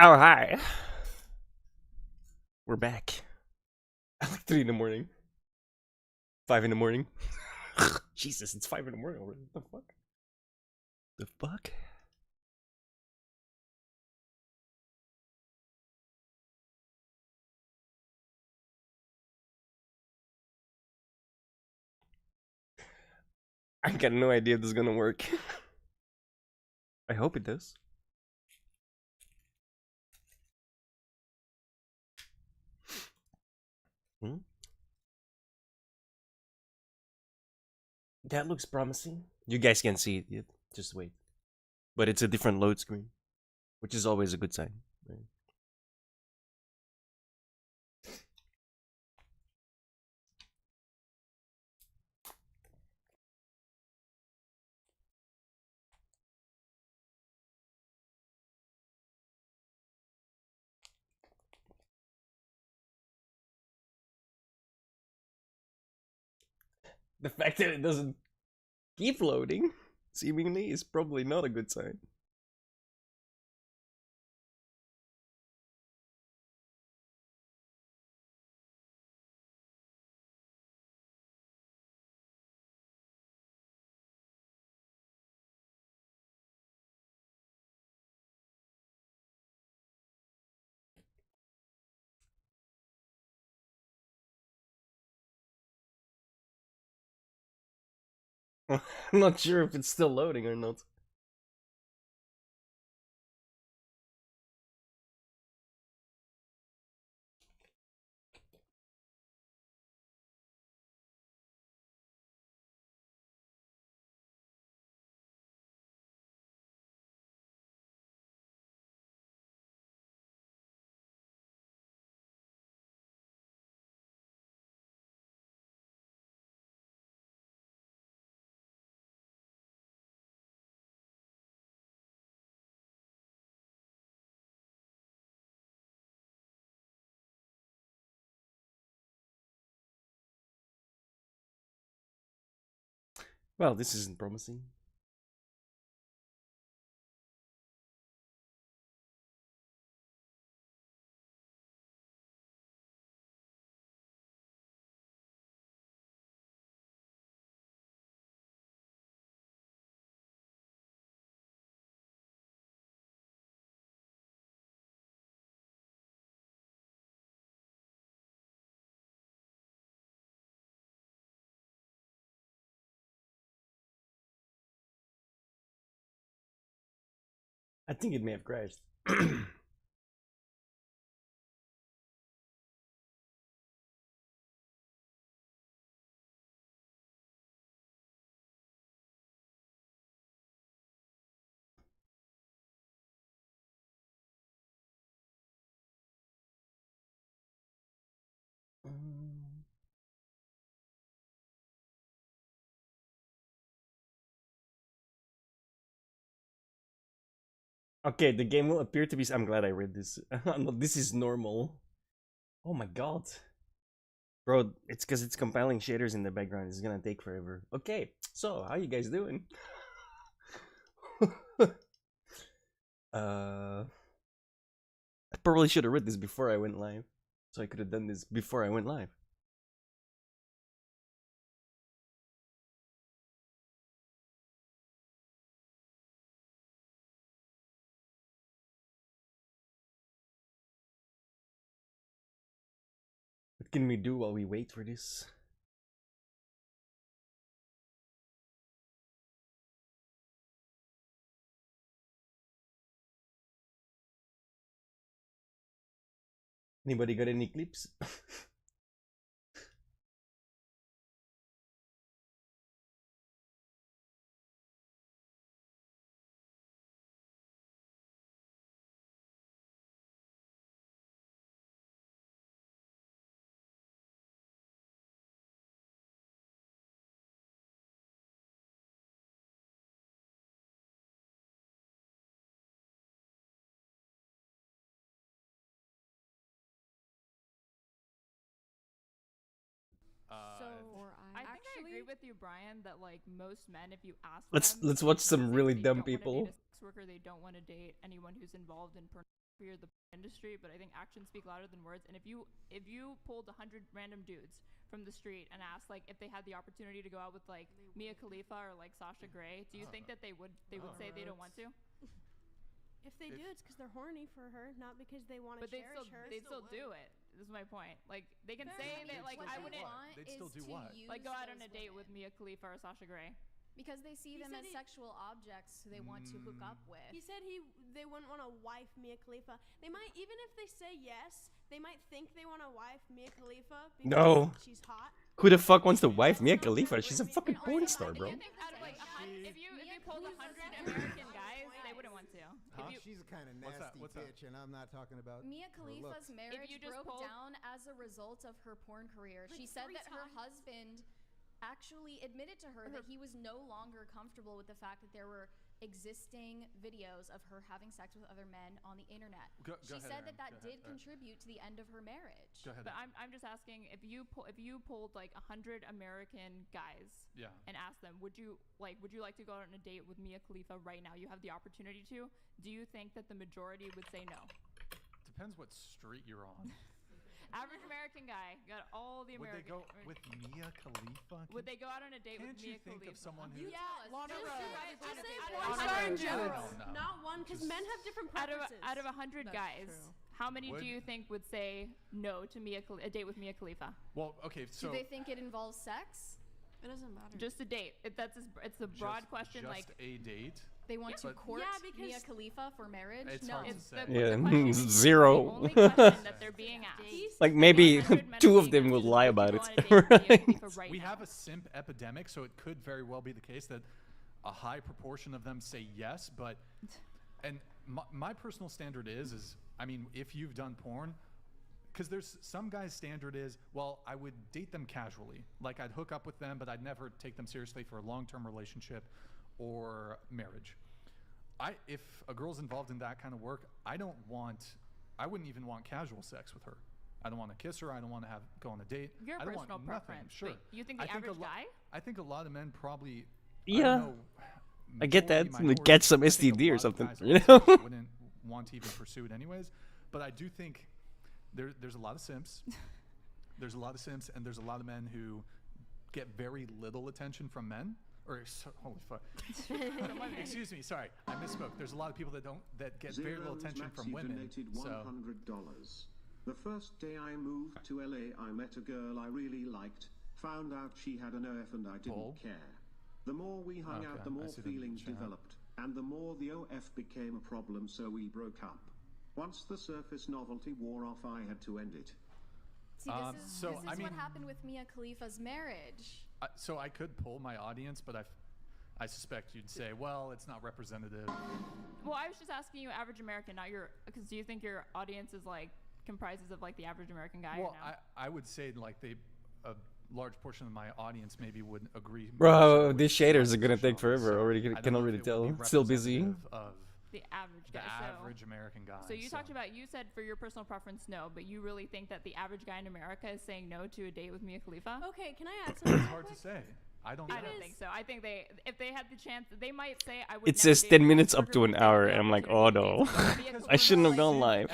Oh, hi. We're back. At like 3 in the morning. 5 in the morning. Jesus, it's 5 in the morning already. What the fuck? The fuck? I got no idea if this is gonna work. I hope it does. Hmm? That looks promising. You guys can't see it yet. Just wait. But it's a different load screen, which is always a good sign. Right? The fact that it doesn't keep loading, seemingly, is probably not a good sign. I'm not sure if it's still loading or not. Well, this isn't promising. I think it may have crashed. Okay, the game will appear to be. I'm glad I read this. No, this is normal. Oh my god. Bro, it's because it's compiling shaders in the background. It's gonna take forever. Okay, so how you guys doing? I probably should have read this before I went live. So I could have done this before I went live. What can we do while we wait for this? Anybody got any clips? So I think I agree with you, Brian, that like most men, if you ask Let's them, let's they watch typically some say really that they dumb don't want to date people. a sex worker, they don't want to date anyone who's involved in fear the industry, but I think actions speak louder than words. And if you pulled 100 random dudes from the street and asked like if they had the opportunity to go out with like Mia Khalifa or like Sasha Grey, do you think that they would say they don't want to? If they do, it's because they're horny for her, not because they want to cherish her. They'd still do it. This is my point. Like they can say that like I wouldn't. They'd still do what? Like go out on a date with Mia Khalifa or Sasha Grey. Because they see them as sexual objects who they want to hook up with. He said they wouldn't want to wife Mia Khalifa. They might, even if they say yes, they might think they want to wife Mia Khalifa because No. she's hot. Who the fuck wants to wife Mia Khalifa? She's a fucking porn star, bro. If you pulled 100 American guys, they wouldn't want to. She's a kind of nasty bitch, and I'm not talking about Mia Khalifa's marriage broke down as a result of her porn career. She said that her husband actually admitted to her that he was no longer comfortable with the fact that there were existing videos of her having sex with other men on the internet. She said that did contribute to the end of her marriage. Go ahead. But I'm just asking, if you pulled like 100 American guys and asked them, would you like to go out on a date with Mia Khalifa right now? You have the opportunity to. Do you think that the majority would say no? Depends what street you're on. Average American guy got all the American. Would they go with Mia Khalifa? Would they go out on a date with Mia Khalifa? Can't you think of someone who? Not one, because men have different preferences. Out of 100 guys, how many do you think would say no to a date with Mia Khalifa? Well, okay, so do they think it involves sex? It doesn't matter. Just a date. It's a broad question. Just like a date. They want to court Mia Khalifa for marriage? It's no. hard to say. Yeah, zero. The only question that they're being asked. Like maybe 2 of them will lie about it. We have a simp epidemic, so it could very well be the case that a high proportion of them say yes, but my personal standard is I mean, if you've done porn, because there's some guys' standard is, well, I would date them casually. Like I'd hook up with them, but I'd never take them seriously for a long-term relationship or marriage. If a girl's involved in that kind of work, I wouldn't even want casual sex with her. I don't want to kiss her. I don't want to go on a date. Your I don't personal want preference. Sure. Wait, you think the average guy? I think a lot of men probably. Yeah. I get that. Get some STD or something. You know. Wouldn't want to even pursue it anyways. But I do think there's a lot of simps. There's a lot of simps, and there's a lot of men who get very little attention from men. Holy fuck. Excuse me, sorry, I misspoke. There's a lot of people that get very little attention from women. Donated $100. The first day I moved to LA, I met a girl I really liked, found out she had an OF and I didn't care. The more we hung out, the more feelings developed, and the more the OF became a problem, so we broke up. Once the surface novelty wore off, I had to end it. See, this is what happened with Mia Khalifa's marriage. So I could poll my audience, but I suspect you'd say, well, it's not representative. Well, I was just asking you, average American, not because do you think your audience is like comprises of like the average American guy? Well, I would say like a large portion of my audience maybe would agree. Bro, these shaders are gonna take forever. Already can already tell. Still busy. The average guy. The average American guy. So you said for your personal preference, no, but you really think that the average guy in America is saying no to a date with Mia Khalifa? Okay, can I add something? It's hard to say. I don't think so. I think if they had the chance, they might say I would. It says 10 minutes up to an hour, and I'm like, oh no. I shouldn't have gone live.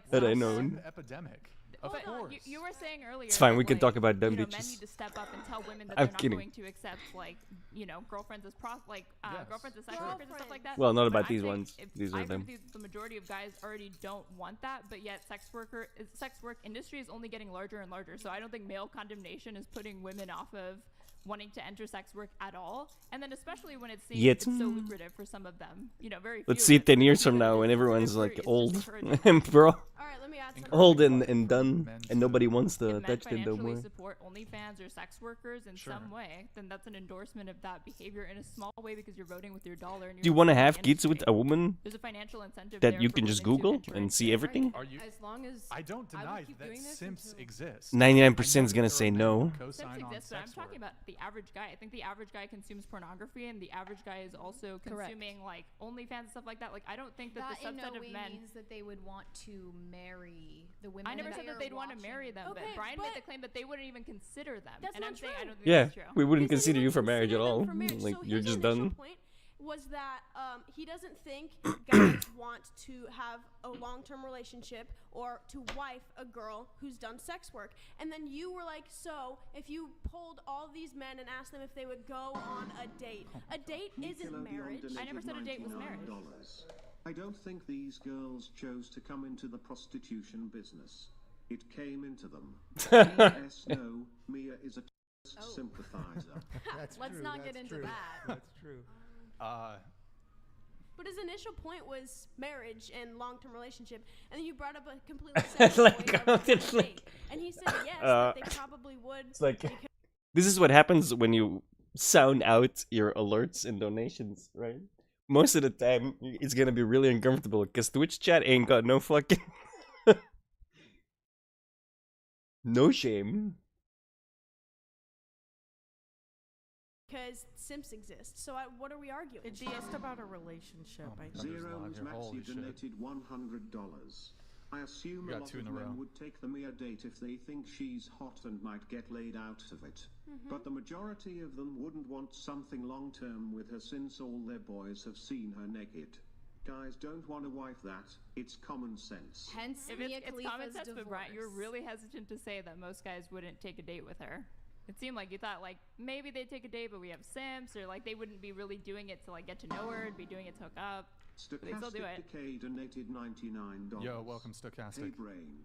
That I known. Epidemic. Of course. You were saying earlier. It's fine. We can talk about dumb Men bitches. need to step up and tell women that they're not going to accept girlfriends as girlfriends as sex workers and stuff like that. Well, not about these ones. These are them. The majority of guys already don't want that, but yet sex work industry is only getting larger and larger. So I don't think male condemnation is putting women off of wanting to enter sex work at all, and then especially when it's so lucrative for some of them. Very. Let's see 10 years from now when everyone's like old, bro. All right, let me add something. Old and done, and nobody wants to touch them no more. If men support OnlyFans or sex workers in some way, then that's an endorsement of that behavior in a small way because you're voting with your dollar. And do you want to have kids with a woman? There's a financial incentive that you can just Google and see everything. As long as I don't deny that simps exist. 99% is gonna say no. Simps exist, but I'm talking about the average guy. I think the average guy consumes pornography, and the average guy is also consuming like OnlyFans and stuff like that. Like I don't think that the subset of men means that they would want to marry the women. I never said that they'd want to marry them, but Brian made the claim that they wouldn't even consider them. That's and not I'm saying true. I don't think Yeah, that's true. we wouldn't consider you for marriage at them all. for marriage. Like So you're his just initial done. point was that he doesn't think guys want to have a long-term relationship or to wife a girl who's done sex work. And then you were like, so if you polled all these men and asked them if they would go on a date isn't marriage. I never said a date was marriage. I don't think these girls chose to come into the prostitution business. It came into them. P.S. No, Mia is a sympathizer. Let's not get into that. That's true. But his initial point was marriage and long-term relationship, and then you brought up a completely separate date. And he said yes, that they probably would. It's like, this is what happens when you sound out your alerts and donations, right? Most of the time, it's gonna be really uncomfortable because Twitch chat ain't got no fucking no shame. Because simps exist. So what are we arguing? It's just about a relationship. Zero's Maxi donated $100. I assume a lot of men would take the Mia date if they think she's hot and might get laid out of it. But the majority of them wouldn't want something long-term with her since all their boys have seen her naked. Guys don't want to wife that. It's common sense. Hence, If it's common sense, but Brian, you were really hesitant to say that most guys wouldn't take a date with her. It seemed like you thought like maybe they'd take a date, but we have simps, or like they wouldn't be really doing it to like get to know her, and be doing it to hook up. They still do it. Decay donated $99. Yo, welcome Stochastic. Hey Brain.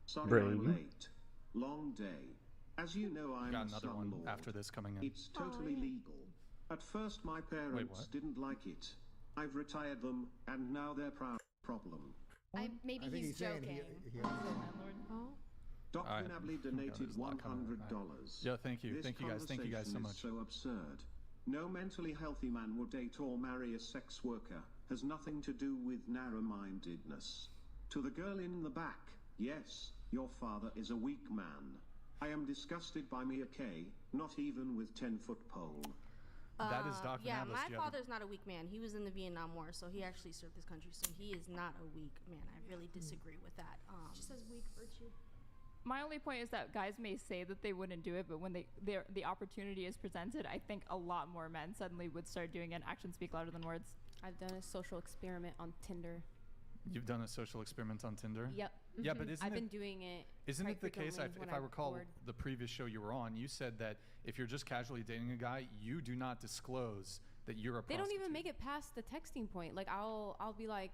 Sorry Brain. I'm late. Long day. As you know, I'm Got a another one son-lord. after this coming in. It's totally legal. At first my parents didn't like it. I've retired them, and now they're proud. Problem. Maybe I think he's saying joking. Dr. Nably donated $100. Yeah, thank you. This Thank you guys. Thank you guys so conversation much. is so absurd. No mentally healthy man would date or marry a sex worker. Has nothing to do with narrow-mindedness. To the girl in the back, yes, your father is a weak man. I am disgusted by Mia K, not even with 10-foot pole. That is Dr. Yeah, Nablis. my father's not a weak man. He was in the Vietnam War, so he actually served this country. So he is not a weak man. I really disagree with that. She says weak virtue. My only point is that guys may say that they wouldn't do it, but when the opportunity is presented, I think a lot more men suddenly would start doing it. Actions speak louder than words. I've done a social experiment on Tinder. You've done a social experiment on Tinder? Yep. Yeah, but I've been doing it. Isn't it the case, if I recall the previous show you were on, you said that if you're just casually dating a guy, you do not disclose that you're a prostitute. They don't even make it past the texting point. Like I'll be like,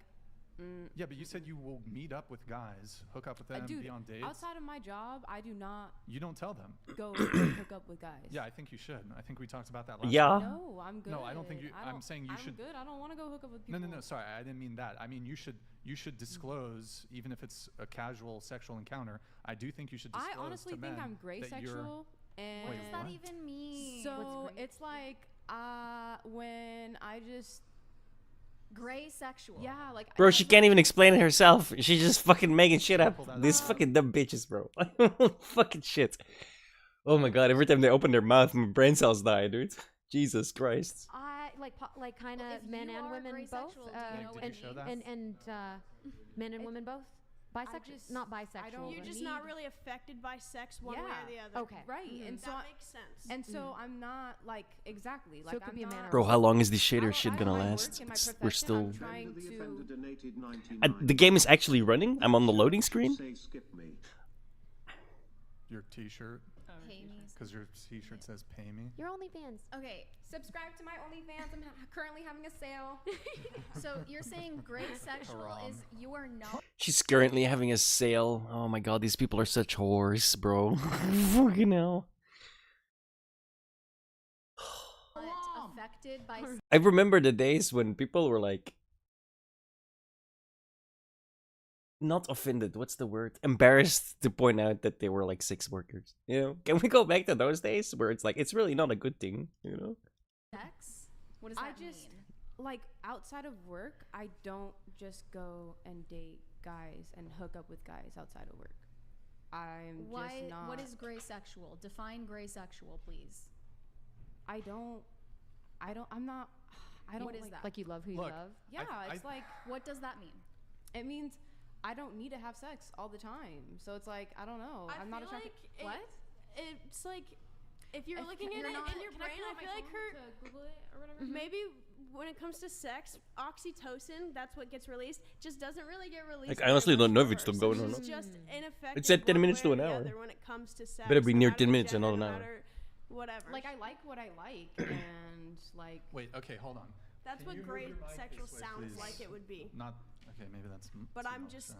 yeah, but you said you will meet up with guys, hook up with them, be on dates. Outside of my job, I do not. You don't tell them. Go hook up with guys. Yeah, I think you should. I think we talked about that last Yeah. time. No, I'm good. No, I don't think you. I'm saying you should. I'm good. I don't want to go hook up with people. No. Sorry, I didn't mean that. I mean you should disclose, even if it's a casual sexual encounter. I do think you should disclose. I honestly to think men I'm gray that sexual. And What does that even mean? So it's like when I just. Gray sexual. Yeah, like Bro, she can't even explain it herself. She's just fucking making shit up. These fucking dumb bitches, bro. Fucking shit. Oh my god, every time they open their mouth, my brain cells die, dude. Jesus Christ. I like kind of men and women both, and men and women both. Bisexual, not bisexual. You're just not really affected by sex one way or the other. Okay. Right, and so that makes sense. And so I'm not like exactly like So it could be a man or Bro, how long is this shader shit gonna last? We're still. The game is actually running. I'm on the loading screen. Your T-shirt. Pay me. Because your T-shirt says "Pay me." Your OnlyFans. Okay, subscribe to my OnlyFans. I'm currently having a sale. so you're saying gray sexual is you are not She's currently having a sale. Oh my god, these people are such whores, bro. Fucking hell. affected by. I remember the days when people were like, not offended, what's the word? Embarrassed to point out that they were like sex workers. You know? Can we go back to those days where it's like, it's really not a good thing, you know? Sex? What does that mean? Like, outside of work, I don't just go and date guys and hook up with guys outside of work. I'm just not. What is gray sexual? Define gray sexual, please. I'm not. I don't. What is that? Like you love who you love? Yeah, it's like. What does that mean? It means I don't need to have sex all the time. So it's like, I don't know. I'm not attracted. What? It's like if you're looking at it in your brain, I feel like her. To Google it or whatever. Maybe when it comes to sex, oxytocin, that's what gets released, just doesn't really get released. Like, I honestly don't know if it's still so going or not. It's just ineffective. It said 10 minutes to an hour. When it comes to sex, Better be near no 10 matter minutes and gender, not an no hour. matter Whatever. Like, I like what I like, and like. Wait. Okay. Hold on. That's Can what you move great your mic sexual this way, sounds please? like it would be. Not. Okay. Maybe that's. But I'm just.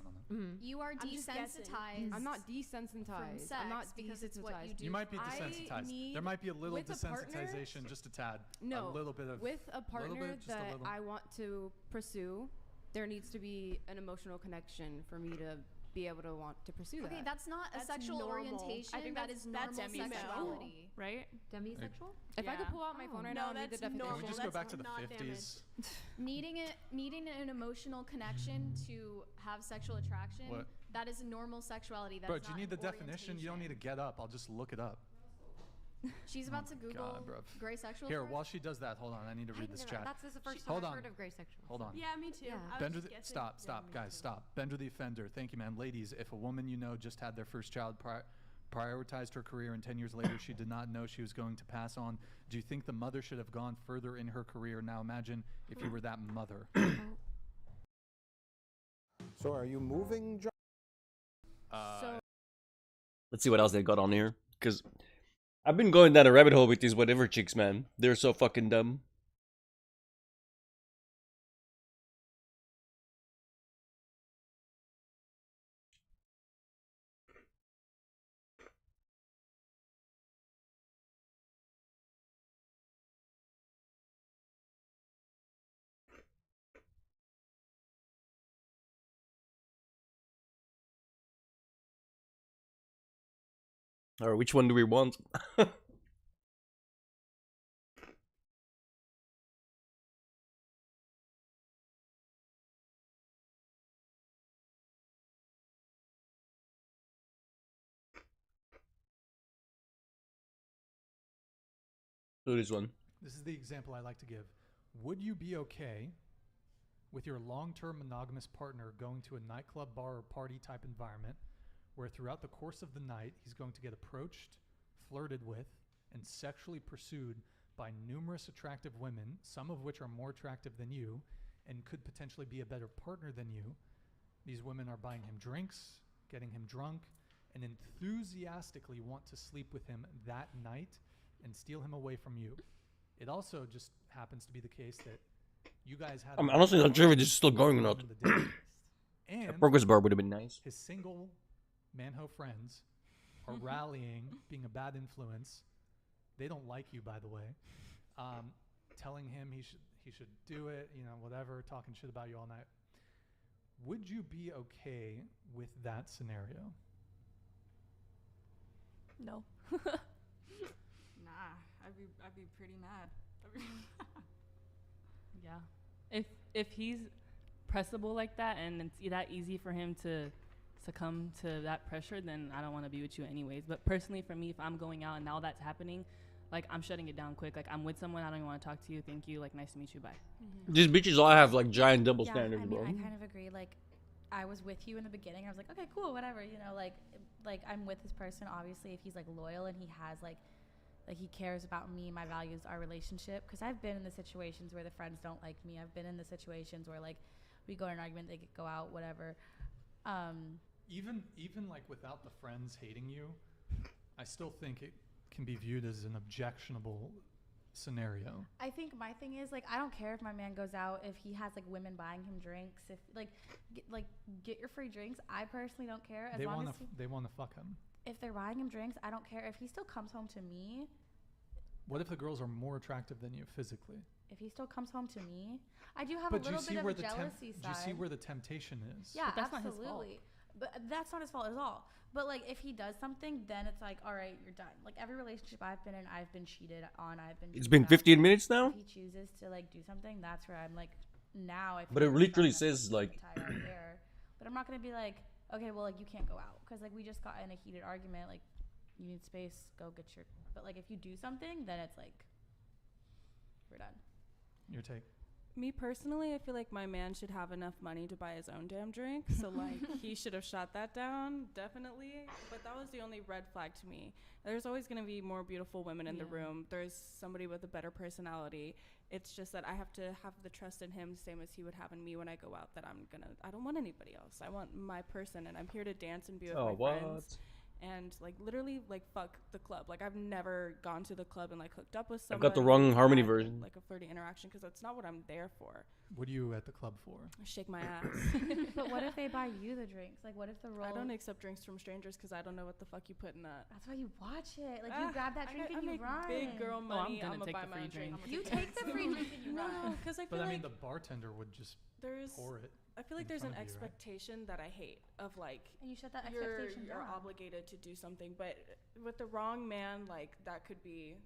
You are I'm just desensitized. I'm not desensitized. Sex I'm not because it's what you desensitized. do. You might be desensitized. There might be a little desensitization, just a tad. No, a little bit of. With a partner that I want to pursue, there needs to be an emotional connection for me to be able to want to pursue that. Okay, that's not a sexual normal. orientation. I think that is normal sexuality, right? Demisexual? If I could pull out my phone right now and read the definition. Can we just go back to the 50s? Needing an emotional connection to have sexual attraction. What? That is a normal sexuality. That's Bro, do you not need the an definition? You don't need to get up. I'll just look it up. She's about to Google gray sexual. Here, while she does that, hold on. I need to read this chat. That's the first time I've heard of gray sexual. Hold on. Yeah, me too. Yeah. Bender stop, guys, stop. Bender the offender. Thank you, man. Ladies, if a woman you know just had their first child, prioritized her career, and 10 years later she did not know she was going to pass on, do you think the mother should have gone further in her career? Now imagine if you were that mother. So are you moving, John? Let's see what else they got on here. Because I've been going down a rabbit hole with these whatever chicks, man. They're so fucking dumb. Or which one do we want? Do this one. This is the example I like to give. Would you be okay with your long-term monogamous partner going to a nightclub, bar, or party type environment where throughout the course of the night he's going to get approached, flirted with, and sexually pursued by numerous attractive women, some of which are more attractive than you and could potentially be a better partner than you? These women are buying him drinks, getting him drunk, and enthusiastically want to sleep with him that night and steal him away from you. It also just happens to be the case that you guys had... I'm honestly not sure if it's still going or not. And a progress bar would have been nice. His single manho friends are rallying, being a bad influence. They don't like you, by the way. Telling him he should do it, you know, whatever, talking shit about you all night. Would you be okay with that scenario? No. Nah, I'd be pretty mad. Yeah. If he's pressable like that and it's that easy for him to succumb to that pressure, then I don't want to be with you anyways. But personally, for me, if I'm going out and now that's happening, like, I'm shutting it down quick. Like, I'm with someone, I don't even want to talk to you. Thank you. Like, nice to meet you. Bye. These bitches all have like giant double standards, I mean, bro. I kind of agree. Like, I was with you in the beginning. I was like, okay, cool, whatever. You know, like I'm with this person. Obviously, if he's like loyal and he has like he cares about me, my values, our relationship. Because I've been in the situations where the friends don't like me. I've been in the situations where like we go in an argument, they go out, whatever. Even like without the friends hating you, I still think it can be viewed as an objectionable scenario. I think my thing is, like, I don't care if my man goes out, if he has like women buying him drinks, if get your free drinks. I personally don't care. As long as they want to fuck him. If they're buying him drinks, I don't care. If he still comes home to me. What if the girls are more attractive than you physically? If he still comes home to me, I do have a little bit of a jealousy side. Do you see where the temptation is? Yeah, but that's absolutely. Not his fault. But that's not his fault at all. But like, if he does something, then it's like, all right, you're done. Like, every relationship I've been in, I've been cheated on. It's been 15 minutes now. If he chooses to like do something, that's where I'm like, now I. But it literally says like. There. But I'm not gonna be like, okay, well, like, you can't go out because like we just got in a heated argument. Like, you need space, go get your. But like, if you do something, then it's like, we're done. Your take. Me personally, I feel like my man should have enough money to buy his own damn drink. So, like, he should have shot that down, definitely. But that was the only red flag to me. There's always going to be more beautiful women in the room. There's somebody with a better personality. It's just that I have to have the trust in him, same as he would have in me when I go out, that I don't want anybody else. I want my person, and I'm here to dance and be with my friends. And like literally like fuck the club. Like I've never gone to the club and like hooked up with someone. I've got the wrong Harmony version. Like a flirty interaction, because that's not what I'm there for. What are you at the club for? Shake my ass. But what if they buy you the drinks? Like what if the role? I don't accept drinks from strangers because I don't know what the fuck you put in that. That's why you watch it. Like you grab that drink and you make run. Big girl money. I'm gonna take buy the my free own drink. You take the free drink and you run. No, because I feel But like I mean, the bartender would just pour it. I feel like there's an expectation that I hate of like, and you shut that you're expectation down. obligated to do something, but with the wrong man, like that could be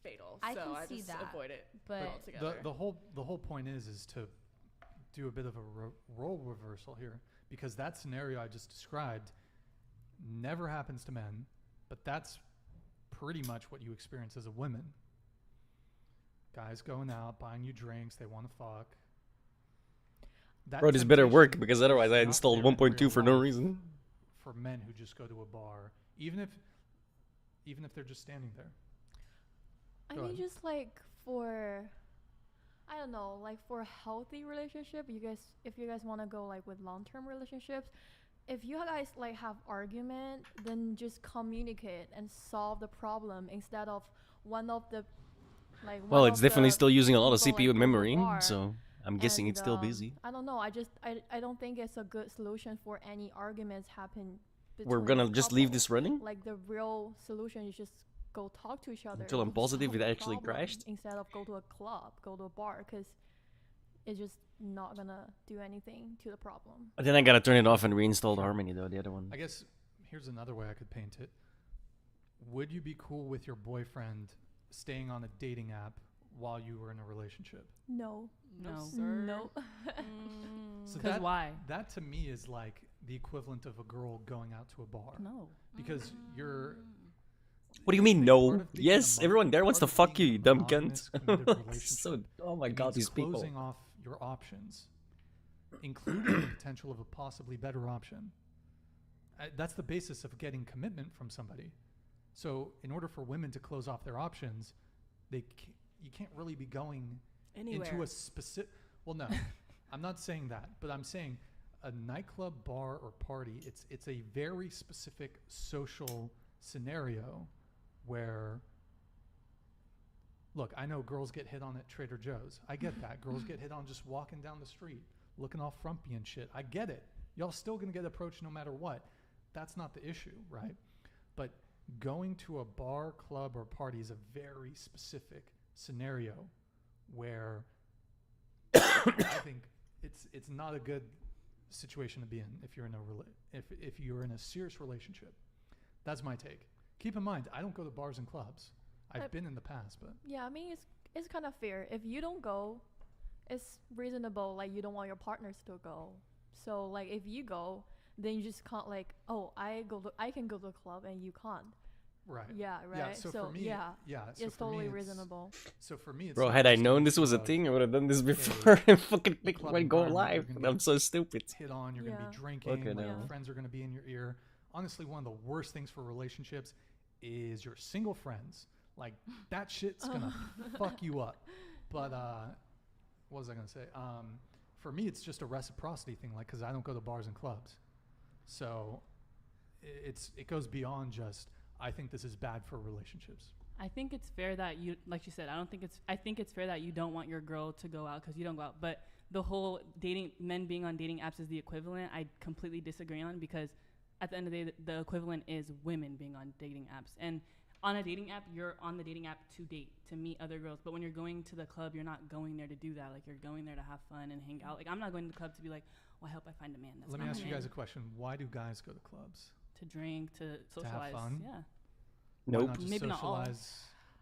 fatal. I so can I see just that, avoid it but altogether. The whole point is to do a bit of a role reversal here, because that scenario I just described never happens to men, but that's pretty much what you experience as a woman. Guys going out, buying you drinks, they want to fuck. Bro, this better work, because otherwise I installed 1.2 for no reason. For men who just go to a bar, even if they're just standing there. I mean, just like for, I don't know, like for a healthy relationship, if you guys want to go like with long-term relationships, if you guys like have argument, then just communicate and solve the problem instead of one of the like. Well, it's definitely still using a lot of people, CPU like, and memory, bar, so I'm guessing it's still busy. I don't know. I don't think it's a good solution for any arguments happen. We're gonna just leave this running? Like the real solution is just go talk to each other. Until I'm positive it actually crashed? Instead of go to a club, go to a bar, because it's just not gonna do anything to the problem. But then I gotta turn it off and reinstall the Harmony though, the other one. I guess here's another way I could paint it. Would you be cool with your boyfriend staying on a dating app while you were in a relationship? No. No. Sir. No. So Because why? That to me is like the equivalent of a girl going out to a bar. No. Because you're... What do you mean no? Yes, everyone there wants to fuck you, you dumb cunt. So, oh my god, these people. Closing off your options, including the potential of a possibly better option. That's the basis of getting commitment from somebody. So in order for women to close off their options, you can't really be going anywhere into a specific... Well, no, I'm not saying that, but I'm saying a nightclub, bar, or party, it's a very specific social scenario where... Look, I know girls get hit on at Trader Joe's. I get that. Girls get hit on just walking down the street, looking all frumpy and shit. I get it. Y'all still gonna get approached no matter what. That's not the issue, right? But going to a bar, club, or party is a very specific scenario where I think it's not a good situation to be in if you're in if you're in a serious relationship. That's my take. Keep in mind, I don't go to bars and clubs. I've been in the past, but yeah, I mean it's kind of fair. If you don't go, it's reasonable. Like you don't want your partners to go. So like if you go, then you just can't like, oh, I can go to a club and you can't. Right. Yeah. Right. Yeah, so for me, so it's totally reasonable. So for me, it's bro, had I known this was a thing, I would have done this before and fucking picked when go live. I'm so stupid. Hit on, you're gonna be drinking. Your friends are gonna be in your ear. Honestly, one of the worst things for relationships is your single friends. Like that shit's gonna fuck you up. But what was I gonna say? For me, it's just a reciprocity thing. Like, cause I don't go to bars and clubs, so it goes beyond just. I think this is bad for relationships. I think it's fair that you, like you said, I think it's fair that you don't want your girl to go out because you don't go out. But the whole men being on dating apps is the equivalent. I completely disagree on, because at the end of the day, the equivalent is women being on dating apps. And on a dating app, you're on the dating app to date, to meet other girls. But when you're going to the club, you're not going there to do that. Like, you're going there to have fun and hang out. Like, I'm not going to the club to be like, well, I hope I find a man. Let me ask you guys a question. Why do guys go to clubs? To drink, to socialize. To have fun? Yeah. Nope. Not just maybe socialize? not all.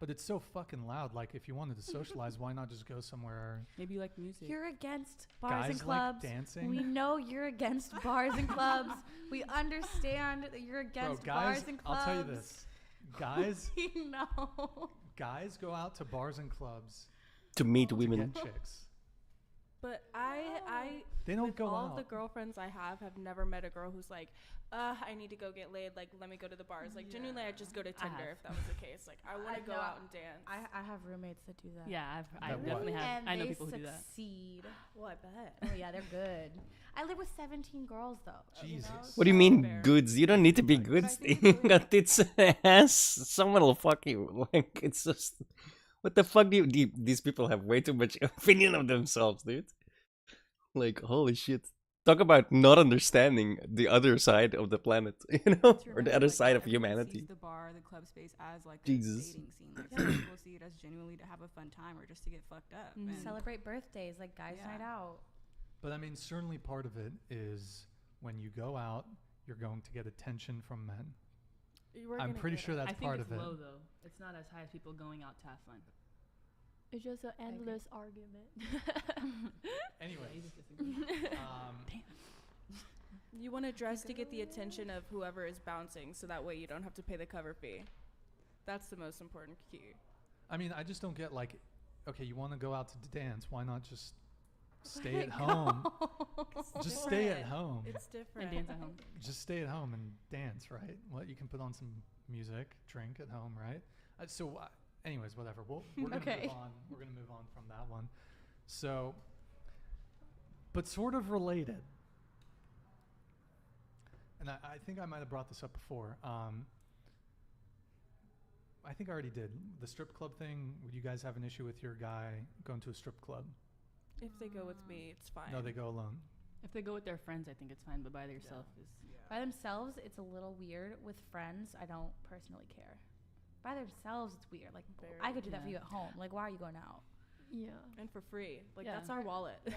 But it's so fucking loud. Like, if you wanted to socialize, why not just go somewhere? Maybe you like music. You're against bars guys and clubs. Like dancing? We know you're against bars and clubs. We understand that you're against bars and clubs. I'll tell you this. Guys, no. Guys go out to bars and clubs to meet women. To get chicks. But I They don't with go all out. the girlfriends I have never met a girl who's like, I need to go get laid. Like, let me go to the bars. Like, genuinely, I'd just go to Tinder if that was the case. Like, I want to go out and dance. I have roommates that do that. Yeah, I definitely have. And I know they people who do that. succeed. Well, I bet. Oh yeah, they're good. I live with 17 girls though. Jesus. You know? What do you mean goods? You don't need to be goods. You got tits and ass. Someone will fuck you. Like, it's just, what the fuck these people have way too much opinion of themselves, dude. Like, holy shit. Talk about not understanding the other side of the planet, you know, or the other side of humanity. Sees the bar, the club space as like Jesus. a dating scene. Like some people see it as genuinely to have a fun time or just to get fucked up. And Celebrate birthdays, like guys' night out. But I mean, certainly part of it is when you go out, you're going to get attention from men. I'm pretty sure that's part of it. I think it's low though. It's not as high as people going out to have fun. It's just an endless argument. Anyway, You want to dress to get the attention of whoever is bouncing, so that way you don't have to pay the cover fee. That's the most important key. I mean, I just don't get like, okay, you want to go out to dance? Why not just stay at home? Just stay at home. It's different. And dance at home. Just stay at home and dance, right? What, you can put on some music, drink at home, right? Anyways, whatever. We're gonna move on. We're gonna move on from that one. So, but sort of related, and I think I might have brought this up before. I think I already did. The strip club thing. Would you guys have an issue with your guy going to a strip club? If they go with me, it's fine. No, they go alone. If they go with their friends, I think it's fine. But by themselves is. By themselves, it's a little weird. With friends, I don't personally care. By themselves, it's weird. Like, I could do that for you at home. Like, why are you going out? Yeah. And for free. Like, that's our wallet. Yeah.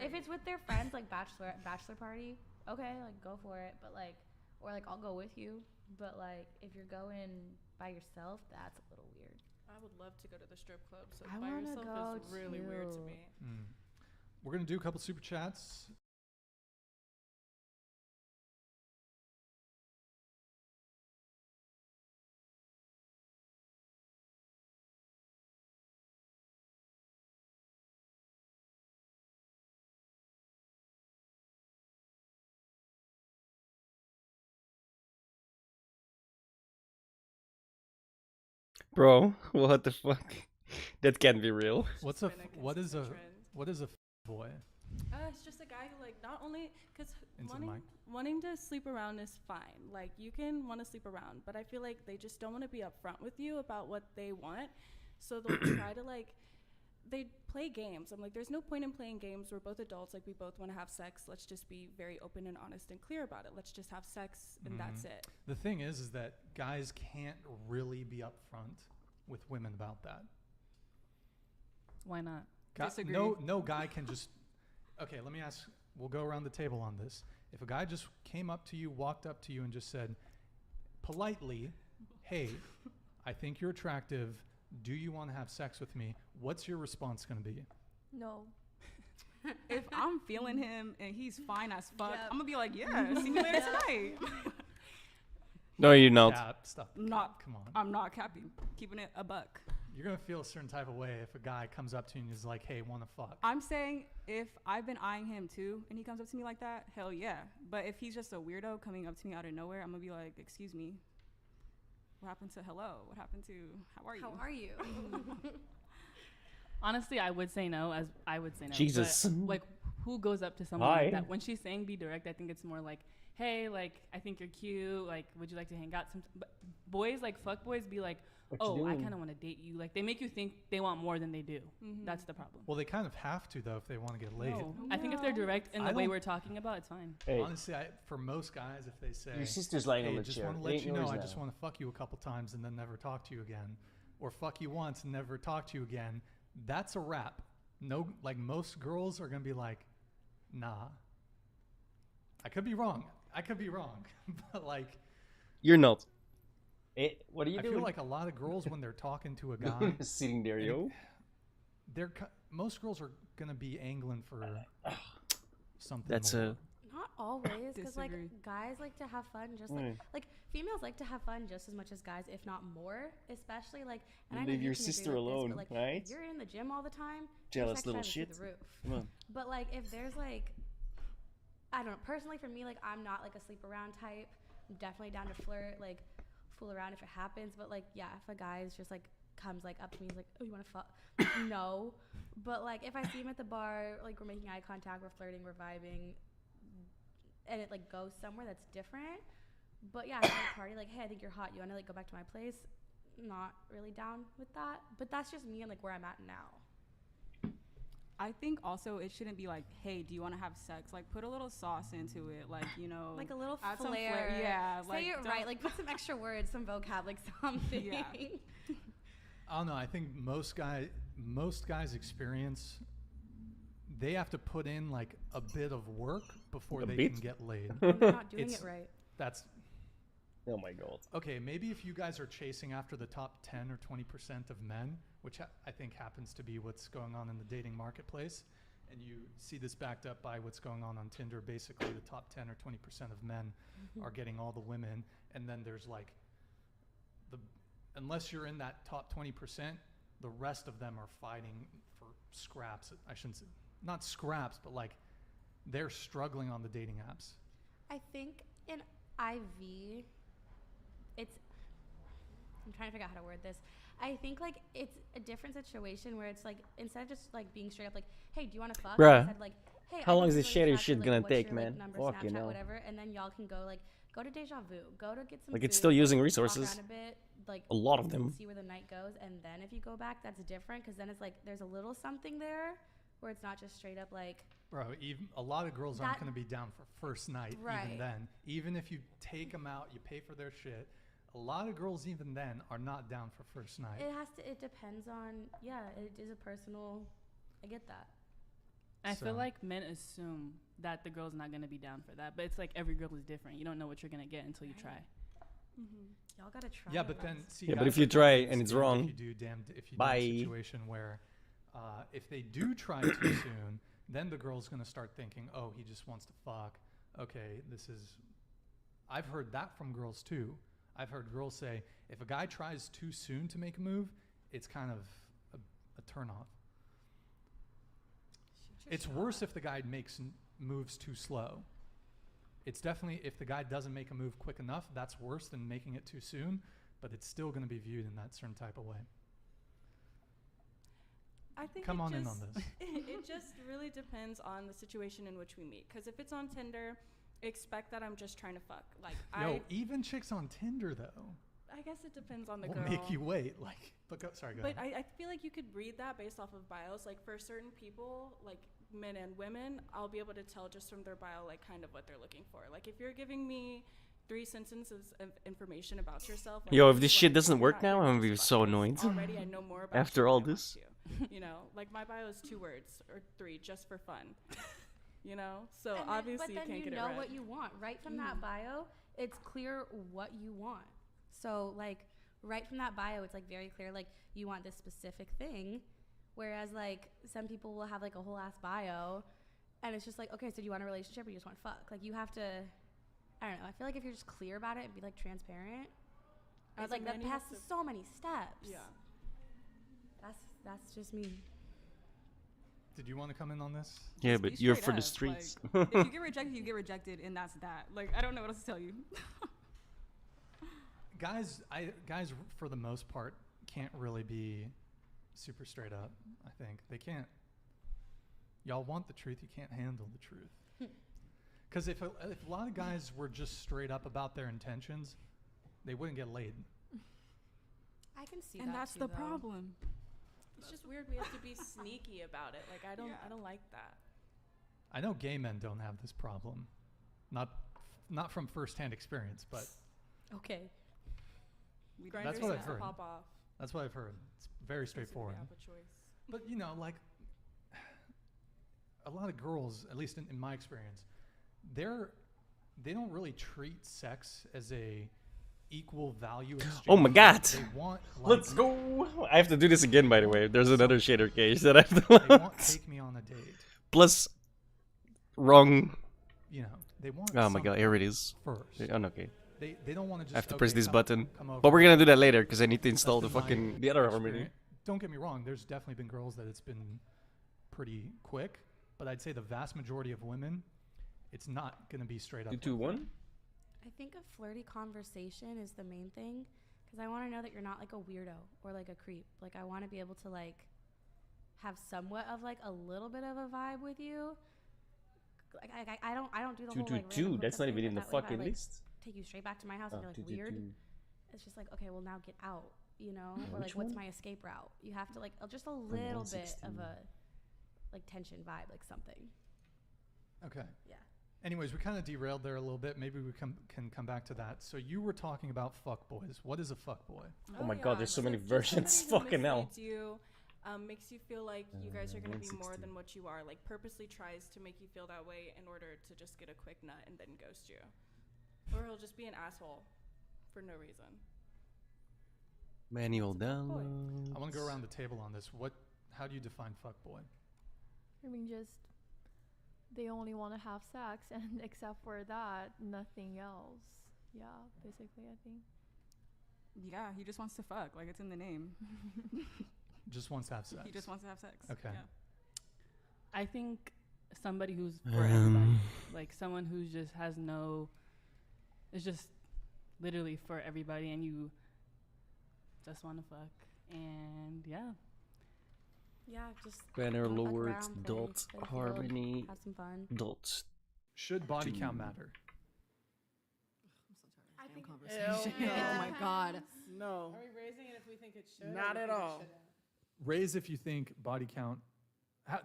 If it's with their friends, like bachelor party, okay, like go for it. But like, or like I'll go with you. But like, if you're going by yourself, that's a little weird. I would love to go to the strip club. So I by wanna yourself go is really weird to me. We're gonna do a couple super chats. Bro, what the fuck? That can't be real. What is a boy? It's just a guy who, like, not only because wanting to sleep around is fine. Like, you can want to sleep around, but I feel like they just don't want to be upfront with you about what they want. So they'll try to, like, they play games. I'm like, there's no point in playing games. We're both adults. Like, we both want to have sex. Let's just be very open and honest and clear about it. Let's just have sex, and that's it. The thing is that guys can't really be upfront with women about that. Why not? Disagree. No guy can just. Okay, let me ask. We'll go around the table on this. If a guy just came up to you, walked up to you, and just said, politely, "Hey, I think you're attractive. Do you want to have sex with me?" What's your response going to be? No. If I'm feeling him and he's fine as fuck, I'm gonna be like, yeah, see you later tonight. No, you're not. Stop. Come on. I'm not capping. Keeping it a buck. You're going to feel a certain type of way if a guy comes up to you and is like, hey, want to fuck. I'm saying if I've been eyeing him too and he comes up to me like that, hell yeah. But if he's just a weirdo coming up to me out of nowhere, I'm going to be like, excuse me. What happened to hello? What happened to how are you? How are you? Honestly, I would say no. I would say no. Jesus. But, like, who goes up to someone like that? When she's saying be direct, I think it's more like, hey, like, I think you're cute. Like, would you like to hang out sometime? But boys, like, fuck boys, be like, oh, I kind of want to date you. Like, they make you think they want more than they do. That's the problem. Well, they kind of have to, though, if they want to get laid. No. I think if they're direct in the way we're talking about, it's fine. Hey. Honestly, for most guys, if they say, your sister's lying on the just chair. want to let you know, I just want to fuck you a couple times and then never talk to you again, or fuck you once and never talk to you again, that's a wrap. No, like, most girls are going to be like, nah. I could be wrong, but like, you're not. What are you I doing? feel like a lot of girls, when they're talking to a guy, sitting there, yo. Most girls are gonna be angling for something. That's more. Not always, because like guys like to have fun, just like females like to have fun just as much as guys, if not more. Especially like, and I know leave you your can sister agree with alone, this, but, like, right? if you're in the gym all the time, Jealous sex little drive is through shit. the roof. Come on. But like, if there's like, I don't know, personally for me, like I'm not like a sleep around type. I'm definitely down to flirt, like fool around if it happens. But like, yeah, if a guy is just like comes like up to me, he's like, oh, you want to fuck? No. But like, if I see him at the bar, like we're making eye contact, we're flirting, we're vibing, and it like goes somewhere that's different. But yeah, at a party, like, hey, I think you're hot. You want to like go back to my place? Not really down with that. But that's just me and like where I'm at now. I think also it shouldn't be like, hey, do you want to have sex? Like, put a little sauce into it, like, you know, like a little add flair. some flair. Yeah, say like, it right. Like, put some extra words, some vocab, like something. Yeah. I don't know. I think most guys experience, they have to put in like a bit of work before they can get laid. And they're not doing it right. That's. Oh my god. Okay, maybe if you guys are chasing after the top 10 or 20% of men, which I think happens to be what's going on in the dating marketplace, and you see this backed up by what's going on Tinder, basically the top 10 or 20% of men are getting all the women, and then there's like unless you're in that top 20%, the rest of them are fighting for scraps. I shouldn't say, not scraps, but like they're struggling on the dating apps. I think in IV, I'm trying to figure out how to word this. I think like it's a different situation where it's like, instead of just like being straight up like, hey, do you want to fuck? Bruh. Instead, like, hey, How long is this this shader shit like, gonna what's take, your, man? Like, number, Fuck, Snapchat, you know. whatever, and then y'all can go to Deja Vu, go to get some Like, food, it's still using walk resources. around a bit, like A lot of them. see where the night goes, and then if you go back, that's different, because then it's like there's a little something there where it's not just straight up like. Bro, even a lot of girls aren't going to be down for first night. Right. Even then, even if you take them out, you pay for their shit. A lot of girls even then are not down for first night. It depends on, yeah, it is a personal, I get that. I feel like men assume that the girl's not going to be down for that, but it's like every girl is different. You don't know what you're going to get until you try. Mm-hmm. Y'all gotta try. Yeah, but then see. Yeah, but guys if you are try damned and it's scared wrong, if you do bye. a situation where, if they do try too soon, then the girl's gonna start thinking, oh, he just wants to fuck. Okay, this is. I've heard that from girls too. I've heard girls say, if a guy tries too soon to make a move, it's kind of a turnoff. It's worse if the guy makes moves too slow. It's definitely, if the guy doesn't make a move quick enough, that's worse than making it too soon, but it's still going to be viewed in that certain type of way. I think Come on in on this. It just really depends on the situation in which we meet. Because if it's on Tinder, expect that I'm just trying to fuck. Like, even chicks on Tinder though. I guess it depends on the will girl. Make you wait. Like, sorry, go ahead. But I feel like you could read that based off of bios. Like, for certain people, like men and women, I'll be able to tell just from their bio, like, kind of what they're looking for. Like, if you're giving me 3 sentences of information about yourself. Like, yo, if this shit doesn't work now, I'm gonna be so annoyed. Already, I know more about after all this. You know, like my bio is 2 words or 3 just for fun. You know, so and obviously then, you can't get it right. But then you know what you want right from that bio. It's clear what you want. So like right from that bio, it's like very clear. Like you want this specific thing, whereas like some people will have like a whole ass bio, and it's just like, okay, so do you want a relationship or you just want to fuck? Like you have to. I don't know. I feel like if you're just clear about it and be like transparent, As like a that man, you have passes to- so many steps. Yeah. That's just me. Did you want to come in on this? Yeah, Just but be you're straight for the up, streets. Like, if you get rejected, you get rejected, and that's that. Like, I don't know what else to tell you. Guys for the most part can't really be super straight up. I think they can't. Y'all want the truth, you can't handle the truth. Because if a lot of guys were just straight up about their intentions, they wouldn't get laid. I can see And that that's too, the though. problem. It's just weird. We have to be sneaky about it. Like I don't like that. I know gay men don't have this problem, not from firsthand experience, but Okay. that's what I've heard. Pop off. That's what I've heard. It's very straightforward. Have a choice. But you know, like a lot of girls, at least in my experience, they don't really treat sex as a equal value exchange. Oh my god! They want, like, Let's go! I have to do this again, by the way. There's another shader case that I have to they want take me on a date. Plus, wrong. You know, They want. Oh my god, here it is. First. Oh, no, okay. They don't want to just. I have to press this come button. over. But we're gonna do that later because I need to install the That's been fucking my the other experience. harmony. Don't get me wrong. There's definitely been girls that it's been pretty quick, but I'd say the vast majority of women, it's not gonna be straight up. 2, 2, 1. I think a flirty conversation is the main thing, because I want to know that you're not like a weirdo or like a creep. Like I want to be able to like have somewhat of like a little bit of a vibe with you. Like I don't do the 2, whole 2, like 2. random That's hookup not thing, even in the but that way if I, fucking like, list. take you straight back to my house and you're like 2, 2, weird. 2. It's just like, okay, well now get out, you know? Or Which like what's one? my escape route? You have to like just a little bit of a like tension vibe, like something. Okay. Yeah. Anyways, we kind of derailed there a little bit. Maybe we can come back to that. So you were talking about fuckboys. What is a fuckboy? Oh my god, there's so many just versions. somebody who Fucking hell. misleads you, makes you feel like you guys are gonna be more than what you are. Like purposely tries to make you feel that way in order to just get a quick nut and then ghost you, or he'll just be an asshole for no reason. Manual download. I want to go around the table on this. How do you define fuckboy? I mean, just they only want to have sex, and except for that, nothing else. Yeah, basically, I think. Yeah, he just wants to fuck. Like it's in the name. Just wants to have sex. He just wants to have sex. Okay. Yeah. I think somebody who's for everybody, like someone who just has no, it's just literally for everybody, and you just want to fuck, and yeah. Yeah, just Banner fuck lowered, around, dot, play the field, harmony, have some fun. dot. Should body count matter? I think Conversation. Oh my god. No. Are we raising it if we think it should? Not at all. Raise if you think body count.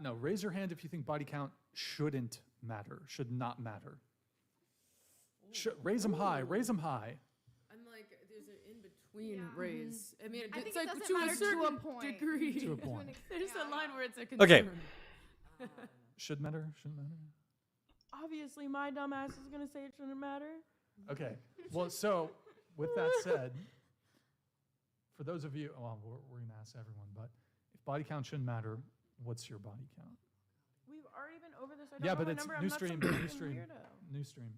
No, raise your hand if you think body count shouldn't matter. Should not matter. Raise them high. Raise them high. I'm like, there's an in-between raise. I mean, I it's think like it doesn't to matter a certain to a point. degree. To a point. There's a line where it's a concern. Okay. Should matter. Shouldn't matter. Obviously, my dumb ass is gonna say it shouldn't matter. Okay. Well, so with that said, for those of you, well, we're going to ask everyone, but if body count shouldn't matter, what's your body count? We've already been over this. I don't Yeah, know but my it's number. I'm new not stream, some new fucking stream, weirdo. new stream.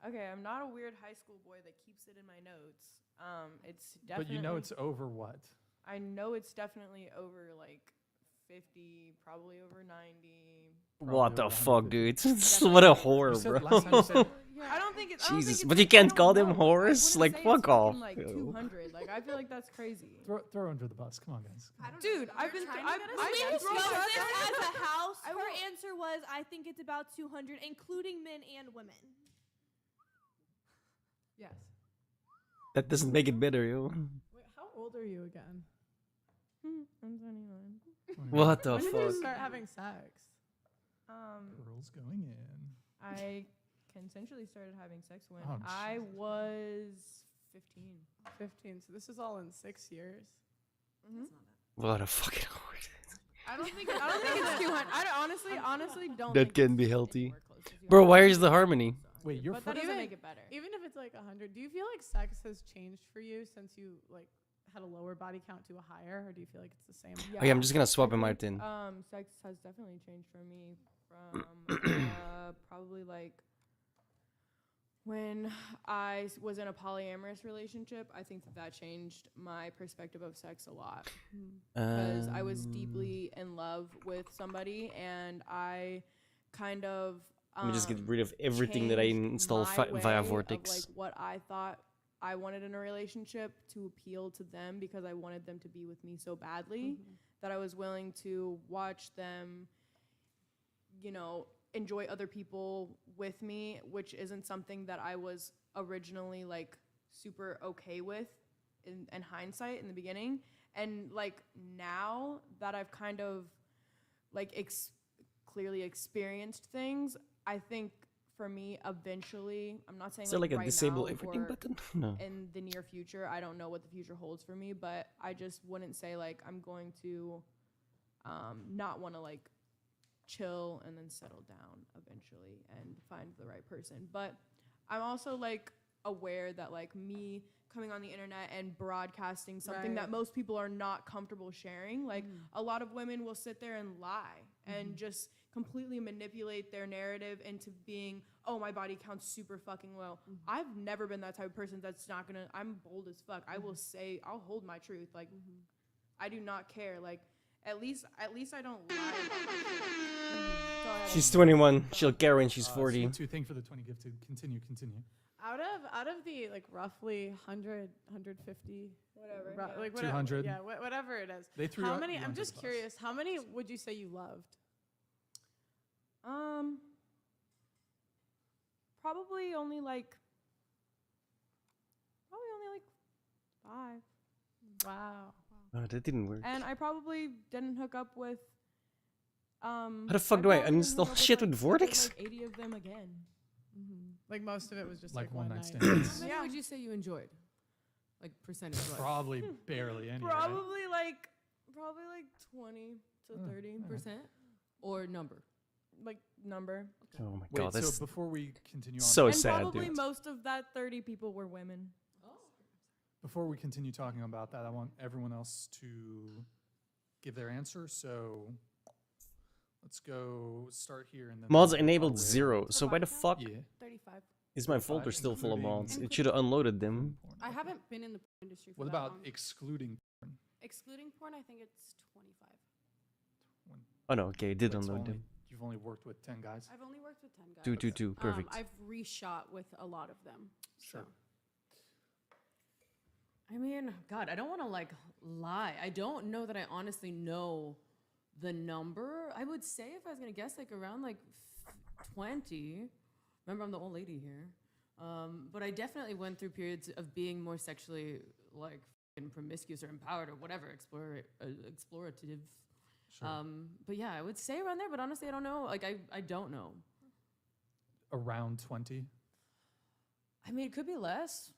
Okay, I'm not a weird high school boy that keeps it in my notes. It's But definitely. you know it's over what? I know it's definitely over like 50, probably over 90. What the Probably fuck, 150. dude? What a You horror, said bro. last time you said I don't think it's. I don't Jesus, think but it's you like- I can't don't call them know. whores? I Like, wouldn't say fuck it's off. fucking, like 200. Like I feel like that's crazy. throw under the bus. Come on, guys. Dude, I've been. trying to I've get us I to can this throw goes shots this out. as a house. I Her won't- answer was, I think it's about 200, including men and women. Yes. That doesn't make it better, yo. Wait, how old are you again? I'm 29. What the When did you fuck? start having sex? Girls going in. I consensually started having sex when Oh, I Jesus. was 15. 15. So this is all in 6 years. What a fucking horror. I don't think it's 200. I honestly don't. That think can it's be healthy. anywhere close to 200. Bro, where's the harmony? Wait, you're But that doesn't make it better. Even if it's like 100, do you feel like sex has changed for you since you like had a lower body count to a higher, or do you feel like it's the same? Okay, I'm just gonna swap I him think, out in. Sex has definitely changed for me from probably like when I was in a polyamorous relationship. I think that changed my perspective of sex a lot because I was deeply in love with somebody, and I kind of Let me just get rid of everything that I changed installed my way via of, Vortex. like what I thought I wanted in a relationship to appeal to them because I wanted them to be with me so badly that I was willing to watch them, you know, enjoy other people with me, which isn't something that I was originally like super okay with in hindsight in the beginning. And like now that I've kind of like clearly experienced things, I think for me eventually, I'm not saying Is there like a right disable now everything or button? No. in the near future. I don't know what the future holds for me, but I just wouldn't say like I'm going to not want to like chill and then settle down eventually and find the right person. But I'm also like aware that like me coming on the internet and broadcasting something that most people are not comfortable sharing, like a lot of women will sit there and lie and just completely manipulate their narrative into being, oh, my body count's super fucking low. I've never been that type of person that's not gonna, I'm bold as fuck. I will say, I'll hold my truth. Like, I do not care. Like, at least I don't lie about my shit. She's 21. She'll care when she's 40. So thank for the 20 gifted. Continue. Out of the like roughly 100, 150, whatever, like 200. Yeah, whatever it is. They threw how out many? I'm just 100+. curious. How many would you say you loved? Probably only like 5. Wow. Oh, that didn't work. And I probably didn't hook up with. How the fuck do I uninstall shit with Vortex? Like 80 of them again. Like most of it was just Like one one-night night. stands. How many would you say you enjoyed? Like percentage-wise? Probably barely any. Right? Probably like 20 to 30%. Or number? Like number. Oh my Wait, god, that's so before we continue on, so and sad, probably dude. most of that 30 people were women. before we continue talking about that, I want everyone else to give their answer. So let's go start here and then Mods enabled 0. So why the fuck 35. is my folder still full of mods? It should have unloaded them. I haven't been in the porn industry for What that about long. excluding porn? Excluding porn, I think it's 25. Oh no, okay, it did Wait, so unload only- them. You've only worked with 10 guys? I've only worked with 10 guys. 2, perfect. I've reshot with a lot of them. Sure. So. I mean, God, I don't want to like lie. I don't know that I honestly know the number. I would say if I was going to guess like around like 20. Remember, I'm the old lady here. But I definitely went through periods of being more sexually like promiscuous or empowered or whatever, explorative. Sure. But yeah, I would say around there, but honestly, I don't know. Like, I don't know. Around 20? I mean, it could be less.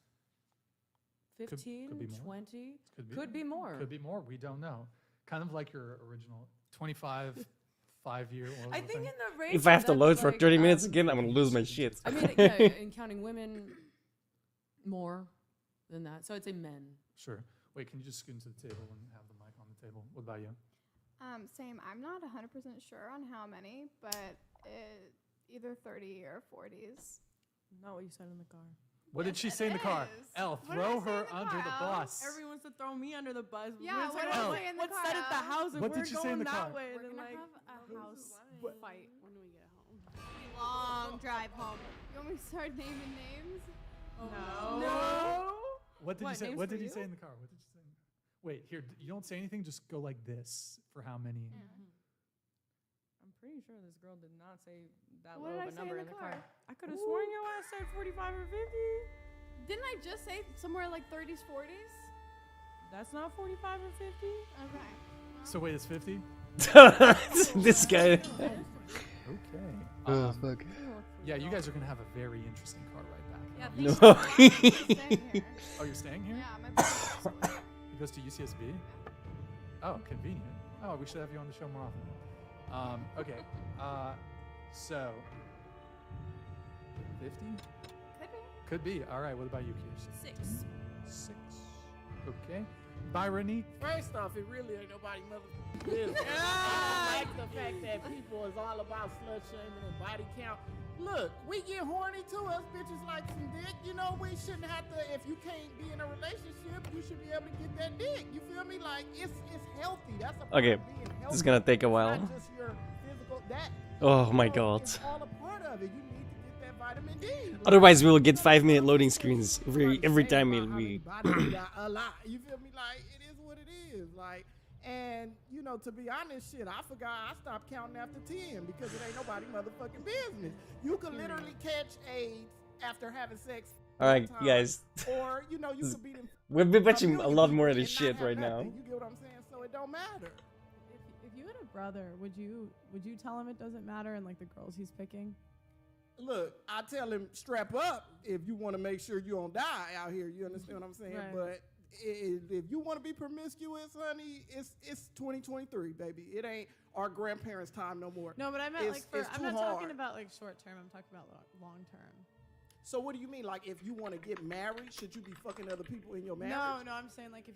15, could be more. 20. Could be more. Could be more. We don't know. Kind of like your original 25, 5-year. I think in the range. If I have to of load for like, 30 minutes again, I'm gonna lose my shit. I mean, yeah, in counting women, more than that. So I'd say men. Sure. Wait, can you just scoot into the table and have the mic on the table? What about you? Same. I'm not 100% sure on how many, but either 30 or 40s. Not what you said in the car. What did she say in the car? Elle, throw her under the bus. Everyone wants to throw me under the bus. Yeah, what did I say in the car? What's said at the house? If What we're did you say in going the car? that way, We're then gonna like have a house fight when we get home. Long drive home. You want me to start naming names? Oh, no. What did you say? names What for did you you? say in the car? What did you say? Wait, here. You don't say anything. Just go like this for how many? I'm pretty sure this girl did not say that What low did I of a say number in the car? I could have sworn your ass said 45 or 50. Didn't I just say somewhere like 30s, 40s? That's not 45 or 50. Okay. So wait, it's 50. This guy. Okay. Oh fuck. Yeah, you guys are gonna have a very interesting car ride back. Yeah, No. Oh, you're staying here? Yeah, my brother. He goes to UCSB? Oh, convenient. Oh, we should have you on the show more often. Okay. So 50? Could be. All right. What about you, Kirsten? 6. Okay. Byrony? First off, it really ain't nobody motherfucking business. I like the fact that people is all about slut shaming and body count. Look, we get horny too. Us bitches like some dick. You know, we shouldn't have to. If you can't be in a relationship, you should be able to get that dick. You feel me? Like it's healthy. That's a part Okay, of being healthy. this is gonna take a while. It's not just your physical. That. Oh my you know, god. It's all a part of it. You need to get that vitamin D. Otherwise, we will get 5-minute loading screens every time we. Body got a lot. You feel me? Like it is what it is. Like. And, you know, to be honest, shit, I forgot I stopped counting after 10 because it ain't nobody motherfucking business. You could literally catch AIDS after having sex. Alright, time, guys. Or, you know, you could be in We've been watching a lot more of this and shit not have right now. nothing. You get what I'm saying? So it don't matter. If you had a brother, would you tell him it doesn't matter and like the girls he's picking? Look, I tell him strap up if you want to make sure you don't die out here. You understand what I'm saying? Right. But if you want to be promiscuous, honey, it's 2023, baby. It ain't our grandparents' time no more. No, but I meant It's like too I'm not talking hard. about like short term. I'm talking about long term. So what do you mean? Like, if you want to get married, should you be fucking other people in your marriage? No, I'm saying like if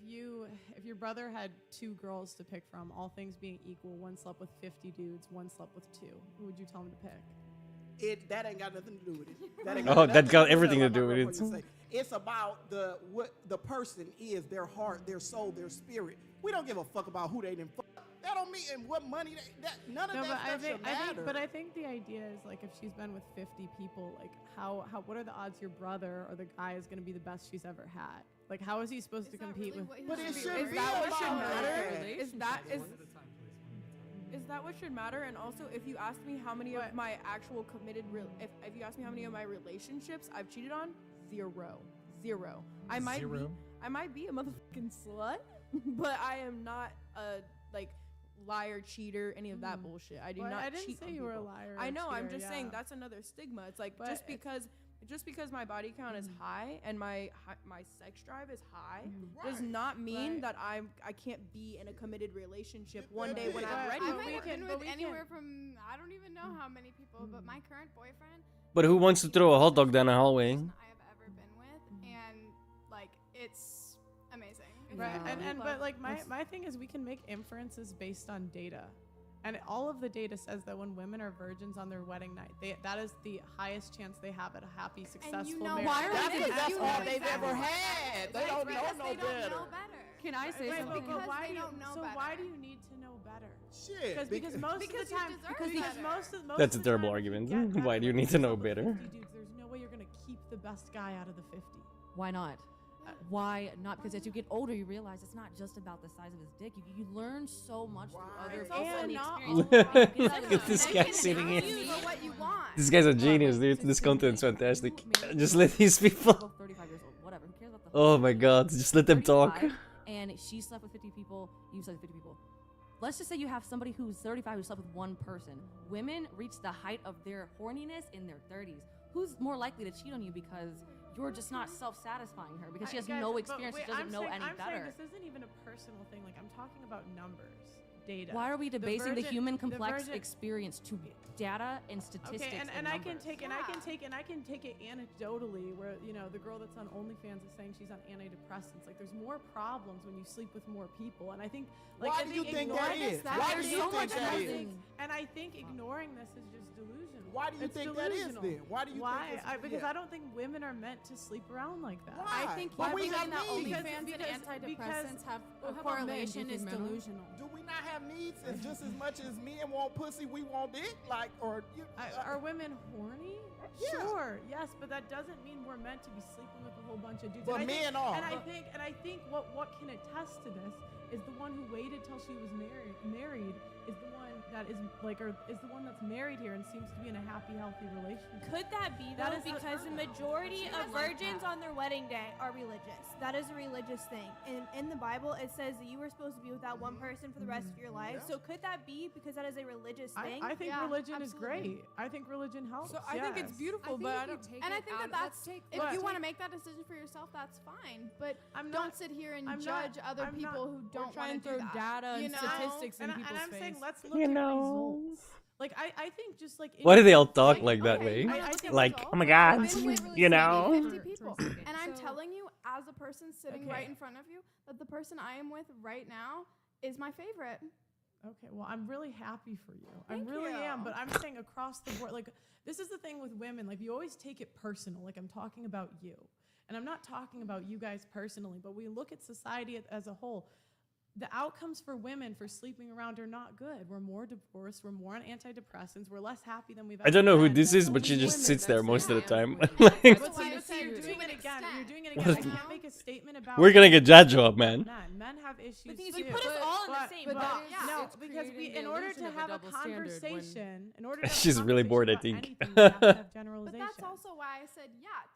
your brother had 2 girls to pick from, all things being equal, one slept with 50 dudes, one slept with 2. Who would you tell him to pick? That ain't got nothing to do with it. That got everything to do with it. It's about what the person is, their heart, their soul, their spirit. We don't give a fuck about who they didn't fuck. That don't mean and what money none of that stuff should matter. But I think the idea is like if she's been with 50 people, like how what are the odds your brother or the guy is going to be the best she's ever had? Like how is he supposed to compete with? But is that what should matter? Is that what should matter? And also, if you ask me how many of my actual committed if you ask me how many of my relationships I've cheated on, zero. I might be a motherfucking slut, but I am not a liar, cheater, any of that bullshit. I do not cheat. I didn't say you were a liar. I know. I'm just saying that's another stigma. It's like just because my body count is high and my sex drive is high does not mean that I can't be in a committed relationship one day when I'm ready. I might have been with anywhere from I don't even know how many people, but my current boyfriend. But who wants to throw a hot dog down a hallway? I have ever been with, and like it's amazing. Right, but like my thing is we can make inferences based on data, and all of the data says that when women are virgins on their wedding night, that is the highest chance they have at a happy, successful marriage. Why that's all they've ever had. They don't know no better. Can I say something? Because they don't know better. Why do you need to know better? Shit. Because most of the time, most That's a terrible argument. Why do you need to know better? Dudes, there's no way you're gonna keep the best guy out of the 50. Why not? Why not? Because as you get older, you realize it's not just about the size of his dick. You learn so much through other people and the experience. Look at this guy sitting here. This guy's a genius, dude. This content's fantastic. Just let these people. 35 years old, whatever. Who cares about the Oh my god, just let them talk. And she slept with 50 people, you slept with 50 people. Let's just say you have somebody who's 35 who slept with one person. Women reach the height of their horniness in their 30s. Who's more likely to cheat on you because you're just not self-satisfying her because she has no experience, she doesn't know any better. This isn't even a personal thing. Like I'm talking about numbers, data. Why are we debasing the human complex experience to data and statistics? Okay, and I can take it anecdotally, where the girl that's on OnlyFans is saying she's on antidepressants. Like there's more problems when you sleep with more people, and I think why do you think that is? Why do you think that is? And I think ignoring this is just delusional. Why do you think that is then? Why do you think this is? Because I don't think women are meant to sleep around like that. Why? I think we have that needs. OnlyFans and antidepressants have a correlation is delusional. Do we not have needs? And just as much as men want pussy, we want dick? Like, or are women horny? Yeah. Sure, yes, but that doesn't mean we're meant to be sleeping with a whole bunch of dudes. But men are. And I think what can attest to this is the one who waited till she was married is the one that is the one that's married here and seems to be in a happy, healthy relationship. Could that be though? Because the majority of virgins on their wedding day are religious. That is a religious thing. And in the Bible, it says that you were supposed to be with that one person for the rest of your life. So could that be because that is a religious thing? I think religion is great. I think religion helps. So I think it's beautiful, but I don't. And I think that's if you want to make that decision for yourself, that's fine. But don't sit here and judge other people who don't want to throw data and statistics in people's face. I'm saying let's look at results. Like I think just like why do they all talk like that way? Like, oh my god, you know. 50 people. And I'm telling you, as a person sitting right in front of you, that the person I am with right now is my favorite. Okay, well, I'm really happy for you. Thank I really you. am, but I'm saying across the board, like this is the thing with women, like you always take it personal. Like I'm talking about you, and I'm not talking about you guys personally, but we look at society as a whole. The outcomes for women for sleeping around are not good. We're more divorced. We're more on antidepressants. We're less happy than we've ever I don't know who been. this is, but she just sits there most of the time. You're doing it again. You're doing it again. I can't make a statement about. We're gonna get that job, man. Men have issues too. You put us all in the same box. No, because in order to have a conversation, She's really bored, I think. But that's also why I said,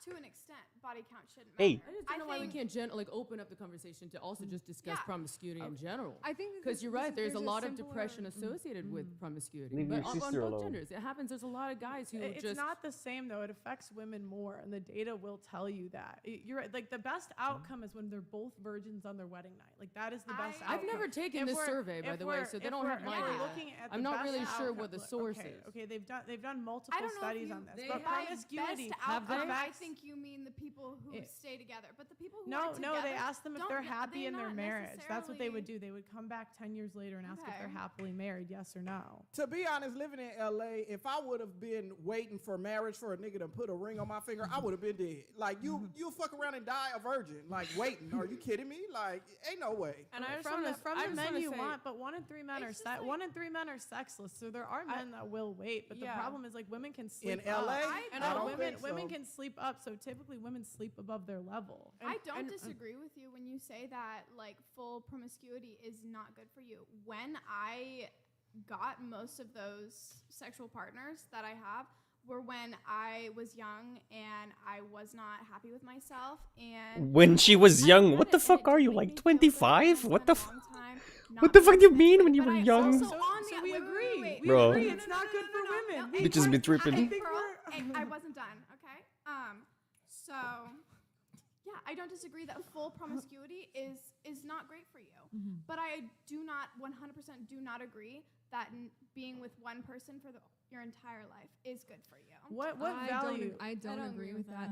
to an extent, body count shouldn't matter. Hey. I don't know why we can't open up the conversation to also just discuss promiscuity in general. I think because you're right. There's a lot of depression associated with promiscuity. Leave But your on sister both alone. genders, it happens. There's a lot of guys who it's just not the same though. It affects women more, and the data will tell you that. You're right. Like the best outcome is when they're both virgins on their wedding night. Like that is the best. I've outcome. never taken If this we're- survey, by if the way, we're- so they if don't have we're- my if we're data. looking at I'm the not best really sure outcome- what the look, source okay, is. Okay, they've done multiple I don't know studies if you, on this, they but by promiscuity. best Have they? outcome, I affects- think you mean the people who stay together, but the people who No, are no, they together asked them if don't they're ne- happy in their not marriage. That's what they would necessarily- do. They would come back 10 years later and ask if they're Okay. happily married, yes or no. To be honest, living in LA, if I would have been waiting for marriage for a nigga to put a ring on my finger, I would have been dead. Like you fuck around and die a virgin. Like waiting. Are you kidding me? Like ain't no way. And I from the men you want, but 1 in 3 men are one in 3 men are sexless. So there are men that will wait, but the problem is like women can sleep In LA, and I don't women think so. women can sleep up. So typically women sleep above their level. I don't disagree with you when you say that like full promiscuity is not good for you. When I got most of those sexual partners that I have were when I was young and I was not happy with myself. And When she was young, what the fuck are you, like 25? What the fuck? What the fuck do you mean when you were young? So we agree. We Bro. agree. It's not good for women. We Bitches be tripping. I wasn't done, okay? So yeah, I don't disagree that full promiscuity is not great for you. But I do not 100% do not agree that being with one person for your entire life is good for you. What value? I don't agree with that.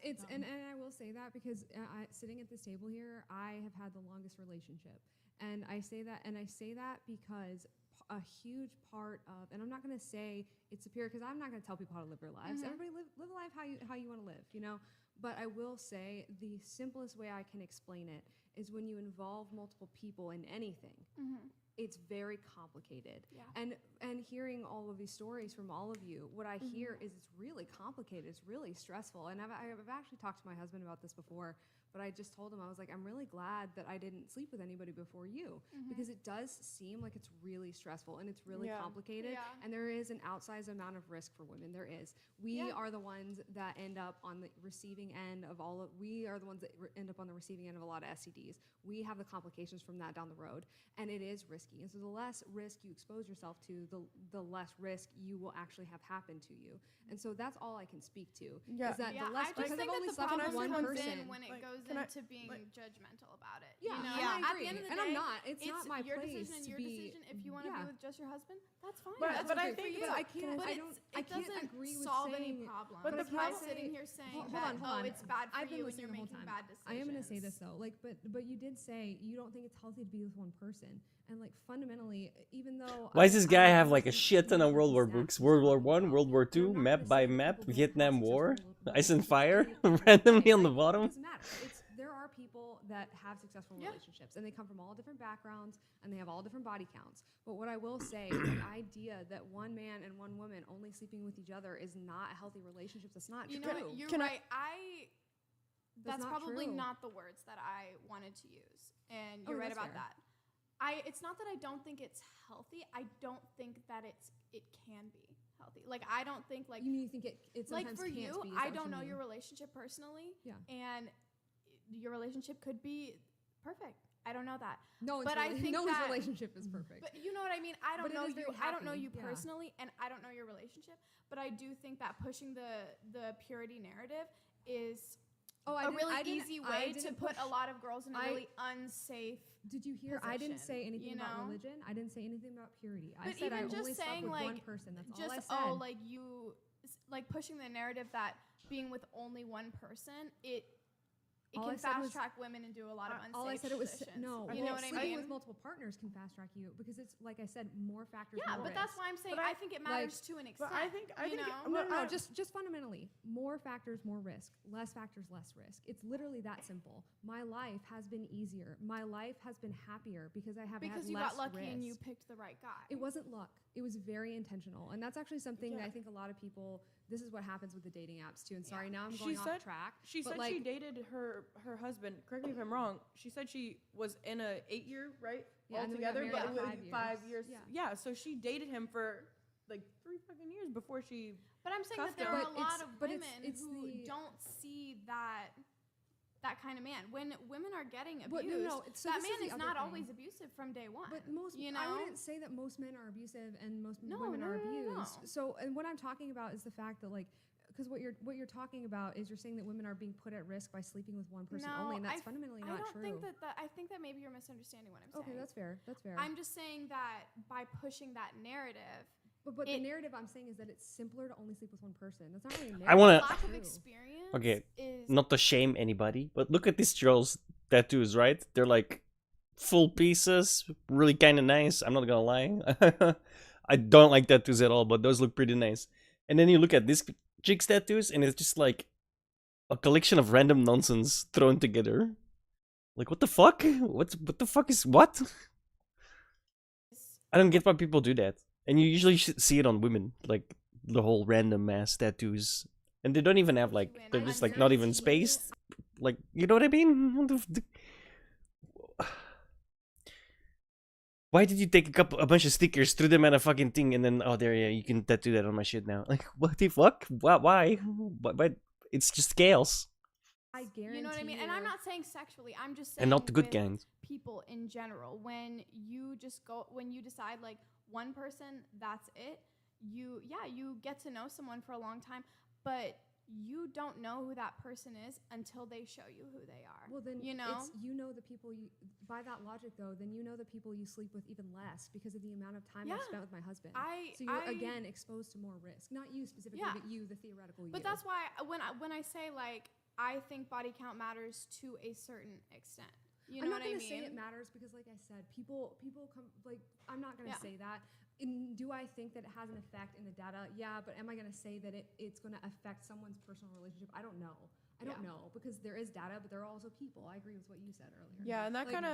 It's and I will say that because sitting at this table here, I have had the longest relationship, and I say that because a huge part of, and I'm not going to say it's superior because I'm not going to tell people how to live their lives. Everybody live a life how you want to live, you know. But I will say the simplest way I can explain it is when you involve multiple people in anything. It's very complicated. Yeah. And hearing all of these stories from all of you, what I hear is it's really complicated. It's really stressful. And I've actually talked to my husband about this before, but I just told him, I was like, I'm really glad that I didn't sleep with anybody before you because it does seem like it's really stressful and it's really complicated. Yeah. And there is an outsized amount of risk for women. There is. We are the ones that end up on the receiving end of we are the ones that end up on the receiving end of a lot of STDs. We have the complications from that down the road. And it is risky. And so the less risk you expose yourself to, the less risk you will actually have happen to you. And so that's all I can speak to. Yeah. Is that the I less, just because think I've only that the slept with problem one comes person. in when it goes into being judgmental about it. Yeah, you know? and I At agree. the end of the And day, I'm not. It's not my your place decision and to your be- decision. If you want to yeah. be with just your husband, that's fine. But- That's but I okay for think you. that- I can't. But I it's- don't. it I can't doesn't agree with solve saying. any problem. But But by sitting here saying hold that, on. it's bad for I've been you and listening you're the whole making time. bad decisions. I am going to say this though, like, but you did say you don't think it's healthy to be with one person, and like fundamentally, even though. Why does this guy have like a shit ton of World War books? World War One, World War Two, map by map, Vietnam War, Ice and Fire, randomly on the bottom. It doesn't matter. There are people that have successful relationships, and they come from all different backgrounds, and they have all different body counts. But what I will say is the idea that one man and one woman only sleeping with each other is not a healthy relationship. That's not You true. know, you're right. That's not probably true. not the words that I wanted to use, and Oh, you're right that's about fair. that. It's not that I don't think it's healthy. I don't think that it can be healthy. Like I don't think like You think it like sometimes for can't you. be, is that I what don't you know mean? your relationship personally. Yeah. And your relationship could be perfect. I don't know that. No, but I think no one's that, relationship is perfect. But you know what I mean? I don't But it know is you. very I don't know happy, you yeah. personally, and I don't know your relationship. But I do think that pushing the purity narrative is a really easy way to put a lot of girls in a really unsafe. Did you hear? I didn't say position, anything you about know? religion. I didn't say anything about purity. I But said I even only just slept saying with like one person. That's just all I said. like you like pushing the narrative that being with only one person it All I can said fast was- track women into a lot of unsafe All I said it was positions. no. You know what I sleeping mean? with multiple partners can fast track you because it's like I said, more factors. Yeah, more but that's risk. why I'm saying But I think it matters to an extent. But I think you know? No, just fundamentally, more factors, more risk. Less factors, less risk. It's literally that simple. My life has been easier. My life has been happier because I have had because you less got lucky risk. and you picked the right guy. It wasn't luck. It was very intentional, and that's actually something that I think a lot of people. This is what happens with the dating apps too. And sorry, now I'm going off track. She but said like, she dated her husband. Correct me if I'm wrong. She said she was in a 8-year, right? Yeah, and then we got altogether, married but for with 5 5 years. years. Yeah, so she dated him for like 3 fucking years before she. But I'm saying that cuffed there him. are a lot of but women it's who the- don't see that kind of man. When women are getting But abused, no, so that this is man the is other not thing. always abusive from day one. But most, you know, I wouldn't say that most men are abusive and most No, women no, are no, no, abused. no. So, and what I'm talking about is the fact that like because what you're talking about is you're saying that women are being put at risk by sleeping with one person only, and that's fundamentally not true. I think that maybe you're misunderstanding what I'm saying. Okay, that's fair. That's fair. I'm just saying that by pushing that narrative. But the narrative I'm saying is that it's simpler to only sleep with one person. That's not really a narrative. I wanna. Lack of experience. Okay, is not to shame anybody, but look at these girls' tattoos, right? They're like full pieces, really kind of nice. I'm not gonna lie. I don't like tattoos at all, but those look pretty nice. And then you look at this chick's tattoos, and it's just like a collection of random nonsense thrown together. Like, what the fuck? What the fuck is what? I don't get why people do that. And you usually see it on women, like the whole random mass tattoos, and they don't even have like, they're just like not even spaced. Like, you know what I mean? Why did you take a bunch of stickers, threw them at a fucking thing, and then, oh, there, yeah, you can tattoo that on my shit now? Like, what the fuck? Why? But it's just chaos. I guarantee you know what I mean? And I'm not saying sexually. I'm just saying And not the good kinds. People in general. When you decide like one person, that's it. You get to know someone for a long time, but you don't know who that person is until they show you who they are. Well, then you know the people you. By that logic, though, then you know the people you sleep with even less because of the amount of time I've spent with my husband. So you're again exposed to more risk. Not you specifically, but you, the theoretical you. But that's why when I say like I think body count matters to a certain extent. You know what I mean? I'm not gonna say it matters because, like I said, people come like I'm not gonna say that. Do I think that it has an effect in the data? Yeah, but am I going to say that it's going to affect someone's personal relationship? I don't know. I don't know because there is data, but there are also people. I agree with what you said earlier. Yeah, and that kind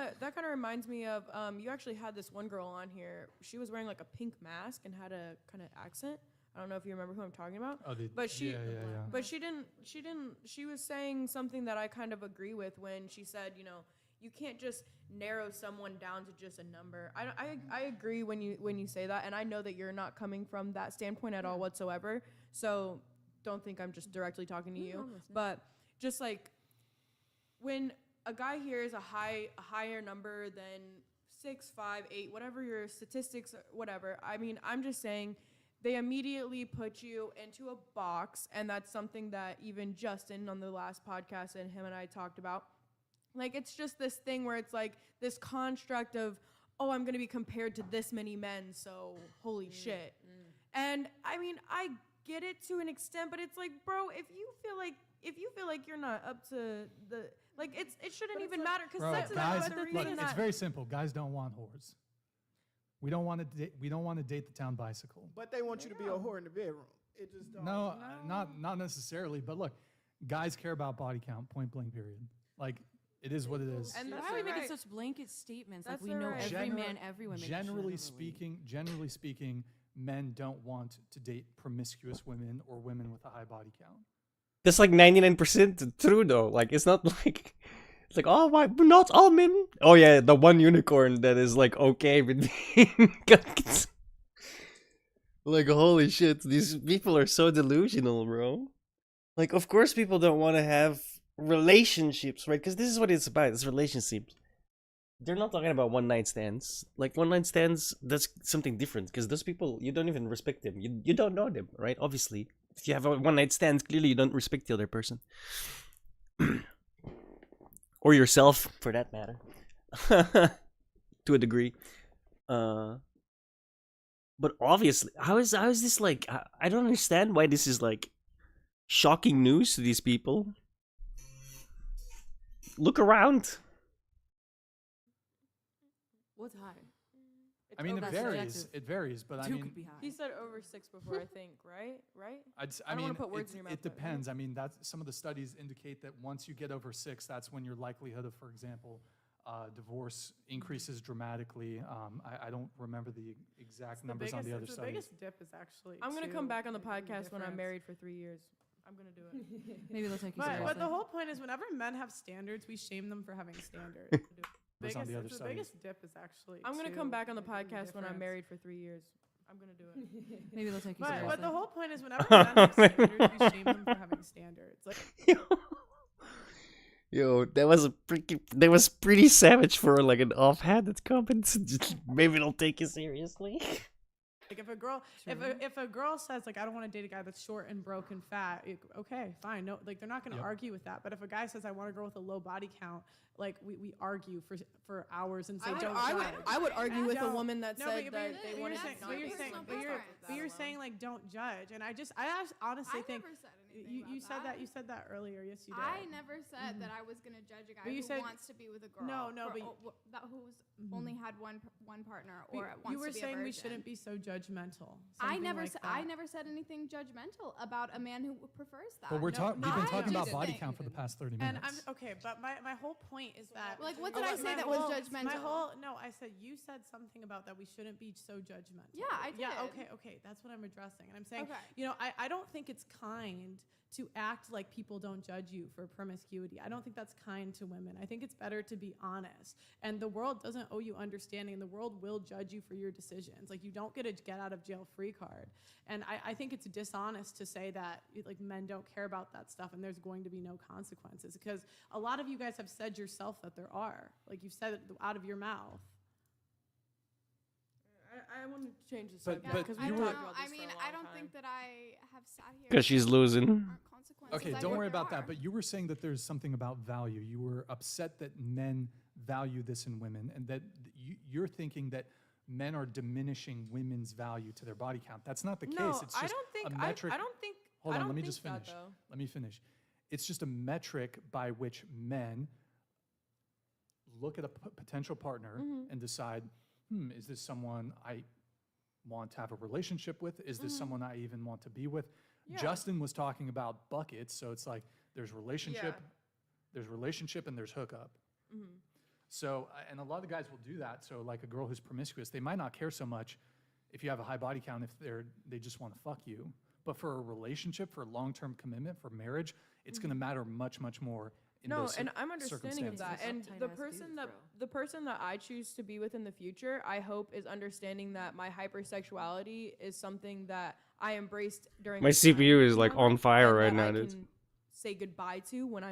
of reminds me of you actually had this one girl on here. She was wearing like a pink mask and had a kind of accent. I don't know if you remember who I'm talking about. Oh, but she didn't. She was saying something that I kind of agree with when she said, you know, you can't just narrow someone down to just a number. I agree when you say that, and I know that you're not coming from that standpoint at all whatsoever. So don't think I'm just directly talking to you. But just like when a guy hears a higher number than 6, 5, 8, whatever your statistics, whatever. I mean, I'm just saying they immediately put you into a box, and that's something that even Justin on the last podcast and him and I talked about. Like, it's just this thing where it's like this construct of, oh, I'm going to be compared to this many men, so holy shit. And I mean, I get it to an extent, but it's like, bro, if you feel like you're not up to the, like, it shouldn't even matter because sex is guys, the reason it's very simple. Guys don't want whores. We don't want to date the town bicycle. But they want you to be a whore in the bedroom. It just don't. No, not necessarily. But look, guys care about body count. Point blank. Period. Like, it is what it is. And why are we making such blanket statements? Like we know every man, every woman. Generally speaking, men don't want to date promiscuous women or women with a high body count. That's like 99% true though. Like, it's not like it's like, oh, why not all men? Oh yeah, the one unicorn that is like okay with being like, holy shit, these people are so delusional, bro. Like, of course people don't want to have relationships, right? Because this is what it's about. It's relationships. They're not talking about one night stands. Like, one night stands, that's something different. Because those people, you don't even respect them. You don't know them, right? Obviously, if you have a one night stand, clearly you don't respect the other person, or yourself, for that matter, to a degree. But obviously, how is this like? I don't understand why this is like shocking news to these people. Look around. What's high? I mean, it varies. It varies, but I mean, he said over 6 before, I think, right? I don't mean, want to put words in your mouth. It depends. I mean, that's some of the studies indicate that once you get over 6, that's when your likelihood of, for example, divorce increases dramatically. I don't remember the exact numbers on the other studies. The biggest dip is actually. I'm gonna come back on the podcast when I'm married for 3 years. I'm gonna do it. Maybe they'll take you seriously. But the whole point is, whenever men have standards, we shame them for having standards. The biggest dip is actually. I'm gonna come back on the podcast when I'm married for 3 years. I'm gonna do it. Maybe they'll take you seriously. But the whole point is, whenever men have standards, we shame them for having standards. Like, Yo, that was pretty savage for like an offhanded comment. Maybe they'll take you seriously. Like if a girl says like I don't want to date a guy that's short and broke and fat, okay, fine. No, like they're not going to argue with that. But if a guy says I want a girl with a low body count, like we argue for hours and say I would argue with a woman that said that they wanted to. But you're saying like don't judge, and I honestly think you said that earlier. Yes, you did. I never said that I was gonna judge a guy who wants to be with a girl. Who's only had one partner or wants to be a virgin. You were saying we shouldn't be so judgmental. I never said anything judgmental about a man who prefers that. But we've been talking about body count for the past 30 minutes. And but my whole point is that like what did I say that was judgmental? I said you said something about that we shouldn't be so judgmental. Yeah, I did. Yeah, okay, that's what I'm addressing. And I'm saying, I don't think it's kind to act like people don't judge you for promiscuity. I don't think that's kind to women. I think it's better to be honest. And the world doesn't owe you understanding. The world will judge you for your decisions. Like you don't get a get out of jail free card. And I think it's dishonest to say that like men don't care about that stuff and there's going to be no consequences, because a lot of you guys have said yourself that there are. Like you've said it out of your mouth. I want to change the subject because we talked about this for a long I don't time. think that I have sat here Because she's losing. Okay, don't worry about that. But you were saying that there's something about value. You were upset that men value this in women, and that you're thinking that men are diminishing women's value to their body count. That's not the case. It's just a metric. I don't think. Hold on, let me just finish. Let me finish. It's just a metric by which men look at a potential partner and decide, is this someone I want to have a relationship with? Is this someone I even want to be with? Yeah. Justin was talking about buckets, so it's like there's relationship, and there's hookup. So, and a lot of guys will do that. So like a girl who's promiscuous, they might not care so much if you have a high body count, if they just want to fuck you. But for a relationship, for long-term commitment, for marriage, it's going to matter much, much more. And I'm understanding of that. And the person that I choose to be with in the future, I hope is understanding that my hypersexuality is something that I embraced during my CPU is like on fire right now, dude. Can say goodbye to when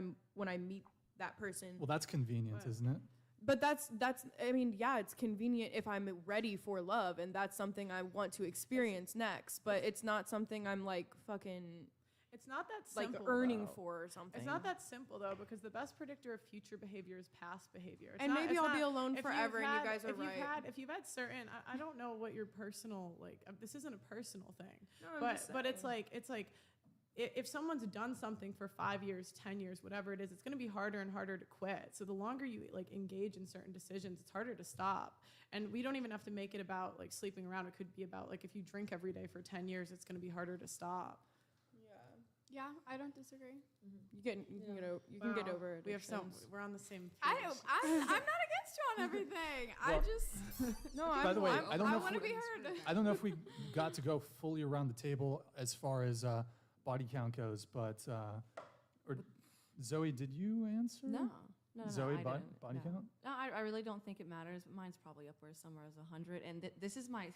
I meet that person. Well, that's convenient, isn't it? But that's I mean, yeah, it's convenient if I'm ready for love, and that's something I want to experience next. But it's not something I'm like fucking. It's not that simple, like earning for or something. It's not that simple though, because the best predictor of future behavior is past behavior. And maybe I'll be alone forever, and you guys are right. If you've had certain, I don't know what your personal this isn't a personal thing, No, but it's like if someone's done something for 5 years, 10 years, whatever it is, it's going to be harder and harder to quit. So the longer you like engage in certain decisions, it's harder to stop. And we don't even have to make it about like sleeping around. It could be about like if you drink every day for 10 years, it's going to be harder to stop. Yeah, I don't disagree. You can get over it. We're on the same page. I'm not against you on everything. Well, I just By the way, I want to be heard. I don't know if we got to go fully around the table as far as body count goes, but or Zoe, did you answer? No, Zoe, I body didn't. count? No, I really don't think it matters. Mine's probably up where somewhere as 100. And this is my.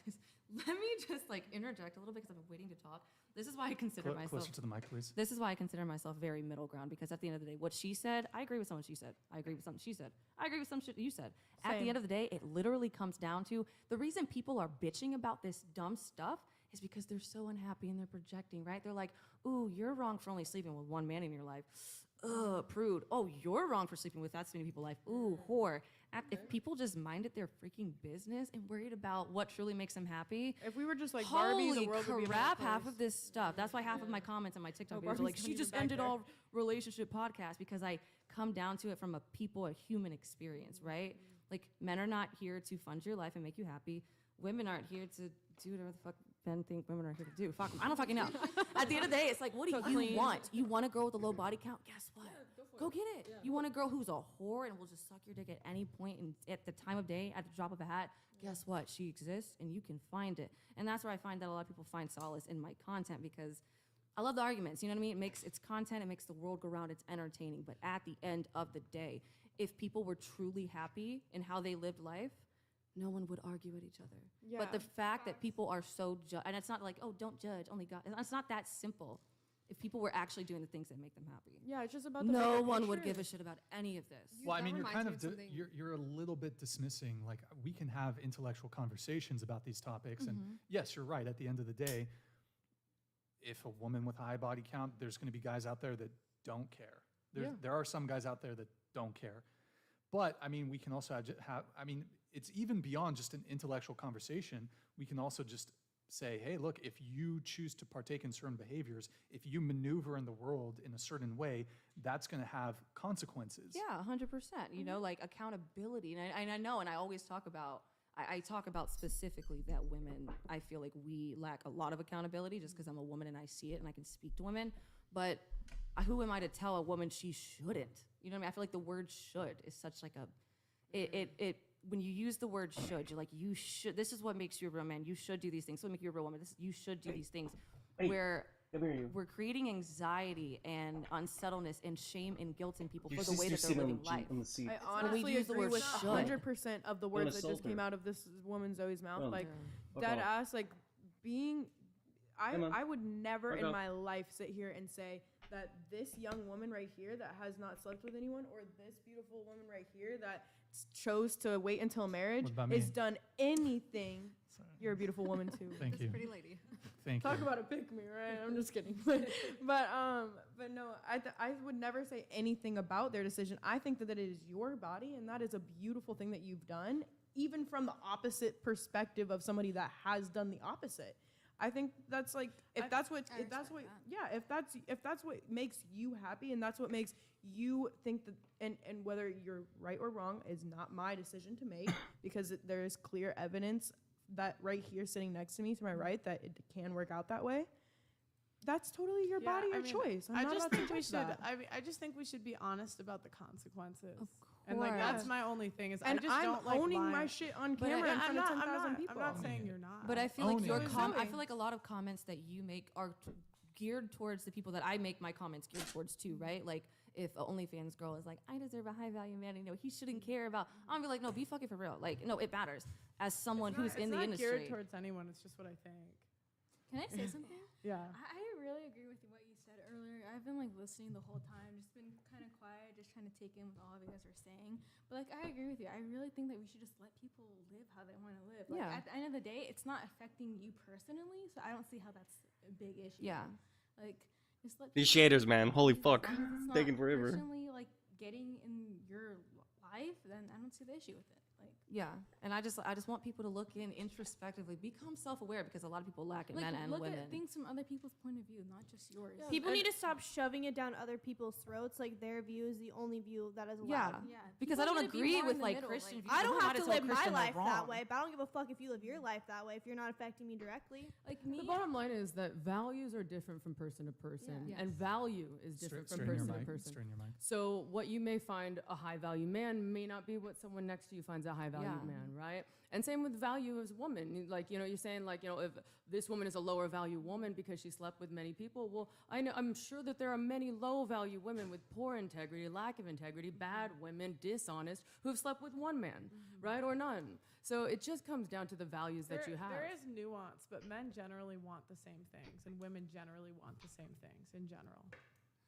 Let me just like interject a little bit because I've been waiting to talk. This is why I consider myself closer to the mic, please. This is why I consider myself very middle ground, because at the end of the day, what she said, I agree with something she said. I agree with something she said. I agree with some shit you said. Same. At the end of the day, it literally comes down to the reason people are bitching about this dumb stuff is because they're so unhappy and they're projecting, right? They're like, ooh, you're wrong for only sleeping with one man in your life. Ugh, prude. Oh, you're wrong for sleeping with that many people in life. Ooh, whore. If people just minded their freaking business and worried about what truly makes them happy. If we were just like Barbie, the world would be a better place. Half of this stuff. That's why half of my comments on my TikTok videos are like, she just ended all relationship podcasts, because I come down to it from a human experience, right? Like, men are not here to fund your life and make you happy. Women aren't here to do whatever the fuck men think women are here to do. Fuck 'em. I don't fucking know. At the end of the day, it's like, what do you want? You want a girl with a low body count? Guess what? Go get it. You want a girl who's a whore and will just suck your dick at any point and at the time of day, at the drop of a hat? Guess what? She exists and you can find it. And that's where I find that a lot of people find solace in my content, because I love the arguments. You know what I mean? It's content. It makes the world go round. It's entertaining. But at the end of the day, if people were truly happy in how they lived life, no one would argue with each other. Yeah. But the fact that people are so and it's not like, oh, don't judge, only God. It's not that simple. if people were actually doing the things that make them happy. Yeah, it's just about the no bigger one would picture. give a shit about any of this. Well, I mean, you're kind of you're a little bit dismissing. Like, we can have intellectual conversations about these topics, and yes, you're right. At the end of the day, if a woman with a high body count, there's going to be guys out there that don't care. There are some guys out there that don't care. But I mean, we can also have. I mean, it's even beyond just an intellectual conversation. We can also just say, hey, look, if you choose to partake in certain behaviors, if you maneuver in the world in a certain way, that's going to have consequences. Yeah, 100%. You know, like accountability. And I know, and I always talk about, I talk about specifically that women, I feel like we lack a lot of accountability just because I'm a woman and I see it and I can speak to women. But who am I to tell a woman she shouldn't? You know what I mean? I feel like the word should is such like a, when you use the word should, you're like, you should, this is what makes you a real man. You should do these things. So make you a real woman. You should do these things. Where we're creating anxiety and unsettledness and shame and guilt in people for the way that they're living life. I honestly agree with 100% of the words that just came out of this woman Zoe's mouth. Like, dead ass, like, being, I would never in my life sit here and say that this young woman right here that has not slept with anyone, or this beautiful woman right here that chose to wait until marriage has done anything. You're a beautiful woman too. Thank you. Pretty lady. Thank Talk you. about a pick me, right? I'm just kidding. but no, I would never say anything about their decision. I think that it is your body, and that is a beautiful thing that you've done, even from the opposite perspective of somebody that has done the opposite. I think that's like, if that's what makes you happy, and that's what makes you think that, and whether you're right or wrong is not my decision to make, because there is clear evidence that right here sitting next to me to my right that it can work out that way. That's totally your body, your choice. I just think we should be honest about the consequences. Of And like that's my only thing is and I just I'm don't like owning lying. my shit on camera in front of 10,000 people. I'm not saying you're not. But I feel like I feel like a lot of comments that you make are geared towards the people that I make my comments geared towards too, right? Like if an OnlyFans girl is like, I deserve a high value man, he shouldn't care about. I'm gonna be like, no, be fucking for real. Like, no, it matters. As someone who's in the industry, it's not geared towards anyone. It's just what I think. Can I say something? Yeah. I really agree with what you said earlier. I've been like listening the whole time, just been kind of quiet, just trying to take in what all of you guys are saying. But like, I agree with you. I really think that we should just let people live how they want to live. Like, at the end of the day, it's not affecting you personally, so I don't see how that's a big issue. Yeah. Like, just let These shaders, man. Holy fuck. Taking forever. Personally, like getting in your life, then I don't see the issue with it. Like, yeah, and I just want people to look in introspectively, become self-aware, because a lot of people lack it, men and women. Look at things from other people's point of view, not just yours. Yeah, people need to stop shoving it down other people's throats. Like their view is the only view that is allowed. Yeah, because I don't agree with like Christian views. I don't have to live my life that way, but I don't give a fuck if you live your life that way if you're not affecting me directly. Like me. The bottom line is that values are different from person to person, and value is different from person to person. So what you may find a high value man may not be what someone next to you finds a high value man. Right? And same with value as woman. Like, you're saying like, if this woman is a lower value woman because she slept with many people, well, I'm sure that there are many low value women with poor integrity, lack of integrity, bad women, dishonest, who've slept with one man, right? Or none. So it just comes down to the values that you have. There is nuance, but men generally want the same things, and women generally want the same things in general.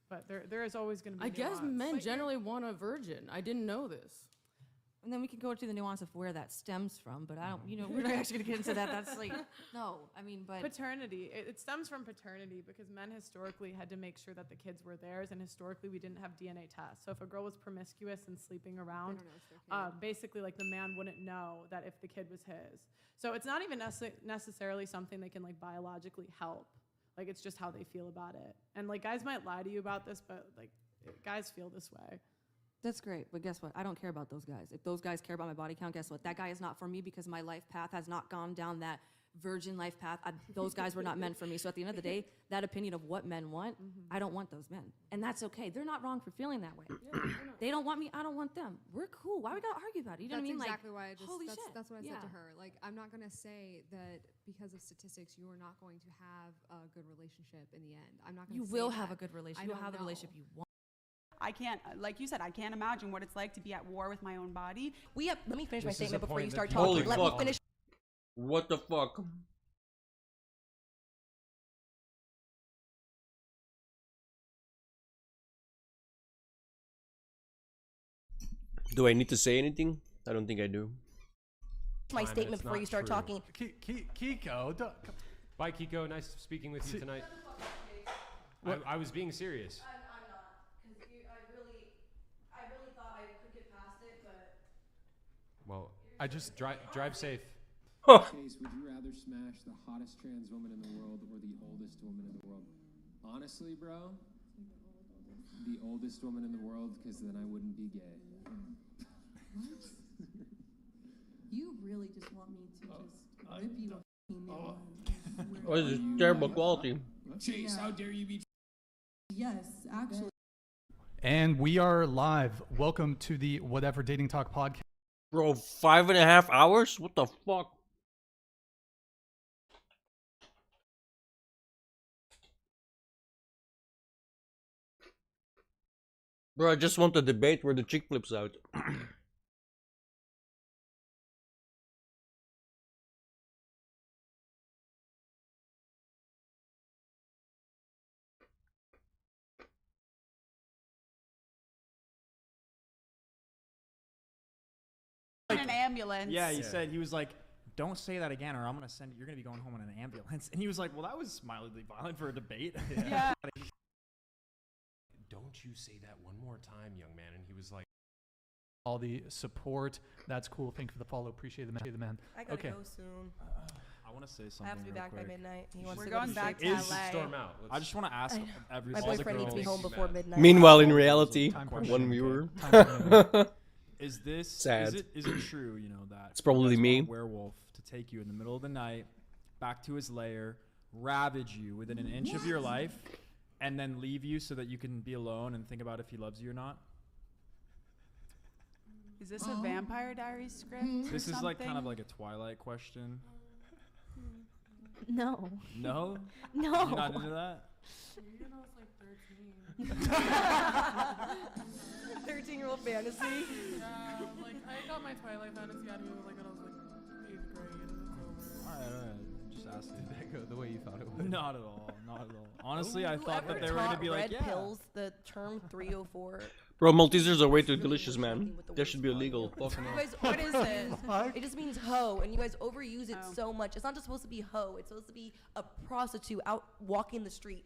But there is always going to be nuance. I guess men generally want a virgin. I didn't know this. And then we can go to the nuance of where that stems from, but I don't, we're not actually gonna get into that. That's like, no, I mean, but. Paternity, it stems from paternity because men historically had to make sure that the kids were theirs, and historically we didn't have DNA tests. So if a girl was promiscuous and sleeping around, basically like the man wouldn't know that if the kid was his. So it's not even necessarily something they can like biologically help. Like it's just how they feel about it. And like guys might lie to you about this, but like guys feel this way. That's great, but guess what? I don't care about those guys. If those guys care about my body count, guess what? That guy is not for me because my life path has not gone down that virgin life path. Those guys were not meant for me. So at the end of the day, that opinion of what men want, I don't want those men. And that's okay. They're not wrong for feeling that way. Yeah, they don't want me, I don't want them. We're cool. Why we gotta argue about it? You know what I mean? That's exactly like, why I just, holy that's, shit. that's what I said to her. Like, I'm not gonna say that because of statistics, you are not going to have a good relationship in the end. I'm not gonna say You will that. have a good relationship. You'll have the relationship you want. I can't, like you said, I can't imagine what it's like to be at war with my own body. Let me finish my statement before you start Holy talking. Let fuck. me finish. What the fuck? Do I need to say anything? I don't think I do. My statement before you start talking. Kiko, bye, Kiko. Nice speaking with you tonight. I was being serious. I'm not, because I really thought I could get past it, but. Well, I just drive safe. Chase, would you rather smash the hottest trans woman in the world or the oldest woman in the world? Honestly, bro, the oldest woman in the world, because then I wouldn't be gay. What? You really just want me to just rip you a f***ing new one. Oh, this is terrible quality. Chase, how dare you be... Yes, actually. And we are live. Welcome to the Whatever Dating Talk podcast. Bro, 5.5 hours? What the fuck? Bro, I just want the debate where the chick flips out. In an ambulance. Yeah, he said, he was like, don't say that again or I'm going to send you, you're going to be going home in an ambulance. And he was like, well, that was mildly violent for a debate. Yeah. Don't you say that one more time, young man. And he was like, all the support. That's cool. Thank you for the follow. Appreciate the man. I gotta go soon. I want to say something. I have to be real back quick. by midnight. He wants We're to going go back to to LA. storm out. I just want to ask I know. every My all the boyfriend needs me girls- home before midnight. Meanwhile, in reality, one viewer. Is this Sad. Is it true? You know that It's probably you guys me. want a werewolf to take you in the middle of the night, back to his lair, ravage you within an inch of your life, and then leave you so that you can be alone and think about if he loves you or not. Is this a Vampire Diaries script? This or is like kind of something? like a Twilight question. No. No? No. You're not into that? 13-year-old fantasy. Yeah, like I got my Twilight fantasy out of it like when I was like 8th grade and it's over. Alright. Just ask did that go the way you thought it would? Not at all. Not at all. Honestly, I thought that they were going to be like, red yeah. pills, the term 304. Bro, Maltesers are way too delicious, man. That should be illegal. Fucking You guys, what is this? It just means hoe, and you guys overuse it so much. It's not just supposed to be hoe. It's supposed to be a prostitute out walking the street.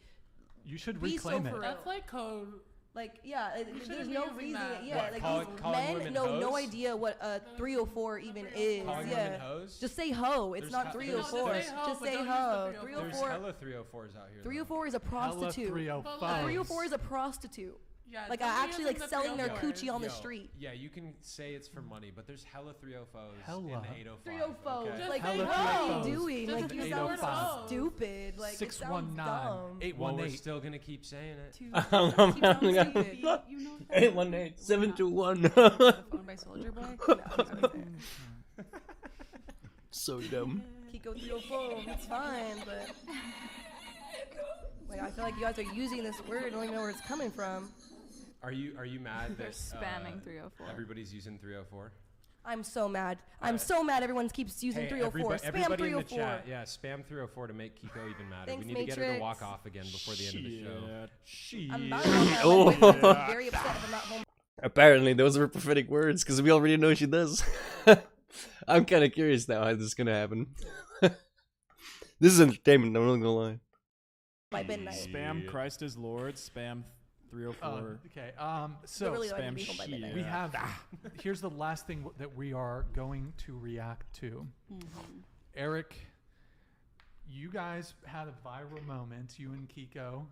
You should Be reclaim so it. for real. That's like code. Like, yeah, shouldn't there's be no using reason. that. Yeah, What, like calling these women men know no hoes? idea what a 304 even is. Calling yeah. women hoes? Just say hoe. It's There's not ho- 304. there's- Just say but hoe. don't use the 304. There's hella 304s out here. 304 is a prostitute. 304s. A 304 is a prostitute. Yeah, like don't be actually like using the selling their 304s. coochie on the Yo, street. Yeah, you can say it's for money, but there's hella 304s Hella. in the 805. 304. Okay? Like, Hella what are 304s. you doing? Just Like, the you sound 805. stupid. Like, it sounds 619. dumb. Well, we're 818. still gonna keep saying it. Keep sounding stupid. You know that? 818 721. Phone by Soldier Boy? No, I'm kidding. So dumb. Kiko 304, it's fine, but like I feel like you guys are using this word. I don't even know where it's coming from. Are you mad They're that spamming 304. everybody's using 304? I'm so mad. I'm so mad. Everyone keeps using Hey, 304. Spam everybody in the 304. chat, yeah, spam 304 to make Kiko even madder. Thanks, We need to get her to Matrix. walk off again before the end of the show. I'm not I'm very upset if I'm not home. Apparently, those were prophetic words because we already know she does. I'm kind of curious now how this is gonna happen. This is entertainment. I'm not gonna lie. By midnight. Spam Christ is Lord. Spam 304. Okay. So Literally, I spam need to be home by midnight. we have. Here's the last thing that we are going to react to. Eric, you guys had a viral moment. You and Kiko,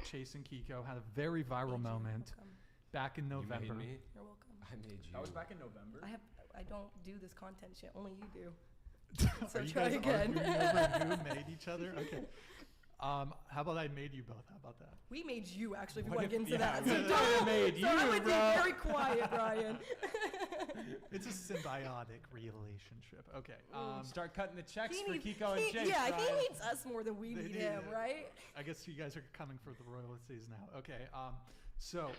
Chase and Kiko, had a very viral moment back in November. You made me? You're welcome. I made you. That was back in November. I don't do this content shit. Only you do. So Are you try guys again. arguing over who made each other? Okay. How about I made you both? How about that? We made you actually. If you What want to get if- into yeah, that. we So totally don't. made So I you, would be bro. very quiet, Brian. It's a symbiotic relationship. Okay. Start cutting the checks He for needs- Kiko and Chase. Yeah, Brian. he needs us more than we They need need him, it. right? I guess you guys are coming for the royalties now. Okay. So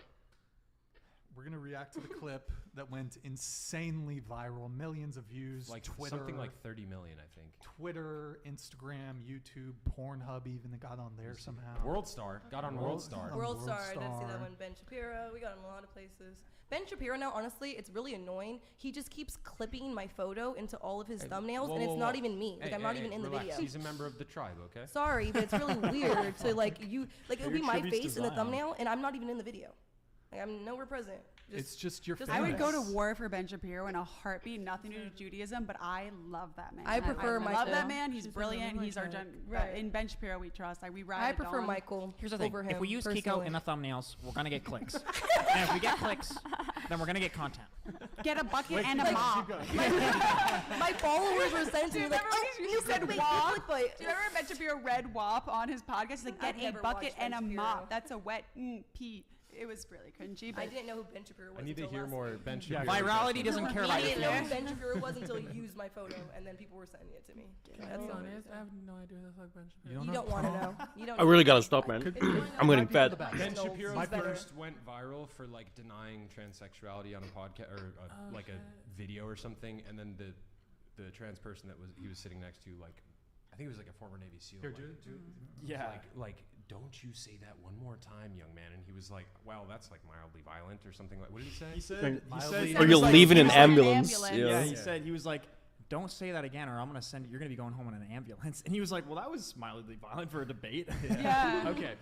We're gonna react to the clip that went insanely viral, millions of views. Like Twitter, something like 30 million, I think. Twitter, Instagram, YouTube, Pornhub even got on there somehow. WorldStar got on WorldStar. WorldStar, I did see that one. Ben Shapiro, we got in a lot of places. Ben Shapiro now, honestly, it's really annoying. He just keeps clipping my photo into all of his thumbnails, and it's not even me. Like, I'm not even in the video. He's a member of the tribe, okay? Sorry, but it's really weird to it'll be my face in the thumbnail, and I'm not even in the video. Like, I'm nowhere present. It's just your face. I would go to war for Ben Shapiro in a heartbeat. Nothing to do with Judaism, but I love that man. I prefer Michael. I love that man. He's brilliant. He's our in Ben Shapiro we trust. We ride. I prefer Michael. Here's the thing: over him, if we use personally. Kiko in the thumbnails, we're gonna get clicks. And if we get clicks, then we're gonna get content. Get a bucket and a mop. My followers were sent to me like, you said WAP. Do you remember Ben Shapiro read WAP on his podcast? He's like, get a bucket and a mop. That's a wet pee. It was really cringy. But I didn't know who Ben Shapiro was. I need to hear more Ben Yeah, Shapiro. virality doesn't care about your I didn't know who feelings. Ben Shapiro was until he used my photo, and then people were sending it to me. That's honest. I have no idea who the fuck Ben Shapiro. You don't want to know. You don't. I really gotta stop, man. I'm getting fat. Ben Shapiro first went viral for like denying transsexuality on a podcast or like a video or something, and then the trans person that he was sitting next to, like, I think it was like a former Navy SEAL. Yeah. Like, don't you say that one more time, young man? And he was like, wow, that's like mildly violent or something like. What did he say? He said, or you'll leave in an ambulance. Yeah, he said, he was like, don't say that again, or I'm gonna send you. You're gonna be going home in an ambulance. And he was like, well, that was mildly violent for a debate. Yeah. Okay.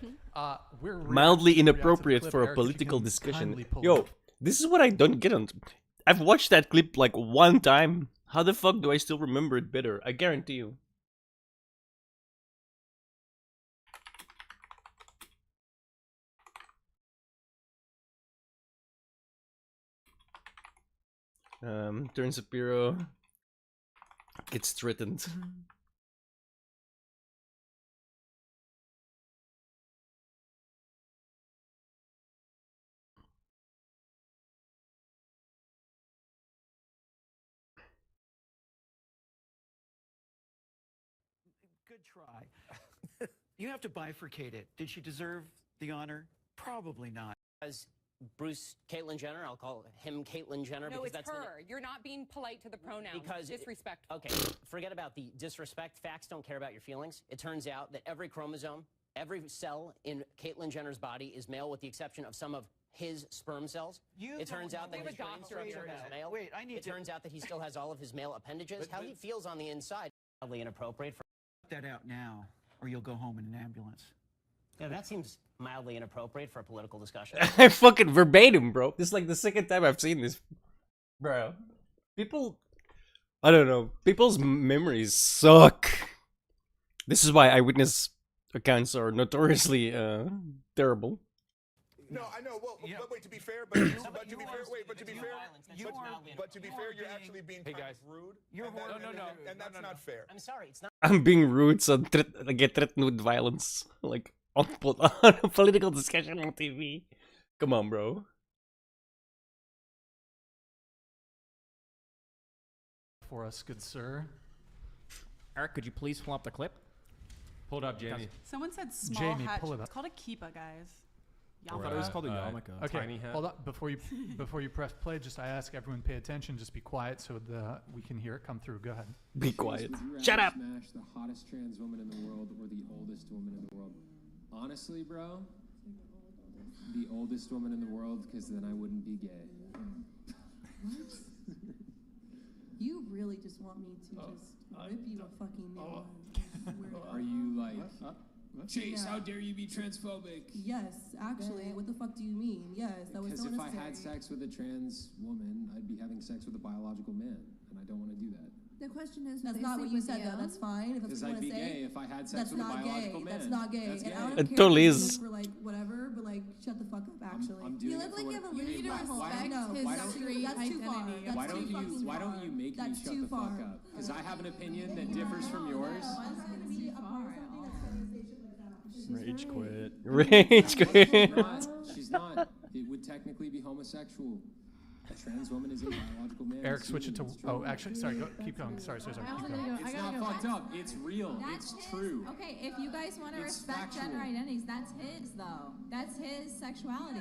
We're Mildly reacting to inappropriate the clip, for a Eric, if you political can discussion. kindly pull Yo, up. this is what I don't get on. I've watched that clip like one time. How the fuck do I still remember it better? I guarantee you. Turn Shapiro gets threatened. Good try. You have to bifurcate it. Did she deserve the honor? Probably not. As Bruce Caitlyn Jenner, I'll call him Caitlyn Jenner. No, because it's that's her. You're not being polite to the pronoun. Because disrespectful. Okay, forget about the disrespect. Facts don't care about your feelings. It turns out that every chromosome, every cell in Caitlyn Jenner's body is male, with the exception of some of his sperm cells. It turns out that his brain structure is male. Wait, I need It turns out that he still has all of his male appendages. How he feels on the inside, probably inappropriate. That out now, or you'll go home in an ambulance. Yeah, that seems mildly inappropriate for a political discussion. I fucking verbatim, bro. This is like the second time I've seen this, bro. People, I don't know. People's memories suck. This is why eyewitness accounts are notoriously terrible. No, I know. Well, but wait. To be fair, but to be fair, you're actually being kind of rude. And that's not fair. I'm sorry, it's not. I'm being rude, so I get threatened with violence, like on a political discussion on TV. Come on, bro. For us, good sir. Eric, could you please pull up the clip? Pull it up, Jamie. Someone said small Jamie, hat. pull it up. It's called a kippah, guys. I thought it was called a yarmulke. Okay, Tiny hat. hold up. Before you press play, just I ask everyone pay attention. Just be quiet so we can hear it come through. Go ahead. Be quiet. Would you rather Shut up. Smash the hottest trans woman in the world or the oldest woman in the world? Honestly, bro, the oldest woman in the world, because then I wouldn't be gay. What? You really just want me to just rip you a fucking new one. Are you like, Chase, Yeah. how dare you be transphobic? Yes, actually. What the fuck do you mean? Yes, that was Because so if I necessary. had sex with a trans woman, I'd be having sex with a biological man, and I don't want to do that. The question is, that's not what you said, though. That's fine. If that's Because what I'd you be want to say. gay if I had sex That's with a not biological gay. man. That's not gay. That's And gay. I don't It care totally if you is. look for like whatever, but like shut the fuck up. Actually, I'm doing you it look for like what- you have a You little need to butthole. respect No, his that's street that's too far. identity. That's Why too don't you fucking Why don't you far. make me That's shut too the fuck far. up? Because I have an opinion that differs from yours. Rage quit. Rage quit. She's not. It would technically be homosexual. A trans woman is a biological man. Eric, switch it to. Oh, actually, sorry. Keep going. Sorry. Keep going. It's not fucked up. It's real. It's true. Okay, if you guys want to It's respect factual. gender identities, that's his though. That's his sexuality.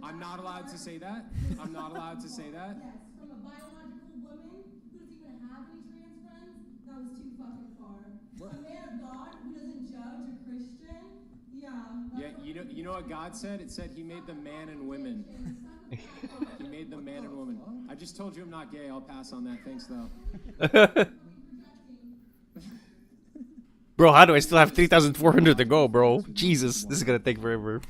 I'm not allowed to say that. I'm not allowed to say that. Yes, from a biological woman who doesn't even have any trans friends, that was too fucking far. What? A man of God who doesn't judge a Christian, Yeah, you know what God said? It said he made them man and women. He made them man and woman. I just told you I'm not gay. I'll pass on that. Thanks, though. Bro, how do I still have 3,400 to go, bro? Jesus, this is gonna take forever.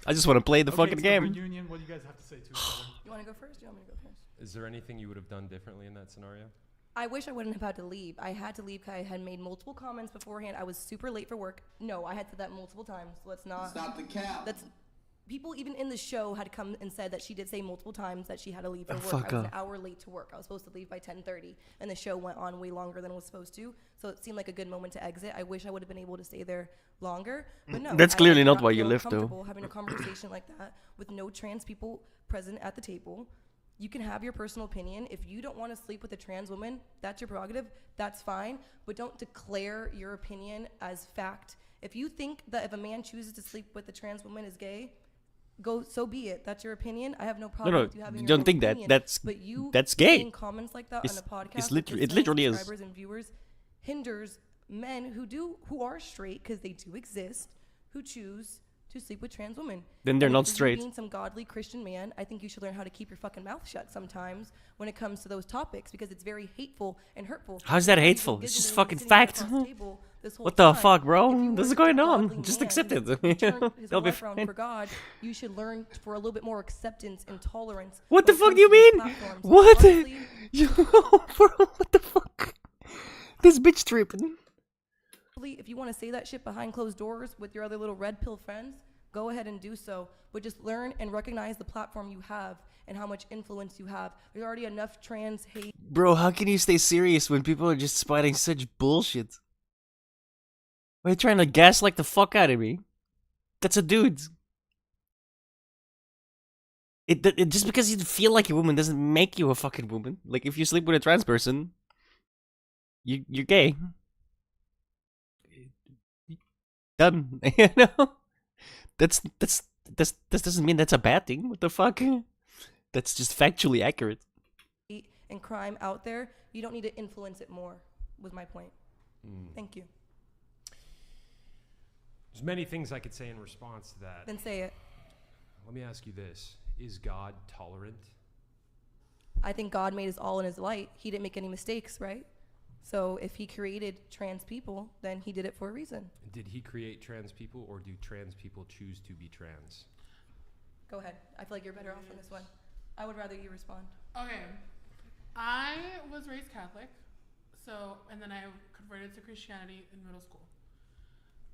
I just want to play the fucking game. Reunion, what do you guys have to say to each other? You want to go first? Do you want me to go first? Is there anything you would have done differently in that scenario? I wish I wouldn't have had to leave. I had to leave because I had made multiple comments beforehand. I was super late for work. No, I had said that multiple times. Let's not. Stop the cap. People even in the show had come and said that she did say multiple times that she had to leave for work. Fuck I was up. an hour late to work. I was supposed to leave by 10:30, and the show went on way longer than it was supposed to. So it seemed like a good moment to exit. I wish I would have been able to stay there longer, but no. That's I clearly did not why you feel left, though. comfortable having a conversation like that with no trans people present at the table. You can have your personal opinion. If you don't want to sleep with a trans woman, that's your prerogative. That's fine. But don't declare your opinion as fact. If you think that if a man chooses to sleep with a trans woman is gay, so be it. That's your opinion. I have no problem with you having your don't own think that. opinion. That's but you gay. saying comments like that on a podcast, It literally is. subscribers and viewers hinders men who are straight, because they do exist, who choose to sleep with trans women. Then they're And not for you straight. being some godly Christian man, I think you should learn how to keep your fucking mouth shut sometimes when it comes to those topics, because it's very hateful and hurtful. How's that People hateful? It's just giggling, fucking sitting fact. across the table this whole What the time. fuck, If bro? you This is were going a on. godly Just man accept it. who turned his It'll be life around fine. for God, you should learn for a little bit more acceptance and tolerance. What the when it fuck comes do you to these mean? platforms. What? Honestly, Yo, bro, what the fuck? This bitch tripping. if you want to say that shit behind closed doors with your other little red pill friends, go ahead and do so. But just learn and recognize the platform you have and how much influence you have. There's already enough trans hate. Bro, how can you stay serious when people are just spouting such bullshit? Why are you trying to gaslight the fuck out of me? That's a dude. It just because you feel like a woman doesn't make you a fucking woman. Like, if you sleep with a trans person, you're gay. Done. You know? That doesn't mean that's a bad thing. What the fuck? That's just factually accurate. And crime out there, you don't need to influence it more, was my point. Thank you. There's many things I could say in response to that. Then say it. Let me ask you this. Is God tolerant? I think God made us all in his light. He didn't make any mistakes, right? So if he created trans people, then he did it for a reason. Did he create trans people, or do trans people choose to be trans? Go ahead. I feel like you're better off on this one. I would rather you respond. Okay. I was raised Catholic, and then I converted to Christianity in middle school.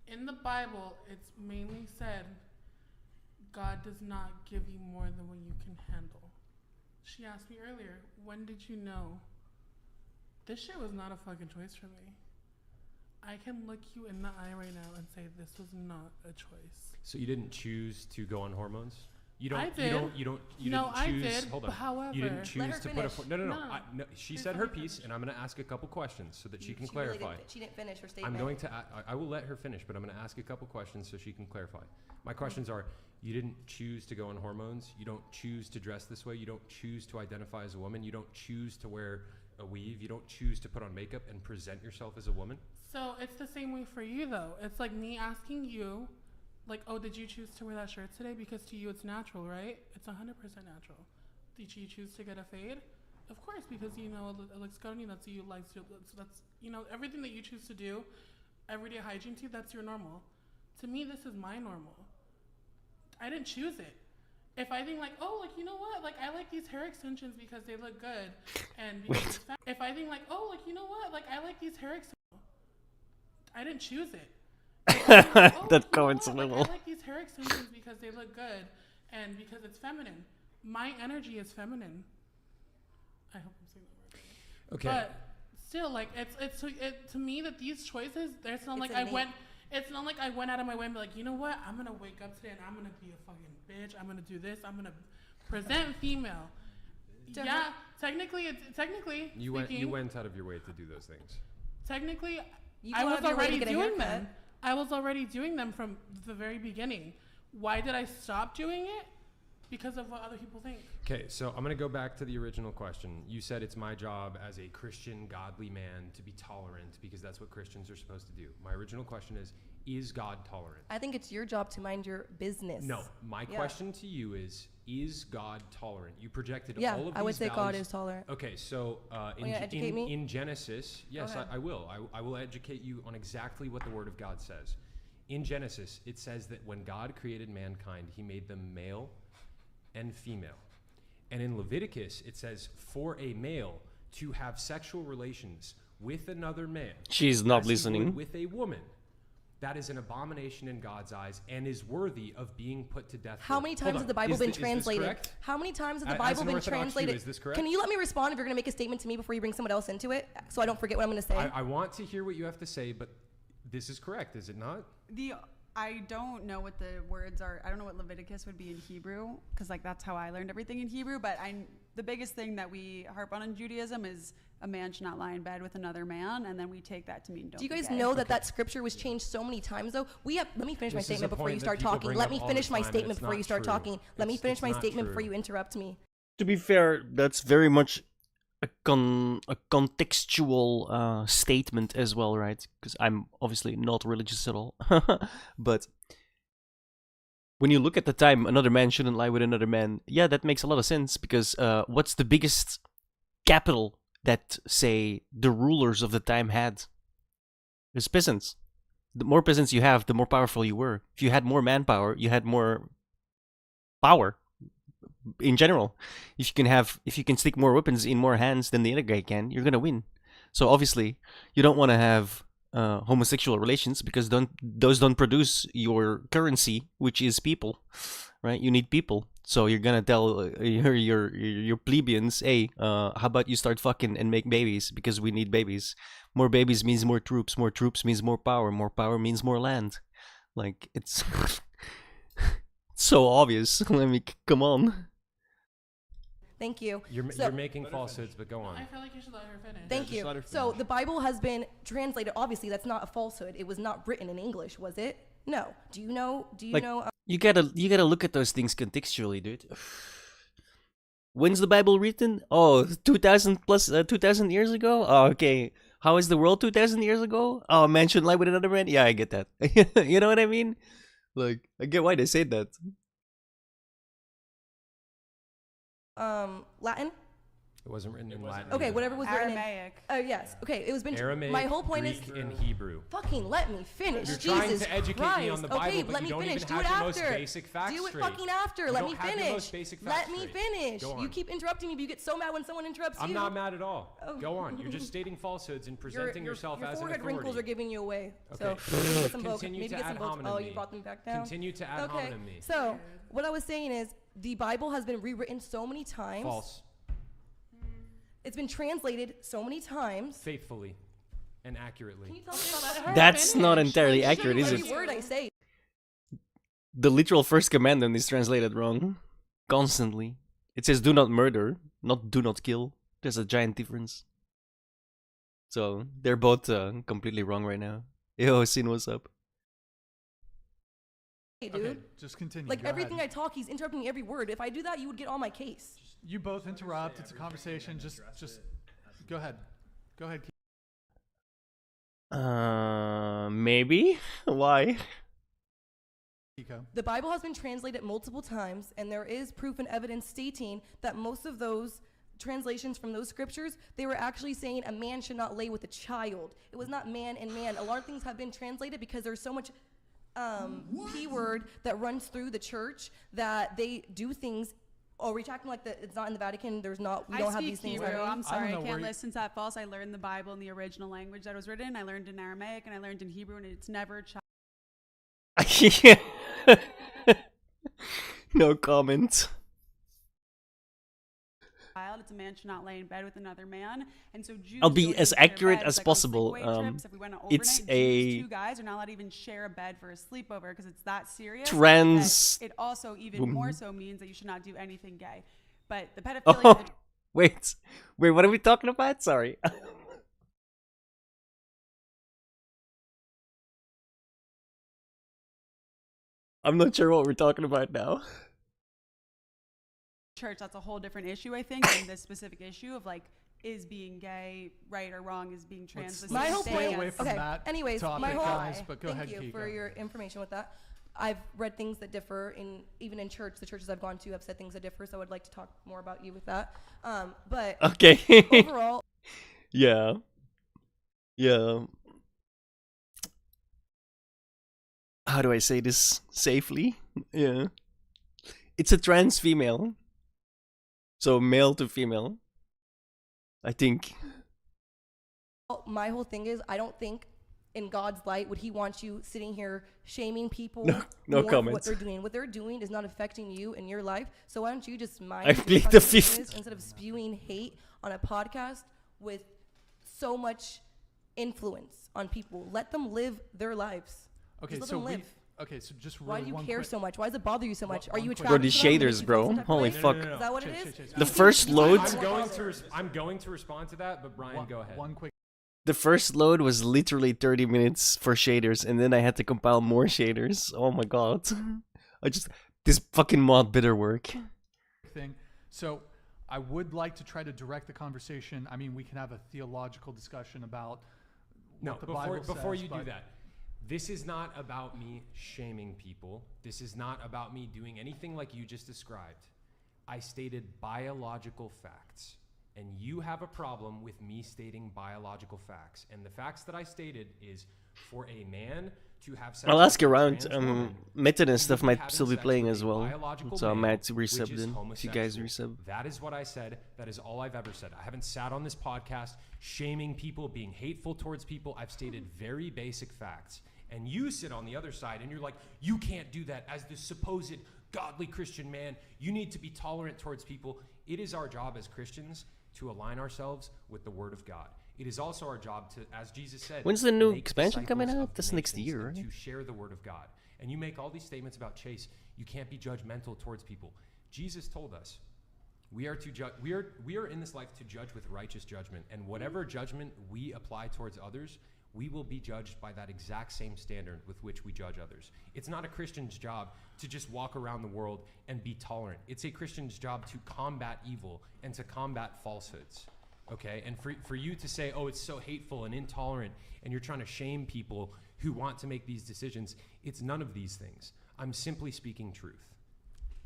In the Bible, it's mainly said, God does not give you more than what you can handle. She asked me earlier, when did you know? This shit was not a fucking choice for me. I can look you in the eye right now and say this was not a choice. So you didn't choose to go on hormones? You don't. I did. You No, didn't I choose. did, Hold but on. however- you didn't Let choose her to put a. finish. No. No. No, she Please said let her her piece, and I'm going to ask a couple questions so that she can clarify. She didn't finish her statement. I'm going to. I will let her finish, but I'm going to ask a couple questions so she can clarify. My questions are: you didn't choose to go on hormones. You don't choose to dress this way. You don't choose to identify as a woman. You don't choose to wear a weave. You don't choose to put on makeup and present yourself as a woman. So it's the same way for you, though. It's like me asking you, like, oh, did you choose to wear that shirt today? Because to you, it's natural, right? It's 100% natural. Did you choose to get a fade? Of course, because, you know, it looks good on you. That's you likes you. So that's, you know, everything that you choose to do, everyday hygiene to you, that's your normal. To me, this is my normal. I didn't choose it. If I think like, oh, like, you know what? Like, I like these hair extensions because they look good. And because it's if I think like, oh, like, you know what? Like, I like these hair extensions. I didn't choose it. Like, oh, That comments a little. I like these hair extensions because they look good and because it's feminine. My energy is feminine. I hope I'm saying that right. Okay. But still, like, it's to me that these choices, it's not like I went. It's not like I went out of my way and be like, you know what? I'm gonna wake up today and I'm gonna be a fucking bitch. I'm gonna do this. I'm gonna present female. Yeah, technically. You went out of your way to do those things. Technically, You I go out was of your way to already get a doing haircut. them. I was already doing them from the very beginning. Why did I stop doing it? because of what other people think. Okay, so I'm going to go back to the original question. You said it's my job as a Christian, godly man to be tolerant because that's what Christians are supposed to do. My original question is God tolerant? I think it's your job to mind your business. No, my question to you is God tolerant? You projected all of these I would say values. God is tolerant. Okay, so in Genesis, yes, I will. I will educate you on exactly what the Word of God says. In Genesis, it says that when God created mankind, he made them male and female. And in Leviticus, it says for a male to have sexual relations with another man. She's not as he would listening. with a woman. That is an abomination in God's eyes and is worthy of being put to death. How many times has the Bible been translated? How many times has the Bible been translated? Is this correct? Can you let me respond if you're going to make a statement to me before you bring someone else into it, so I don't forget what I'm going to say? I want to hear what you have to say, but this is correct, is it not? I don't know what the words are. I don't know what Leviticus would be in Hebrew, because like that's how I learned everything in Hebrew. But the biggest thing that we harp on in Judaism is a man should not lie in bed with another man, and then we take that to mean don't. Do you guys be gay. know that scripture was changed so many times though? Let me finish my statement before you start talking. Let me finish my statement before you start talking. Let me finish my statement before you interrupt me. To be fair, that's very much a contextual statement as well, right? Because I'm obviously not religious at all. But when you look at the time, another man shouldn't lie with another man. Yeah, that makes a lot of sense, because what's the biggest capital that, say, the rulers of the time had? There's peasants. The more peasants you have, the more powerful you were. If you had more manpower, you had more power. In general, if you can stick more weapons in more hands than the other guy can, you're gonna win. So obviously, you don't want to have homosexual relations, because those don't produce your currency, which is people, right? You need people. So you're gonna tell your plebeians, hey, how about you start fucking and make babies, because we need babies. More babies means more troops. More troops means more power. More power means more land. Like, it's so obvious. Come on. Thank you. You're making falsehoods, but go on. I feel like you should let her finish. Thank you. So the Bible has been translated. Obviously, that's not a falsehood. It was not written in English, was it? No. Do you know? You gotta look at those things contextually, dude. When's the Bible written? Oh, 2,000 years ago? Oh, okay. How is the world 2,000 years ago? Oh, man shouldn't lie with another man? Yeah, I get that. You know what I mean? Like, I get why they say that. Latin? It wasn't written in Latin. Okay, whatever was written in Aramaic. Yes. Okay, it was been. Aramaic, my whole point Greek, is. and Hebrew. Fucking let me finish. You're Jesus trying to educate Christ. me on the Bible, okay, but let you me don't finish. even Do have it the after. most basic facts Do it straight. fucking after. You let don't me have the finish. most basic facts Let me straight. finish. Go on. You keep interrupting me, but you get so mad when someone interrupts you. I'm not mad at all. Oh. Go on. You're just stating falsehoods and presenting yourself your as an forehead authority. wrinkles are giving you away. Okay. So maybe get some votes. Continue Maybe to get some ad votes. hominem Oh, me. you brought them back down. Continue to ad hominem me. So what I was saying is, the Bible has been rewritten so many times. False. It's been translated so many times. Faithfully and accurately. Can you tell me about that? That's not entirely accurate, is Every it? word I say. The literal first commandment is translated wrong. Constantly. It says do not murder, not do not kill. There's a giant difference. So, they're both completely wrong right now. Yo, Sin, what's up? Hey, dude. Okay, just continue. Like Go everything ahead. I talk, he's interrupting me every word. If I do that, you would get on my case. You both interrupt. It's a conversation. Just go ahead. Go ahead. Maybe? Why? The Bible has been translated multiple times, and there is proof and evidence stating that most of those translations from those scriptures, they were actually saying a man should not lay with a child. It was not man and man. A lot of things have been translated because there's so much P word that runs through the church that they do things. Oh, we're acting like it's not in the Vatican. We don't have these things. Hebrew. happening. I'm sorry, I can't listen to that false. I learned the Bible in the original language that it was written in. I learned in Aramaic and I learned in Hebrew, and it's never Yeah. No comment. child. It's a man should not lay in bed with another man. And so Jews I'll be don't as even share accurate beds. as Like on possible. sleepaway trips, if we went on It's overnight, a Jews, two guys are not allowed to even share a bed for a sleepover because it's that serious. Trans that it also even woman. more so means that you should not do anything gay. But the pedophilia. Oh, wait, what are we talking about? Sorry. I'm not sure what we're talking about now. church, that's a whole different issue, I think, than this specific issue of like, is being gay right or wrong? Is being trans? Let's stay away from okay. that Anyways, topic, my whole guys. But go thank ahead, you Kika. for your information with that. I've read things that differ even in church. The churches I've gone to have said things that differ. So I would like to talk more about you with that. But okay. overall, yeah. How do I say this safely? Yeah. It's a trans female. So male to female. I think. my whole thing is I don't think in God's light would he want you sitting here shaming people No more for comments. what they're doing. What they're doing is not affecting you in your life. So why don't you just mind I your plead fucking the fifth. business instead of spewing hate on a podcast with so much influence on people. Let them live their lives. Okay, just let so them live. so just Why do you one care quick- so much? Why does it bother you so much? Are you one quick- attracted Bro, these to them? It makes shaders, you bro. feel some type of Holy way? fuck. Is that what it is? The first load. I'm going to respond to that, but Brian, go ahead. One quick. The first load was literally 30 minutes for shaders, and then I had to compile more shaders. Oh my god. This fucking mod better work. Thing. So I would like to try to direct the conversation. I mean, we can have a theological discussion about No, what the before Bible says, you do but- that, this is not about me shaming people. This is not about me doing anything like you just described. I stated biological facts. And you have a problem with me stating biological facts. And the facts that I stated is for a man to have sex I'll with ask a around. trans woman, Method and he stuff would might having still be sex playing with as a well. biological So I man, might resub which is then if you guys homosexual. resub. That is what I said. That is all I've ever said. I haven't sat on this podcast shaming people, being hateful towards people. I've stated very basic facts. And you sit on the other side and you're like, you can't do that as the supposed godly Christian man. You need to be tolerant towards people. It is our job as Christians to align ourselves with the Word of God. It is also our job to, as Jesus said, When's the new make expansion coming disciples out? of That's next nations year, and right? to share the Word of God. And you make all these statements about Chase. You can't be judgmental towards people. Jesus told us we are to judge. We are in this life to judge with righteous judgment, and whatever judgment we apply towards others, we will be judged by that exact same standard with which we judge others. It's not a Christian's job to just walk around the world and be tolerant. It's a Christian's job to combat evil and to combat falsehoods. Okay? And for you to say, oh, it's so hateful and intolerant, and you're trying to shame people who want to make these decisions, it's none of these things. I'm simply speaking truth.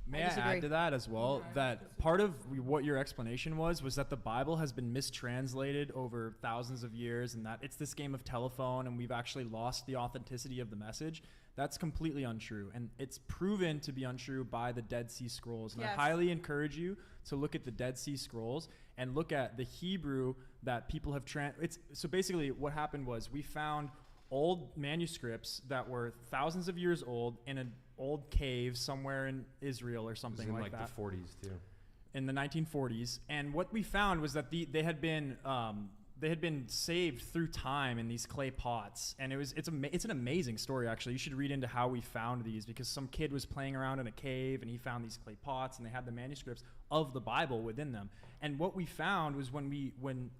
May I add to that as well, that part of what your explanation was that the Bible has been mistranslated over thousands of years, and that it's this game of telephone and we've actually lost the authenticity of the message. That's completely untrue, and it's proven to be untrue by the Dead Sea Scrolls. And Yes. I highly encourage you to look at the Dead Sea Scrolls and look at the Hebrew that people have so basically what happened was we found old manuscripts that were thousands of years old in an old cave somewhere in Israel or something in like that. the 40s too. In the 1940s, and what we found was that they had been saved through time in these clay pots, and it's an amazing story actually. You should read into how we found these, because some kid was playing around in a cave and he found these clay pots and they had the manuscripts of the Bible within them. And what we found was when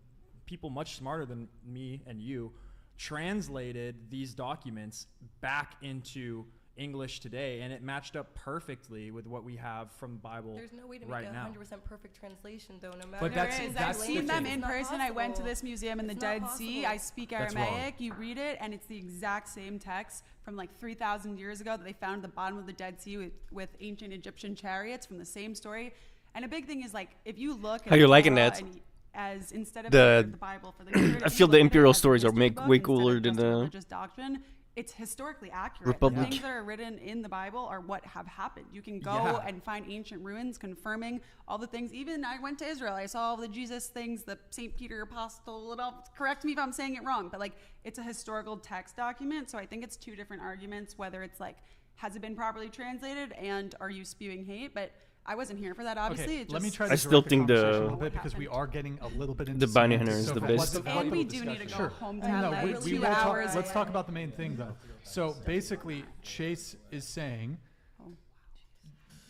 people much smarter than me and you translated these documents back into English today, and it matched up perfectly with what we have from the Bible. There's no way to right make now. 100% perfect translation, though. No matter. But There that's- is. that's I've the seen them thing. in It's not person. I went to possible. this museum in the It's not Dead Sea. possible. I speak That's wrong. Aramaic. You read it, and it's the exact same text from like 3,000 years ago that they found at the bottom of the Dead Sea with ancient Egyptian chariots from the same story. And a big thing is like if you look at How you the liking Torah that? and as instead of The- the Bible for the good, I if you feel the look at it imperial as a stories are history way book instead of cooler just than a the religious doctrine. It's historically accurate. Republic. The things that are written in the Bible are what have happened. You can go Yeah. and find ancient ruins confirming all the things. Even I went to Israel. I saw all the Jesus things, the St. Peter Apostle. Correct me if I'm saying it wrong, but like it's a historical text document. So I think it's two different arguments, whether it's like, has it been properly translated and are you spewing hate? But I wasn't here for that, obviously. Okay, It let me just- try to I still direct think conversation a the- little bit because we are getting a little bit into The bounty semantics. hunter is So the for best. what's the And valuable we do need to discussion? go Sure. home to No, have we like will 2 talk. hours. Let's talk about the main thing though. So basically, Chase is saying,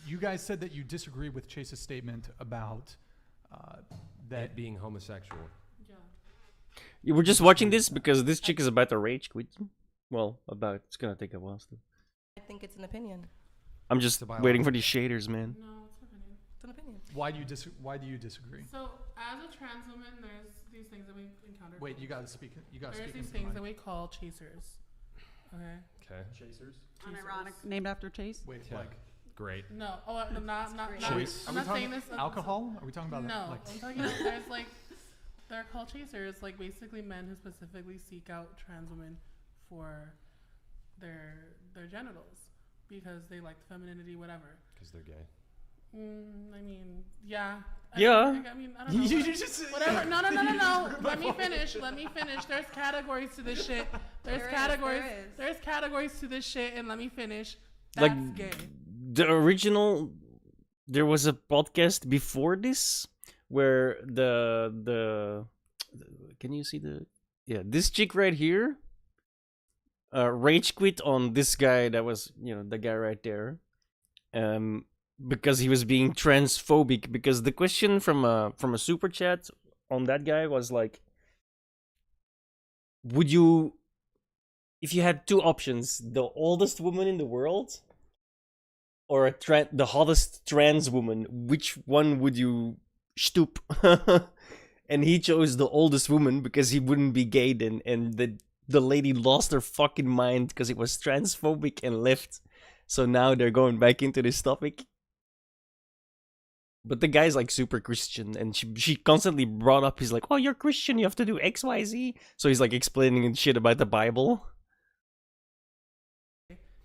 you guys said that you disagree with Chase's statement about that being homosexual. You were just watching this because this chick is about to rage quit. Well, it's gonna take a while still. I think it's an opinion. I'm just waiting for these shaders, man. It's an opinion. Why do you disagree? So, as a trans woman, there's these things that we encounter. Wait, you gotta speak. You gotta speak. There's these things that we call chasers. Okay. Chasers. Unironic, named after Chase. Wait, Yeah. like. Great. No, not. Chase. I'm not saying this. Alcohol? Are we talking about? No, Like, I'm talking about there's like they're called chasers, like basically men who specifically seek out trans women for their genitals because they like femininity, whatever. Because they're gay. I mean, yeah. Yeah. I mean, I don't know. You just whatever. No. Let me finish. There's categories to this shit. There's categories to this shit, and let me finish. That's gay. The original, there was a podcast before this where the can you see this chick right here rage quit on this guy that was the guy right there because he was being transphobic, because the question from a super chat on that guy was like, would you, if you had two options, the oldest woman in the world or the hottest trans woman, which one would you stoop? And he chose the oldest woman because he wouldn't be gay then, and the lady lost her fucking mind because it was transphobic and left. So now they're going back into this topic. But the guy's like super Christian, and she constantly brought up, he's like, oh, you're Christian, you have to do X, Y, Z. So he's like explaining shit about the Bible.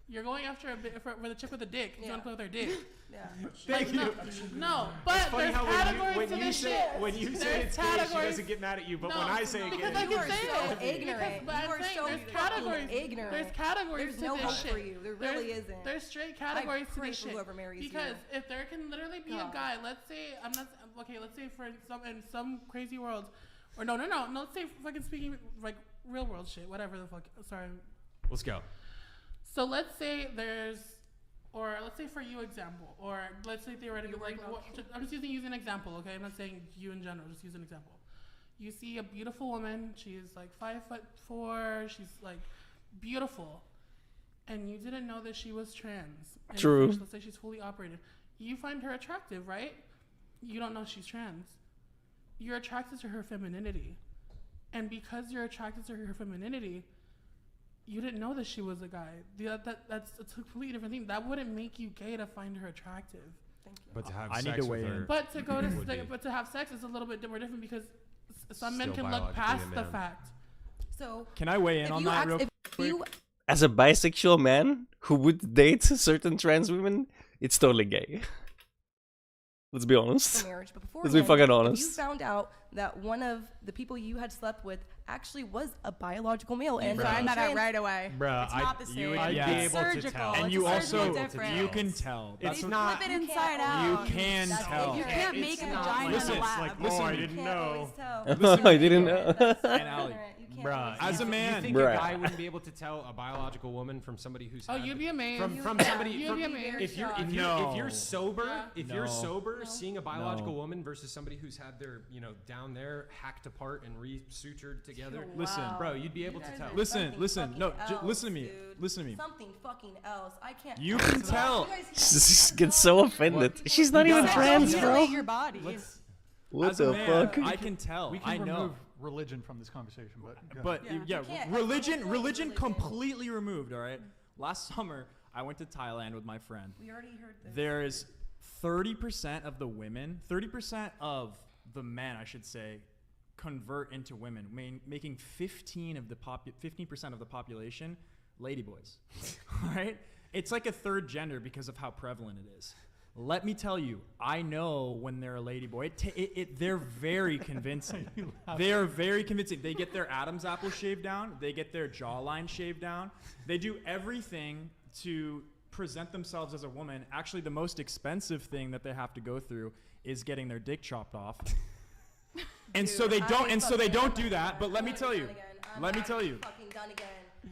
You're going after for the chick with a dick. You want to play with her dick. Yeah. Thank you. No, but there's categories to this shit. When you say it's gay, she doesn't get mad at you. But when I say it, because I can say it. So ignorant. But I'm saying there's categories. Ignorant. There's categories There's no to hope this shit. for you. There really isn't. There's straight categories to this shit. Whoever marries because you. if there can literally be a guy, let's say let's say for in some crazy world, or no, let's say fucking speaking like real world shit, whatever the fuck. Sorry. Let's go. So let's say let's say for you example, or let's say theoretically, I'm just using an example, okay? I'm not saying you in general, just use an example. You see a beautiful woman, she's like 5'4", she's like beautiful, and you didn't know that she was trans. And True. Let's say she's fully operated. You find her attractive, right? You don't know she's trans. You're attracted to her femininity. And because you're attracted to her femininity, you didn't know that she was a guy. That's a completely different thing. That wouldn't make you gay to find her attractive. Thank you. But to have I sex need to with weigh her, in. But to have sex is a little bit more different because some men Still can look biologically past a the man. fact. So Can I weigh in on that real quick? As a bisexual man who would date certain trans women, it's totally gay. Let's be honest. for marriage, but before Let's be fucking if you honest. found out that one of the people you had slept with actually was a biological male, And and find that out trans- right away. Bruh, It's not the same. you would I'd be It's able to surgical. tell. It's And you a also, surgical difference. you can tell. It's That's not. Flip it inside out. You can That's tell. You can't ignorant. make a It's not. vagina in Listen, the it's lab. like, You listen, can't always tell. Listen, I didn't know. That's And Ali, ignorant. You can't Bruh, always as tell. a man, you think Bruh. a guy wouldn't be able to tell a biological woman from somebody who's Oh, had you'd be amazed. from Yeah, somebody you'd from, be amazed. if you're No. if you're sober Yeah. if you're No. sober seeing a biological No. woman versus somebody who's had their down there hacked apart and re-sutured together. Listen, bro, you'd be able to tell. Listen, Something no, fucking listen to me. else, dude. Listen to me. Something fucking else. I can't. You can tell. She just gets so offended. She's not even Don't trans, bro. mutilate your body. What As the a man, fuck? I can tell. We I can know. remove religion from this conversation, but But Yeah. yeah, You can't- religion completely removed. All right. Last summer, I went to Thailand with my friend. We already heard this. There is 30% of the women, 30% of the men, I should say, convert into women, making 15% of the population ladyboys. All right. It's like a third gender because of how prevalent it is. Let me tell you, I know when they're a ladyboy. They're very convincing. They are very convincing. They get their Adam's apple shaved down. They get their jawline shaved down. They do everything to present themselves as a woman. Actually, the most expensive thing that they have to go through is getting their dick chopped off. And so they don't do that. But let me tell you. Let me tell you. Fucking done again.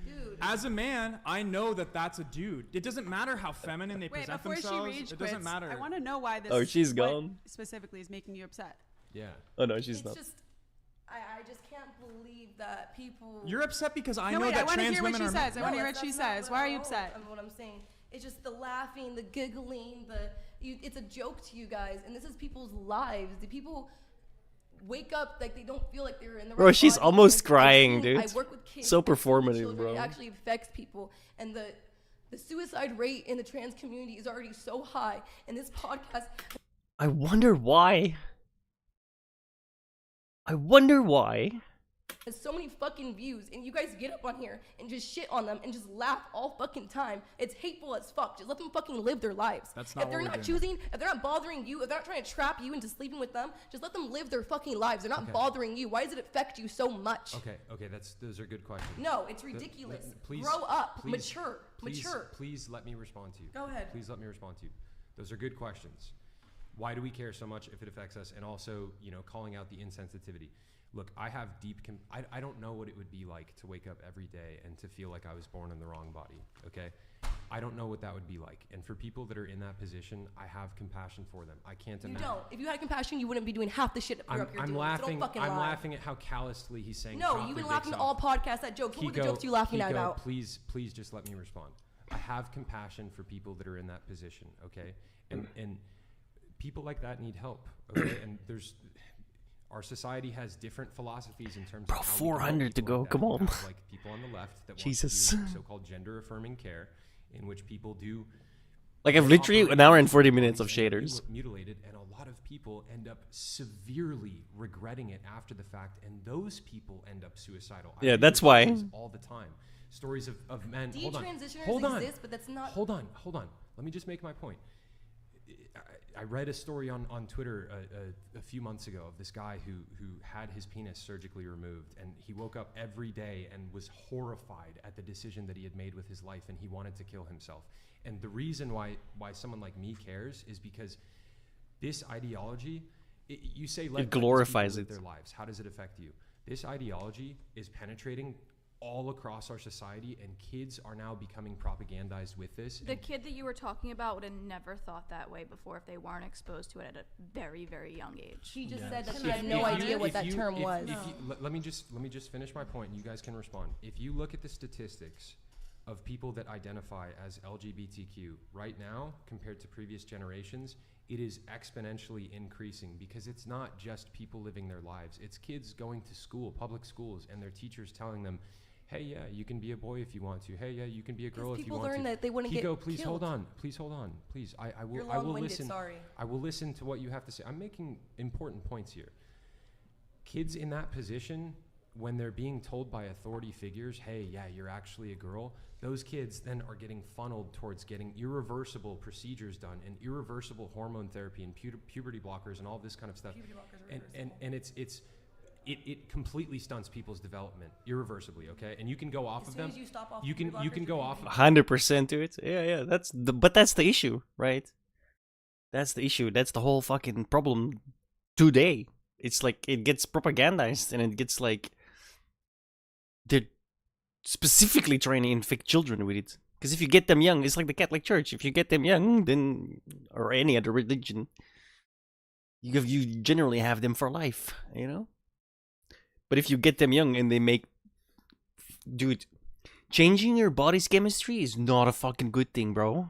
Dude. As a man, I know that that's a dude. It doesn't matter how feminine they Wait, present before she themselves. rage It quits, doesn't matter. I want to know why this. Oh, she's what gone? specifically is making you upset. Yeah. Oh no, she's It's not. just, I just can't believe that people. You're upset because I No, know wait, I that want to trans hear what women she are. says. I want to hear what that's she not says. Why are you no, upset? What I'm saying It's just the laughing, the giggling, it's a joke to you guys, and this is people's lives. The people wake up like they don't feel like they're in the Bro, right she's body. almost I've crying, seen- dude. I work with kids. So I've seen the performative, children. bro. It actually affects people, and the suicide rate in the trans community is already so high. And this podcast, I wonder why. I wonder why. has so many fucking views, and you guys get up on here and just shit on them and just laugh all fucking time. It's hateful as fuck. Just let them fucking live their lives. That's not if they're what we're not doing. choosing, if they're not bothering you, if they're not trying to trap you into sleeping with them, just let them live their fucking lives. They're not Okay. bothering you. Why does it affect you so much? Okay, those are good questions. No, it's Th- ridiculous. please, Grow up. please, Mature. Please, Mature. Please let me respond to you. Go ahead. Please let me respond to you. Those are good questions. Why do we care so much if it affects us? And also, calling out the insensitivity. Look, I have I don't know what it would be like to wake up every day and to feel like I was born in the wrong body, okay? I don't know what that would be like. And for people that are in that position, I have compassion for them. I can't You imagine. don't. If you had compassion, you wouldn't be doing half the shit that you're up here I'm doing. laughing. So don't fucking I'm lie. laughing at how callously he's saying. No, chop you've their been laughing dicks at all off. podcasts at jokes. What were the jokes you laughing at about? Please just let me respond. I have compassion for people that are in that position, okay? And people like that need help, okay? And our society has different philosophies in terms Bro, of how we can help 400 to people go. like that. Come You on. have, like people on the left that Jesus. want to do so-called gender-affirming care, in which people do. Like, I've literally an hour and 40 minutes of shaders. Mutilated, and a lot of people end up severely regretting it after the fact, and those people end up suicidal. I Yeah, hear that's why. stories all the time. Stories of men. Detransitioners exist, but that's not. Hold on. Let me just make my point. I read a story on Twitter a few months ago of this guy who had his penis surgically removed, and he woke up every day and was horrified at the decision that he had made with his life, and he wanted to kill himself. And the reason why someone like me cares is because this ideology, you say let It glorifies these people live it. their lives. How does it affect you? This ideology is penetrating all across our society, and kids are now becoming propagandized with this. The kid that you were talking about would have never thought that way before if they weren't exposed to it at a very, very young age. She just said that she had no idea what that term was. Let me just finish my point, and you guys can respond. If you look at the statistics of people that identify as LGBTQ right now compared to previous generations, it is exponentially increasing, because it's not just people living their lives. It's kids going to school, public schools, and their teachers telling them, hey, yeah, you can be a boy if you want to. Hey, yeah, you can be a girl if you people want to. learn that they wouldn't get Kiko, please killed. hold on. Please hold on. Please, I will. You're I will long-winded, listen. sorry. I will listen to what you have to say. I'm making important points here. Kids in that position, when they're being told by authority figures, hey, yeah, you're actually a girl, those kids then are getting funneled towards getting irreversible procedures done, and irreversible hormone therapy and puberty blockers and all this kind of stuff. And it completely stunts people's development irreversibly, okay? And you can go off As of soon them. as you stop off You can puberty blockers, go you're off. 100% to it. Yeah. But that's the issue, right? That's the issue. That's the whole fucking problem today. It's like it gets propagandized, and it gets like they're specifically trying to infect children with it. Because if you get them young, it's like the Catholic Church. If you get them young, then, or any other religion, you generally have them for life, you know? But if you get them young and they make... Dude, changing your body's chemistry is not a fucking good thing, bro.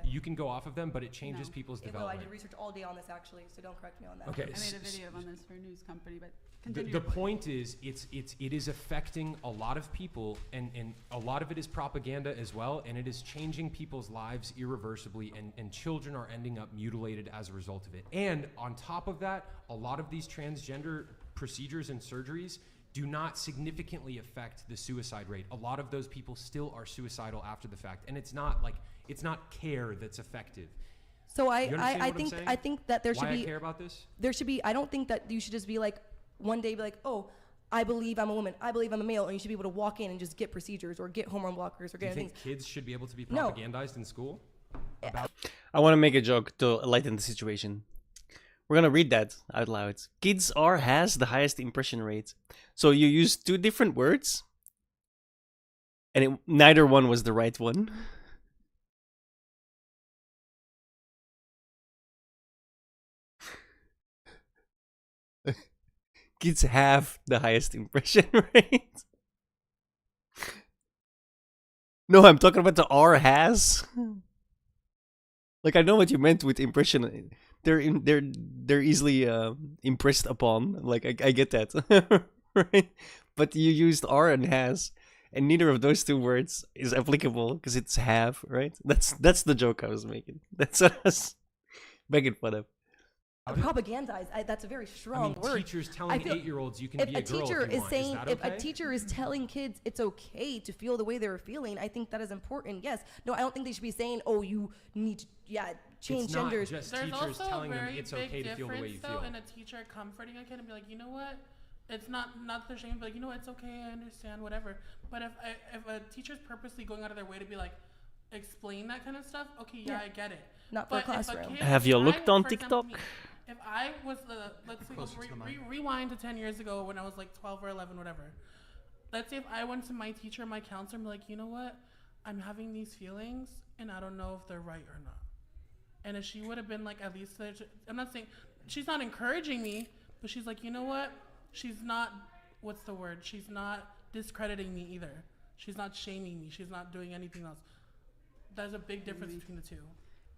You can go off of them, but it changes people's Well, I development. did research all day on this, actually, so don't correct me on that. Okay. I made a video on this for a news company, but The continue. point is, it is affecting a lot of people, and a lot of it is propaganda as well, and it is changing people's lives irreversibly, and children are ending up mutilated as a result of it. And on top of that, a lot of these transgender procedures and surgeries do not significantly affect the suicide rate. A lot of those people still are suicidal after the fact, and it's not care that's effective. So You understand what I'm saying? I think that there should Why be I care about this? There should be. I don't think that you should just be like one day be like, oh, I believe I'm a woman, I believe I'm a male, and you should be able to walk in and just get procedures or get hormone blockers or Do you get think things. kids should be able to be No. propagandized in school? About I want to make a joke to lighten the situation. We're gonna read that out loud. Kids has the highest impression rate. So you use two different words, and neither one was the right one. Kids have the highest impression rate. No, I'm talking about the R has. Like I know what you meant with impression. They're easily impressed upon. Like I get that, right? But you used R and has, and neither of those two words is applicable because it's have, right? That's the joke I was making. That's what I was making fun of. Propagandize. That's a very strong word. Teachers telling 8-year-olds you can if be a girl teacher if you is want. saying, Is that if okay? a teacher is telling kids it's okay to feel the way they're feeling, I think that is important. Yes. No, I don't think they should be saying, "Oh, you need to, change It's not genders." just There's teachers also telling a them very it's big okay to feel the way you difference, though, feel. in a teacher comforting a kid and be like, you know what? It's not their shame, but like, you know what? It's okay. I understand, whatever. But if a teacher's purposely going out of their way to be like, explain that kind of stuff, okay, yeah, I get it. Not for a But if classroom. kid- Have you if looked I- on for example, TikTok? If I was let's rewind to 10 years ago when I was like 12 or 11, whatever. Let's say if I went to my teacher, my counselor, and be like, you know what? I'm having these feelings, and I don't know if they're right or not. And if she would have been like, at least, I'm not saying, she's not encouraging me, but she's like, you know what? She's not, what's the word? She's not discrediting me either. She's not shaming me. She's not doing anything else. There's a big difference between the two.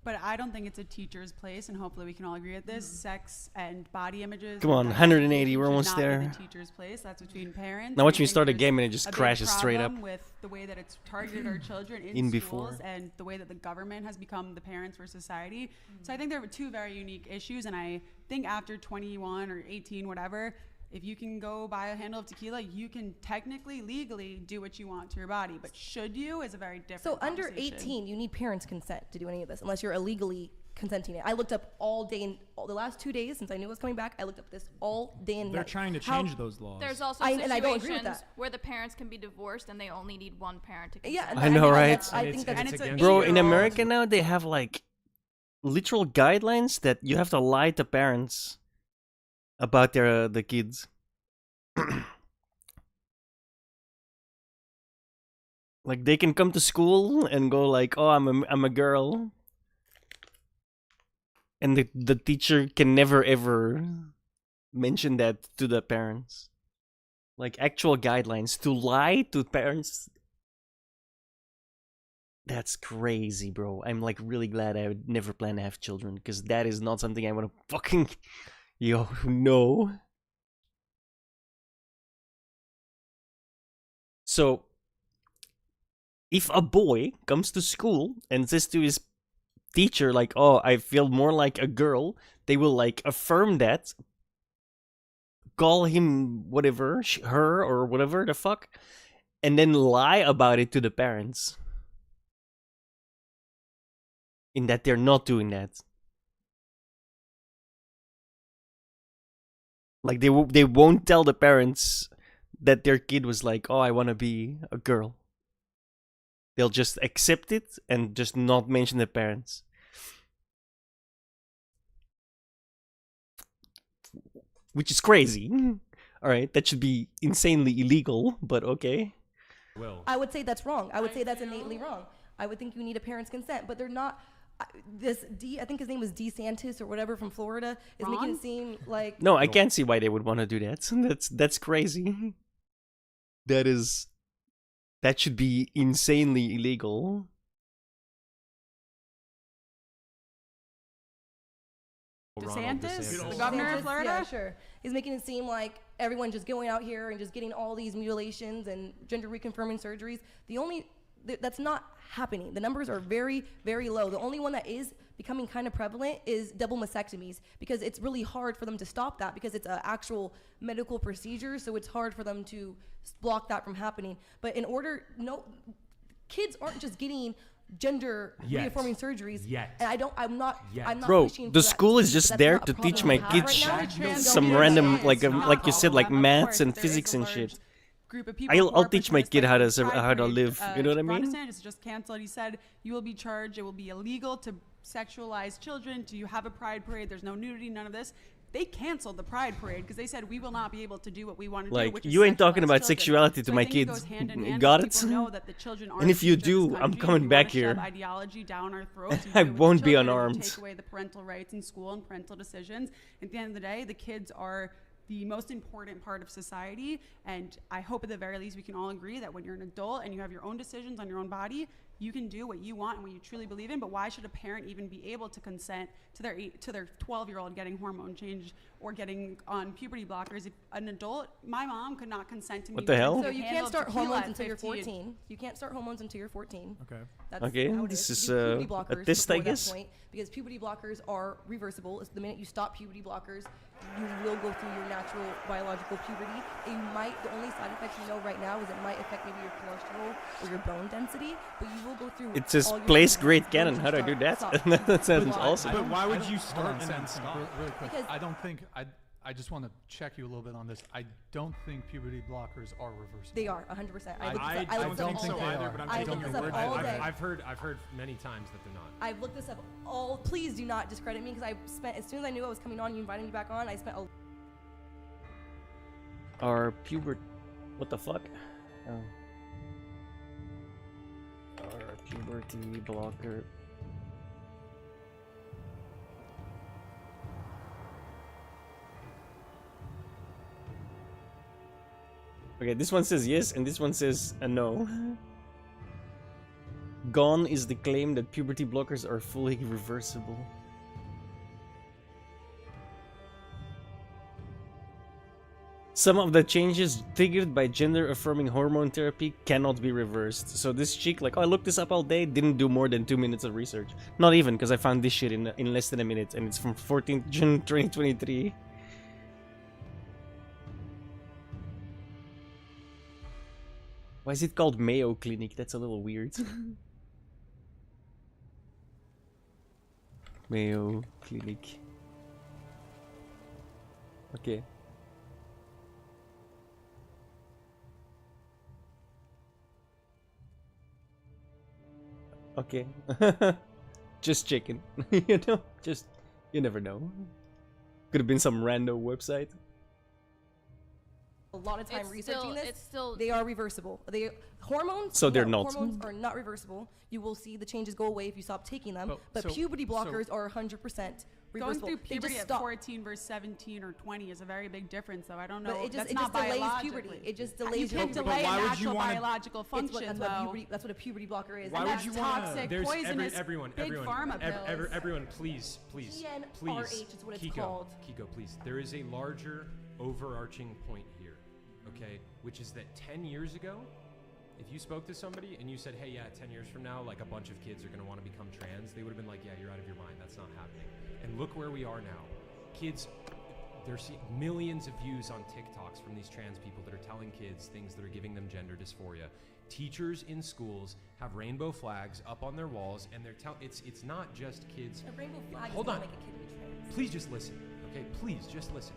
But I don't think it's a teacher's place, and hopefully we can all agree with this. Sex and body images. Come on, and 180, we're should almost not be there. The teacher's place. That's between parents. Now watch I me think start a there's game and it just a big crashes straight up. problem with the way that it's targeted our children in In schools before. and the way that the government has become the parents for society. So I think there were two very unique issues, and I think after 21 or 18, whatever, if you can go buy a handle of tequila, you can technically, legally do what you want to your body. But should you is a very different So under conversation. 18, you need parents' consent to do any of this, unless you're illegally consenting it. I looked up all day in the last 2 days since I knew it was coming back. I looked up this all day and They're night. trying to How- change those laws. There's also and I don't agree with situations that. where the parents can be divorced and they only need one parent to consent. Yeah, and I know, right? I think that's Bro, in America now they have like literal guidelines that you have to lie to parents about their the kids. Like they can come to school and go like, "Oh, I'm a girl," and the teacher can never ever mention that to the parents. Like actual guidelines to lie to parents. That's crazy, bro. I'm like really glad I would never plan to have children because that is not something I want to fucking no. So, if a boy comes to school and says to his teacher, like, "Oh, I feel more like a girl," they will like affirm that, call him whatever, her or whatever the fuck, and then lie about it to the parents. In that they're not doing that. Like they won't tell the parents that their kid was like, "Oh, I want to be a girl." They'll just accept it and just not mention the parents. Which is crazy. All right, that should be insanely illegal, but okay. Will. I would say that's wrong. I would say that's innately wrong. I would think you need a parent's consent, but they're not. I think his name was DeSantis or whatever from Florida, is making it seem like. No, I can't see why they would want to do that. That's crazy. That should be insanely illegal. DeSantis, the governor of Florida? Yeah, sure. He's making it seem like everyone just going out here and just getting all these mutilations and gender reconfirming surgeries. That's not happening. The numbers are very, very low. The only one that is becoming kind of prevalent is double mastectomies because it's really hard for them to stop that because it's an actual medical procedure, so it's hard for them to block that from happening. But kids aren't just getting gender reaffirming surgeries. I'm not Bro, pushing the for that school is but just that's there not a to problem teach we my have kids right now. some random like you said like maths and physics and shit. Group of people who I'll are teach my protest, kid like how the to Pride how to Parade, live. You know what I Ron mean? DeSantis just canceled. He said you will be charged. It will be illegal to sexualize children. Do you have a Pride Parade? There's no nudity. None of this. They canceled the Pride Parade because they said we will not be able to do what we want to do. Like Which is you ain't talking sexualize about children. sexuality to So I my think it kids. goes hand in hand Got when it? people know that the children And if you do, I'm coming back here. here. Ideology down our throats. You I do it with won't be children, and you unarmed. Take away the parental rights in school and parental decisions. At the end of the day, the kids are the most important part of society. And I hope at the very least we can all agree that when you're an adult and you have your own decisions on your own body, you can do what you want and what you truly believe in. But why should a parent even be able to consent to their 12-year-old getting hormone change or getting on puberty blockers? If an adult, my mom could not consent to me. What the hell? So you can't start hormones until you're 14. You can't start hormones until you're 14. Okay. That's Okay, how it this is. is, You do puberty a blockers test, I before that guess. point, because puberty blockers are reversible. It's the minute you stop puberty blockers, you will go through your natural biological puberty. The only side effects you know right now is it might affect maybe your cholesterol or your bone density, but you will go through. It says all your place puberty great once cannon. you How do I do stop that? That sounds puberty awesome. But why would I you don't- start hold on, and then Sam, stop? Really quick. Because- I don't think I just want to check you a little bit on this. I don't think puberty blockers are reversible. They are 100%. I looked this don't up think all so day. either, but I'm I taking looked your this up word. all day. I've heard many times that they're not. I've looked this up all. Please do not discredit me, because I spent, as soon as I knew I was coming on, you invited me back on. I spent a. Are what the fuck? Oh. Are puberty blocker. Okay, this one says yes, and this one says no. Gone is the claim that puberty blockers are fully reversible. Some of the changes triggered by gender-affirming hormone therapy cannot be reversed. So this chick, like, oh, I looked this up all day, didn't do more than 2 minutes of research. Not even, because I found this shit in less than a minute, and it's from 14th June 2023. Why is it called Mayo Clinic? That's a little weird. Mayo Clinic. Okay. Okay. Just checking. You know? Just, you never know. Could have been some random website. A lot of time It's researching still- this. it's still- They are reversible. Hormones. So they're no, not. Hormones are not reversible. You will see the changes go away if you stop taking them. But so- puberty so- blockers are 100% Going reversible. through They puberty just at stop. 14 versus 17 or 20 is a very big difference, though. I don't know. But it just, That's not delays biologically. puberty. It just You delays your can't puberty. delay why would natural you wanna- biological function, though. That's what a puberty blocker is. Why And would that's you toxic, There's poisonous, everyone, big pharma pills. everyone, please, TNRH is what it's Kiko, called. Kiko, please. There is a larger, overarching point here, okay? Which is that 10 years ago, if you spoke to somebody and you said, hey, yeah, 10 years from now, like a bunch of kids are going to want to become trans, they would have been like, yeah, you're out of your mind. That's not happening. And look where we are now. Kids, they're seeing millions of views on TikToks from these trans people that are telling kids things that are giving them gender dysphoria. Teachers in schools have rainbow flags up on their walls, and they're telling it's not just kids. A rainbow flag Hold is on. gonna make a kid be trans. Please just listen, okay? Please just listen.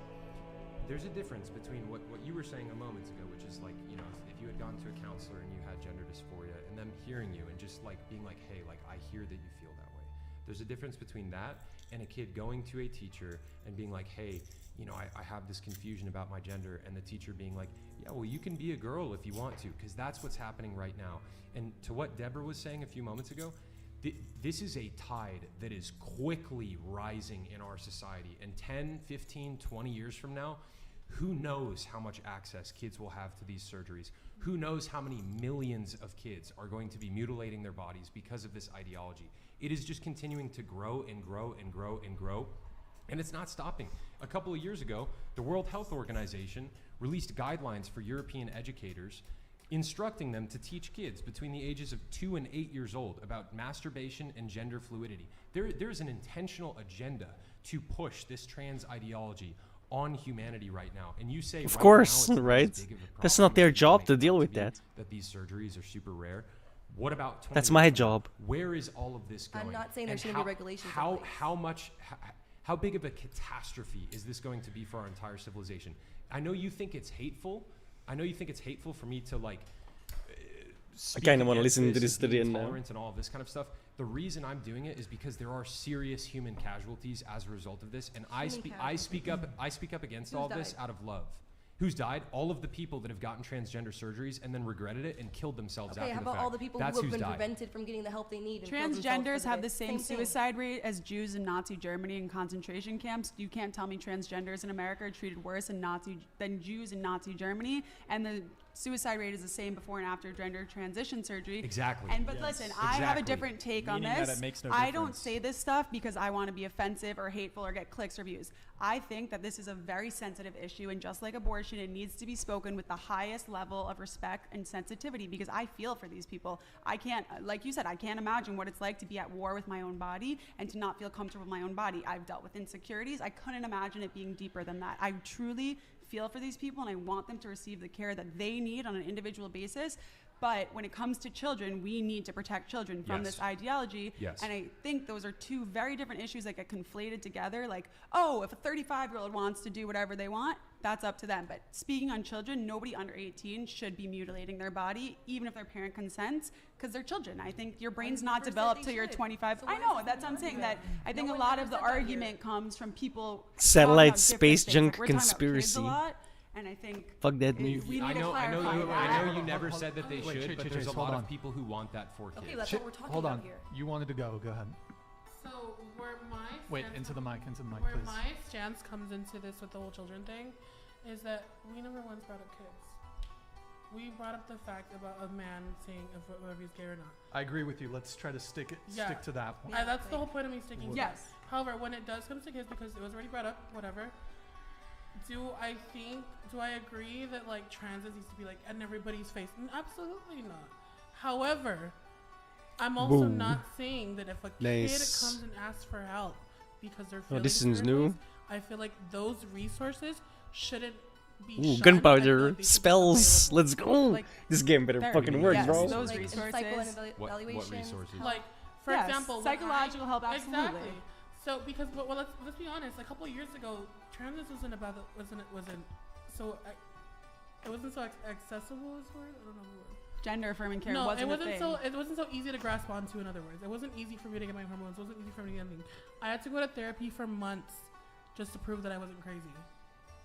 There's a difference between what you were saying a moment ago, which is like, you know, if you had gone to a counselor and you had gender dysphoria, and them hearing you and just like being like, hey, like I hear that you feel that way. There's a difference between that and a kid going to a teacher and being like, hey, you know, I have this confusion about my gender, and the teacher being like, yeah, well, you can be a girl if you want to, because that's what's happening right now. And to what Deborah was saying a few moments ago, this is a tide that is quickly rising in our society. And 10, 15, 20 years from now, who knows how much access kids will have to these surgeries? Who knows how many millions of kids are going to be mutilating their bodies because of this ideology? It is just continuing to grow and grow and grow and grow, and it's not stopping. A couple of years ago, the World Health Organization released guidelines for European educators instructing them to teach kids between the ages of 2 and 8 years old about masturbation and gender fluidity. There is an intentional agenda to push this trans ideology on humanity right now. And you say, Of right course, now it's right? as big of a That's problem not their as job make to it deal out with be, that. that these surgeries are super rare. What about 20 That's years my from now? job. Where is all of this going? I'm not saying there And shouldn't be regulations in How, place. how big of a catastrophe is this going to be for our entire civilization? I know you think it's hateful. I know you think it's hateful for me to like. I kind of want to against listen to this and to the be end now. intolerant and all of this kind of stuff. The reason I'm doing it is because there are serious human casualties as a result of this, and I speak up against Who's all of this died? out of love. Who's died? All of the people that have gotten transgender surgeries and then regretted it and killed themselves Okay, after how the about fact. all the people That's who have who's been died. prevented from getting the help they need? And killed themselves Transgenders for have the same same thing. suicide rate as Jews in Nazi Germany in concentration camps. You can't tell me transgenders in America are treated worse than Jews in Nazi Germany, and the suicide rate is the same before and after gender transition surgery. Exactly. And but listen, I have a different take on Meaning this. that it makes no I don't difference. say this stuff because I want to be offensive or hateful or get clicks or views. I think that this is a very sensitive issue, and just like abortion, it needs to be spoken with the highest level of respect and sensitivity, because I feel for these people. I can't, like you said, I can't imagine what it's like to be at war with my own body and to not feel comfortable with my own body. I've dealt with insecurities. I couldn't imagine it being deeper than that. I truly feel for these people, and I want them to receive the care that they need on an individual basis. But when it comes to children, we need to protect children from Yes. this ideology. Yes. And I think those are two very different issues that get conflated together. Like, oh, if a 35-year-old wants to do whatever they want, that's up to them. But speaking on children, nobody under 18 should be mutilating their body, even if their parent consents, because they're children. I think your brain's not developed till you're 25. I know, that's what I'm saying. That I think a lot of the argument comes from people Satellite talking about space different things. junk Like, we're talking about kids conspiracy. a lot, and I think Fuck that. we need to clarify I that. know you never said that they Wait, should, but Chase, there's a hold lot on. of people who want that for kids. Okay, that's what we're talking Hold on. about here. You wanted to go. Go ahead. So where my Wait, stance into the mic, where please. my stance comes into this with the whole children thing is that we never once brought up kids. We brought up the fact about a man saying if he's gay or not. I agree with you. Let's try to stick to that one. That's the whole point of me sticking to Yes. it. However, when it does come to kids, because it was already brought up, whatever, do I agree that like transit needs to be like in everybody's face? Absolutely not. However, I'm also Boom. not saying that if a Nice. kid comes and asks for help because they're Oh, feeling this is certain new. ways, I feel like those resources shouldn't be Ooh, shunned. I feel gunpowder, like they should be spells. available. Let's go. Like, This game better there- fucking work, yes, bro. those Like, resources. What evaluation. resources? Like, for Yes, example, when psychological help, absolutely. Exactly. So because well, let's be honest. A couple of years ago, transit wasn't so it wasn't so accessible as word. I don't know the word. Gender affirming care No, wasn't it wasn't a thing. it wasn't so easy to grasp onto. In other words, it wasn't easy for me to get my hormones. It wasn't easy for me to get anything. I had to go to therapy for months just to prove that I wasn't crazy.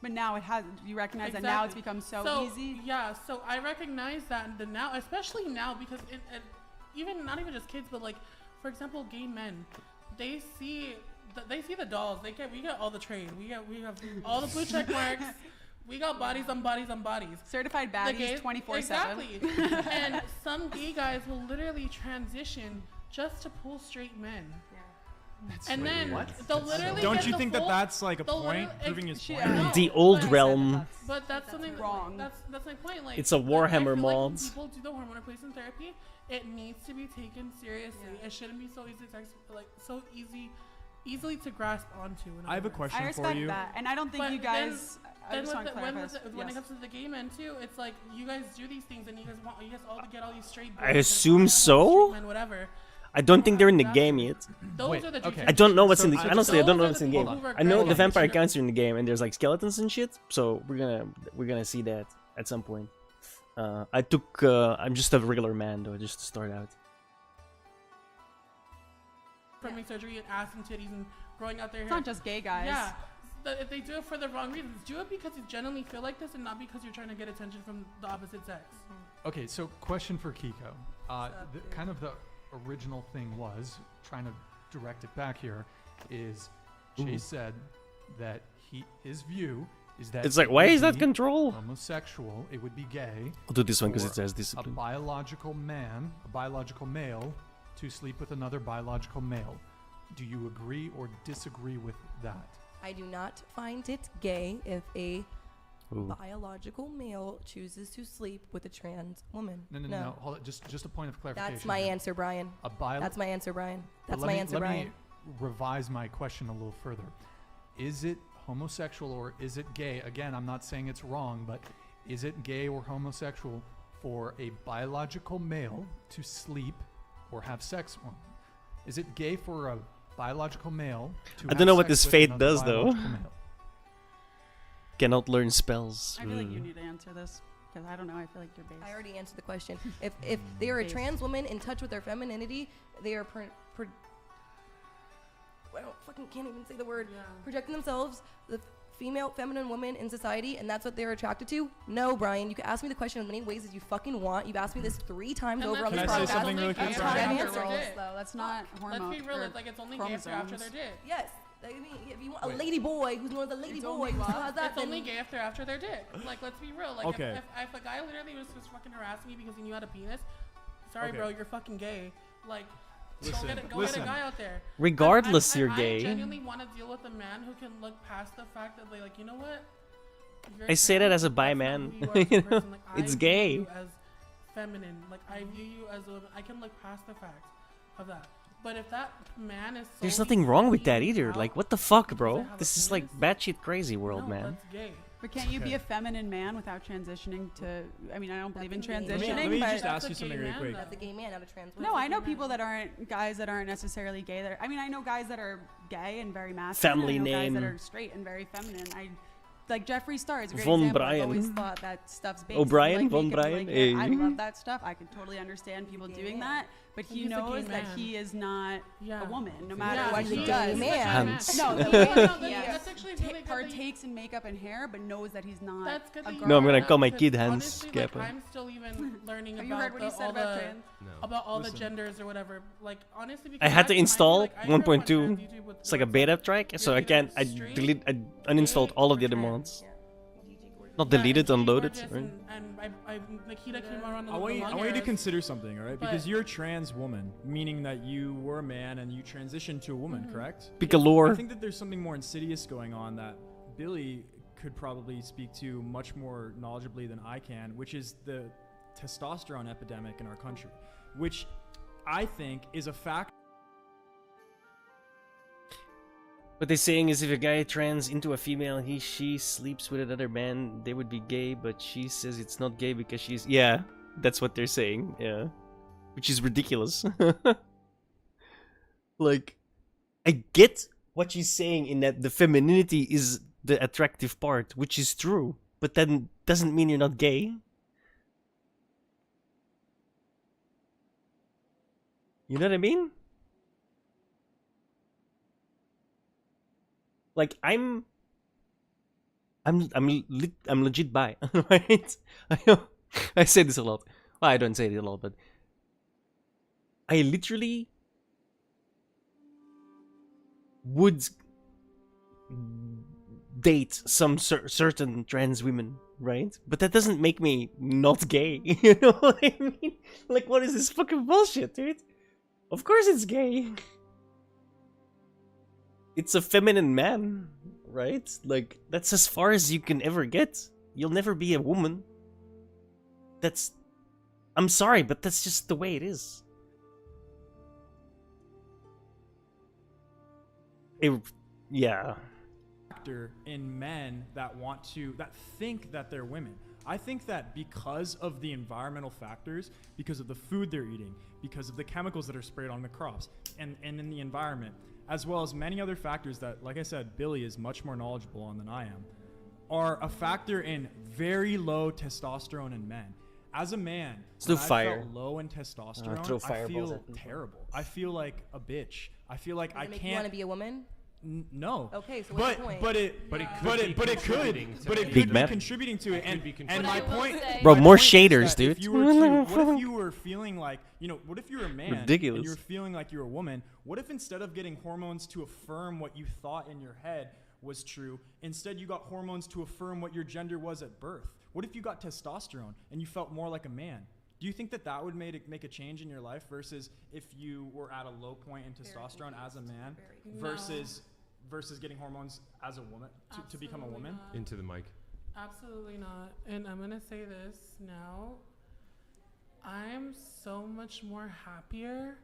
But now it has. You recognize that now it's become so easy. Yeah, so I recognize that and now, especially now, because even not even just kids, but like, for example, gay men, they see the dolls. We get all the trade. We have all the blue check marks. We got bodies on bodies on bodies. Certified The baddies gays- 24/7. Exactly. And some gay guys will literally transition just to pull straight men. And then they'll literally Don't get you the think full- that that's like a they'll point, literally- proving his point? No, The old but- realm. But that's something wrong. That's my point. Like It's a I Warhammer feel like when mod. people do the hormone replacement therapy, it needs to be taken seriously. It shouldn't be so easily to grasp onto. I have a question I for respect you. that, and I don't think But you guys. I then just want to when clarify. it comes to the gay men too, it's like you guys do these things and you guys all to get all these straight. I boys and assume all so. straight men, whatever. I don't think they're in the game yet. Those are the I don't know what's in the. So Honestly, I don't know those what's are in the the game. people who are I know great. the vampire counts are in the game, and there's like skeletons and shit. So we're gonna see that at some point. I'm just a regular man though, just to start out. Permanent surgery and ass and titties and growing out their hair. It's not just gay guys. Yeah. If they do it for the wrong reasons, do it because you genuinely feel like this and not because you're trying to get attention from the opposite sex. Okay, so question for Kiko. Kind of the original thing was, trying to direct it back here, is Chase said that his view is that It's like, it why would is that be control? Homosexual, it would be gay. I'll do this one 'cause for it says discipline. A biological male, to sleep with another biological male. Do you agree or disagree with that? I do not find it gay if a Ooh. biological male chooses to sleep with a trans woman. No. Hold it. Just a point of clarification. That's my here. answer, Brian. That's my answer, Brian. But That's my answer, Brian. Let me revise my question a little further. Is it homosexual or is it gay? Again, I'm not saying it's wrong, but is it gay or homosexual for a biological male to sleep or have sex with? Is it gay for a biological male to I have don't know what sex this with fate another does though. biological male? Cannot learn spells. I feel like you need to answer this because I don't know. I feel like you're based. I already answered the question. If they are a trans woman in touch with their femininity, they are I don't fucking can't even say the word. Projecting themselves feminine women in society, and that's what they're attracted to? No, Brian. You can ask me the question as many ways as you fucking want. You've asked me this 3 times over on this Can I podcast. say something really quick? That's Sorry. not an Girls, answer. though. That's not hormone. Let's be real. or It's like it's only gay after they're dead. Yes. I mean, if you want a lady boy who's known as a lady boy who still has that, It's only gay after they're dead. Like, let's be real. Like, Okay. if a guy literally was just fucking harassing me because he knew how to penis, sorry, Okay. bro, you're fucking gay. Like, Listen, go get a guy out there. Regardless, you're gay. I genuinely want to deal with a man who can look past the fact that, like, you know what? You're I say that trans, as a but bi that's not man. who you are as a You know, person. Like, I it's view gay. you as feminine. Like, I view you as a woman. I can look past the fact of that. But if that man is There's solely nothing wrong with that seeking either. out Like, what the fuck, bro? have a This is like batshit crazy world, no, man. that's gay. But can't you be a feminine man without transitioning to? I mean, I don't believe in That's a gay transitioning. man. Let me but just ask you something really quick. That's a gay man, not a trans woman. no, I know people that aren't guys that aren't necessarily gay. That I mean, I know guys that are gay and very masculine. Family I know guys that name. are straight and very feminine. I like Jeffree Star is a great Von example. Bryan. I've always thought that stuff's based. O'Brien, like, Von make it Bryan, like, yeah, I hey. love that stuff. I can totally understand people doing that, but he He's a gay knows that man. he is not Yeah. a woman, no matter Yeah, what he's he a does. gay man. Hands. No, That's actually really good that partakes in makeup and hair, but knows that he's not. That's good a that you girl. No, I'm gonna that, call my because kid Hans honestly, like, Kappa. I'm still even learning Have you heard about what he said about trans? No. about all Listen. the genders or whatever. Like, honestly, I because had to mind you, install like, I grew up on 1.2. trans YouTube with It's like a words beta track, so I you're can't. either I straight, uninstalled gay, all of or the other trans. mods. Yeah, Not deleted, and unloaded. gorgeous Right? and Nikita came around I want you to consider. consider something, all right? Because But- you're a trans woman, meaning that you were a man and you transitioned to a woman, correct? Picalore. I think that there's something more insidious going on that Billy could probably speak to much more knowledgeably than I can, which is the testosterone epidemic in our country, which I think is a factor. What they're saying is if a guy trans into a female, she sleeps with another man, they would be gay, but she says it's not gay because she's... Yeah, that's what they're saying, yeah. Which is ridiculous. Like, I get what she's saying in that the femininity is the attractive part, which is true, but then doesn't mean you're not gay. You know what I mean? Like I'm legit bi, right? I say this a lot. Well, I don't say it a lot, but I literally would date some certain trans women, right? But that doesn't make me not gay. You know what I mean? Like, what is this fucking bullshit, dude? Of course it's gay. It's a feminine man, right? Like, that's as far as you can ever get. You'll never be a woman. That's... I'm sorry, but that's just the way it is. Yeah. In men that think that they're women. I think that because of the environmental factors, because of the food they're eating, because of the chemicals that are sprayed on the crops and in the environment, as well as many other factors that, like I said, Billy is much more knowledgeable on than I am, are a factor in very low testosterone in men. As a man, when I felt low in testosterone, I feel terrible. I feel like a bitch. I feel like I can't. You want to be a woman? No. Okay, so what's the point? But it could Big be man. contributing to it. And my point, Bro, my more point is shaders, that dude. If you were to, what if you were feeling like, what if you were a man Ridiculous. and you were feeling like you're a woman? What if instead of getting hormones to affirm what you thought in your head was true, instead you got hormones to affirm what your gender was at birth? What if you got testosterone and you felt more like a man? Do you think that would make a change in your life versus if you were at a low point in testosterone as a man versus getting hormones as a woman to become a woman? Not. Into the mic. Absolutely not. And I'm gonna say this now. I'm so much more happier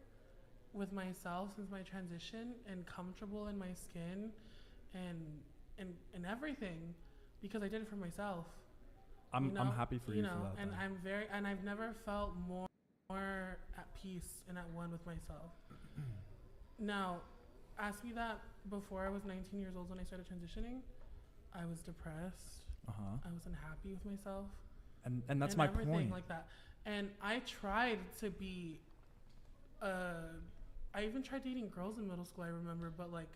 with myself since my transition and comfortable in my skin and everything because I did it for myself. I'm happy for you for that. And I've never felt more at peace and at one with myself. Now, ask me that before I was 19 years old when I started transitioning. I was depressed. I was unhappy with myself. And that's my everything point. like that. And I tried to be I even tried dating girls in middle school, I remember, but like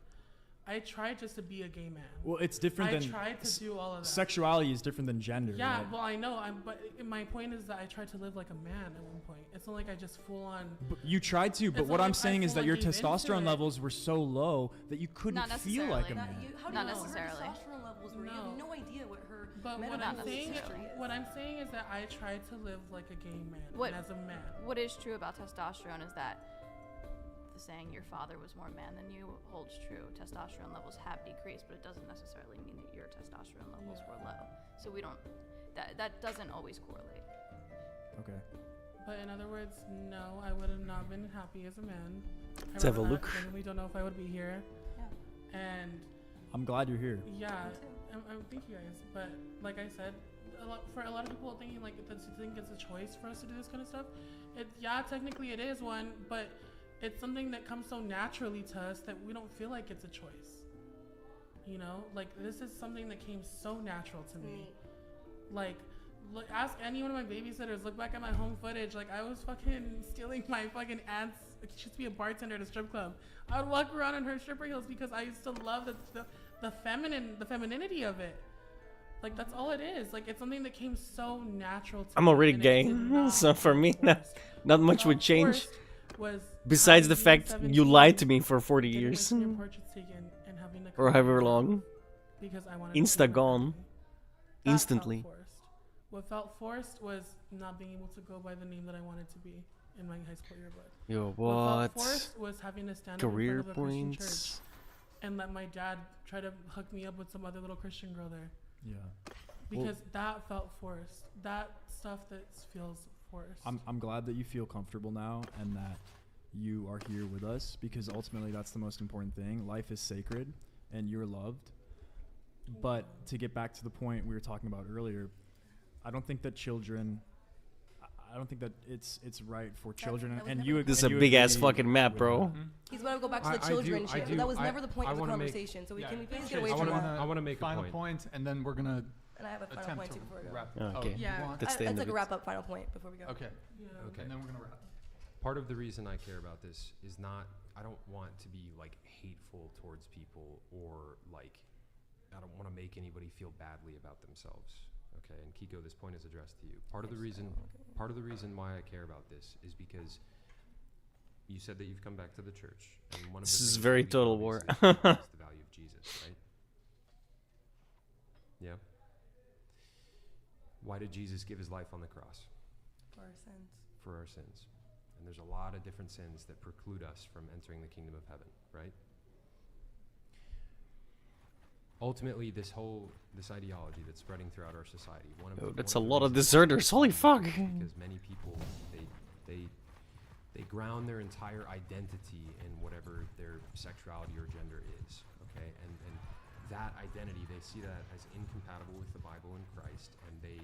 I tried just to be a gay man. Well, it's different I than tried to do all of that. Sexuality is different than gender. Yeah, right? well, I know. But my point is that I tried to live like a man at one point. It's not like I just full on. But you tried to, but It's what not I'm like I saying is full that on your gave into testosterone it. levels were so low that you couldn't Not feel like a necessarily. man. Not necessarily. Her testosterone levels were. You have no idea what her. But metabolic history is. what I'm saying is that I tried to live like a gay man What, and as a man. What is true about testosterone is that the saying your father was more man than you holds true. Testosterone levels have decreased, but it doesn't necessarily mean that your testosterone levels were low. So we don't. That doesn't always correlate. Okay. But in other words, no, I would have not been happy as a man. Let's have a look. I really don't know if I would be here. Yeah. And I'm glad you're here. yeah, thank you guys. But like I said, for a lot of people thinking like that, you think it's a choice for us to do this kind of stuff. Technically it is one, but it's something that comes so naturally to us that we don't feel like it's a choice. You know, like this is something that came so natural to me. Like, look, ask any one of my babysitters. Look back at my home footage. Like I was fucking stealing my fucking aunt's. She used to be a bartender at a strip club. I would walk around in her stripper heels because I used to love the femininity of it. Like that's all it is. Like it's something that came so natural to I'm me, already and it gay, did not so for me, not much would change. forced was Besides the having fact being you 17, lied to me for 40 getting my years. senior portraits taken, and having to Or come however here long. because I wanted to Insta be gone. That Instantly. felt forced. What felt forced was not being able to go by the name that I wanted to be in my high school yearbook. Yo, What what? felt forced was having to stand Career up in front of a Christian points. church and let my dad try to hook me up with some other little Christian girl there. Yeah. Because that felt forced. That stuff that feels forced. I'm glad that you feel comfortable now and that you are here with us because ultimately that's the most important thing. Life is sacred and you're loved. But to get back to the point we were talking about earlier, I don't think that it's right for children. And you. This is a big ass fucking map, bro. He's gonna go back to the children shit, but that was never the point of the conversation. So can we please get away from that? I want to make final a point, and then we're gonna. And I have a final point too before we go. Wrap. Okay. Yeah. That's the It's end like of a it. wrap up final point before we go. Okay. Yeah. Okay. And then we're gonna wrap. Part of the reason I care about this is not, I don't want to be like hateful towards people or like, I don't want to make anybody feel badly about themselves. Okay, and Kiko, this point is addressed to you. Part of the reason why I care about this is because you said that you've come back to the church, and one of This the is things very that we Total obviously War. value is the value of Jesus, right? Yeah. Why did Jesus give his life on the cross? For our sins. For our sins. And there's a lot of different sins that preclude us from entering the kingdom of heaven, right? Ultimately, this ideology that's spreading throughout our society. That's a lot of deserters. Holy fuck! Because many people, they ground their entire identity in whatever their sexuality or gender is. Okay, and that identity, they see that as incompatible with the Bible and Christ, and a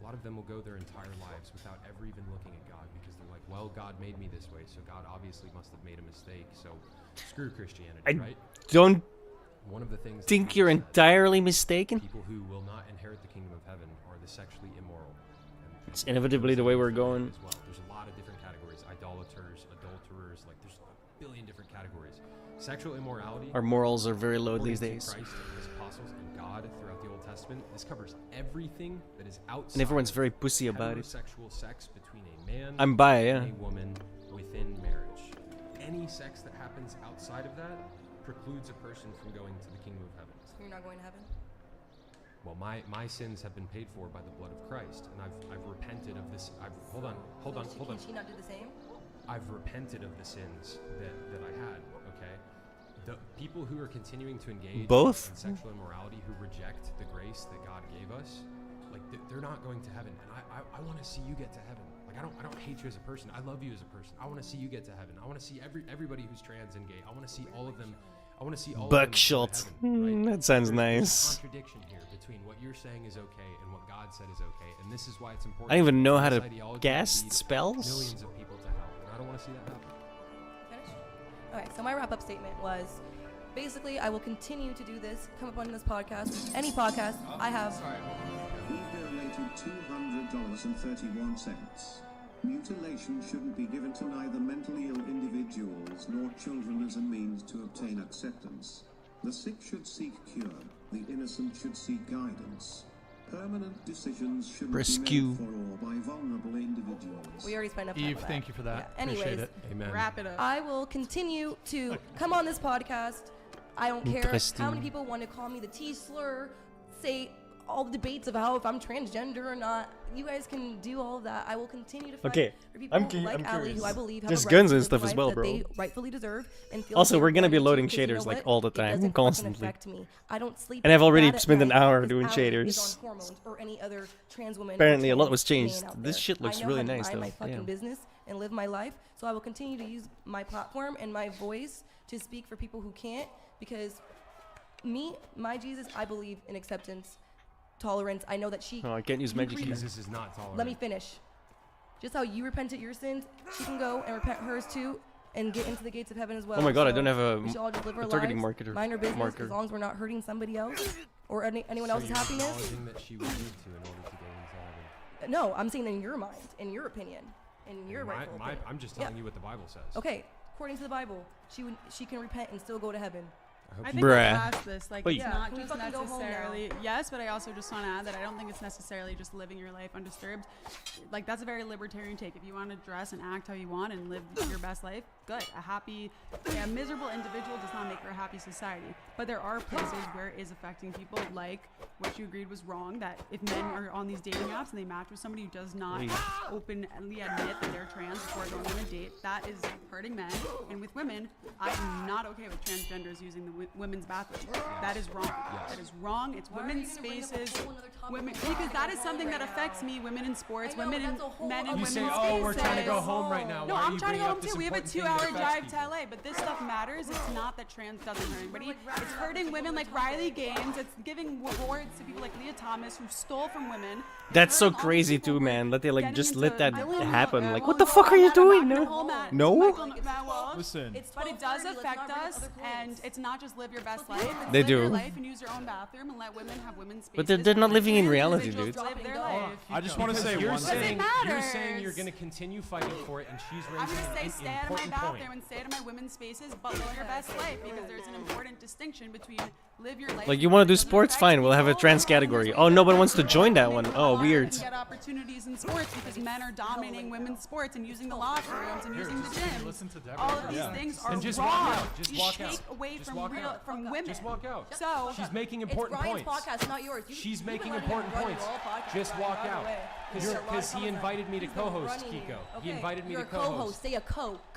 lot of them will go their entire lives without ever even looking at God because they're like, well, God made me this way, so God obviously must have made a mistake. So screw Christianity, right? Don't One of the things think you're entirely mistaken. People who will not inherit the kingdom of heaven are the sexually immoral. And It's inevitably the way we're going. as well. There's a lot of different categories: idolaters, adulterers. Like there's a billion different categories. Sexual immorality. Our morals are very low according these to days. Christ and his apostles and God throughout the Old Testament. This covers everything that is outside. And everyone's very pussy about it. Heterosexual sex between a man I'm bi, yeah. and a woman within marriage. Any sex that happens outside of that precludes a person from going to the kingdom of heaven. So you're not going to heaven? Well, my sins have been paid for by the blood of Christ, and I've repented of this. Hold on. Can she not do the same? I've repented of the sins that I had. Okay, the people who are continuing to engage Both? in sexual immorality, who reject the grace that God gave us, like they're not going to heaven. And I want to see you get to heaven. Like I don't hate you as a person. I love you as a person. I want to see you get to heaven. I want to see everybody who's trans and gay. I want to see all of them. I want to see all Buckshot. of them go to heaven, right? That sounds There's a nice. contradiction here between what you're saying is okay and what God said is okay, and this is why it's important. I don't even know how This to ideology cast leads spells. Millions of people to hell, and I don't want to see that happen. Okay, so my wrap-up statement was, basically, I will continue to do this, come up on this podcast, any podcast I have. We donated $200.31. Mutilation shouldn't be given to neither mentally ill individuals nor children as a means to obtain acceptance. The sick should seek cure. The innocent should seek guidance. Permanent decisions shouldn't Rescue. be made for or by vulnerable individuals. We already spent enough time Eve, on that. thank you for that. Yeah. Appreciate Anyways, it. Amen. Wrap it up. I will continue to come on this podcast. I don't care how Interesting. many people want to call me the T slur, say all the debates of how if I'm transgender or not. You guys can do all of that. I will continue to fight Okay, for people I'm like curious. Ali, who I believe have There's a right guns to and live stuff the as life well, that bro. they rightfully deserve and feel Also, like we're they're gonna be going to, loading because you know shaders like what? all the It time, doesn't fucking constantly. affect me. I don't sleep And I've already bad at spent an night hour because doing Ali is shaders. on hormones or any other trans woman or Apparently, a lot trans was changed. man out This there. shit looks I know really how to nice, mind though. my fucking Damn. business and live my life. So I will continue to use my platform and my voice to speak for people who can't, because my Jesus, I believe in acceptance, tolerance. I know that she. Oh, I can't use you magic read- either. Jesus is not tolerant. Let me finish. Just how you repented your sins, she can go and repent hers too, and get into the gates of heaven as well. Oh my God, I So don't have a we should all just live our targeting lives, marker. mind our business, as long as we're not hurting somebody else or anyone So else's you're happiness. acknowledging that she would need to in order to get into heaven. No, I'm saying in your mind, in your opinion, in your rightful opinion. I'm just Yeah. telling you what the Bible says. Okay, according to the Bible, she can repent and still go to heaven. I think Bruh. we're past this. Like, Wait. it's Yeah. not Can we just fucking go home now? necessarily. Yes, but I also just want to add that I don't think it's necessarily just living your life undisturbed. Like, that's a very libertarian take. If you want to dress and act how you want and live your best life, good. A miserable individual does not make for a happy society. But there are places where it is affecting people, like what you agreed was wrong. That if men are on these dating apps and they match with somebody who does not openly admit that they're trans before going on a date, that is hurting men. And with women, I am not okay with transgenders using the women's bathroom. That is wrong. That is wrong. It's women's spaces. Women, because that is something that affects me. Women in sports, women and men in You women's say, spaces. oh, we're trying to go home right now. No, Why are I'm you trying to bringing go up home this too. We have a important thing that 2-hour affects drive people? to LA, but this stuff matters. It's not that trans doesn't hurt anybody. It's hurting women like Riley Gaines. It's giving awards to people like Leah Thomas who stole from women. It's That's so hurting all these crazy people too, who are man. That they like getting just into let that Michael happen. Matt- Like, what the fuck are you doing? Matt- No. Michael Matt Walsh. Listen. But it does affect us, and it's not just live your best life. It's They live your do. life and use your own bathroom and let women have women's spaces. But they're not living in Let reality, individuals dude. live their life. I just want to Because say you're one saying, thing. you're saying you're going to continue fighting for it, and she's I'm raising gonna say an stay out of my important bathroom point. and stay out of my women's spaces, but live your best life, because there's an important distinction between live your life. Like, you want to do sports? Fine, we'll have a trans category. Oh, nobody wants to join that one. Oh, weird. Get opportunities in sports because men are dominating women's sports and using the locker rooms and using the gym. Listen to Deborah. All of these Yeah. things are And just wrong. walk out. Just You walk take out. away Just from walk real out. from women. Just walk out. So She's making It's important Brian's points. podcast, not yours. She's You've making been important letting him run points. your whole podcast. Just walk By the out. way. There's a lot of Because he comments. invited me to He's been co-host, running Kiko. you. He Okay, invited me you're to a co-host. co-host. Say a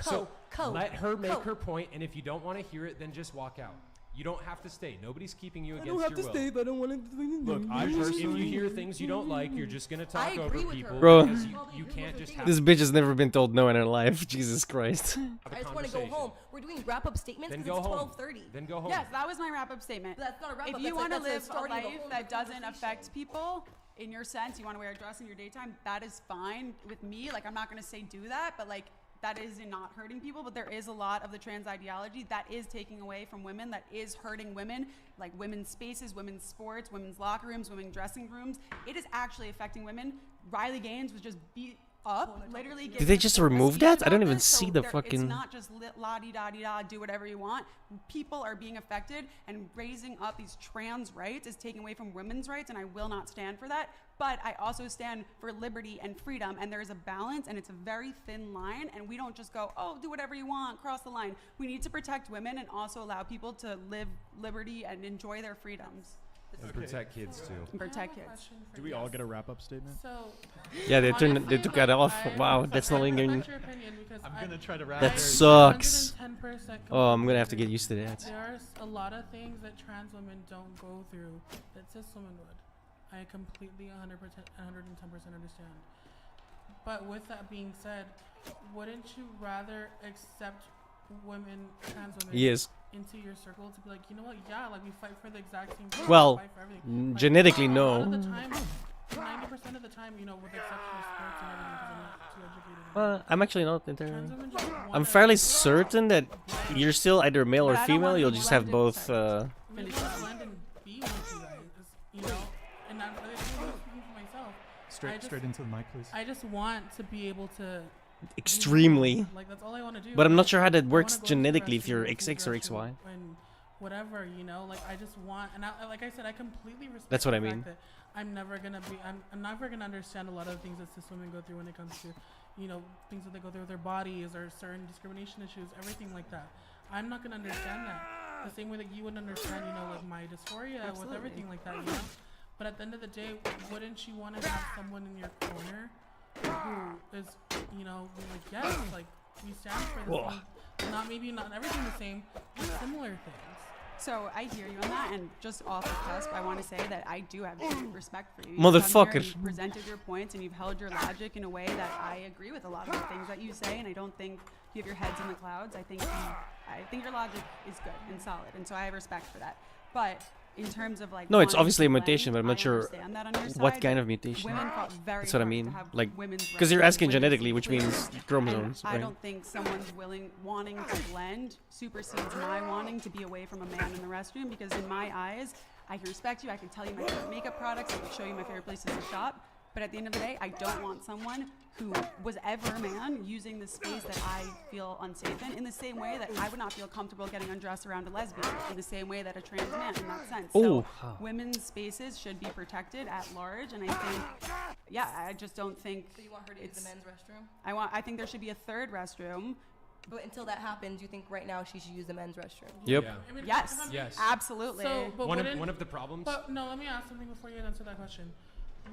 So let her make co. her point, and if you don't want to hear it, then just walk out. You don't have to stay. Nobody's keeping you I against don't have your to will. stay, but I don't want to. Look, I If personally. you hear things you don't like, you're just gonna I talk over agree with her. people. Bro. Because you can't just have This bitch has never been told no in her life. Jesus Christ. a I just want to go conversation. home. We're doing wrap-up statements Then because go it's home. 12:30. Then go home. yes, that was my wrap-up statement. But that's not a wrap-up. If you That's want to that's live a starting of life whole that doesn't conversation. affect people, in your sense, you want to wear a dress in your daytime, that is fine with me. Like, I'm not going to say do that, but like, that is not hurting people. But there is a lot of the trans ideology that is taking away from women, that is hurting women, like women's spaces, women's sports, women's locker rooms, women's dressing rooms. It is actually affecting women. Riley Gaines was just beat up, literally. Did they just remove that? I don't even see the It's fucking. not just la-di-da-di-da, do whatever you want. People are being affected, and raising up these trans rights is taking away from women's rights, and I will not stand for that. But I also stand for liberty and freedom, and there is a balance, and it's a very thin line, and we don't just go, oh, do whatever you want, cross the line. We need to protect women and also allow people to live liberty and enjoy their freedoms. And protect kids too. And protect kids. Do we all get a wrap-up statement? So, Yeah, they honestly, took that off. I Wow, that's not lingering. respect your opinion because I'm gonna try to wrap That it. sucks. 110% Oh, I'm gonna have to get used to that. There are a lot of things that trans women don't go through that cis women would. I completely 110% understand. But with that being said, wouldn't you rather accept trans women Yes. into your circle to be like, you know what, yeah, like we fight for the exact same thing. Well, we fight for everything. Like, genetically, a no. lot of the time, 90% of the time, you know, with the exception of sports and everything, because I'm not too educated. I'm actually not entirely. Trans women just I'm wanna fairly certain that you're still either male or But I don't female. want You'll to just have blend both. Maybe just blend and be with you guys, you know? And I'm speaking for myself. Straight into the mic, please. I just want to be able to Extremely. Like that's all I want to do. But I'm not sure how that I works wanna go to genetically if you're wrestling, XX or XY. and whatever, you know. Like I just want, and like I said, I completely respect. That's what the I fact mean. that I'm never gonna understand a lot of the things that cis women go through when it comes to, you know, things that they go through with their bodies or certain discrimination issues, everything like that. I'm not gonna understand that the same way that you wouldn't understand, you know, like my dysphoria with everything like that, you know. But at the end of the day, wouldn't you want to have someone in your corner who is, you know, like, yes, like we stand for the same, not everything the same, but similar things. So I hear you on that, and just off the cusp, I want to say that I do have great respect for you. Motherfucker. You've presented your points and you've held your logic in a way that I agree with a lot of the things that you say, and I don't think you have your heads in the clouds. I think your logic is good and solid, and so I have respect for that. But in terms of like, No, it's wanting obviously a to mutation, blend, but I'm not I sure understand that on your what side, kind but of mutation. women fought very That's what I hard to mean. have Like, women's because you're rights, asking women's genetically, which freedom. means chromosomes, I right? don't think someone's wanting to blend supersedes my wanting to be away from a man in the restroom, because in my eyes, I can respect you, I can tell you my favorite makeup products, I can show you my favorite places to shop, but at the end of the day, I don't want someone who was ever a man using the space that I feel unsafe in the same way that I would not feel comfortable getting undressed around a lesbian, in the same way that a trans man, in that sense. So women's spaces should be protected at large, and I think, I just don't think. So you want her to use the men's restroom? I think there should be a third restroom. But until that happens, you think right now she should use the men's restroom? Yep. Yeah. I mean, Yes, absolutely. So, but one of the problems. But no, let me ask something before you answer that question.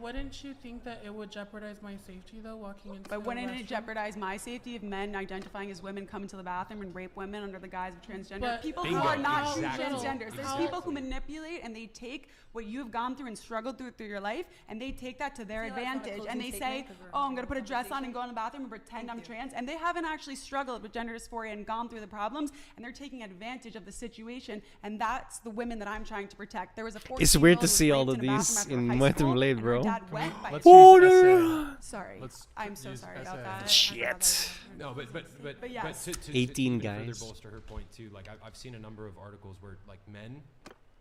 Wouldn't you think that it would jeopardize my safety though, walking into? But wouldn't it restroom? jeopardize my safety if men identifying as women come into the bathroom and rape women under the guise of transgender? But People Bingo. who are not Exactly. transgenders. There's Exactly. people who manipulate and they take what you've gone through and struggled through your life, and they take that to their See how it's not a advantage, closing and they say, statement 'cause we're "Oh, I'm having gonna a put a dress on and go in conversation." the bathroom and pretend I'm trans," and they haven't actually struggled with gender dysphoria and gone through the problems, and they're taking advantage of the situation, and that's the women that I'm trying to protect. There was a 14-year-old It's weird who to was see all raped of in a bathroom these after in high Mountain school, Blade, and her bro. dad went by Let's his Oh, use no. essay. Sorry, Let's I'm so use sorry about essay. that. Shit. No, but yes. to 18 even further guys. bolster her point too. Like I've seen a number of articles where like men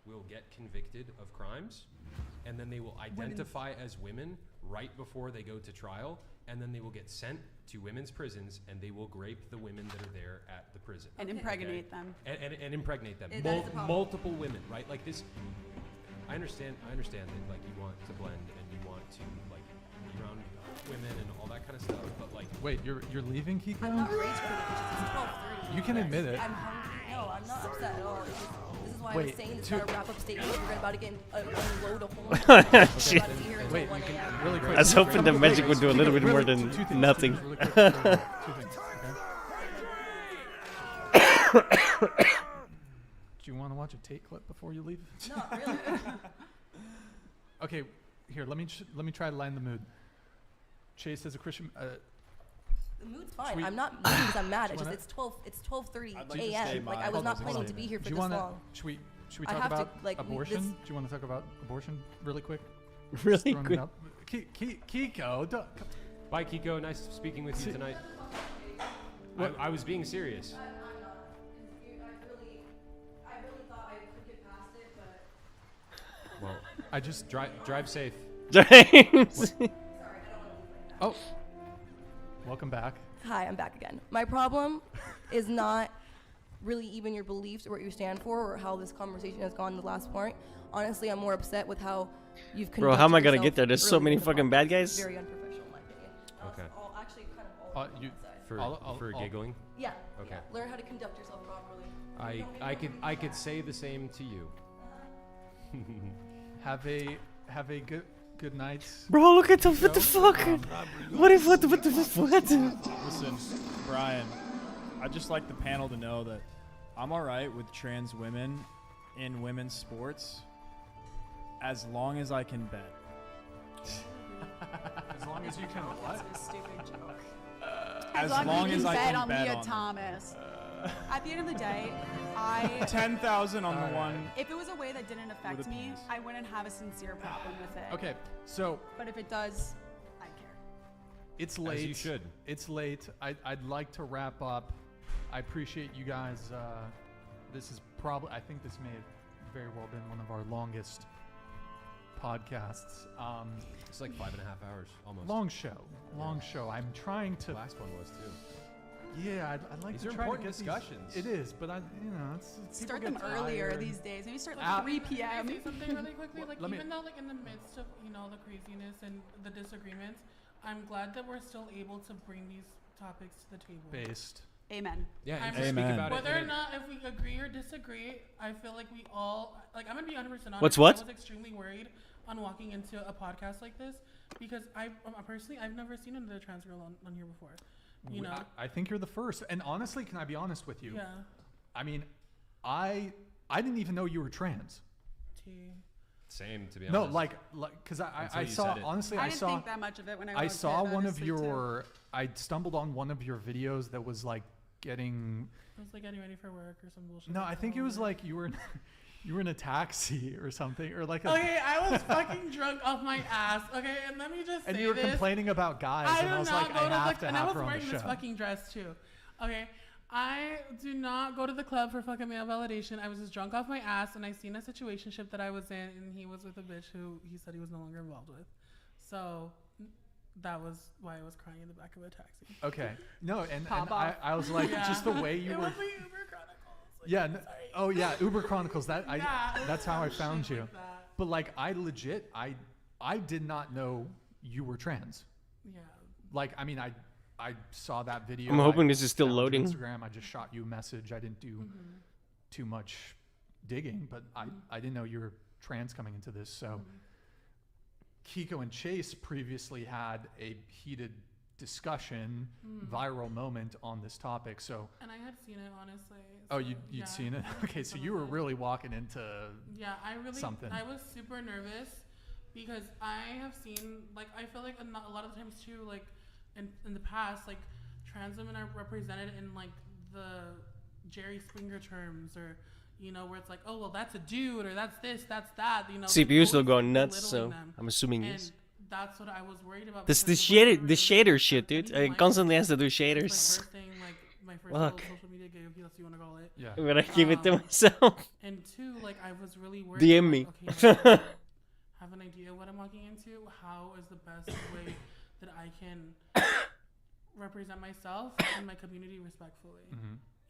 will get convicted of crimes, and then they will identify as women right before they go to trial, and then they will get sent to women's prisons, and they will rape the women that are there at the prison And impregnate them. and impregnate them. That is the problem. Multiple women, right? Like this. I understand that like you want to blend and you want to like be around women and all that kind of stuff, but like Wait, you're leaving, Kiko? I'm not rage quitting. It's just 12:30. You can admit it. I'm hungry. No, I'm not upset at all. This is why I was Wait, saying this to- kind of wrap-up statement. We're about to get unload a whole. Shit. About to be here until Wait, 1 you can a.m. really quick. I was hoping the magic would do a little bit more than Two things, nothing. really quick, two things, okay? Do you want to watch a Tate clip before you leave? Not really. Okay, here. Let me try to lighten the mood. Chase, as a Christian, The mood's fine. we- I'm not mad because I'm mad. Do It's you just it's 12:30 I'd like to stay a.m. Like I mild was on not this planning to statement. be here for do you this want to? long. Should we I talk have to, about like, abortion? this- Do you want to talk about abortion really quick? Really Throwing it quick. out. Kiko, don't, bye, Kiko. Nice speaking with you tonight. What? I was being serious. I really thought I could get past it, but Well, I just drive safe. James. Oh, welcome back. hi, I'm back again. My problem is not really even your beliefs or what you stand for or how this conversation has gone to the last point. Honestly, I'm more upset with how you've conducted Bro, how am I gonna yourself get there? There's so early many in the fucking podcast. bad guys. Very unprofessional, in my opinion. Okay. Actually, kind of all You- For I'll- giggling. Yeah. Okay. Yeah. Learn how to conduct yourself properly. I could say the same to you. Have a good night. Bro, look at the what the fuck? What if what? Listen, Brian, I'd just like the panel to know that I'm alright with trans women in women's sports as long as I can bet. As long as you can what? That's a stupid joke. As long long you as can I bet can on bet Leah on them. Thomas. At the end of the day, I 10,000 on the one. if it was a way that didn't affect With a me, penis. I wouldn't have a sincere problem with it. Okay, so But if it does, I care. it's late. As you should. It's late. I'd like to wrap up. I appreciate you guys. This is probably. I think this may have very well been one of our longest podcasts. It's like 5.5 hours almost. Long show. I'm trying to. The last one was too. Yeah, I'd like These to are try important to get discussions. It is, but it's Start people them get earlier tired. these days. Maybe start Like, like 3 p.m. Can I say something really quickly? Like Let me- even though like in the midst of the craziness and the disagreements, I'm glad that we're still able to bring these topics to the table. Based. Amen. Yeah, I'm and to speak about whether it. or not if we agree or disagree, I feel like we all like. I'm gonna be 100% honest. What's what? I was extremely worried on walking into a podcast like this because I personally I've never seen another trans girl on here before. You know. I think you're the first. And honestly, can I be honest with you? Yeah. I mean, I didn't even know you were trans. Same, to be No, honest. like, because Until I you saw, said it. honestly, I I didn't saw. think that much of it when I I was a saw kid, one of honestly, your. I stumbled on one of your videos that was like getting. I was like getting ready for work or some bullshit. No, like I that think it all was day. like you were in a taxi or something, or like. Okay, I was fucking drunk off my ass. Okay, and let me just And say you were this. complaining about guys, I and I do was not like, go I to have the to and I have was her on the wearing this show. fucking dress too. Okay, I do not go to the club for fucking male validation. I was just drunk off my ass, and I seen a situationship that I was in, and he was with a bitch who he said he was no longer involved with. So that was why I was crying in the back of a taxi. Okay, no, and Pop I was like, Yeah. just the way you it were. was like Uber Chronicles. Like, Yeah. sorry. Oh yeah, Uber Chronicles. That Yeah, it was that's how I some found shit you. like that. But like, I legit, I did not know you were trans. Yeah. Like, I mean, I saw that video. I'm hoping I this is still found your loading. Instagram. I just shot you a message. I didn't do too much digging, but I didn't know you were trans coming into this. So Kiko and Chase previously had a heated discussion, viral moment on this topic. So. And I had seen it honestly. Oh, so, you'd yeah, seen it? I Okay, had so some you of were it. really walking into something. I was super nervous because I have seen, like, I feel like a lot of the times too, like, in the past, like, trans women are represented in, like, the Jerry Springer terms or, you know, where it's like, oh, well, that's a dude or that's this, that's that, you know. CPU still always going nuts, belittling so them. I'm assuming And yes. that's what I was worried about. This because the shader shit, dude. I constantly has to do It's my shaders. first thing, like, my first Fuck. little social media gig, if that's what you want to call it. Yeah. But I give it to myself. And two, like, I was really worried. DM me. Like, okay, like, have an idea what I'm walking into. How is the best way that I can represent myself and my community respectfully?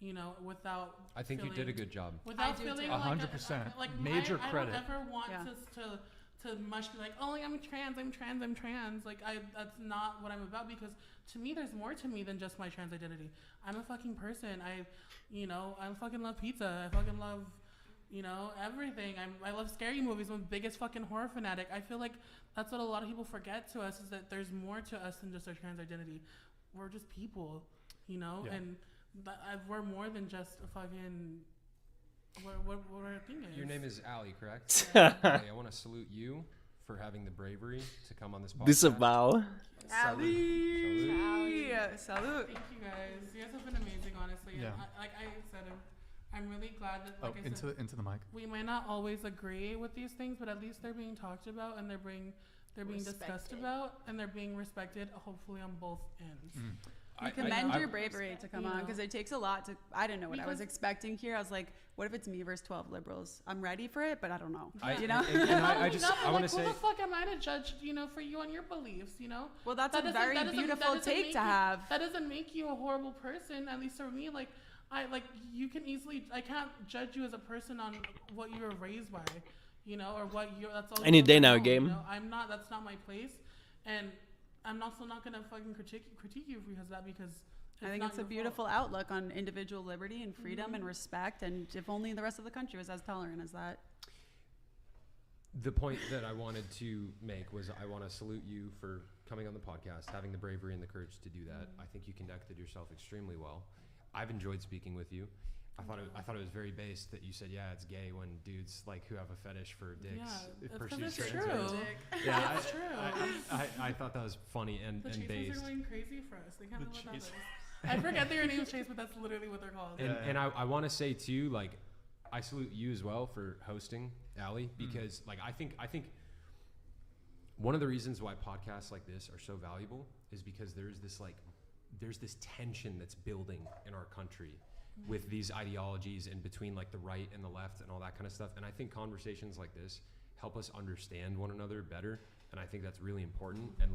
You know, without. I think you did a good job. Without feeling like 100%. like Major credit. I don't ever want to much be like, oh, like, I'm trans. Like, that's not what I'm about, because to me, there's more to me than just my trans identity. I'm a fucking person. I fucking love pizza. I fucking love, everything. I love scary movies. I'm the biggest fucking horror fanatic. I feel like that's what a lot of people forget to us, is that there's more to us than just our trans identity. We're just people, and we're more than just a fucking. What our thing is. Your name is Ali, correct? Ali, I want to salute you for having the bravery to come on this podcast. Disavow. Ali. Salute. Thank you guys. You guys have been amazing, honestly. Yeah. And like I said, I'm really glad that, like I said, into the mic. We might not always agree with these things, but at least they're being talked about and they're being discussed about, and they're being respected, hopefully on both ends. We commend your bravery to come on, because it takes a lot to. I didn't know what I was expecting here. I was like, what if it's me versus 12 liberals? I'm ready for it, but I don't know. I want to say, who the fuck am I to judge? For you and your beliefs. Well, that's a very beautiful take to have. That doesn't make you a horrible person. At least for me, you can easily. I can't judge you as a person on what you were raised by, or what you. That's all. Any day now, game. I'm not. That's not my place, and I'm also not gonna fucking critique you because of that, because I think it's a beautiful outlook on individual liberty and freedom and respect, and if only the rest of the country was as tolerant as that. The point that I wanted to make was I want to salute you for coming on the podcast, having the bravery and the courage to do that. I think you conducted yourself extremely well. I've enjoyed speaking with you. I thought it was very based that you said, yeah, it's gay when dudes who have a fetish for dicks. Yeah, it's true. Yeah, it's true. I thought that was funny and Chasers based. are going crazy for us. They kind of know what that is. I forget that your name is Chase, but that's literally what they're called. And I want to say too, I salute you as well for hosting Ali, because I think one of the reasons why podcasts like this are so valuable is because there's this tension that's building in our country with these ideologies and between the right and the left and all that kind of stuff. And I think conversations like this help us understand one another better. And I think that's really important. And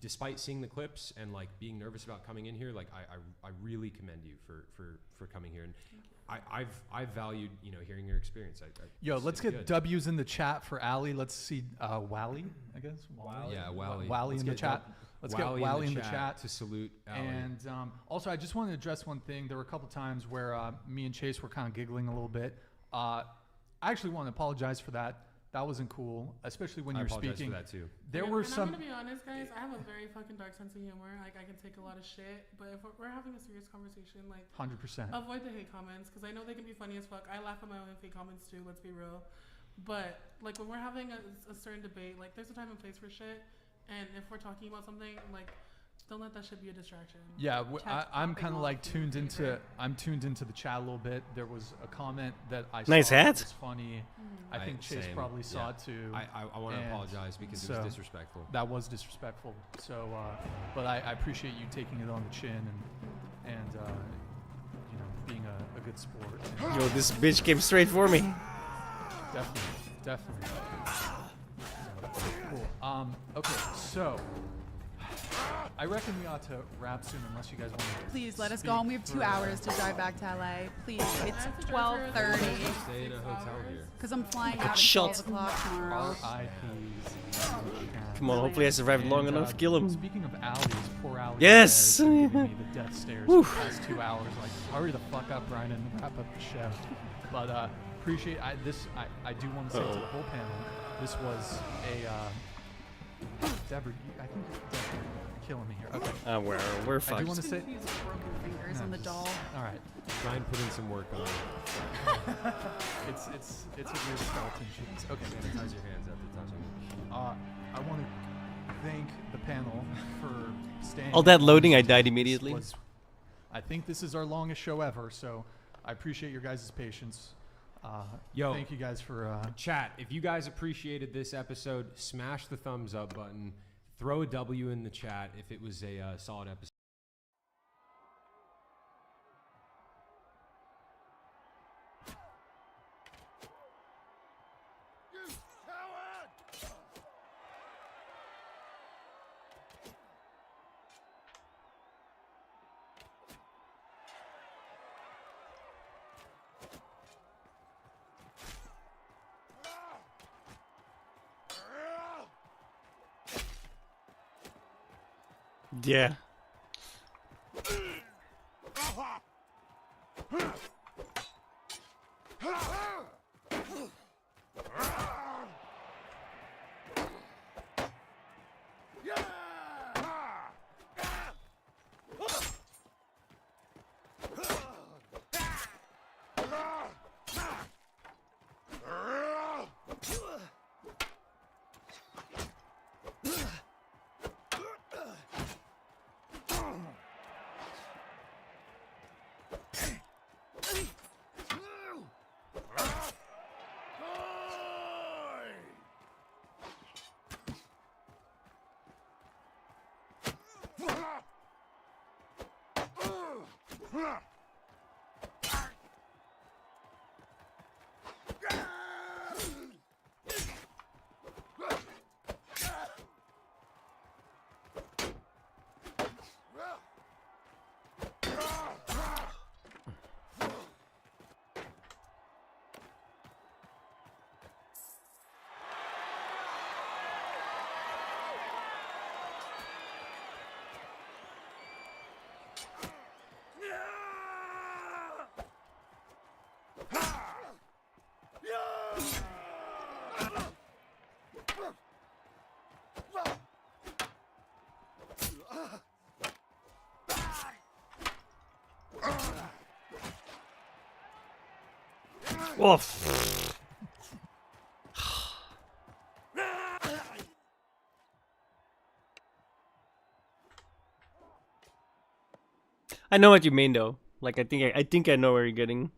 despite seeing the clips and like being nervous about coming in here, like I really commend you for coming here, and I've valued hearing your experience. Yo, let's get good. W's in the chat for Allie. Let's see Wally, I guess. Wally. Yeah, Wally. Wally in the chat. Let's get Wally in the chat to salute Allie. And also, I just wanted to address one thing. There were a couple times where me and Chase were kind of giggling a little bit. I actually want to apologize for that. That wasn't cool, especially when you were speaking. For that too. There were some. I'm gonna be honest, guys. I have a very fucking dark sense of humor. Like I can take a lot of shit, but if we're having a serious conversation, like 100%. avoid the hate comments because I know they can be funny as fuck. I laugh at my own hate comments too. Let's be real. But like when we're having a certain debate, like there's a time and place for shit, and if we're talking about something, like don't let that shit be a distraction. Yeah, I'm kind of like tuned into the chat a little bit. There was a comment that I nice saw hat. That was funny. I think Chase probably saw it too. I want to apologize because it was disrespectful. That was disrespectful. So, but I appreciate you taking it on the chin and being a good sport. Yo, this bitch came straight for me. Definitely. Cool. Okay, so. I reckon we ought to wrap soon unless you guys want to. Please let us go home. We have 2 hours to drive back to LA. Please, it's 12:30. Stay in a hotel here. Because I'm flying out at 12 o'clock tomorrow. Come on, hopefully I survived long enough. Kill him. Speaking of Allie's, poor Allie. Yes. Giving me the death stares for the past 2 hours. Like, hurry the fuck up, Brian, and wrap up the show. But appreciate this. I do want to say to the whole panel, this was a. Deborah, I think Deborah. Killing me here. Okay. We're fucked. I do want to say these broken fingers on the doll. All right. Try and put in some work on it. It's a weird skeleton sheet. Okay. Sanitize your hands after touching. I want to thank the panel for staying. All that loading, I died immediately. I think this is our longest show ever, so I appreciate your guys' patience. Yo, thank you guys for chat. If you guys appreciated this episode, smash the thumbs up button. Throw a W in the chat if it was a solid episode. Yeah. Oof. I know what you mean though. Like I think I know where you're getting.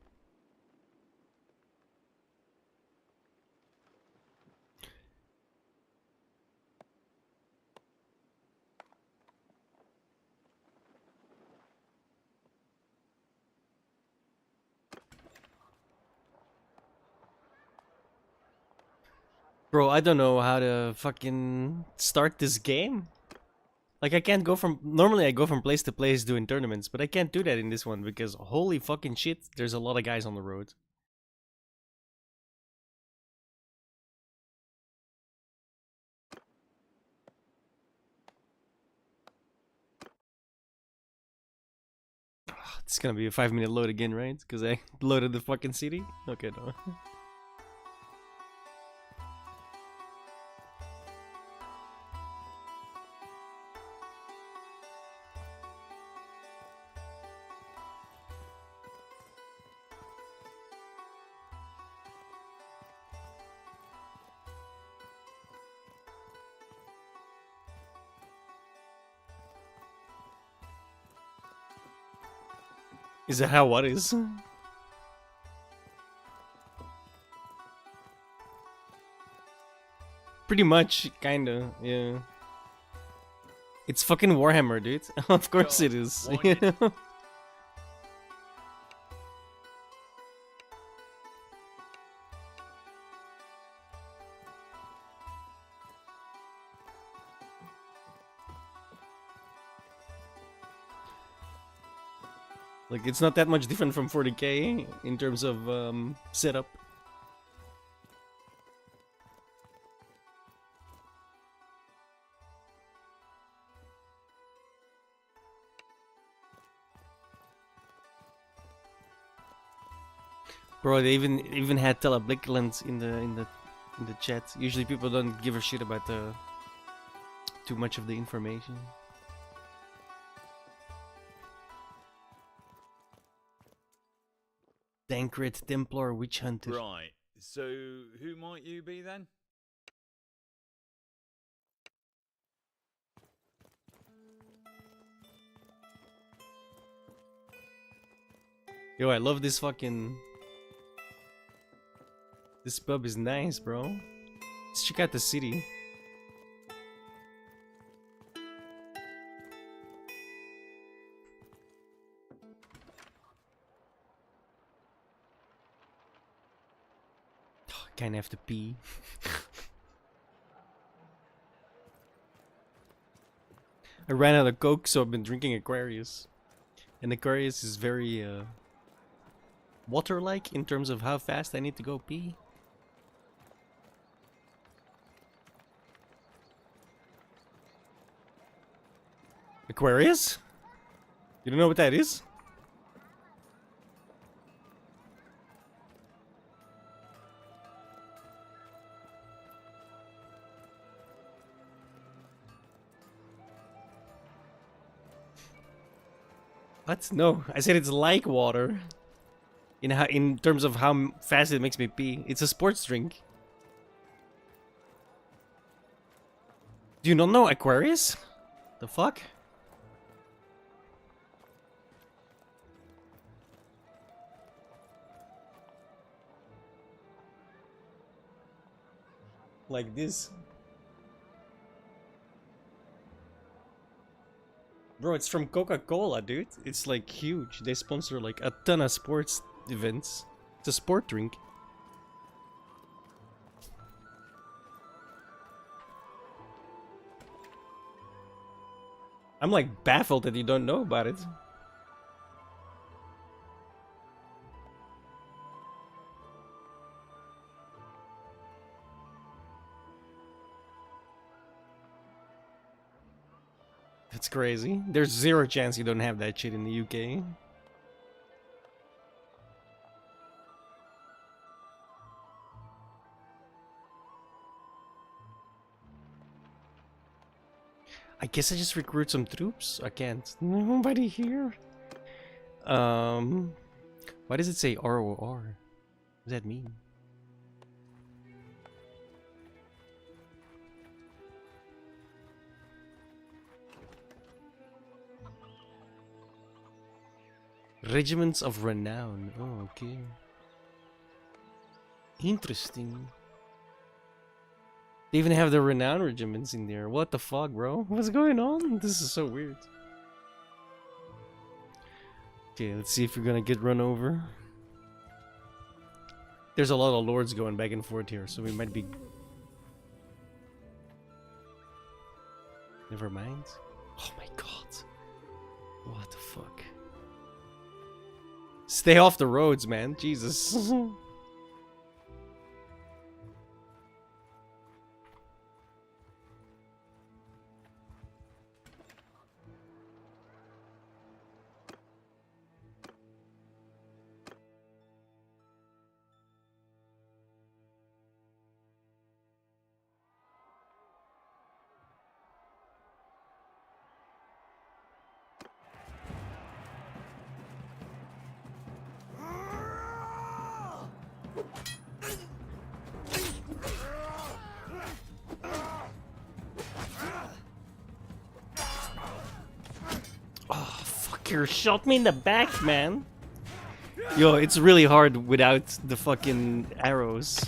Bro, I don't know how to fucking start this game. Like I can't go from normally I go from place to place doing tournaments, but I can't do that in this one because holy fucking shit, there's a lot of guys on the road. It's gonna be a 5-minute load again, right? Because I loaded the fucking city? Okay, no. Is that how what is? Pretty much, kinda, yeah. It's fucking Warhammer, dude. Of course it is. You know? Like, it's not that much different from 40k in terms of setup. Bro, they even had teleblicklands in the chat. Usually people don't give a shit about too much of the information. Dankrit Templar Witch Hunter. Right. So who might you be then? Yo, I love this fucking... This pub is nice, bro. Let's check out the city. Kinda have to pee. I ran out of Coke, so I've been drinking Aquarius. And Aquarius is very water-like in terms of how fast I need to go pee. Aquarius? You don't know what that is? What? No, I said it's like water. In terms of how fast it makes me pee. It's a sports drink. Do you not know Aquarius? The fuck? Like this. Bro, it's from Coca-Cola, dude. It's like huge. They sponsor like a ton of sports events. It's a sport drink. I'm like baffled that you don't know about it. That's crazy. There's zero chance you don't have that shit in the UK. I guess I just recruit some troops. I can't. Nobody here. Why does it say ROR? What does that mean? Regiments of Renown. Oh, okay. Interesting. They even have the Renown regiments in there. What the fuck, bro? What's going on? This is so weird. Okay, let's see if we're gonna get run over. There's a lot of lords going back and forth here, so we might be... Never mind. Oh my god. What the fuck? Stay off the roads, man. Jesus. Oh, fucker, shot me in the back, man. Yo, it's really hard without the fucking arrows.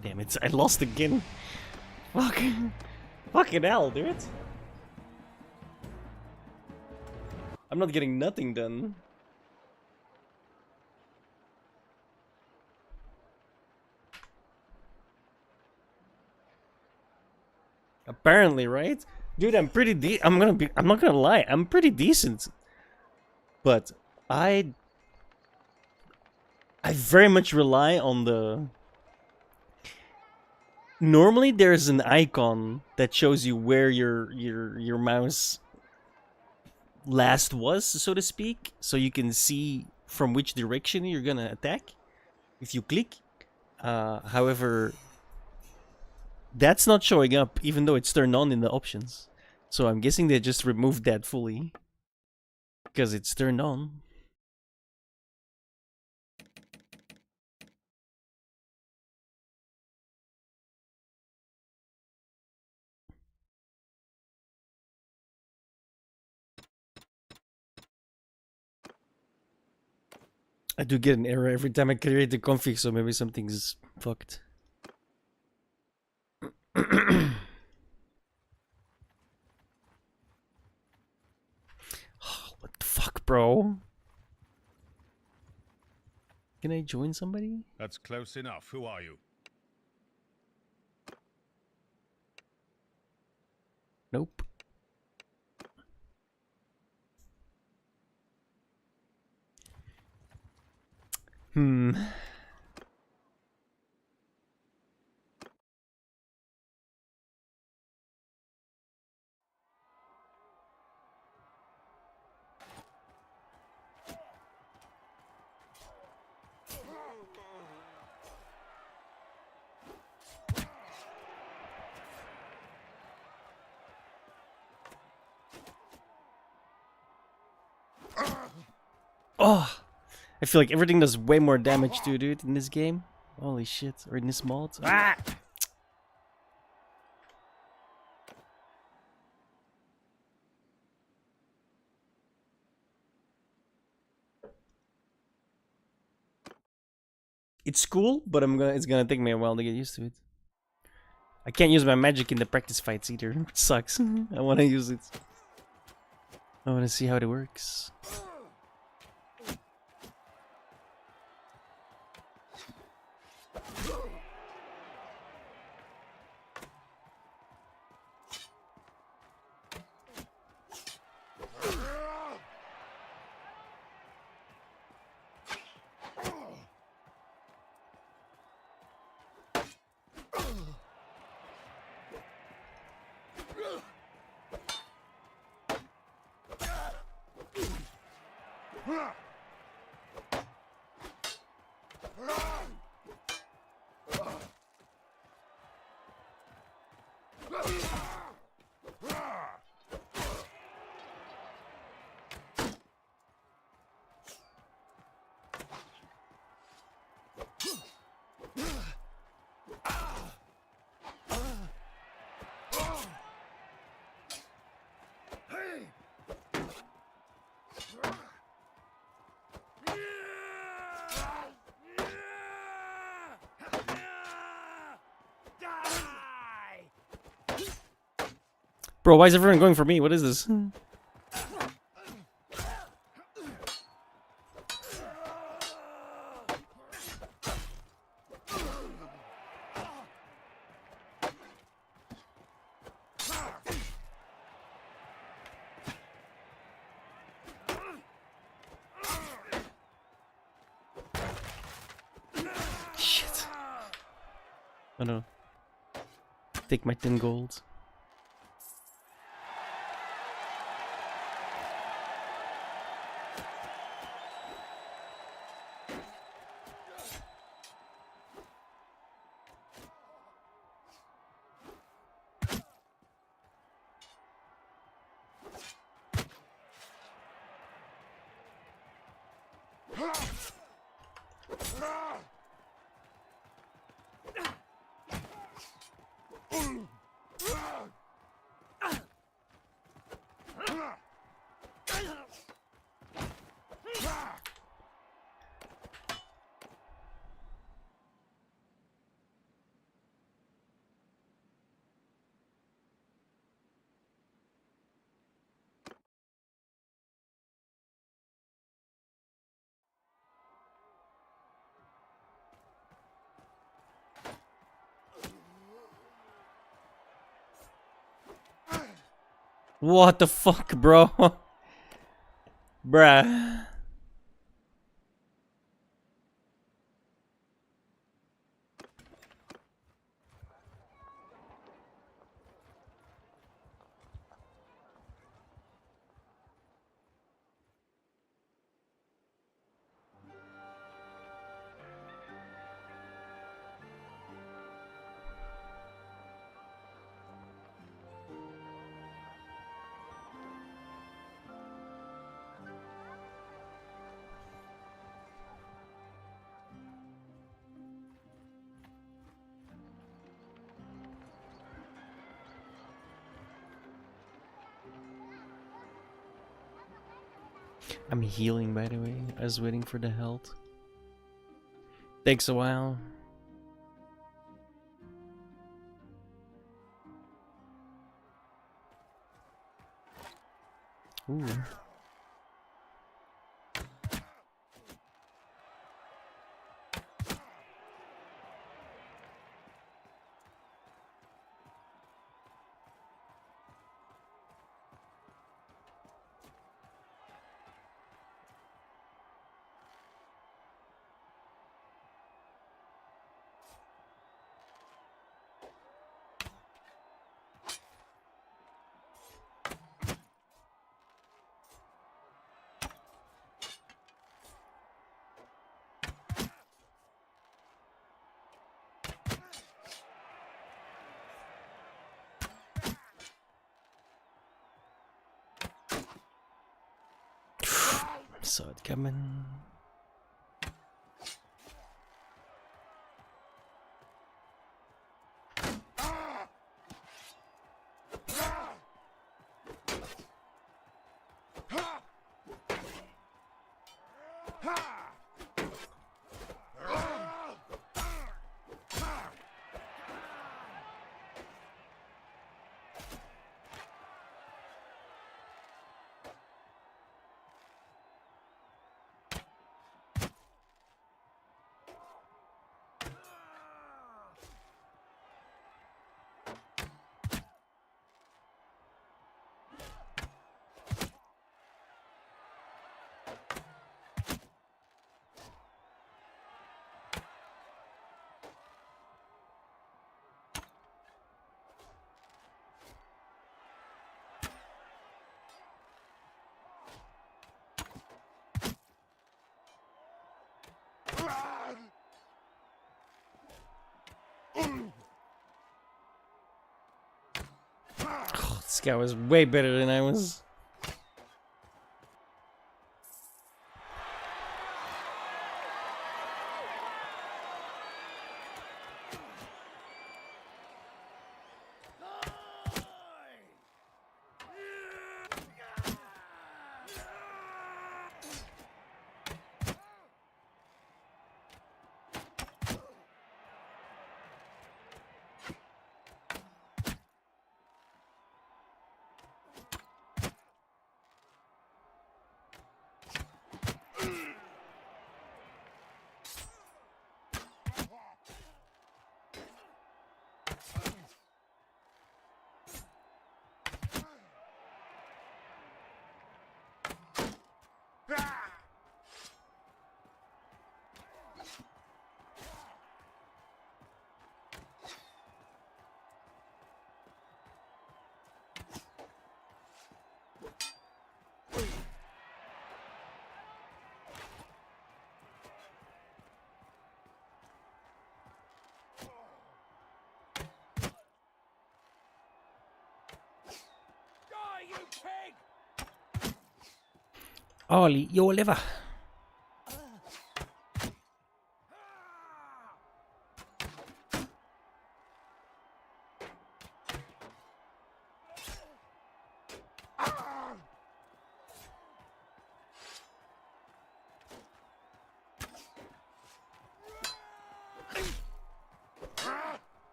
Damn it, I lost again. Fuck. Fucking hell, dude. I'm not getting nothing done. Apparently, right? Dude, I'm pretty I'm not gonna lie, I'm pretty decent. But I very much rely on the... Normally there's an icon that shows you where your mouse last was, so to speak, so you can see from which direction you're gonna attack if you click. However, that's not showing up even though it's turned on in the options. So I'm guessing they just removed that fully because it's turned on. I do get an error every time I create the config, so maybe something's fucked. What the fuck, bro? Can I join somebody? That's close enough. Who are you? Nope. Hmm. Oh, I feel like everything does way more damage too, dude, in this game. Holy shit. Or in this mod. Ah! It's cool, but it's gonna take me a while to get used to it. I can't use my magic in the practice fights either. It sucks. I wanna use it. I wanna see how it works. Bro, why is everyone going for me? What is this? Oh no. Take my 10 gold. What the fuck, bro? Bruh. I'm healing, by the way. I was waiting for the health. Takes a while. Ooh. Saw it coming. Oh, this guy was way better than I was. Ollie, your liver.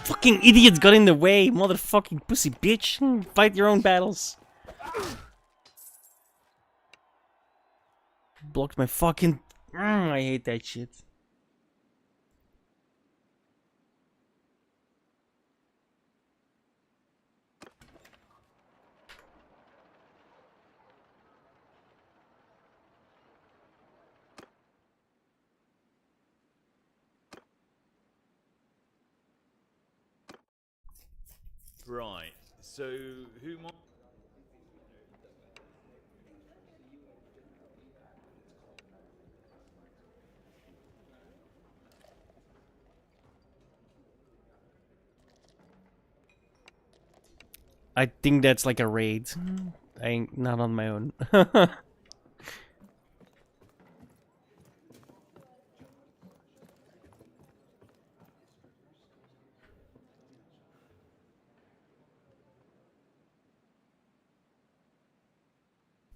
Fucking idiots got in the way, motherfucking pussy bitch. Fight your own battles. Blocked my fucking... I hate that shit. Right. So who might? I think that's like a raid. I ain't not on my own.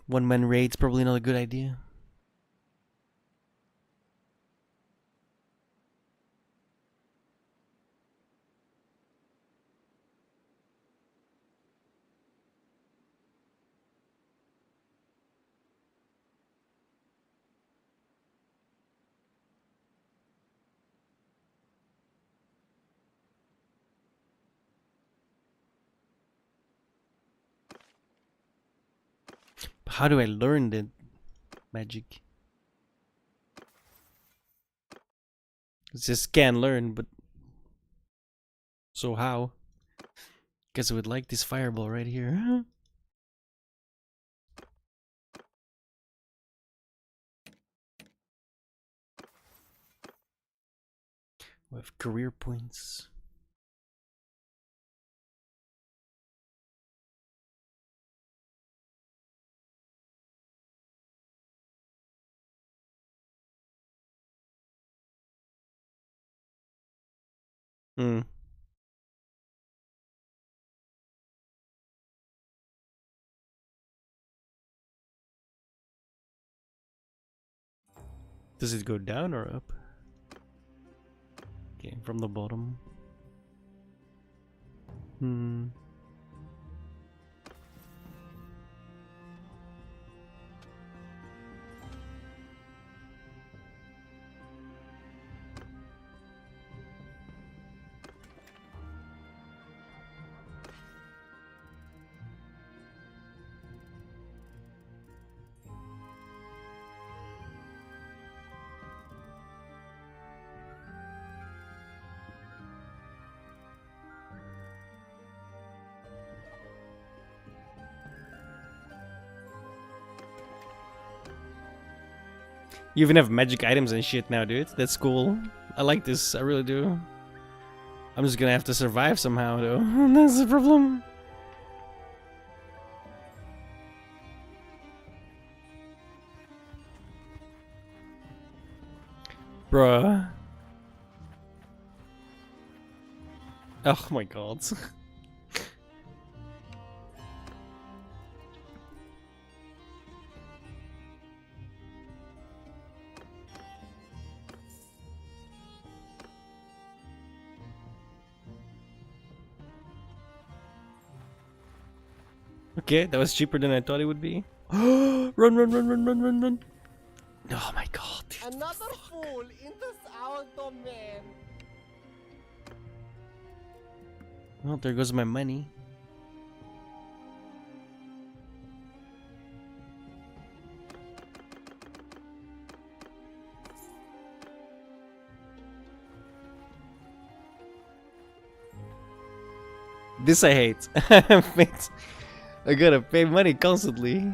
One-man raid's probably not a good idea. How do I learn the magic? It's just can learn, but so how? Guess I would like this fireball right here. We have career points. Hmm. Does it go down or up? Okay, from the bottom. Hmm. You even have magic items and shit now, dude. That's cool. I like this. I really do. I'm just gonna have to survive somehow, though. That's the problem. Bruh. Oh my god. Okay, that was cheaper than I thought it would be. Run, run, run, run, run, run, run. Oh my god. Dude. Another fool enters our domain. Well, there goes my money. This I hate. I gotta pay money constantly.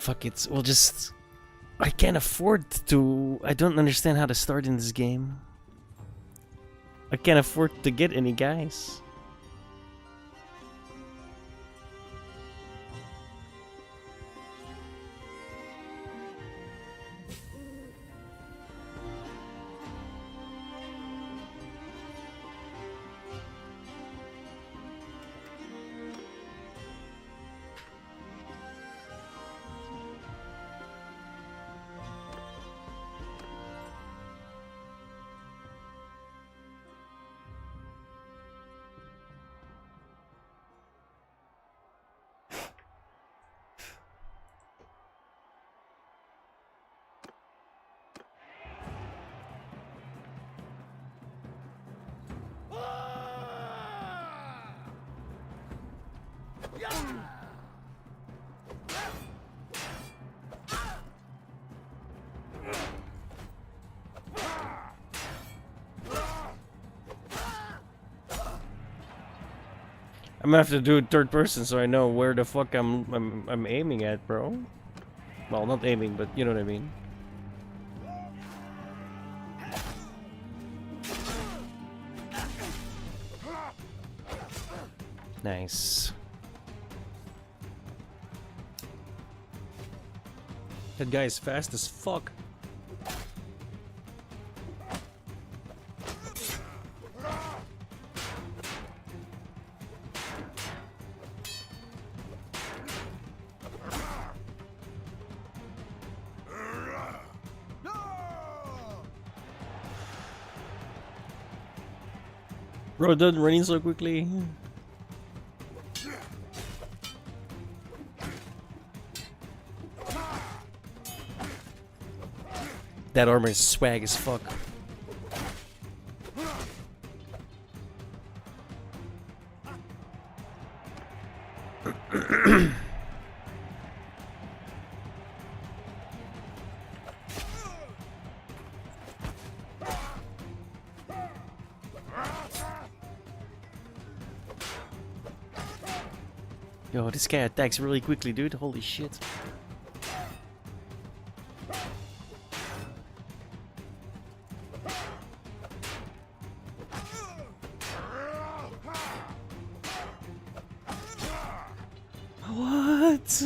Fuck it. We'll just... I can't afford to... I don't understand how to start in this game. I can't afford to get any guys. I'm gonna have to do it third person so I know where the fuck I'm aiming at, bro. Well, not aiming, but you know what I mean. Nice. That guy is fast as fuck. Bro, done running so quickly. That armor is swag as fuck. Yo, this guy attacks really quickly, dude. Holy shit. What?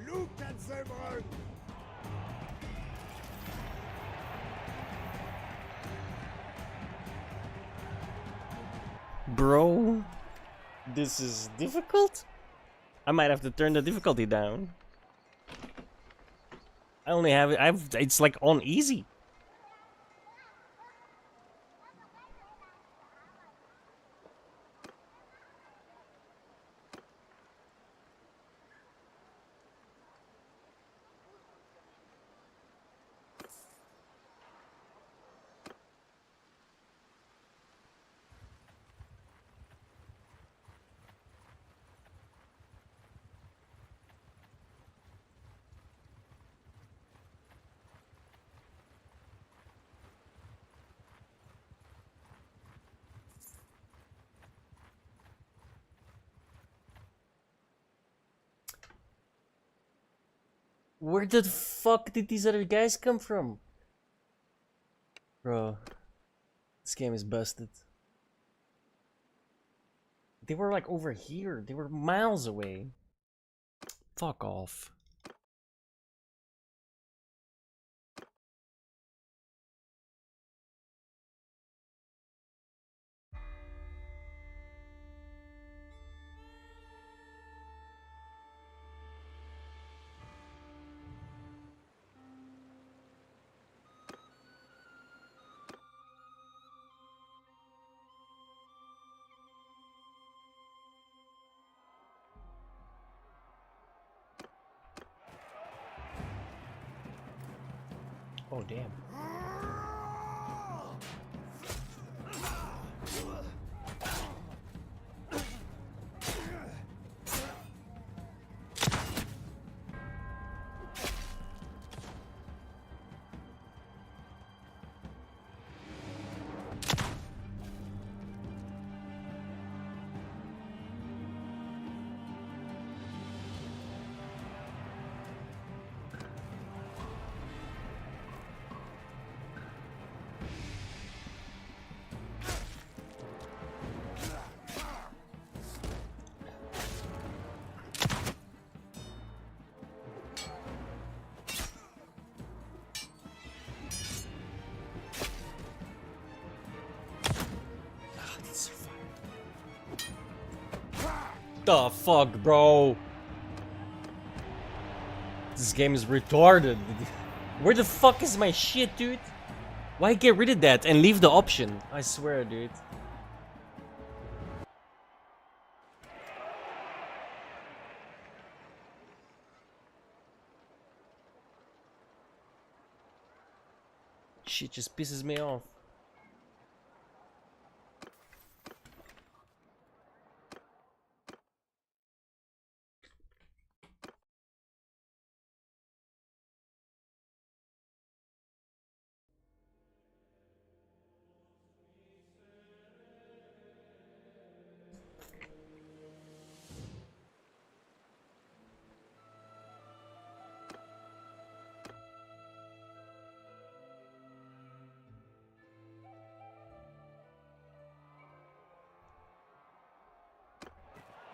Look at them run! Bro, this is difficult? I might have to turn the difficulty down. I only have it, it's like on easy. Where the fuck did these other guys come from? Bro, this game is busted. They were like over here. They were miles away. Fuck off. Oh, damn. It's fire. The fuck, bro? This game is retarded. Where the fuck is my shit, dude? Why get rid of that and leave the option? I swear, dude. Shit just pisses me off.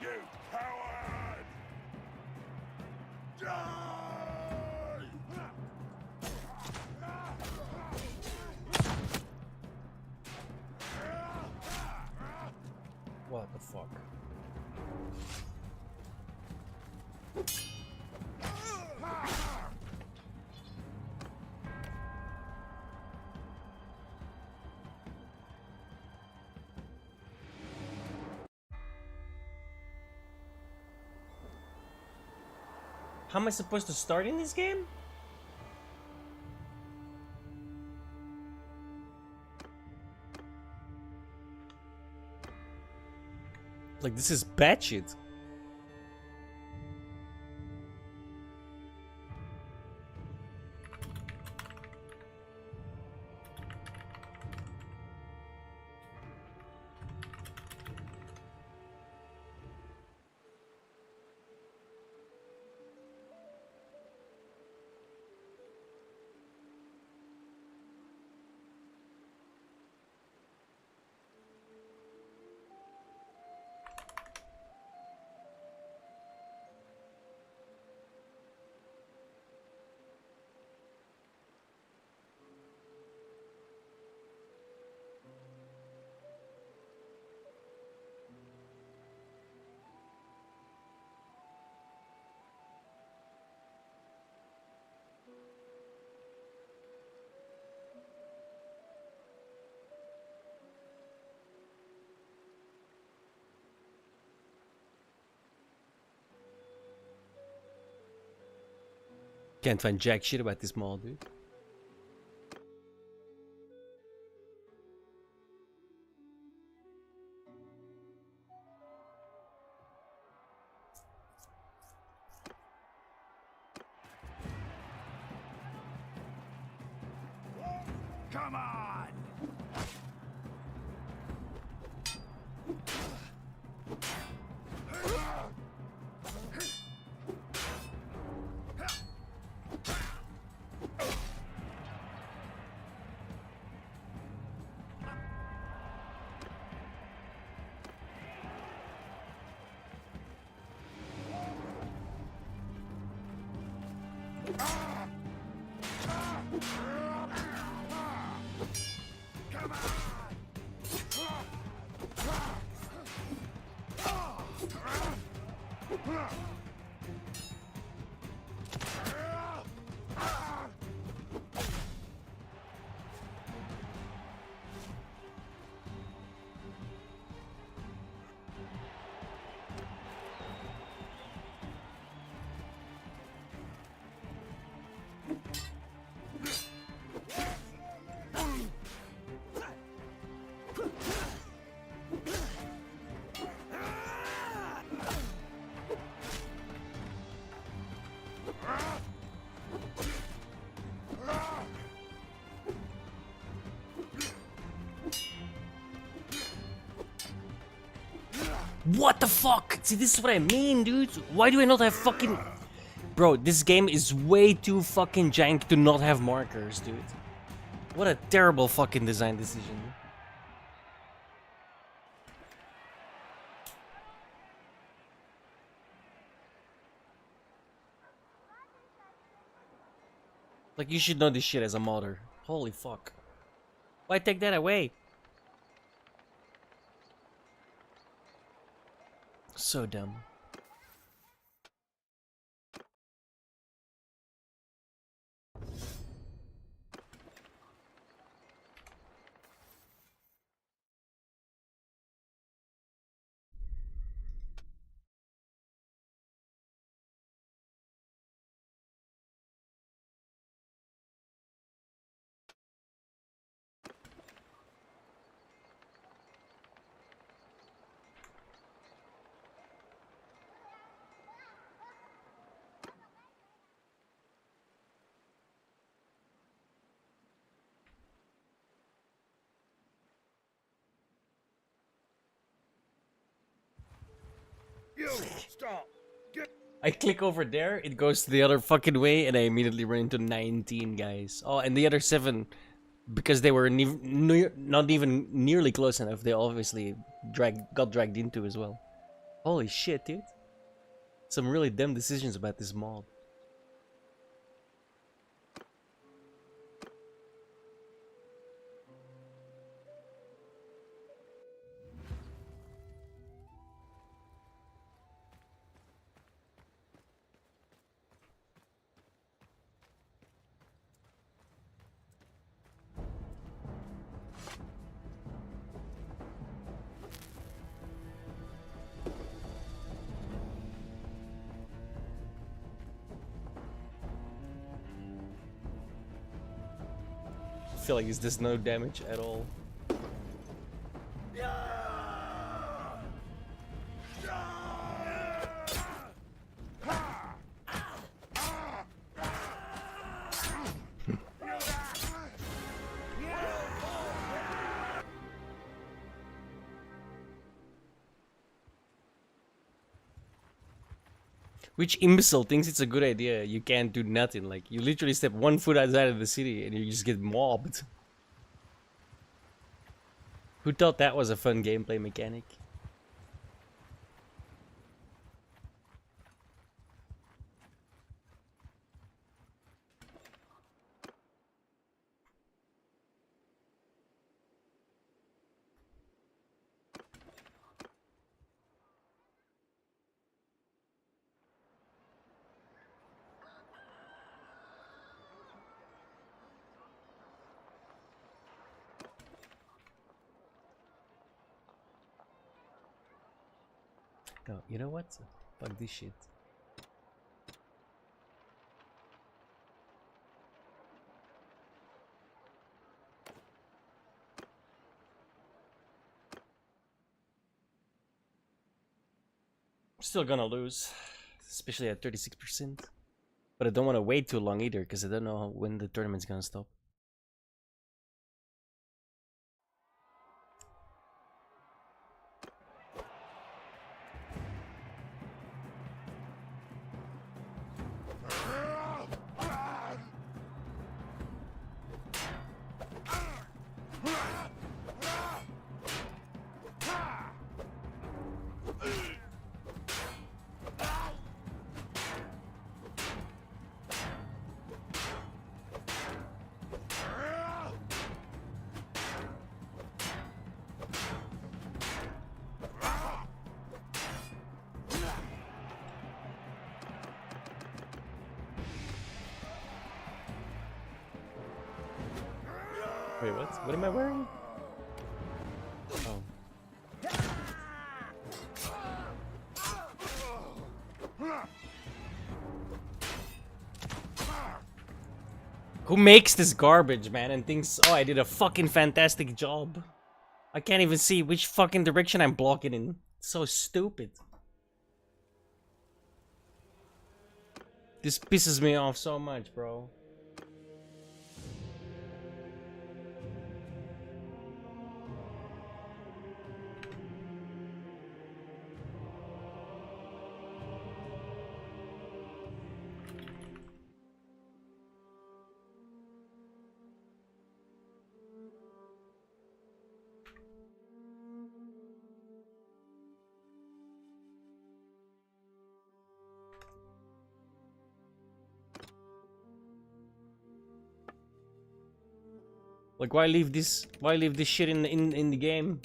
You coward! Die! What the fuck? How am I supposed to start in this game? Like, this is batshit. Can't find jack shit about this mall, dude. Come on! What the fuck? See, this is what I mean, dude. Why do I not have fucking... Bro, this game is way too fucking jank to not have markers, dude. What a terrible fucking design decision. Like, you should know this shit as a modder. Holy fuck. Why take that away? So dumb. You stop. I click over there, it goes the other fucking way, and I immediately run into 19 guys. Oh, and the other 7, because they were not even nearly close enough, they obviously got dragged into as well. Holy shit, dude. Some really dumb decisions about this mod. I feel like this does no damage at all. Which imbecile thinks it's a good idea? You can't do nothing. Like, you literally step 1 foot outside of the city and you just get mobbed. Who thought that was a fun gameplay mechanic? No, you know what? Fuck this shit. Still gonna lose, especially at 36%. But I don't want to wait too long either, because I don't know when the tournament's gonna stop. Wait, what? What am I wearing? Oh. Who makes this garbage, man, and thinks, oh, I did a fucking fantastic job? I can't even see which fucking direction I'm blocking in. It's so stupid. This pisses me off so much, bro. Like, why leave this? Why leave this shit in the game?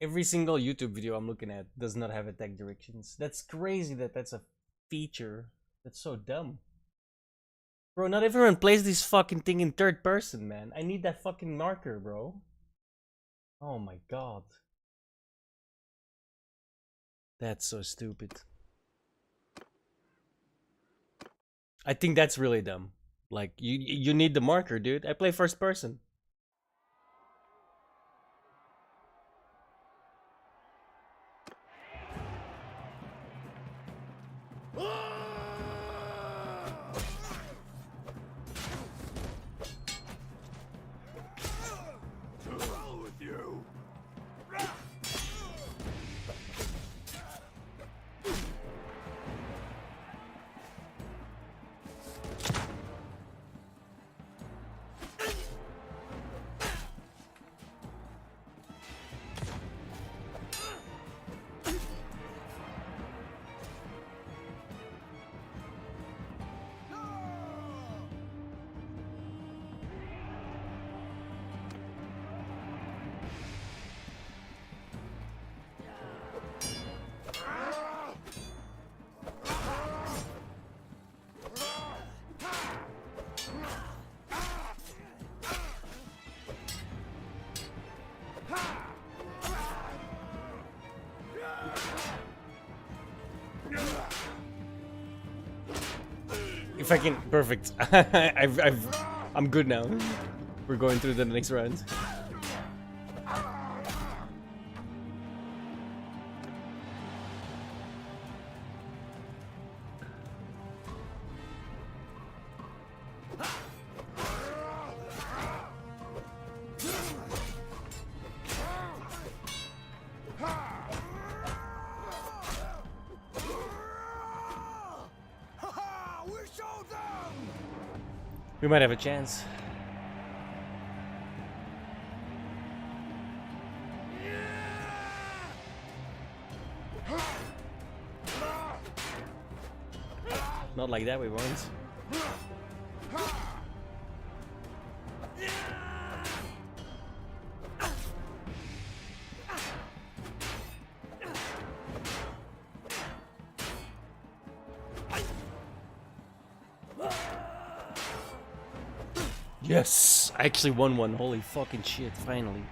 Every single YouTube video I'm looking at does not have attack directions. That's crazy that that's a feature. That's so dumb. Bro, not everyone plays this fucking thing in third person, man. I need that fucking marker, bro. Oh my god. That's so stupid. I think that's really dumb. Like, you need the marker, dude. I play first person. If I can, perfect. I'm good now. We're going through the next round. We might have a chance. Not like that, we won't. Yes! I actually won one. Holy fucking shit, finally.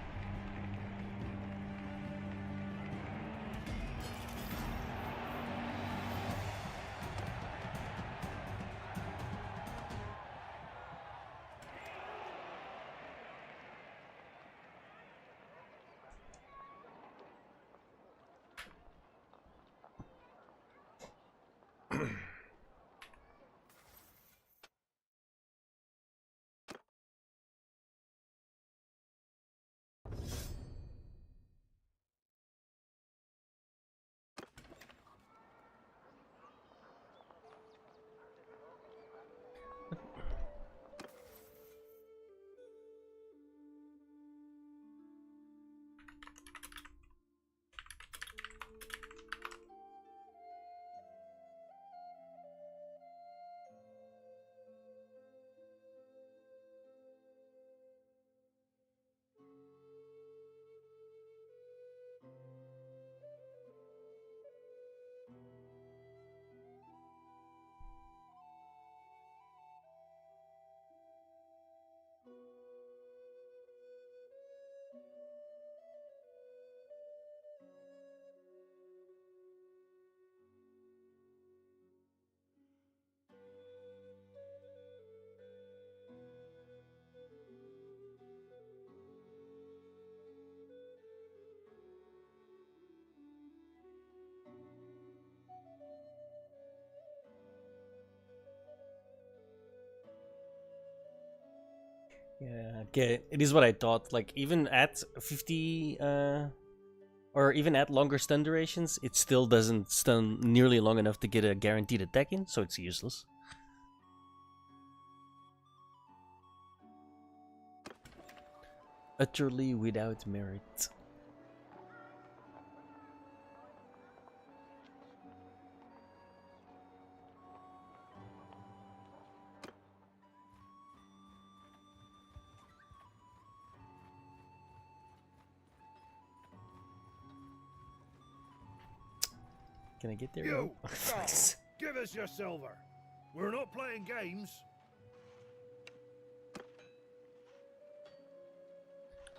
Yeah, okay, it is what I thought. Like, even at 50, or even at longer stun durations, it still doesn't stun nearly long enough to get a guaranteed attack in, so it's useless. Utterly without merit. Can I get there? You, No? stop. Give us your silver. We're not playing games.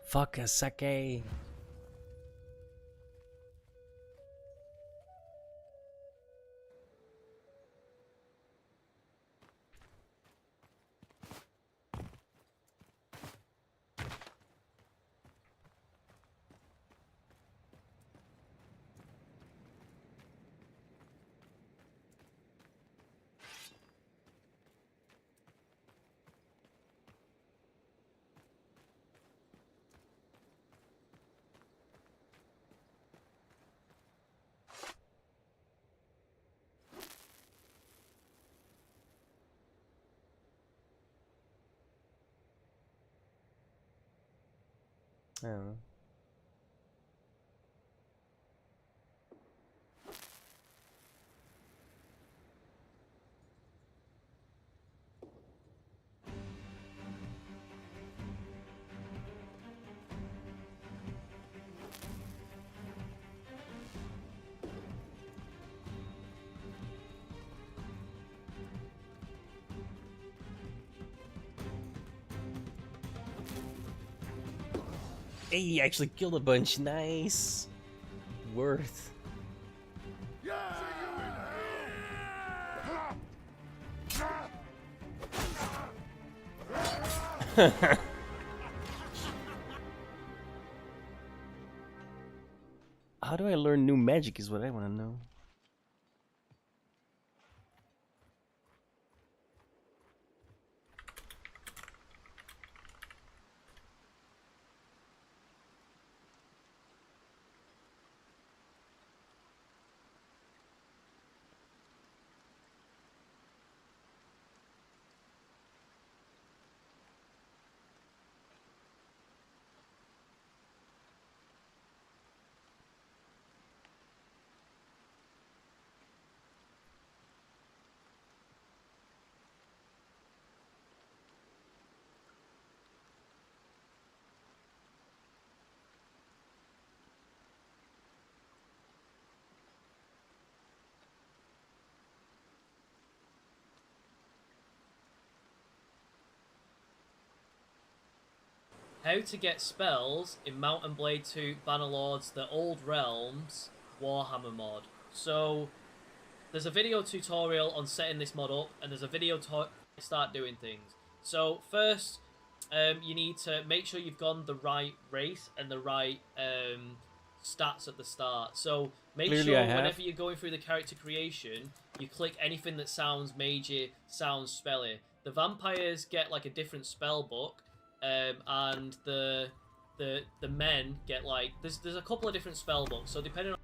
Fuck a sake. I don't know. Hey, you actually killed a bunch. Nice. Worth. How do I learn new magic is what I want to know. How to get spells in Mount and Blade 2 Bannerlords The Old Realms Warhammer mod. So there's a video tutorial on setting this mod up, and there's a video to start doing things. So first, you need to make sure you've gone the right race and the right stats at the start. So make Clearly sure I have. whenever you're going through the character creation, you click anything that sounds magey, sounds spelly. The vampires get like a different spell book, and the men get like there's a couple of different spell books. So depending on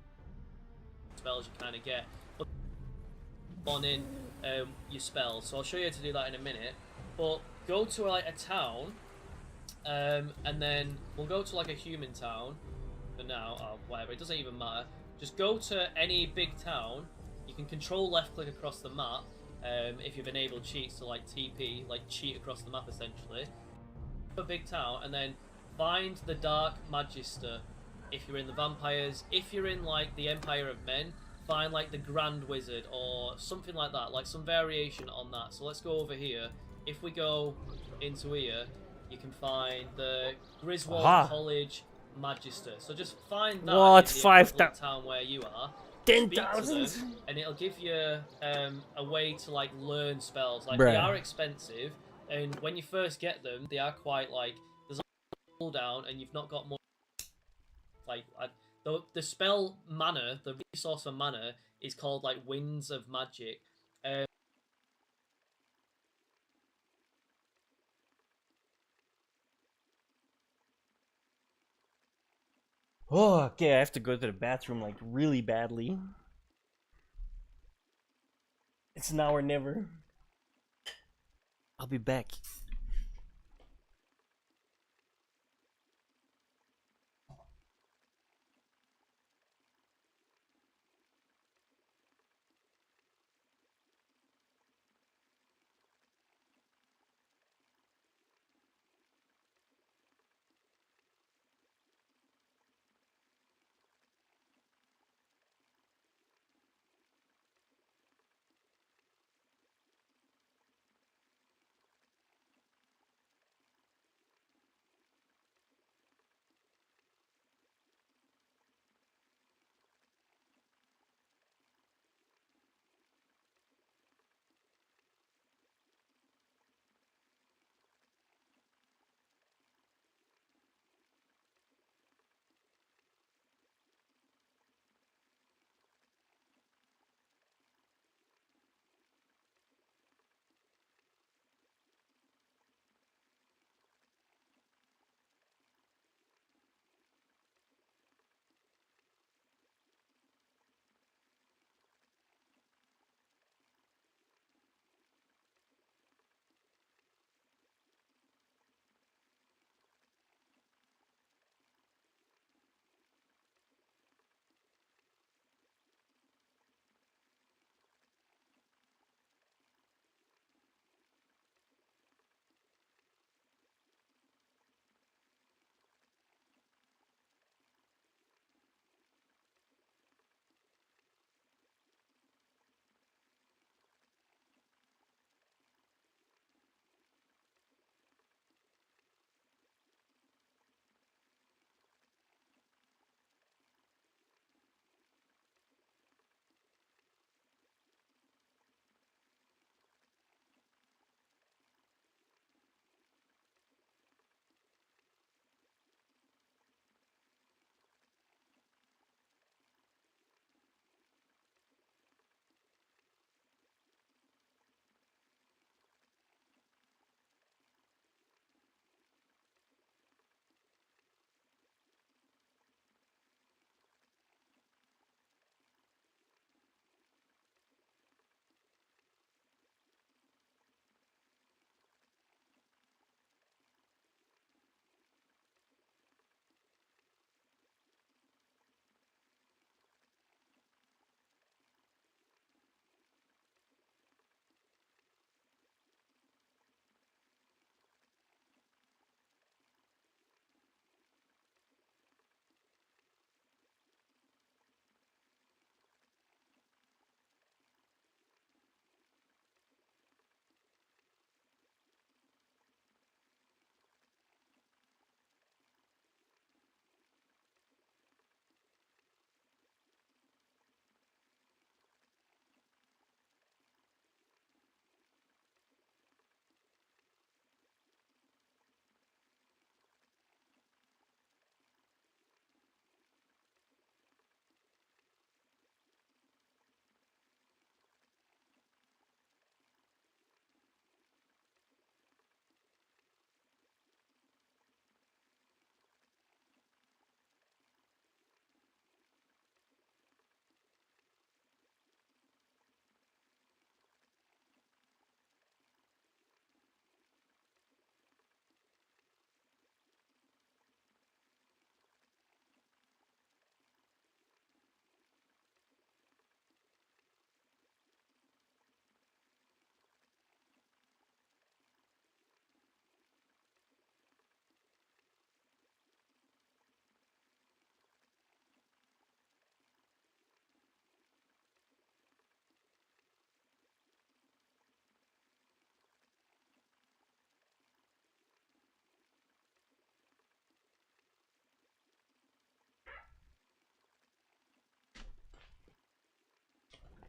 spells you kind of get on in your spells. So I'll show you how to do that in a minute. But go to like a town, and then we'll go to like a human town for now, or whatever, it doesn't even matter. Just go to any big town. You can control left click across the map if you've enabled cheats to like TP, like cheat across the map essentially. A big town, and then find the Dark Magister if you're in the vampires. If you're in like the Empire of Men, find like the Grand Wizard or something like that, like some variation on that. So let's go over here. If we go into here, you can find the Griswold Aha. College Magister. So just find that What? in the 5,000? town where you are. 10,000? Speak to them, and it'll give you a way to like learn spells. Like Bruh. they are expensive, and when you first get them, they are quite like there's a cooldown, and you've not got more. Like the spell mana, the resource for mana is called like Winds of Magic. Oh, okay, I have to go to the bathroom like really badly. It's now or never. I'll be back.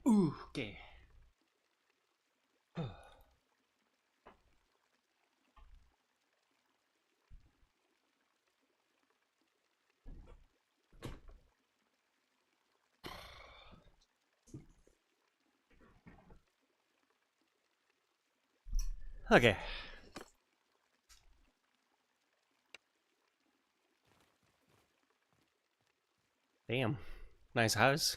Ooh, okay. Okay. Damn. Nice house.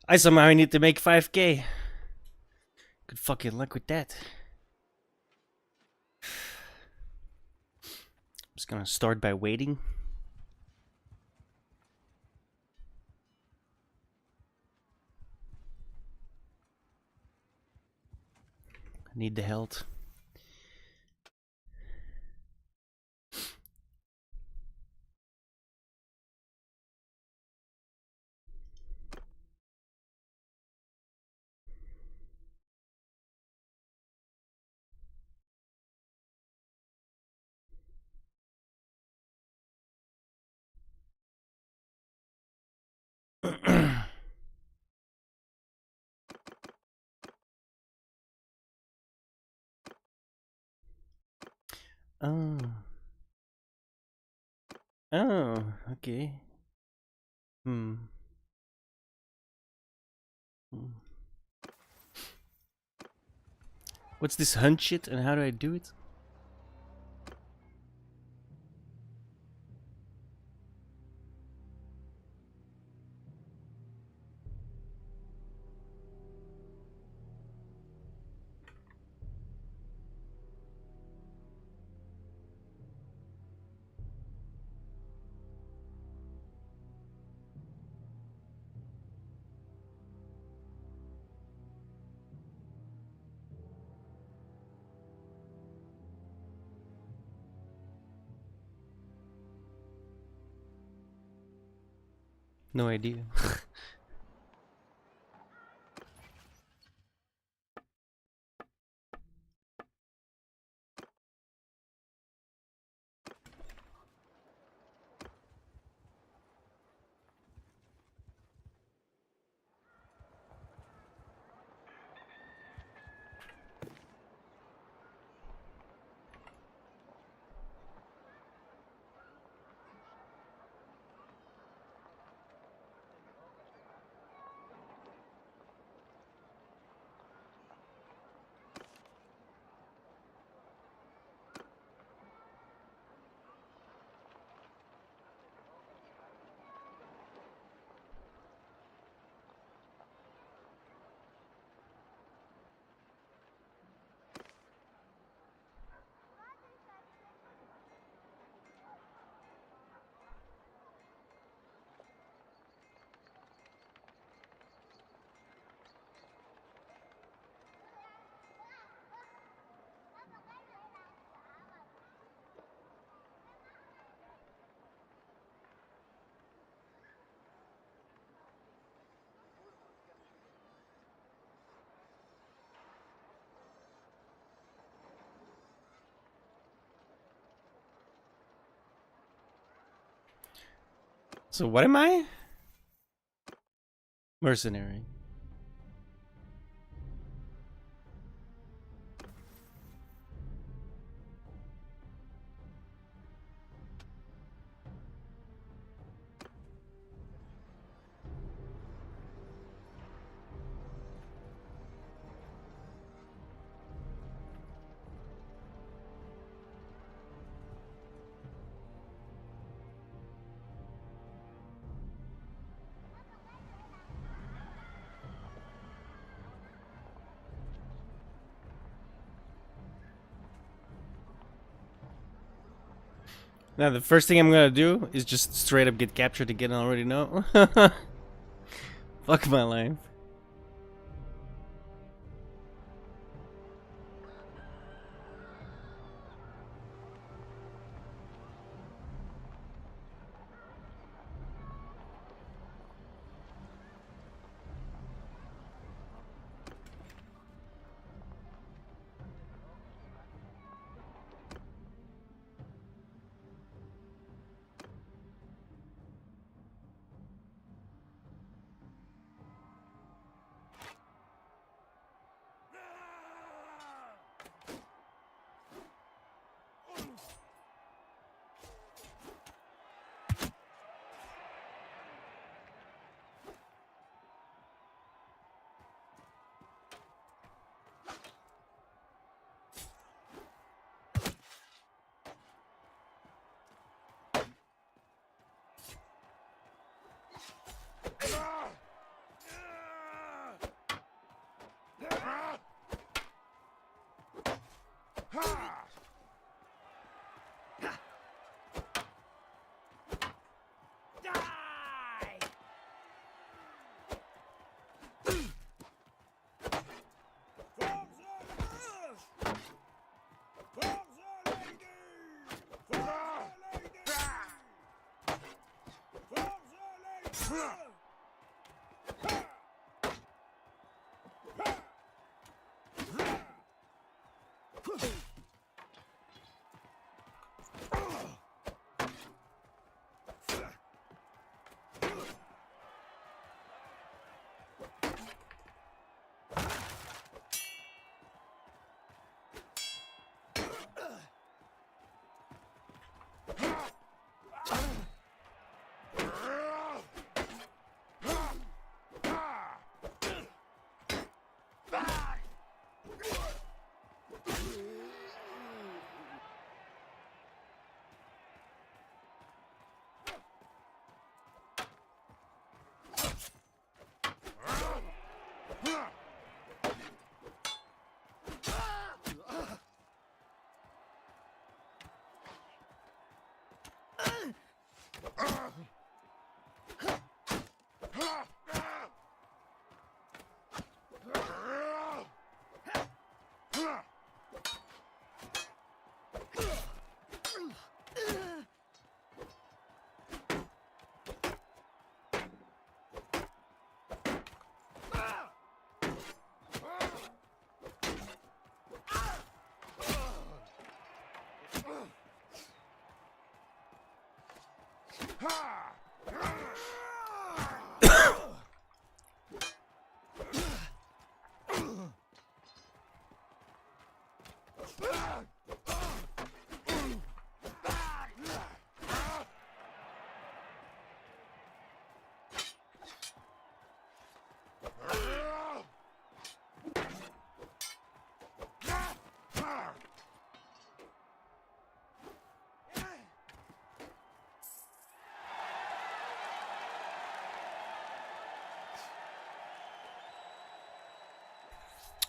I somehow need to make 5K. Good fucking luck with that. I'm just gonna start by waiting. I need the health. Oh. Oh, okay. Hmm. What's this hunt shit and how do I do it? No idea. So what am I? Mercenary. Now the first thing I'm gonna do is just straight up get captured again. I already know. Fuck my life.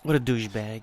What a douchebag.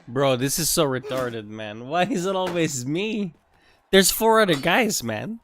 Bro, this is so retarded, man. Why is it always me? There's 4 other guys, man.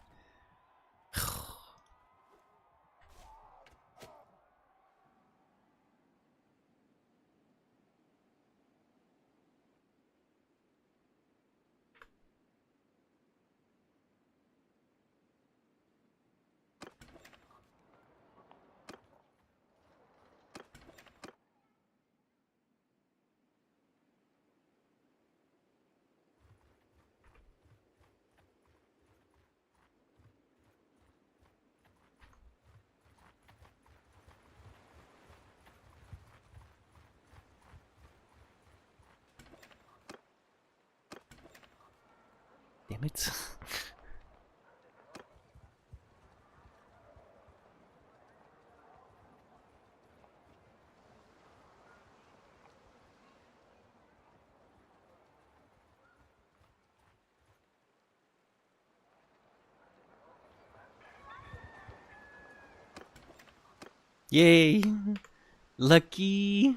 Damn it. Yay! Lucky!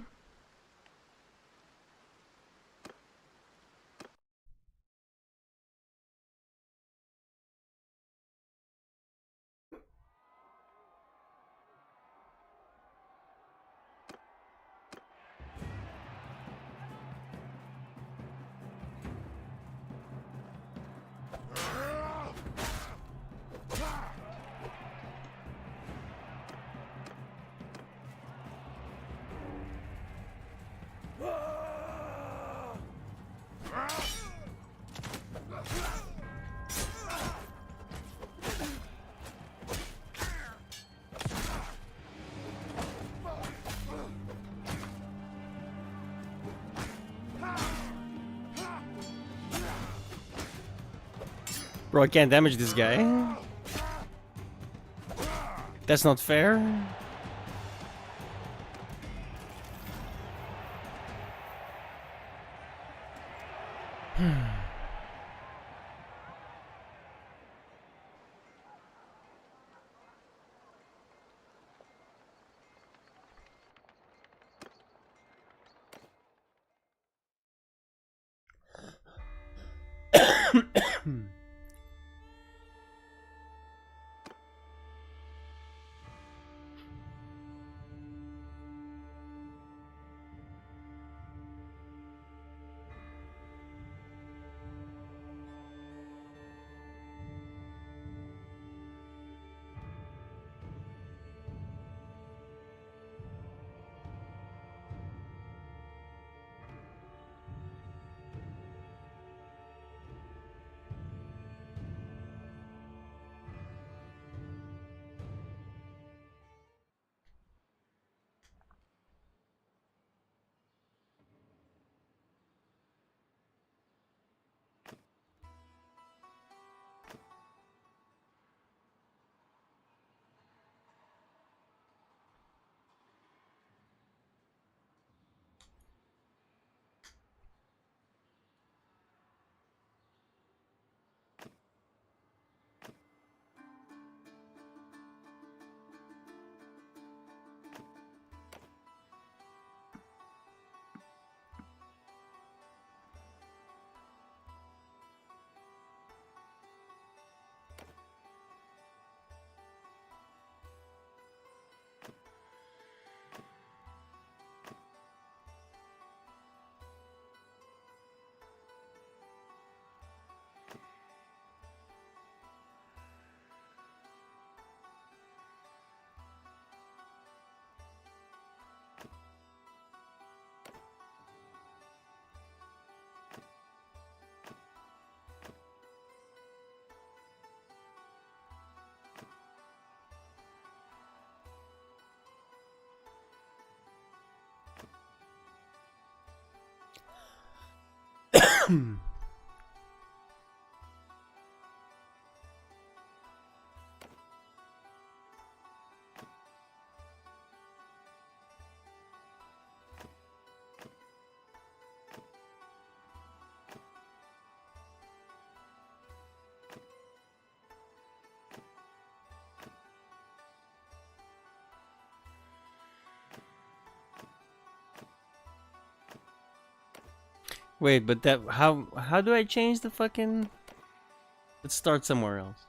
Bro, I can't damage this guy. That's not fair. Wait, but that how do I change the fucking? Let's start somewhere else.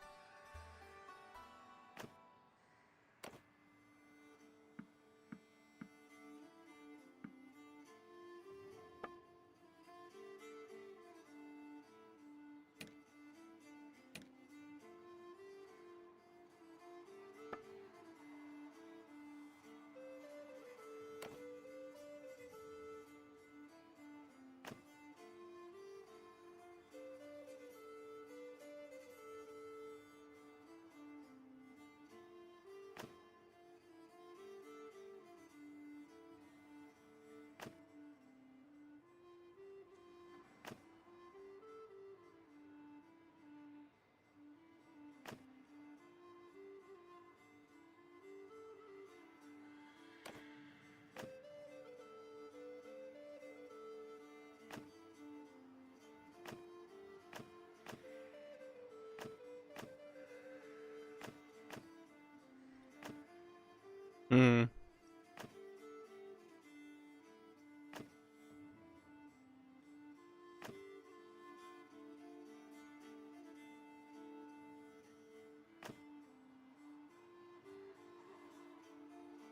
Hmm.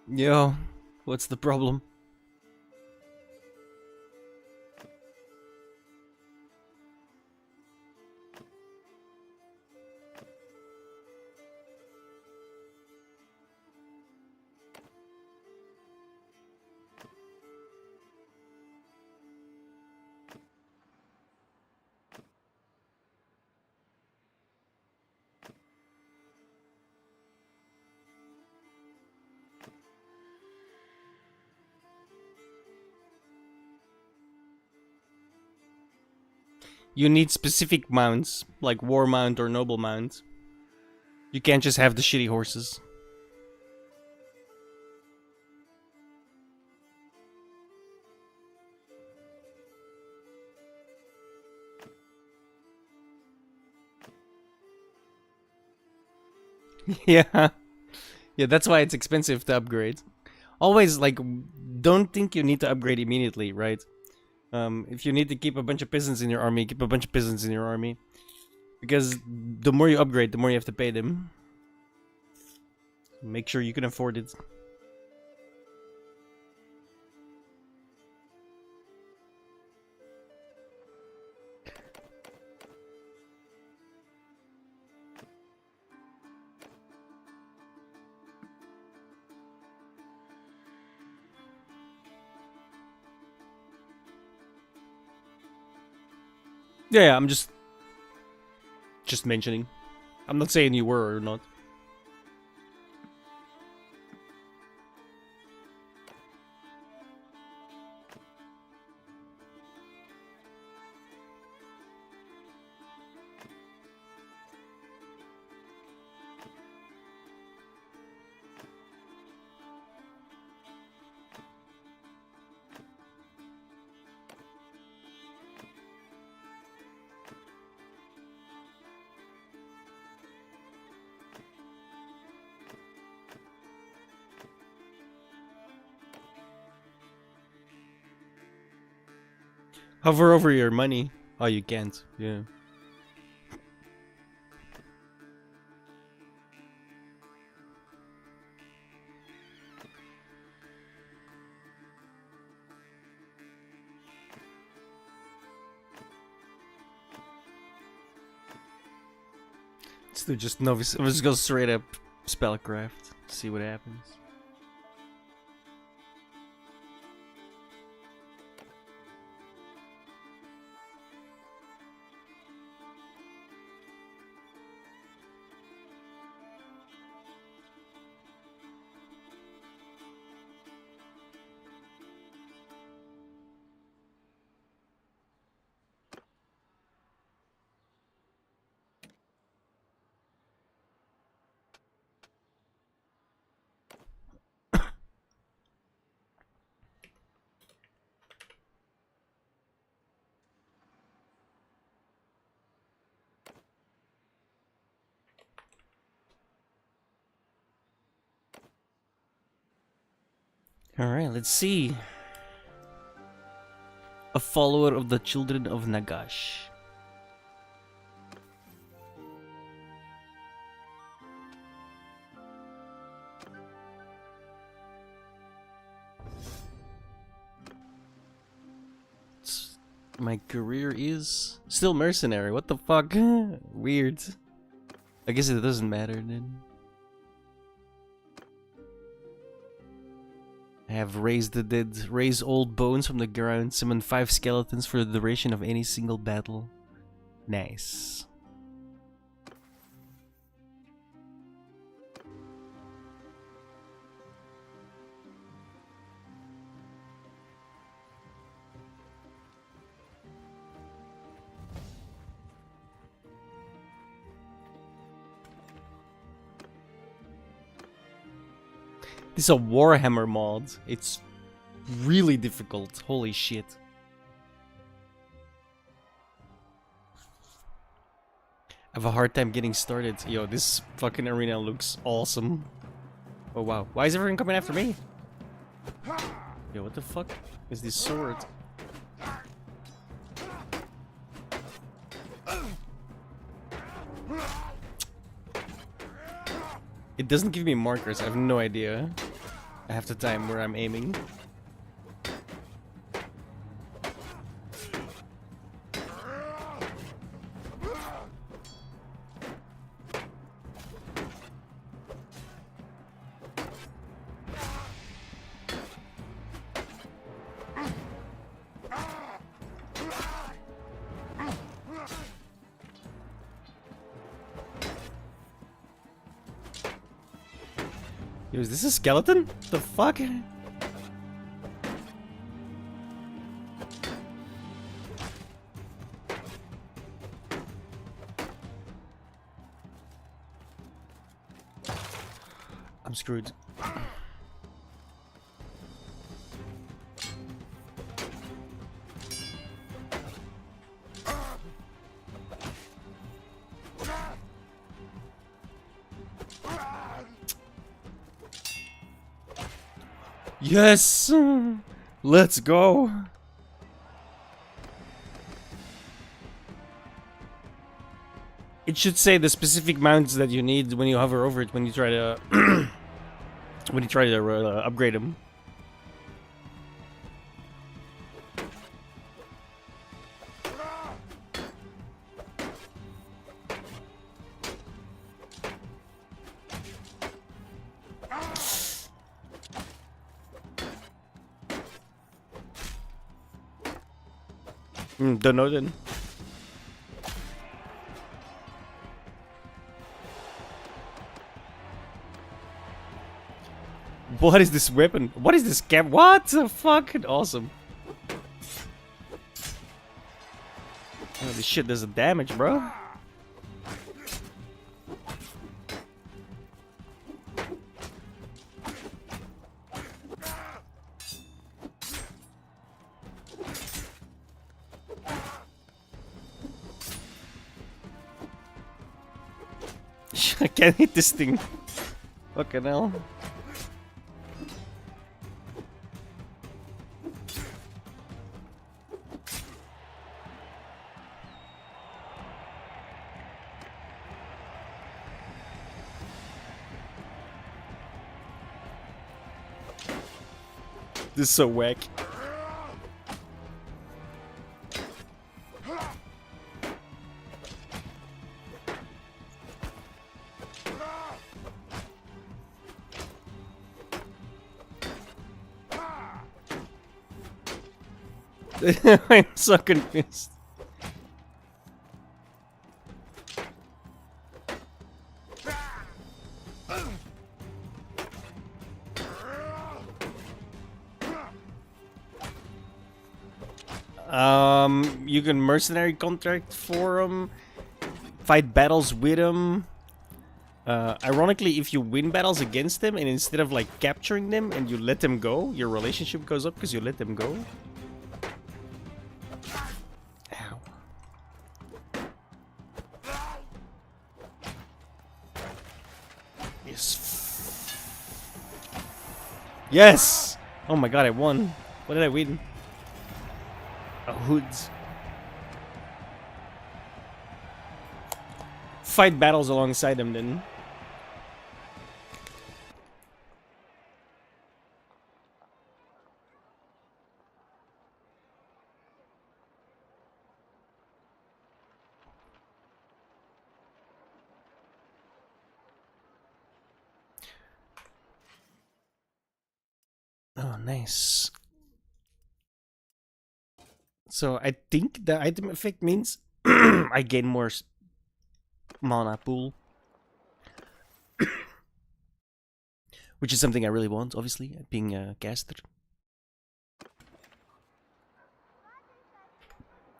Yo, what's the problem? You need specific mounts, like war mount or noble mount. You can't just have the shitty horses. Yeah. Yeah, that's why it's expensive to upgrade. Always, like, don't think you need to upgrade immediately, right? If you need to keep a bunch of peasants in your army, keep a bunch of peasants in your army. Because the more you upgrade, the more you have to pay them. Make sure you can afford it. Yeah, I'm just mentioning. I'm not saying you were or not. Hover over your money. Oh, you can't. Yeah. So just novice. Let's go straight up spellcraft. See what happens. Alright, let's see. A follower of the children of Nagash. My career is still mercenary. What the fuck? Weird. I guess it doesn't matter then. I have raised the dead, raise old bones from the ground, summon 5 skeletons for the duration of any single battle. Nice. This is a Warhammer mod. It's really difficult. Holy shit. I have a hard time getting started. Yo, this fucking arena looks awesome. Oh wow. Why is everyone coming after me? Yo, what the fuck is this sword? It doesn't give me markers. I have no idea. I have to time where I'm aiming. Yo, is this a skeleton? The fuck? I'm screwed. Yes! Let's go! It should say the specific mounts that you need when you hover over it when you try to upgrade them. Don't know then. What is this weapon? What is this cap? What the fuck? Awesome. Oh, this shit does a damage, bro. I can't hit this thing. Fucking hell. This is so whack. I'm so confused. You can mercenary contract for them, fight battles with them. Ironically, if you win battles against them and instead of like capturing them and you let them go, your relationship goes up because you let them go. Yes. Oh my god, I won. What did I win? Hoods. Fight battles alongside them then. Oh, nice. So I think the item effect means I gain more mana pool. Which is something I really want, obviously, being a caster.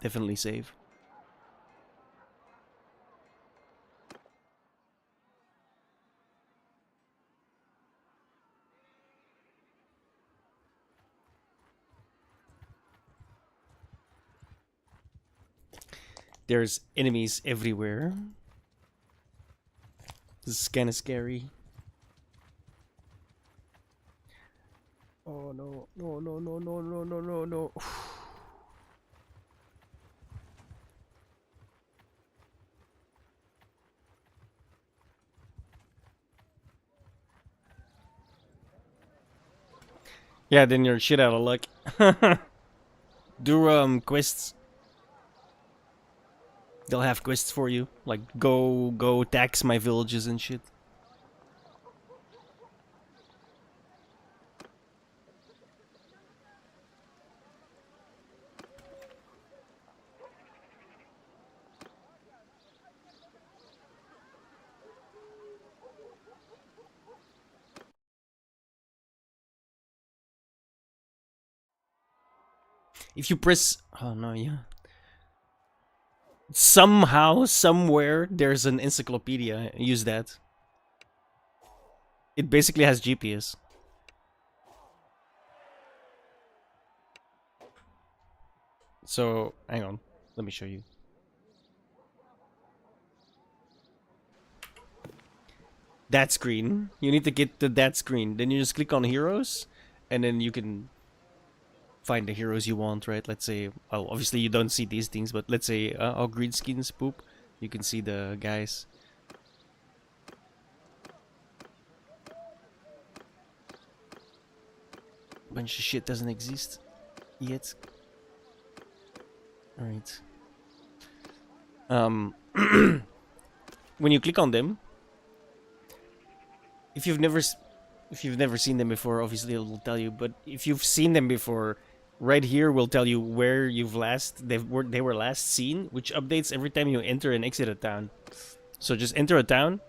Definitely save. There's enemies everywhere. This is kind of scary. Oh no, no, no, no, no, no, no, no, no. Yeah, then you're shit out of luck. Do quests. They'll have quests for you, like go tax my villages and shit. If you press, oh no, yeah. Somehow, somewhere, there's an encyclopedia. Use that. It basically has GPS. So, hang on. Let me show you. That screen. You need to get to that screen. Then you just click on heroes. And then you can find the heroes you want, right? Let's say, well, obviously you don't see these things, but let's say, oh, green skins, poop. You can see the guys. Bunch of shit doesn't exist yet. Alright. When you click on them, if you've never seen them before, obviously it will tell you. But if you've seen them before, right here will tell you where they were last seen, which updates every time you enter and exit a town. So just enter a town,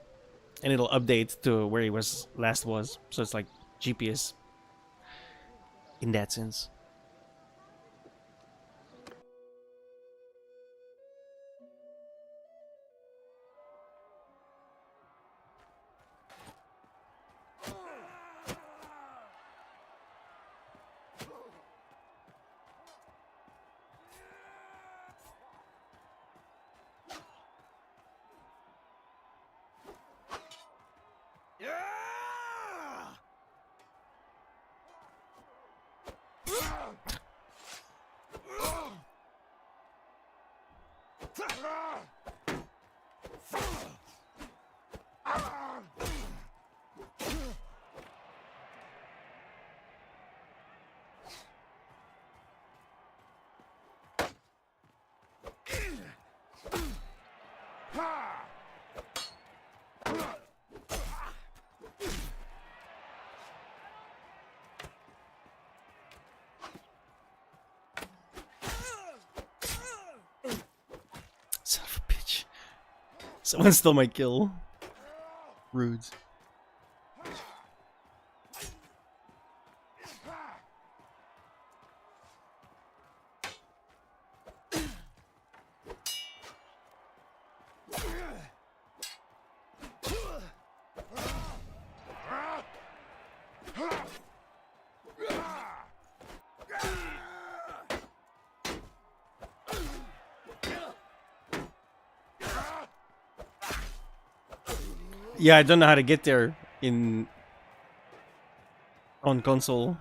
and it'll update to where he was last was. So it's like GPS in that sense. Son of a bitch. Someone stole my kill. Rude. Yeah, I don't know how to get there on console.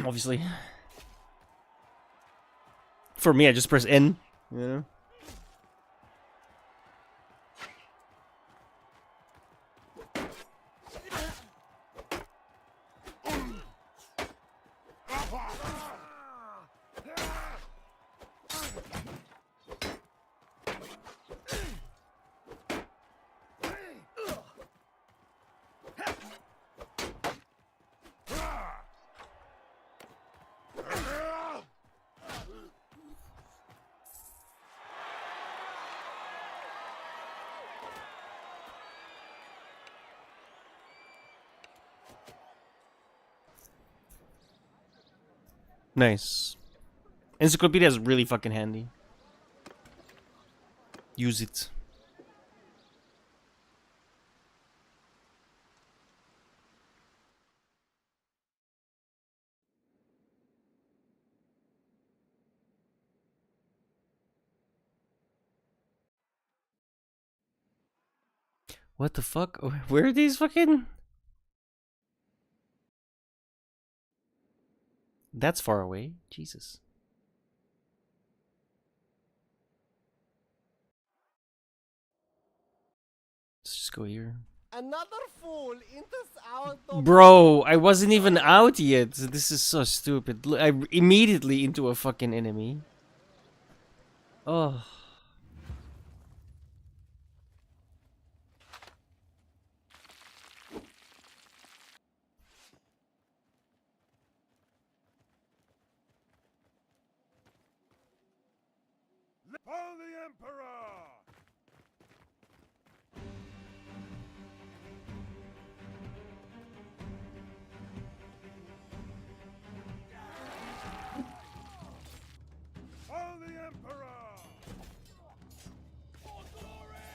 Obviously. For me, I just press N, you know? Nice. Encyclopedia is really fucking handy. Use it. What the fuck? Where are these fucking... That's far away. Jesus. Let's just go here. Another fool enters our domain. Bro, I wasn't even out yet. This is so stupid. I immediately into a fucking enemy. Oh. For the Emperor! For the Emperor! For glory!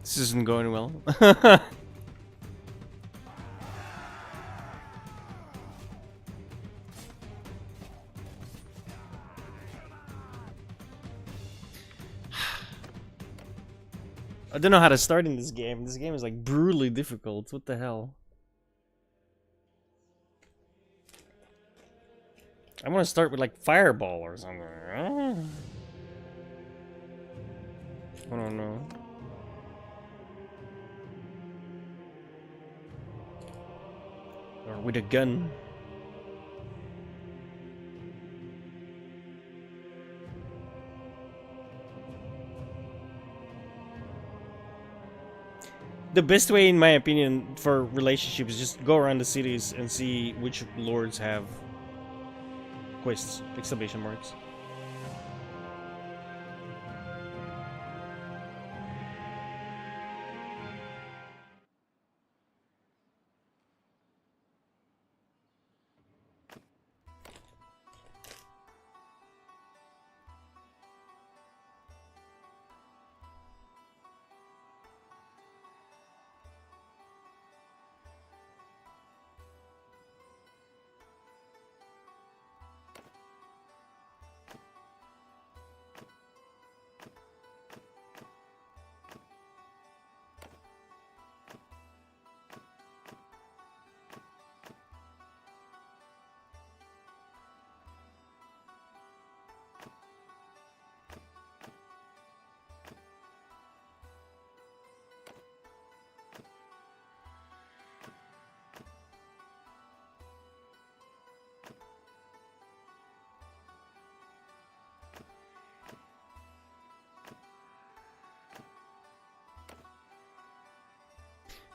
This isn't going well. I don't know how to start in this game. This game is like brutally difficult. What the hell? I want to start with like Fireball or something. I don't know. Or with a gun. The best way, in my opinion, for relationships is just go around the cities and see which lords have quests, exclamation marks.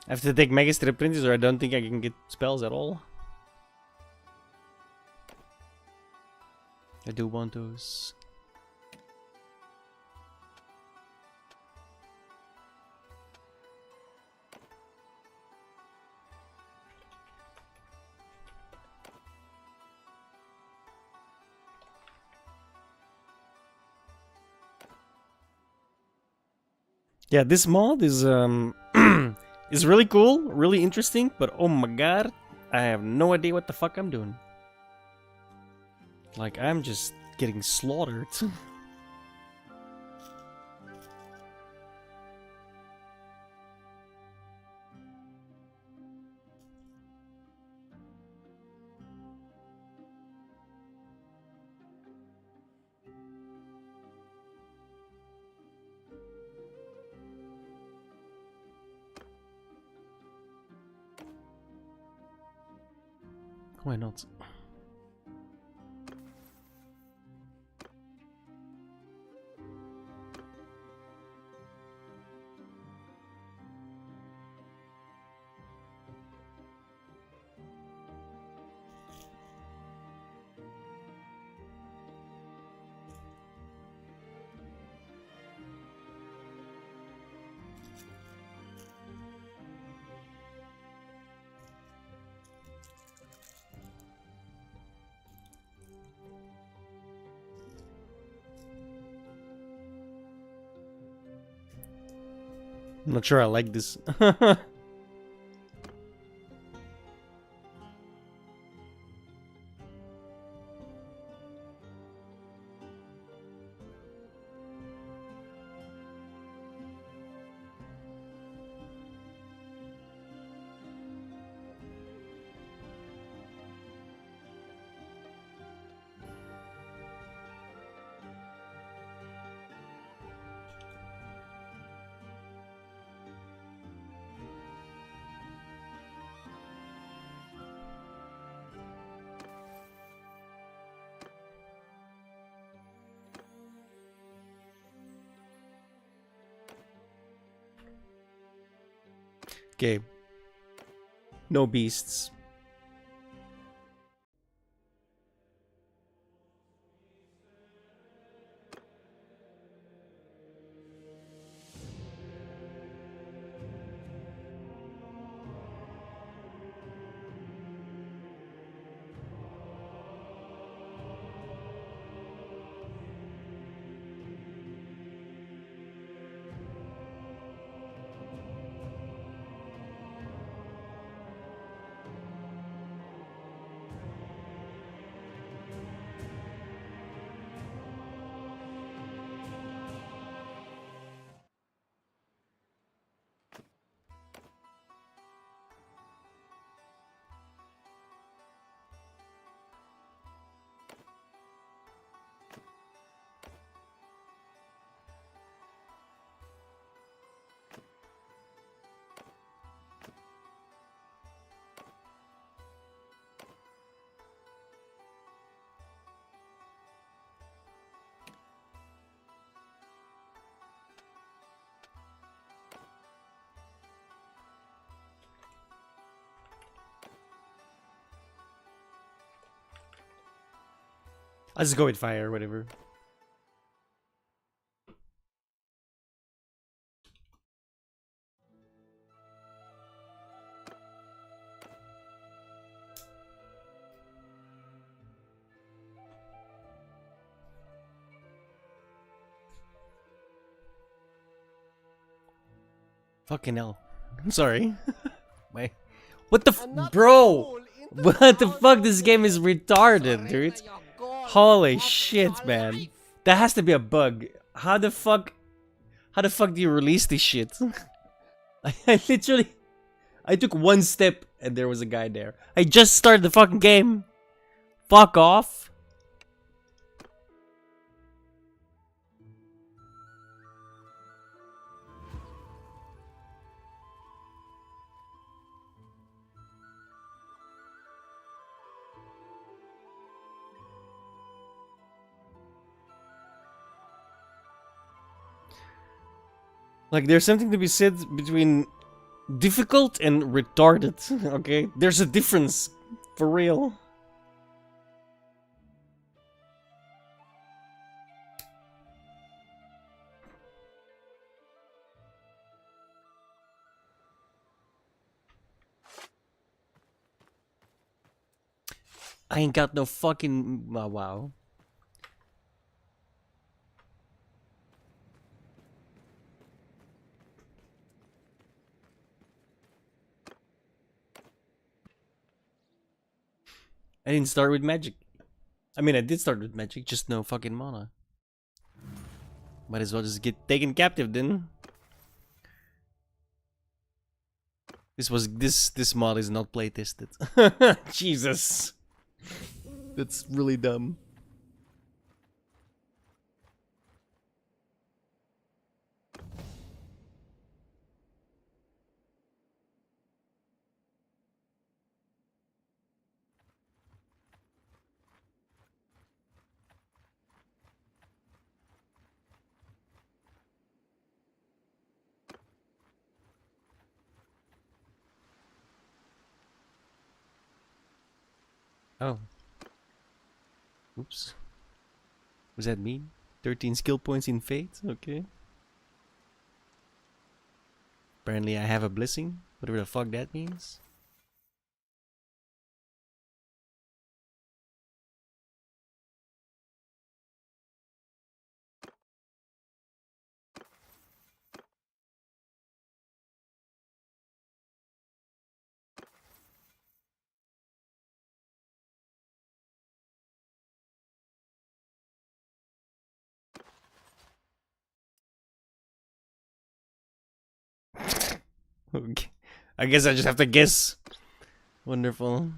I have to take Mega Strip Printers or I don't think I can get spells at all. I do want those. Yeah, this mod is is really cool, really interesting, but oh my god, I have no idea what the fuck I'm doing. Like, I'm just getting slaughtered. Why not? I'm not sure I like this. Okay. No beasts. I'll just go with fire or whatever. Fucking hell. I'm sorry. Wait. What the bro? What the fuck? This game is retarded, dude. Holy shit, man. That has to be a bug. How the fuck do you release this shit? I literally I took one step and there was a guy there. I just started the fucking game. Fuck off. Like, there's something to be said between difficult and retarded, okay? There's a difference, for real. I ain't got no fucking... Oh, wow. I didn't start with magic. I mean, I did start with magic, just no fucking mana. Might as well just get taken captive then. This mod is not play tested. Jesus. That's really dumb. Oh. Oops. What does that mean? 13 skill points in Fate? Okay. Apparently I have a blessing. Whatever the fuck that means. Okay. I guess I just have to guess. Wonderful.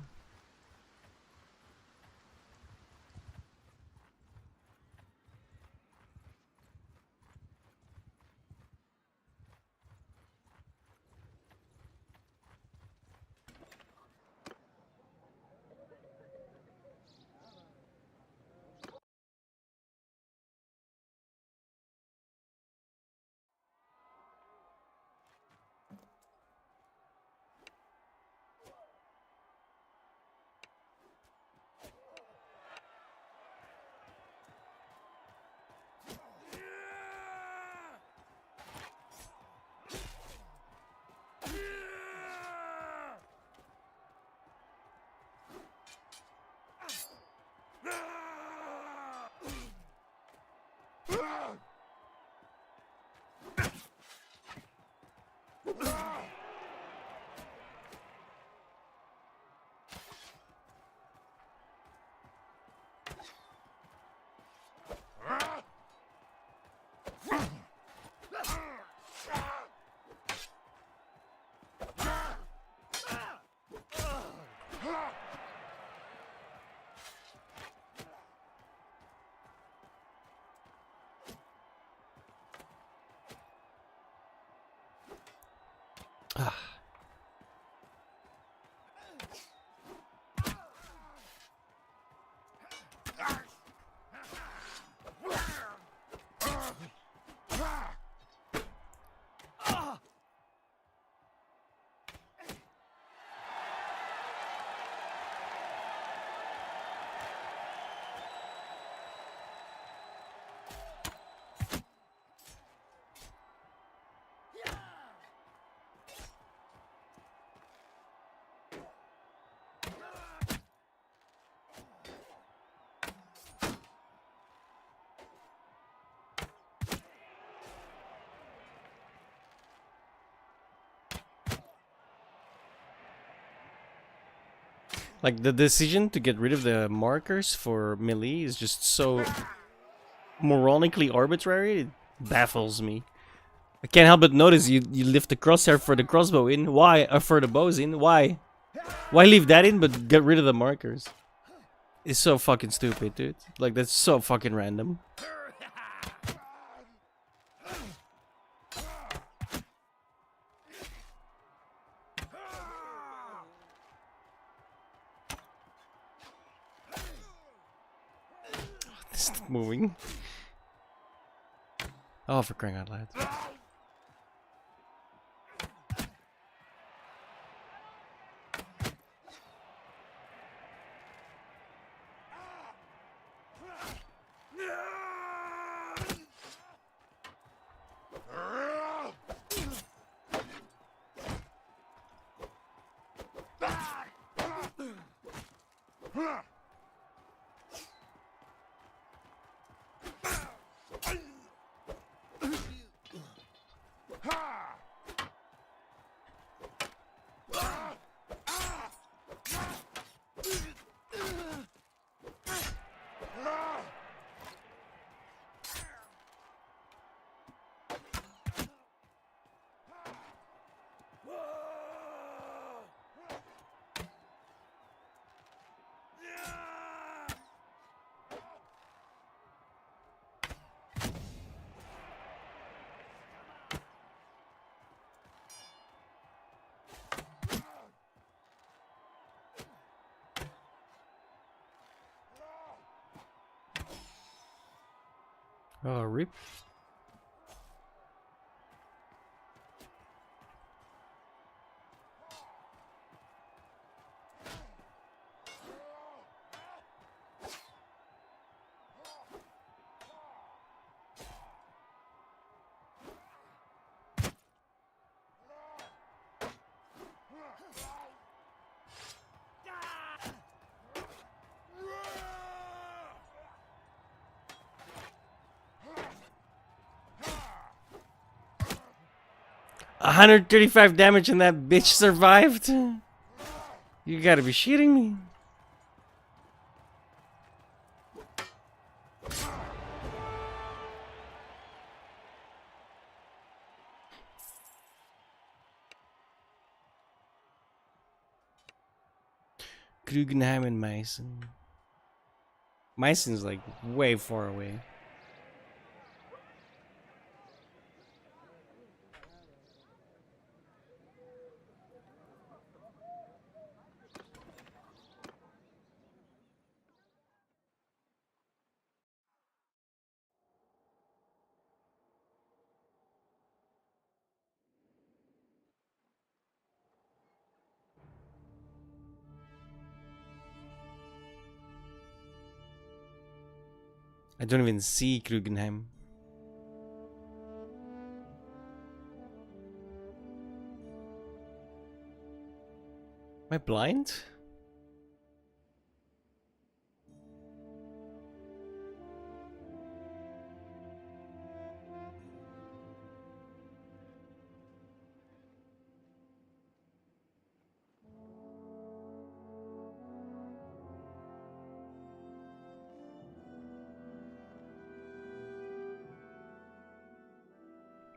Like, the decision to get rid of the markers for melee is just so moronically arbitrary, it baffles me. I can't help but notice you lift the crosshair for the crossbow in. Why? For the bows in. Why? Why leave that in but get rid of the markers? It's so fucking stupid, dude. Like, that's so fucking random. This is moving. Oh, for crying out loud. Oh, rip. $135 damage and that bitch survived? You gotta be shitting me. Guggenheim and Meissen. Meissen's like way far away. I don't even see Guggenheim. Am I blind?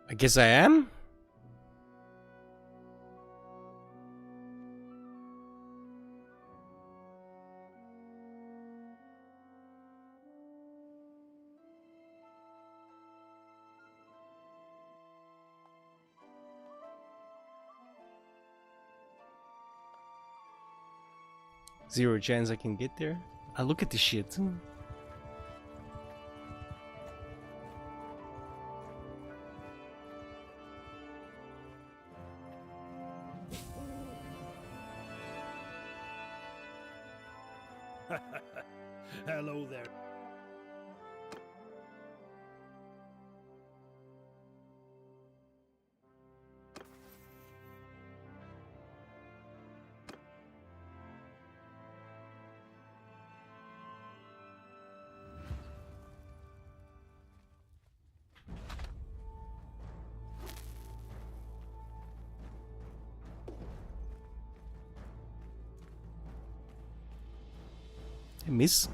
I guess I am? Zero chance I can get there. I look at this shit. Hello there. I miss.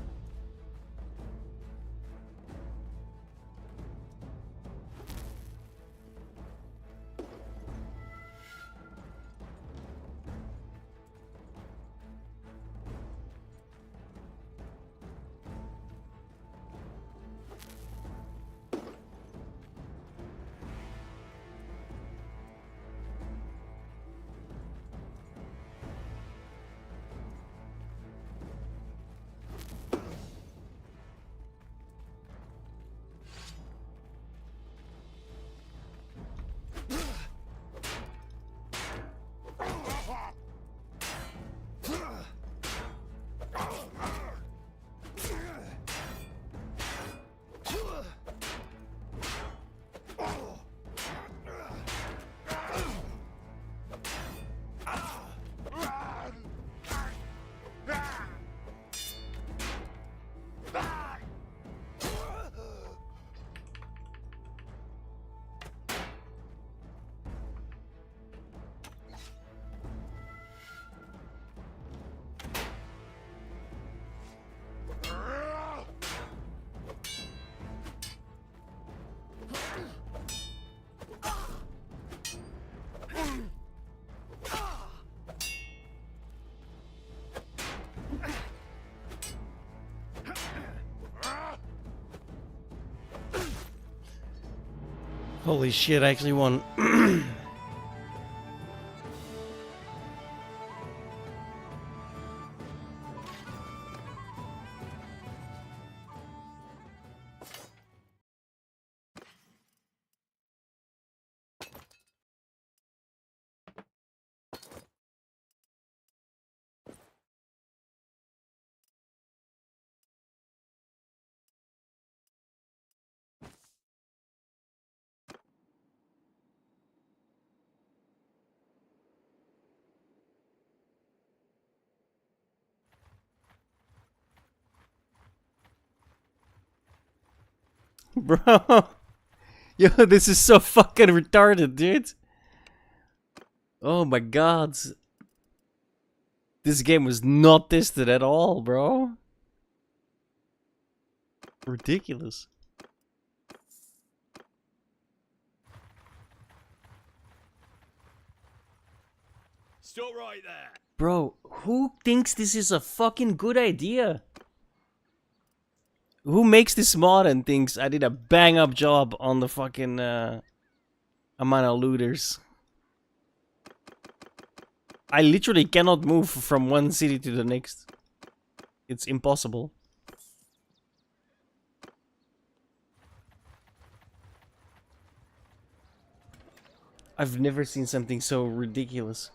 Holy shit, I actually won. Bro. Yo, this is so fucking retarded, dude. Oh my god. This game was not tested at all, bro. Ridiculous. Stop right there. Bro, who thinks this is a fucking good idea? Who makes this mod and thinks I did a bang up job on the fucking amount of looters? I literally cannot move from one city to the next. It's impossible. I've never seen something so ridiculous.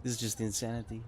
This is just insanity.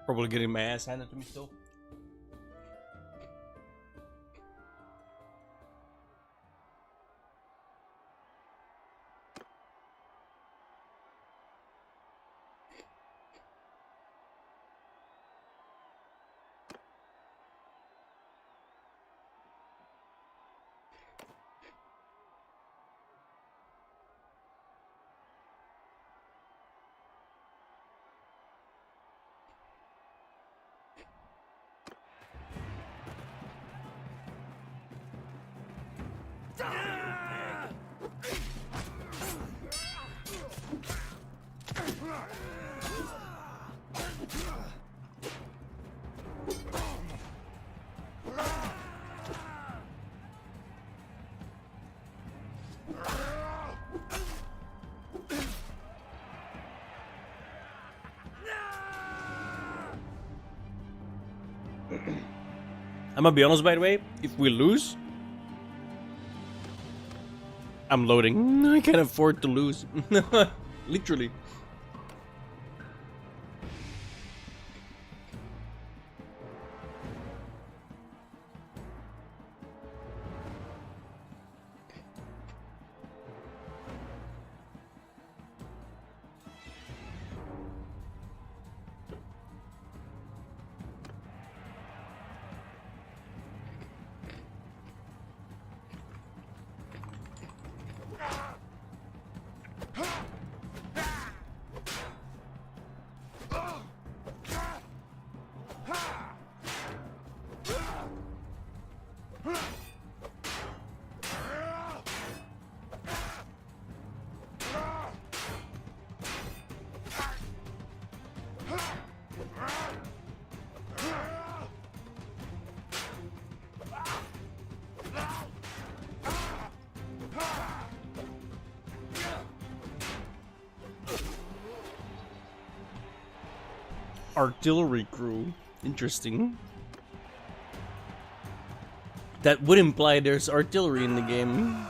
Probably getting my ass handed to me still. I'm gonna be honest, by the way, if we lose, I'm loading. I can't afford to lose. Literally. Artillery crew. Interesting. That would imply there's artillery in the game.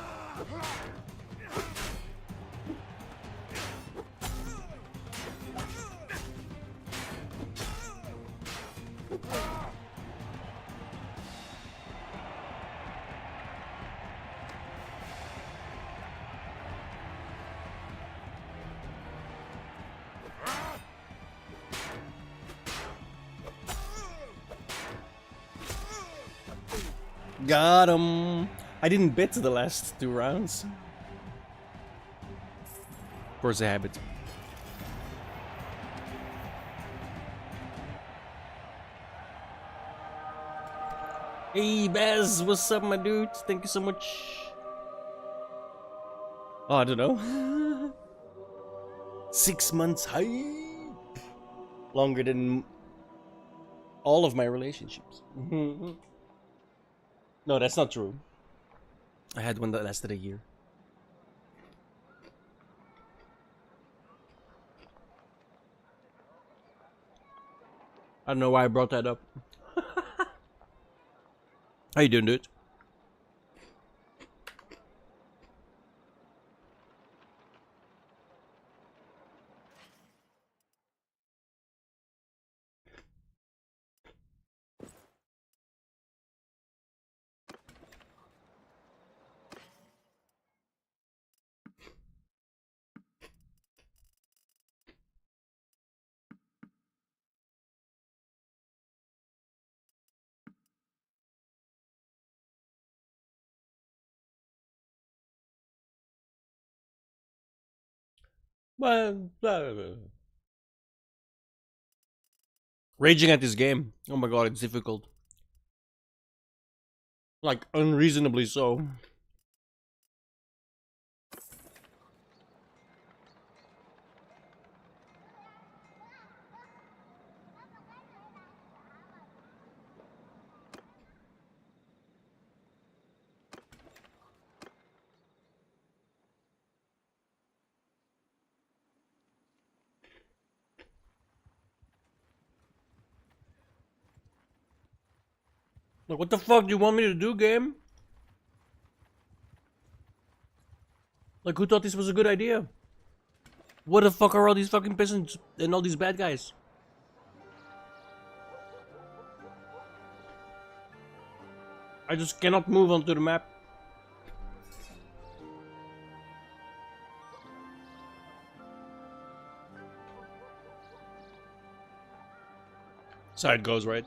Got him. I didn't bet the last 2 rounds. Force a habit. Hey Baz, what's up, my dude? Thank you so much. Oh, I don't know. 6 months hype. Longer than all of my relationships. No, that's not true. I had one that lasted a year. I don't know why I brought that up. How you doing, dude? Raging at this game. Oh my god, it's difficult. Like, unreasonably so. Like, what the fuck do you want me to do, game? Like, who thought this was a good idea? What the fuck are all these fucking peasants and all these bad guys? I just cannot move onto the map. Side goes, right?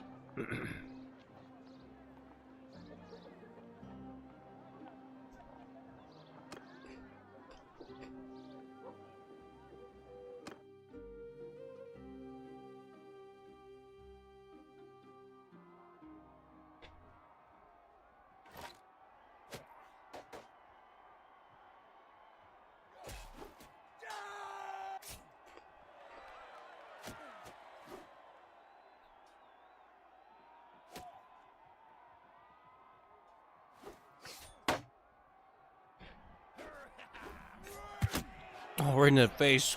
Oh, right in the face.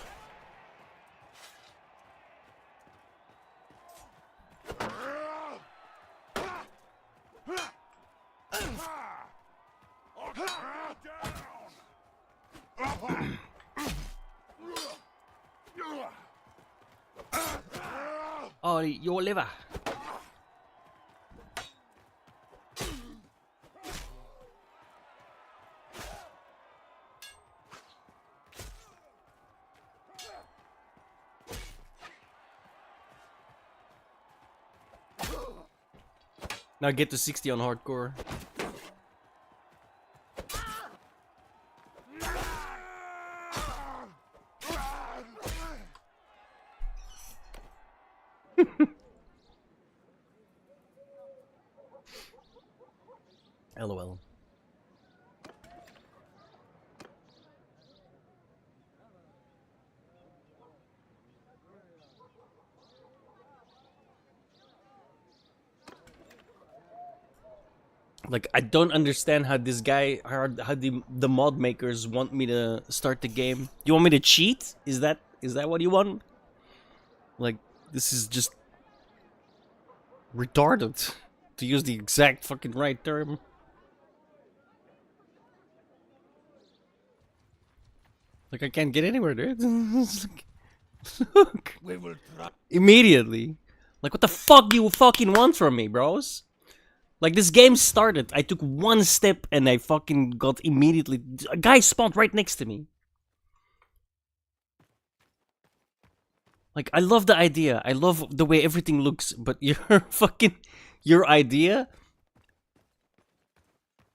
Oh, your liver. Now get to 60 on hardcore. LOL. Like, I don't understand how this guy, how the mod makers want me to start the game. You want me to cheat? Is that what you want? Like, this is just retarded, to use the exact fucking right term. Like, I can't get anywhere, dude. Look. We will try. Immediately. Like, what the fuck do you fucking want from me, bros? Like, this game started, I took one step and I fucking got immediately... A guy spawned right next to me. Like, I love the idea. I love the way everything looks, but your fucking... Your idea...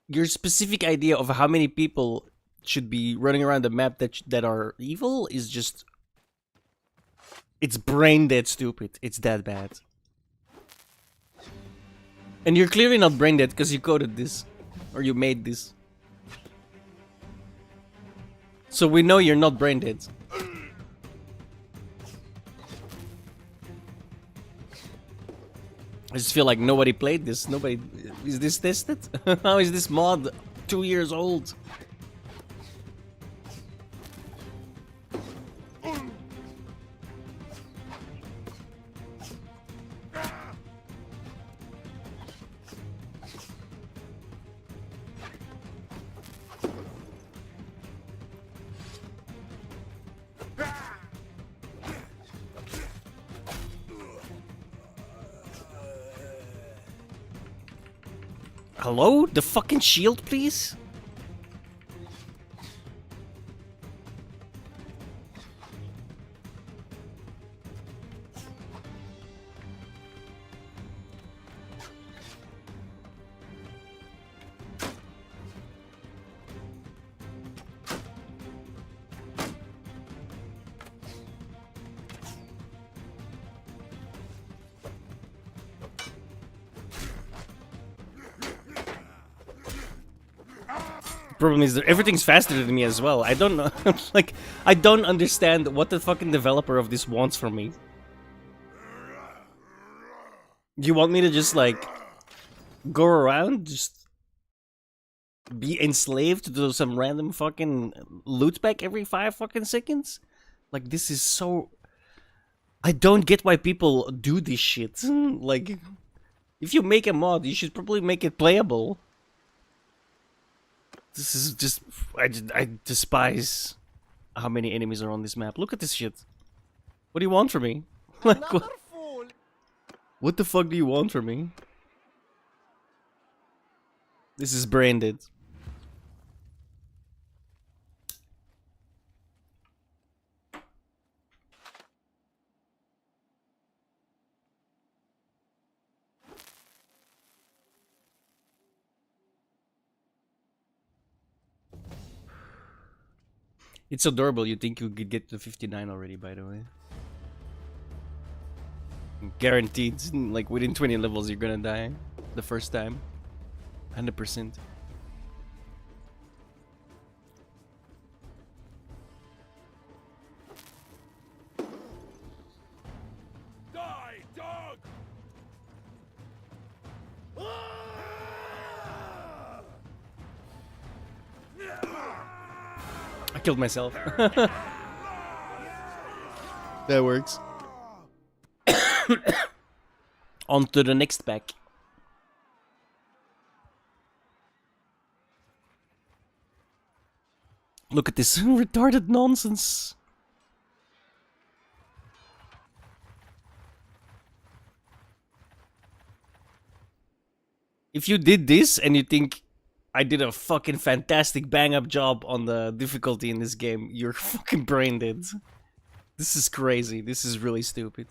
Your specific idea of how many people should be running around the map that are evil is just... It's brain dead stupid. It's that bad. And you're clearly not brain dead because you coded this. Or you made this. So we know you're not brain dead. I just feel like nobody played this. Nobody... Is this tested? How is this mod 2 years old? Hello? The fucking shield, please? Problem is that everything's faster than me as well. I don't know. Like, I don't understand what the fucking developer of this wants from me. You want me to just, like, go around, just be enslaved to some random fucking loot pack every 5 fucking seconds? Like, this is so... I don't get why people do this shit. Like, if you make a mod, you should probably make it playable. This is just... I despise how many enemies are on this map. Look at this shit. What do you want from me? Like, what the fuck do you want from me? This is branded. It's adorable. You think you could get to 59 already, by the way. Guaranteed. Like, within 20 levels, you're gonna die. The first time. 100%. Die, dog! I killed myself. That works. On to the next pack. Look at this retarded nonsense. If you did this and you think I did a fucking fantastic bang up job on the difficulty in this game, you're fucking brain dead. This is crazy. This is really stupid.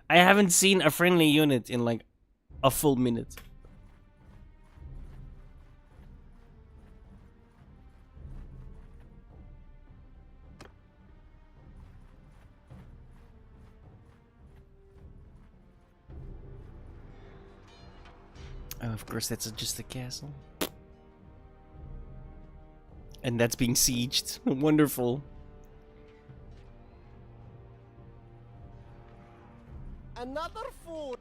I haven't seen a friendly unit in like a full minute. Oh, of course, that's just a castle. And that's being sieged. Wonderful. Another fool.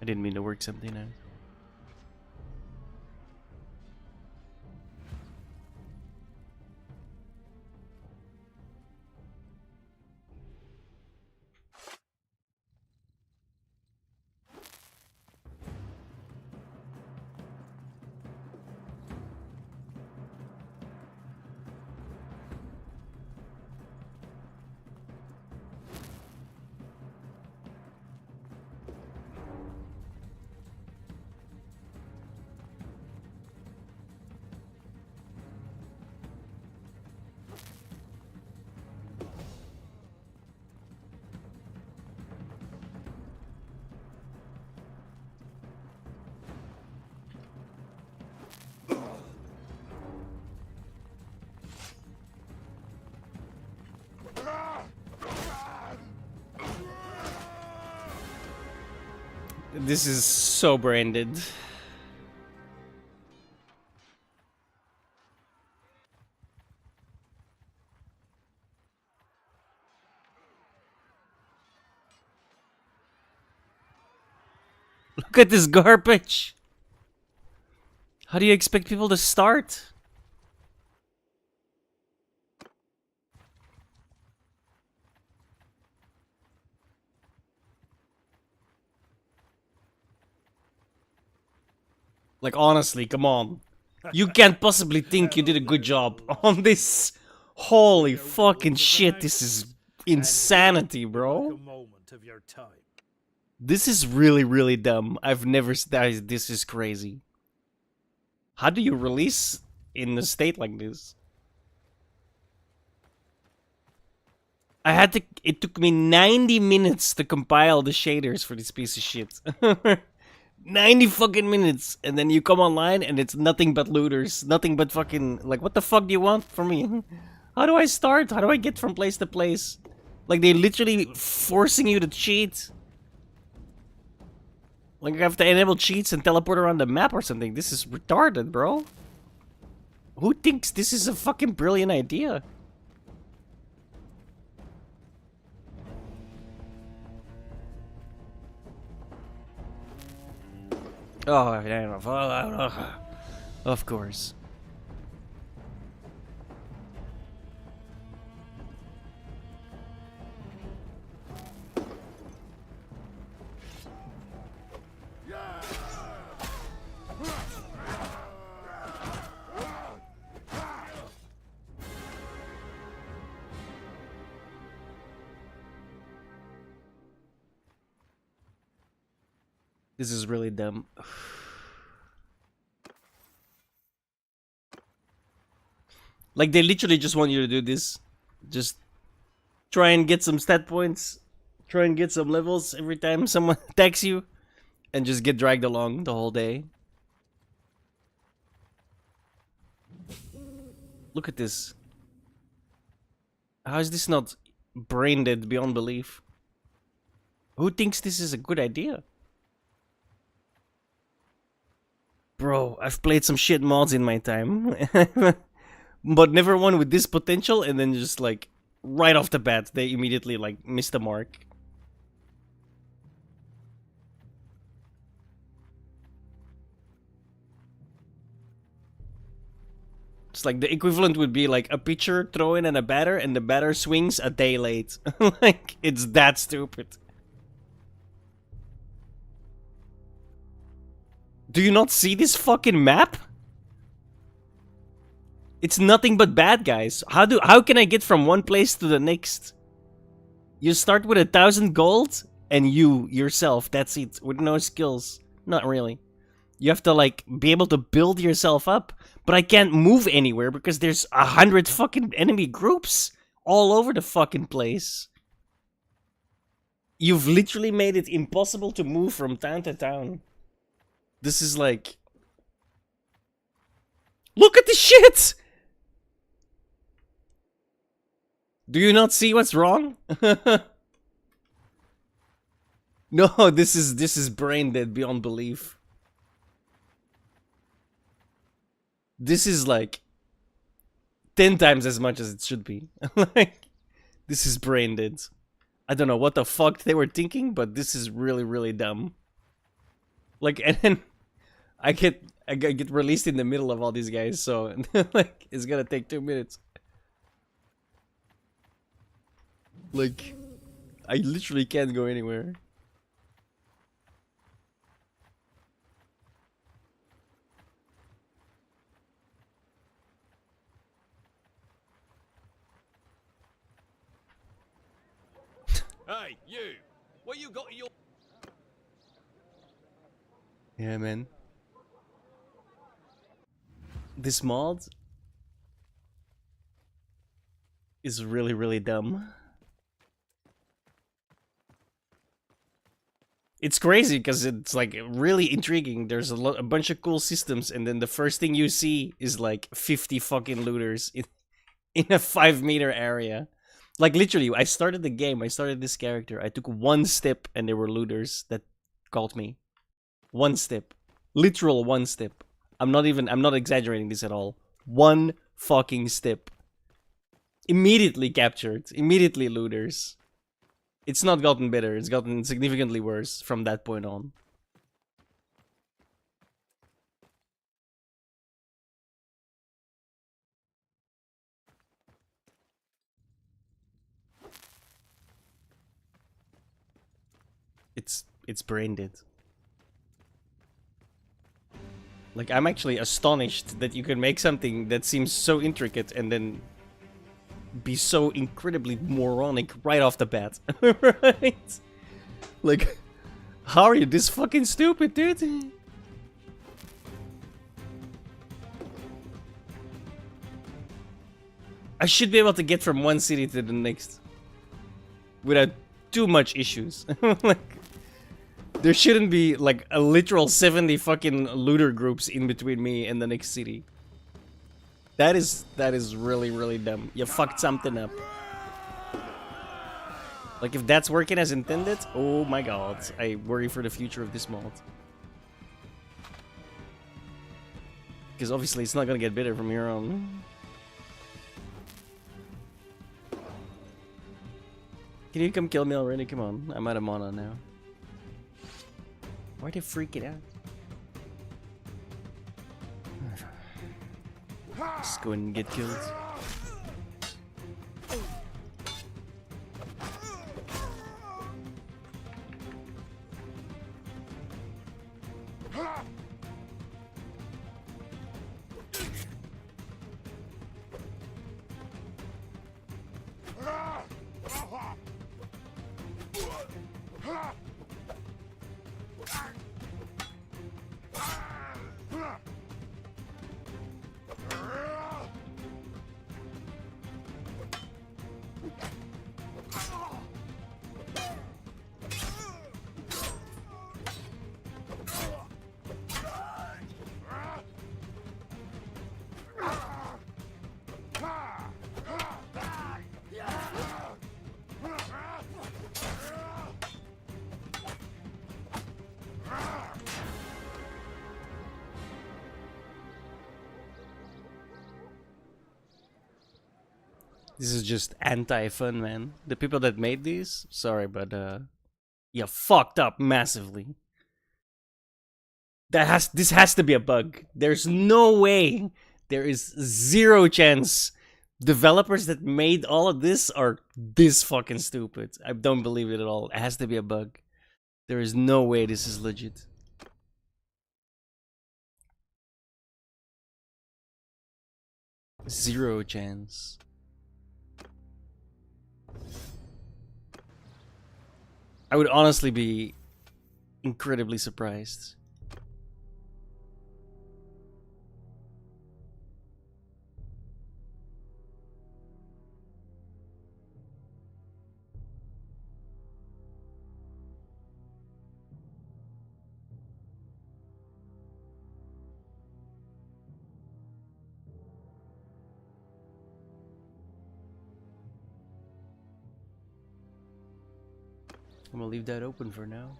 I didn't mean to work something out. This is so branded. Look at this garbage. How do you expect people to start? Like, honestly, come on. You can't possibly think you did a good job on this. Holy fucking shit, this is insanity, bro. This is really, really dumb. I've never... This is crazy. How do you release in a state like this? I had to... It took me 90 minutes to compile the shaders for this piece of shit. 90 fucking minutes, and then you come online and it's nothing but looters, nothing but fucking, like, what the fuck do you want from me? How do I start? How do I get from place to place? Like, they're literally forcing you to cheat. Like, I have to enable cheats and teleport around the map or something. This is retarded, bro. Who thinks this is a fucking brilliant idea? Oh, yeah, of course. This is really dumb. Like, they literally just want you to do this. Just try and get some stat points. Try and get some levels every time someone attacks you. And just get dragged along the whole day. Look at this. How is this not brain dead beyond belief? Who thinks this is a good idea? Bro, I've played some shit mods in my time. But never one with this potential, and then just like, right off the bat, they immediately like, missed the mark. It's like, the equivalent would be like a pitcher throwing in a batter, and the batter swings a day late. Like, it's that stupid. Do you not see this fucking map? It's nothing but bad guys. How can I get from one place to the next? You start with 1,000 gold, and you yourself, that's it, with no skills. Not really. You have to like be able to build yourself up, but I can't move anywhere because there's 100 fucking enemy groups all over the fucking place. You've literally made it impossible to move from town to town. This is like... Look at the shit! Do you not see what's wrong? No, this is brain dead beyond belief. This is like 10 times as much as it should be. Like, this is brain dead. I don't know what the fuck they were thinking, but this is really, really dumb. Like, and then I get released in the middle of all these guys, so like it's gonna take 2 minutes. Like, I literally can't go anywhere. Hey, you! What you got in your... Yeah, man. This mod is really, really dumb. It's crazy because it's like really intriguing. There's a bunch of cool systems, and then the first thing you see is like 50 fucking looters in a 5-meter area. Like literally, I started the game, I started this character, I took one step and there were looters that called me. One step. Literal one step. I'm not exaggerating this at all. One fucking step. Immediately captured. Immediately looters. It's not gotten better, it's gotten significantly worse from that point on. It's brain dead. Like, I'm actually astonished that you can make something that seems so intricate and then be so incredibly moronic right off the bat. Right? Like, how are you this fucking stupid, dude? I should be able to get from one city to the next without too much issues. Like, there shouldn't be like a literal 70 fucking looter groups in between me and the next city. That is really, really dumb. You fucked something up. Like, if that's working as intended, oh my god, I worry for the future of this mod. Because obviously it's not gonna get better from here on. Can you come kill me already? Come on, I'm out of mana now. Why'd they freak it out? Just go and get killed. This is just anti-fun, man. The people that made these, sorry, but you fucked up massively. This has to be a bug. There's no way. There is zero chance developers that made all of this are this fucking stupid. I don't believe it at all. It has to be a bug. There is no way this is legit. Zero chance. I would honestly be incredibly surprised. I'm gonna leave that open for now.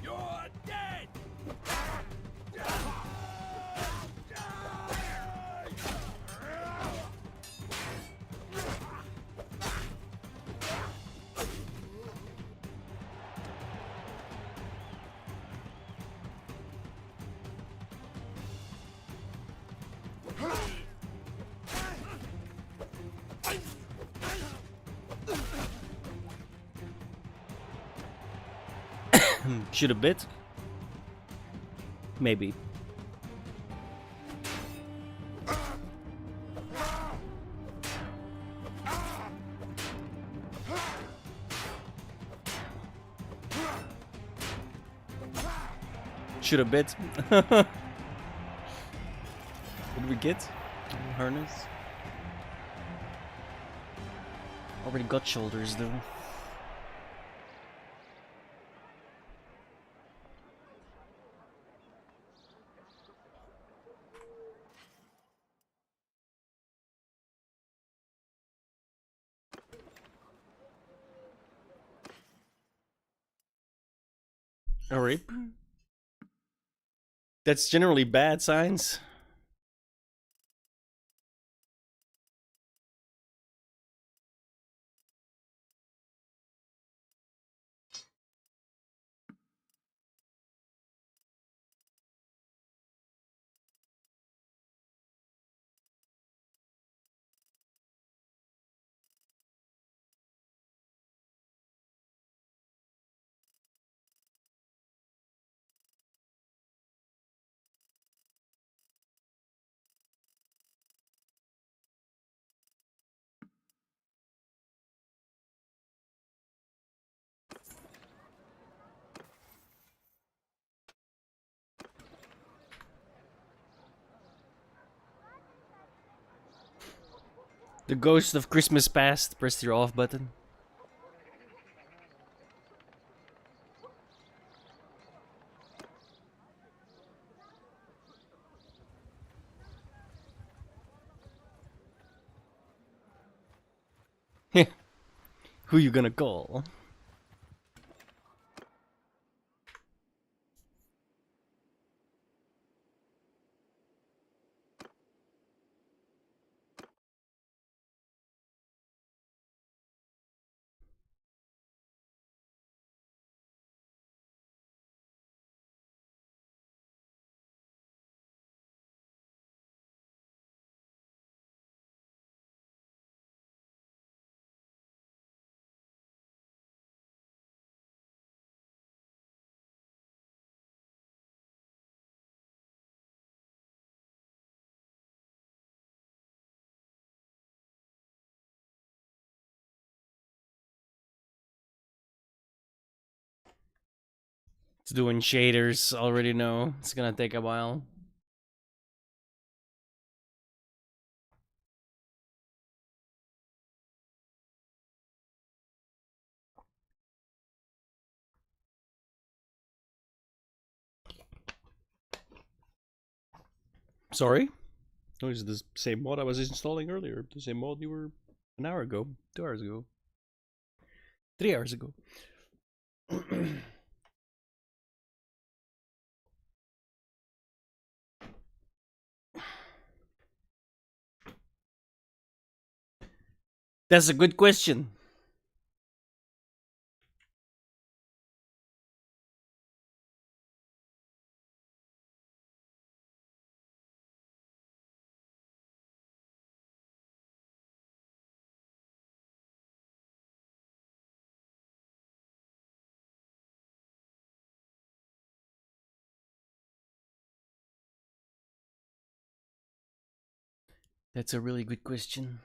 You're dead! Should a bit? Maybe. Should a bit. What did we get? Harness. Already got shoulders though. Alright. That's generally bad signs. The ghost of Christmas past. Press your off button. Who you gonna call? It's doing shaders, already know. It's gonna take a while. Sorry? Oh, is the same mod I was installing earlier. The same mod you were an hour ago, 2 hours ago, 3 hours ago. That's a good question. That's a really good question.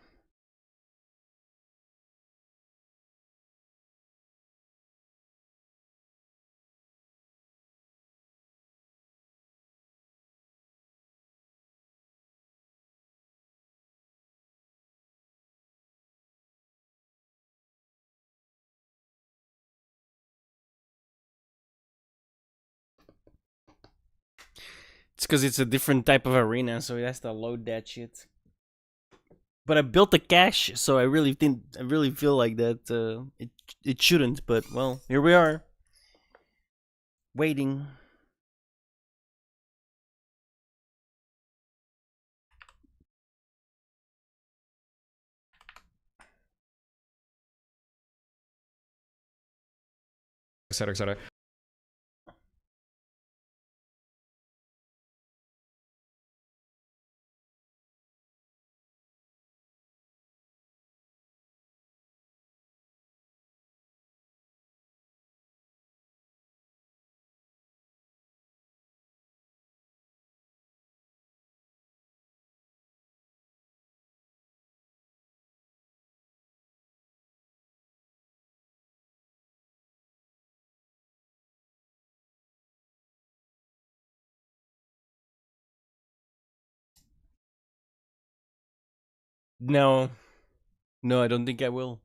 It's because it's a different type of arena, so it has to load that shit. But I built the cache, so I really feel like that it shouldn't. But well, here we are, waiting. Etc. Etc. No, no, I don't think I will.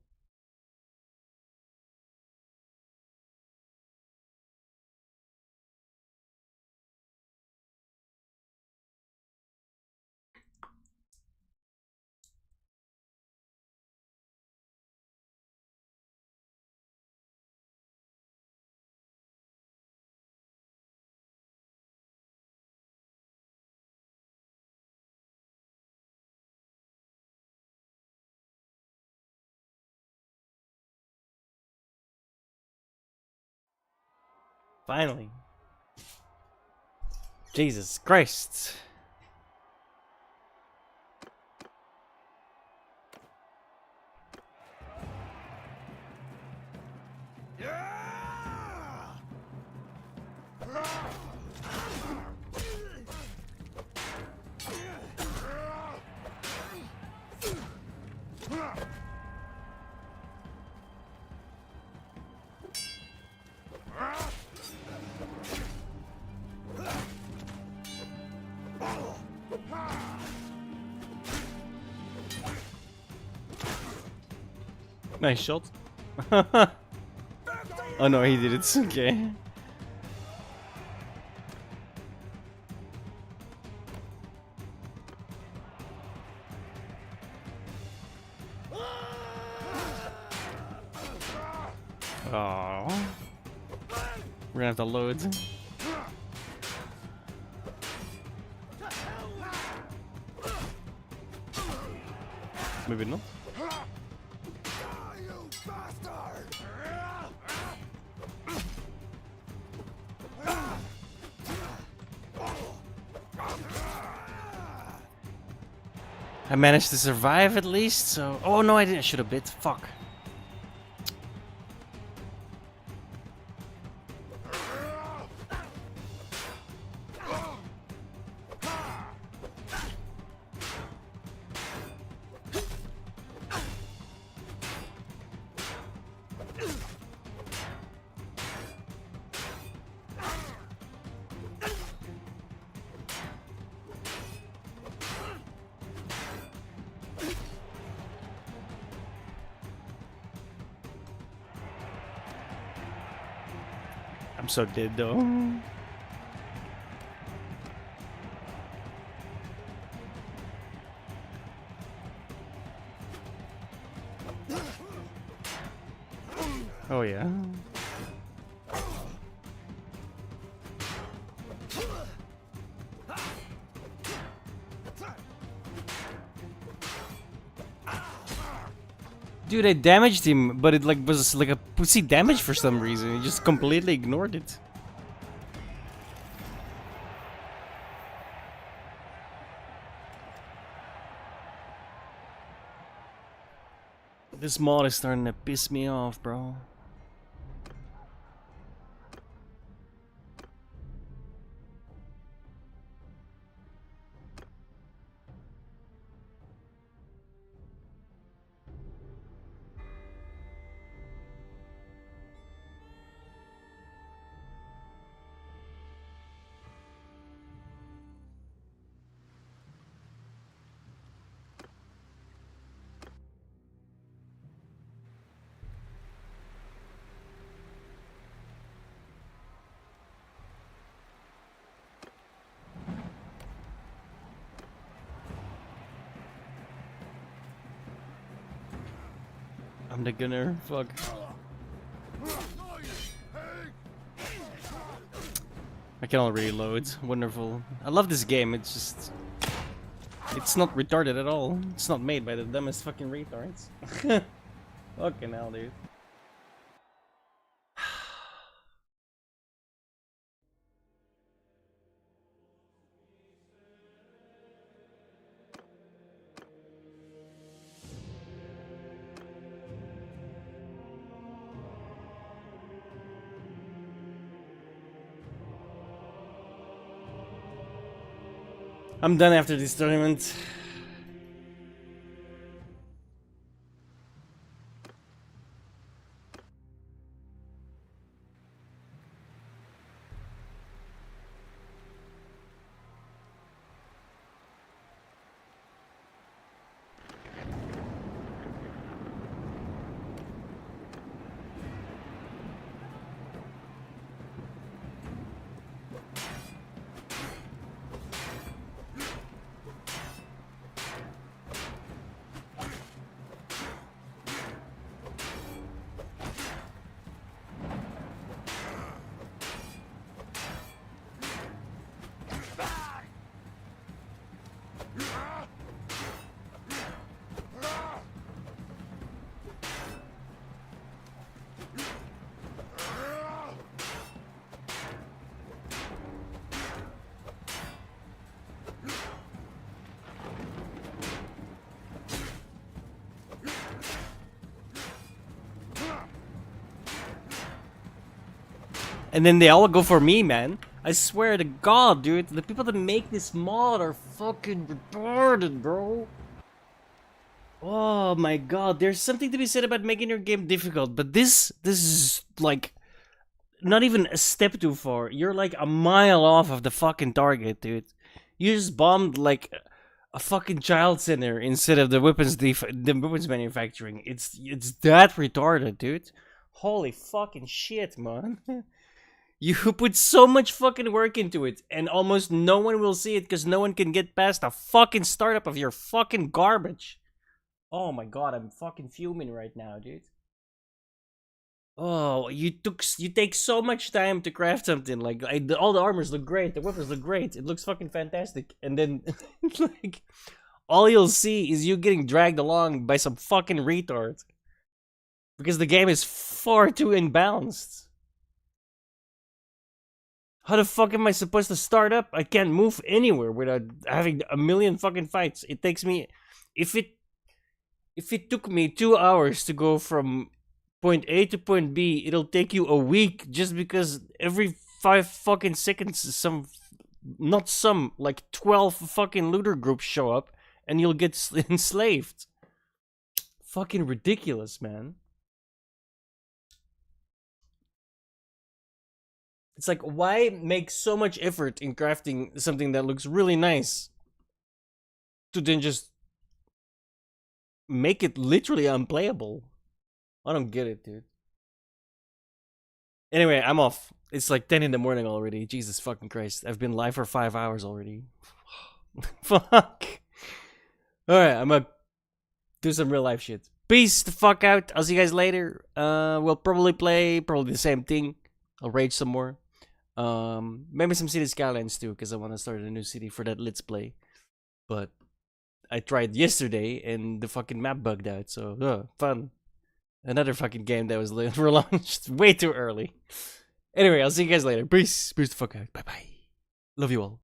Finally. Jesus Christ. Nice shot. Oh no, he did it. Okay. Oh, we're gonna have to load. Maybe not. I managed to survive at least, so... Oh no, I didn't. I should have bit. Fuck. I'm so dead though. Oh yeah. Dude, I damaged him, but it like was like a pussy damage for some reason. He just completely ignored it. This mod is starting to piss me off, bro. I'm the gunner. Fuck. I can already load. Wonderful. I love this game. It's just... It's not retarded at all. It's not made by the dumbest fucking retards. Fucking hell, dude. I'm done after this tournament. And then they all go for me, man. I swear to God, dude. The people that make this mod are fucking retarded, bro. Oh my God. There's something to be said about making your game difficult. But this is like not even a step too far. You're like a mile off of the fucking target, dude. You just bombed like a fucking child center instead of the weapons manufacturing. It's that retarded, dude. Holy fucking shit, man. You put so much fucking work into it, and almost no one will see it because no one can get past the fucking startup of your fucking garbage. Oh my God, I'm fucking fuming right now, dude. Oh, you take so much time to craft something. Like all the armors look great, the weapons look great, it looks fucking fantastic, and then like all you'll see is you getting dragged along by some fucking retard because the game is far too imbalanced. How the fuck am I supposed to start up? I can't move anywhere without having a million fucking fights. It takes me, if it took me 2 hours to go from point A to point B, it'll take you a week just because every 5 fucking seconds like 12 fucking looter groups show up and you'll get enslaved. Fucking ridiculous, man. It's like, why make so much effort in crafting something that looks really nice to then just make it literally unplayable? I don't get it, dude. Anyway, I'm off. It's like 10 in the morning already. Jesus fucking Christ. I've been live for 5 hours already. Fuck. Alright, I'm gonna do some real life shit. Peace the fuck out. I'll see you guys later. We'll probably play the same thing. I'll rage some more. Maybe some City Skylines too, because I want to start a new city for that Let's Play. But I tried yesterday and the fucking map bugged out, so fun. Another fucking game that was relaunched way too early. Anyway, I'll see you guys later. Peace. Peace the fuck out. Bye bye. Love you all.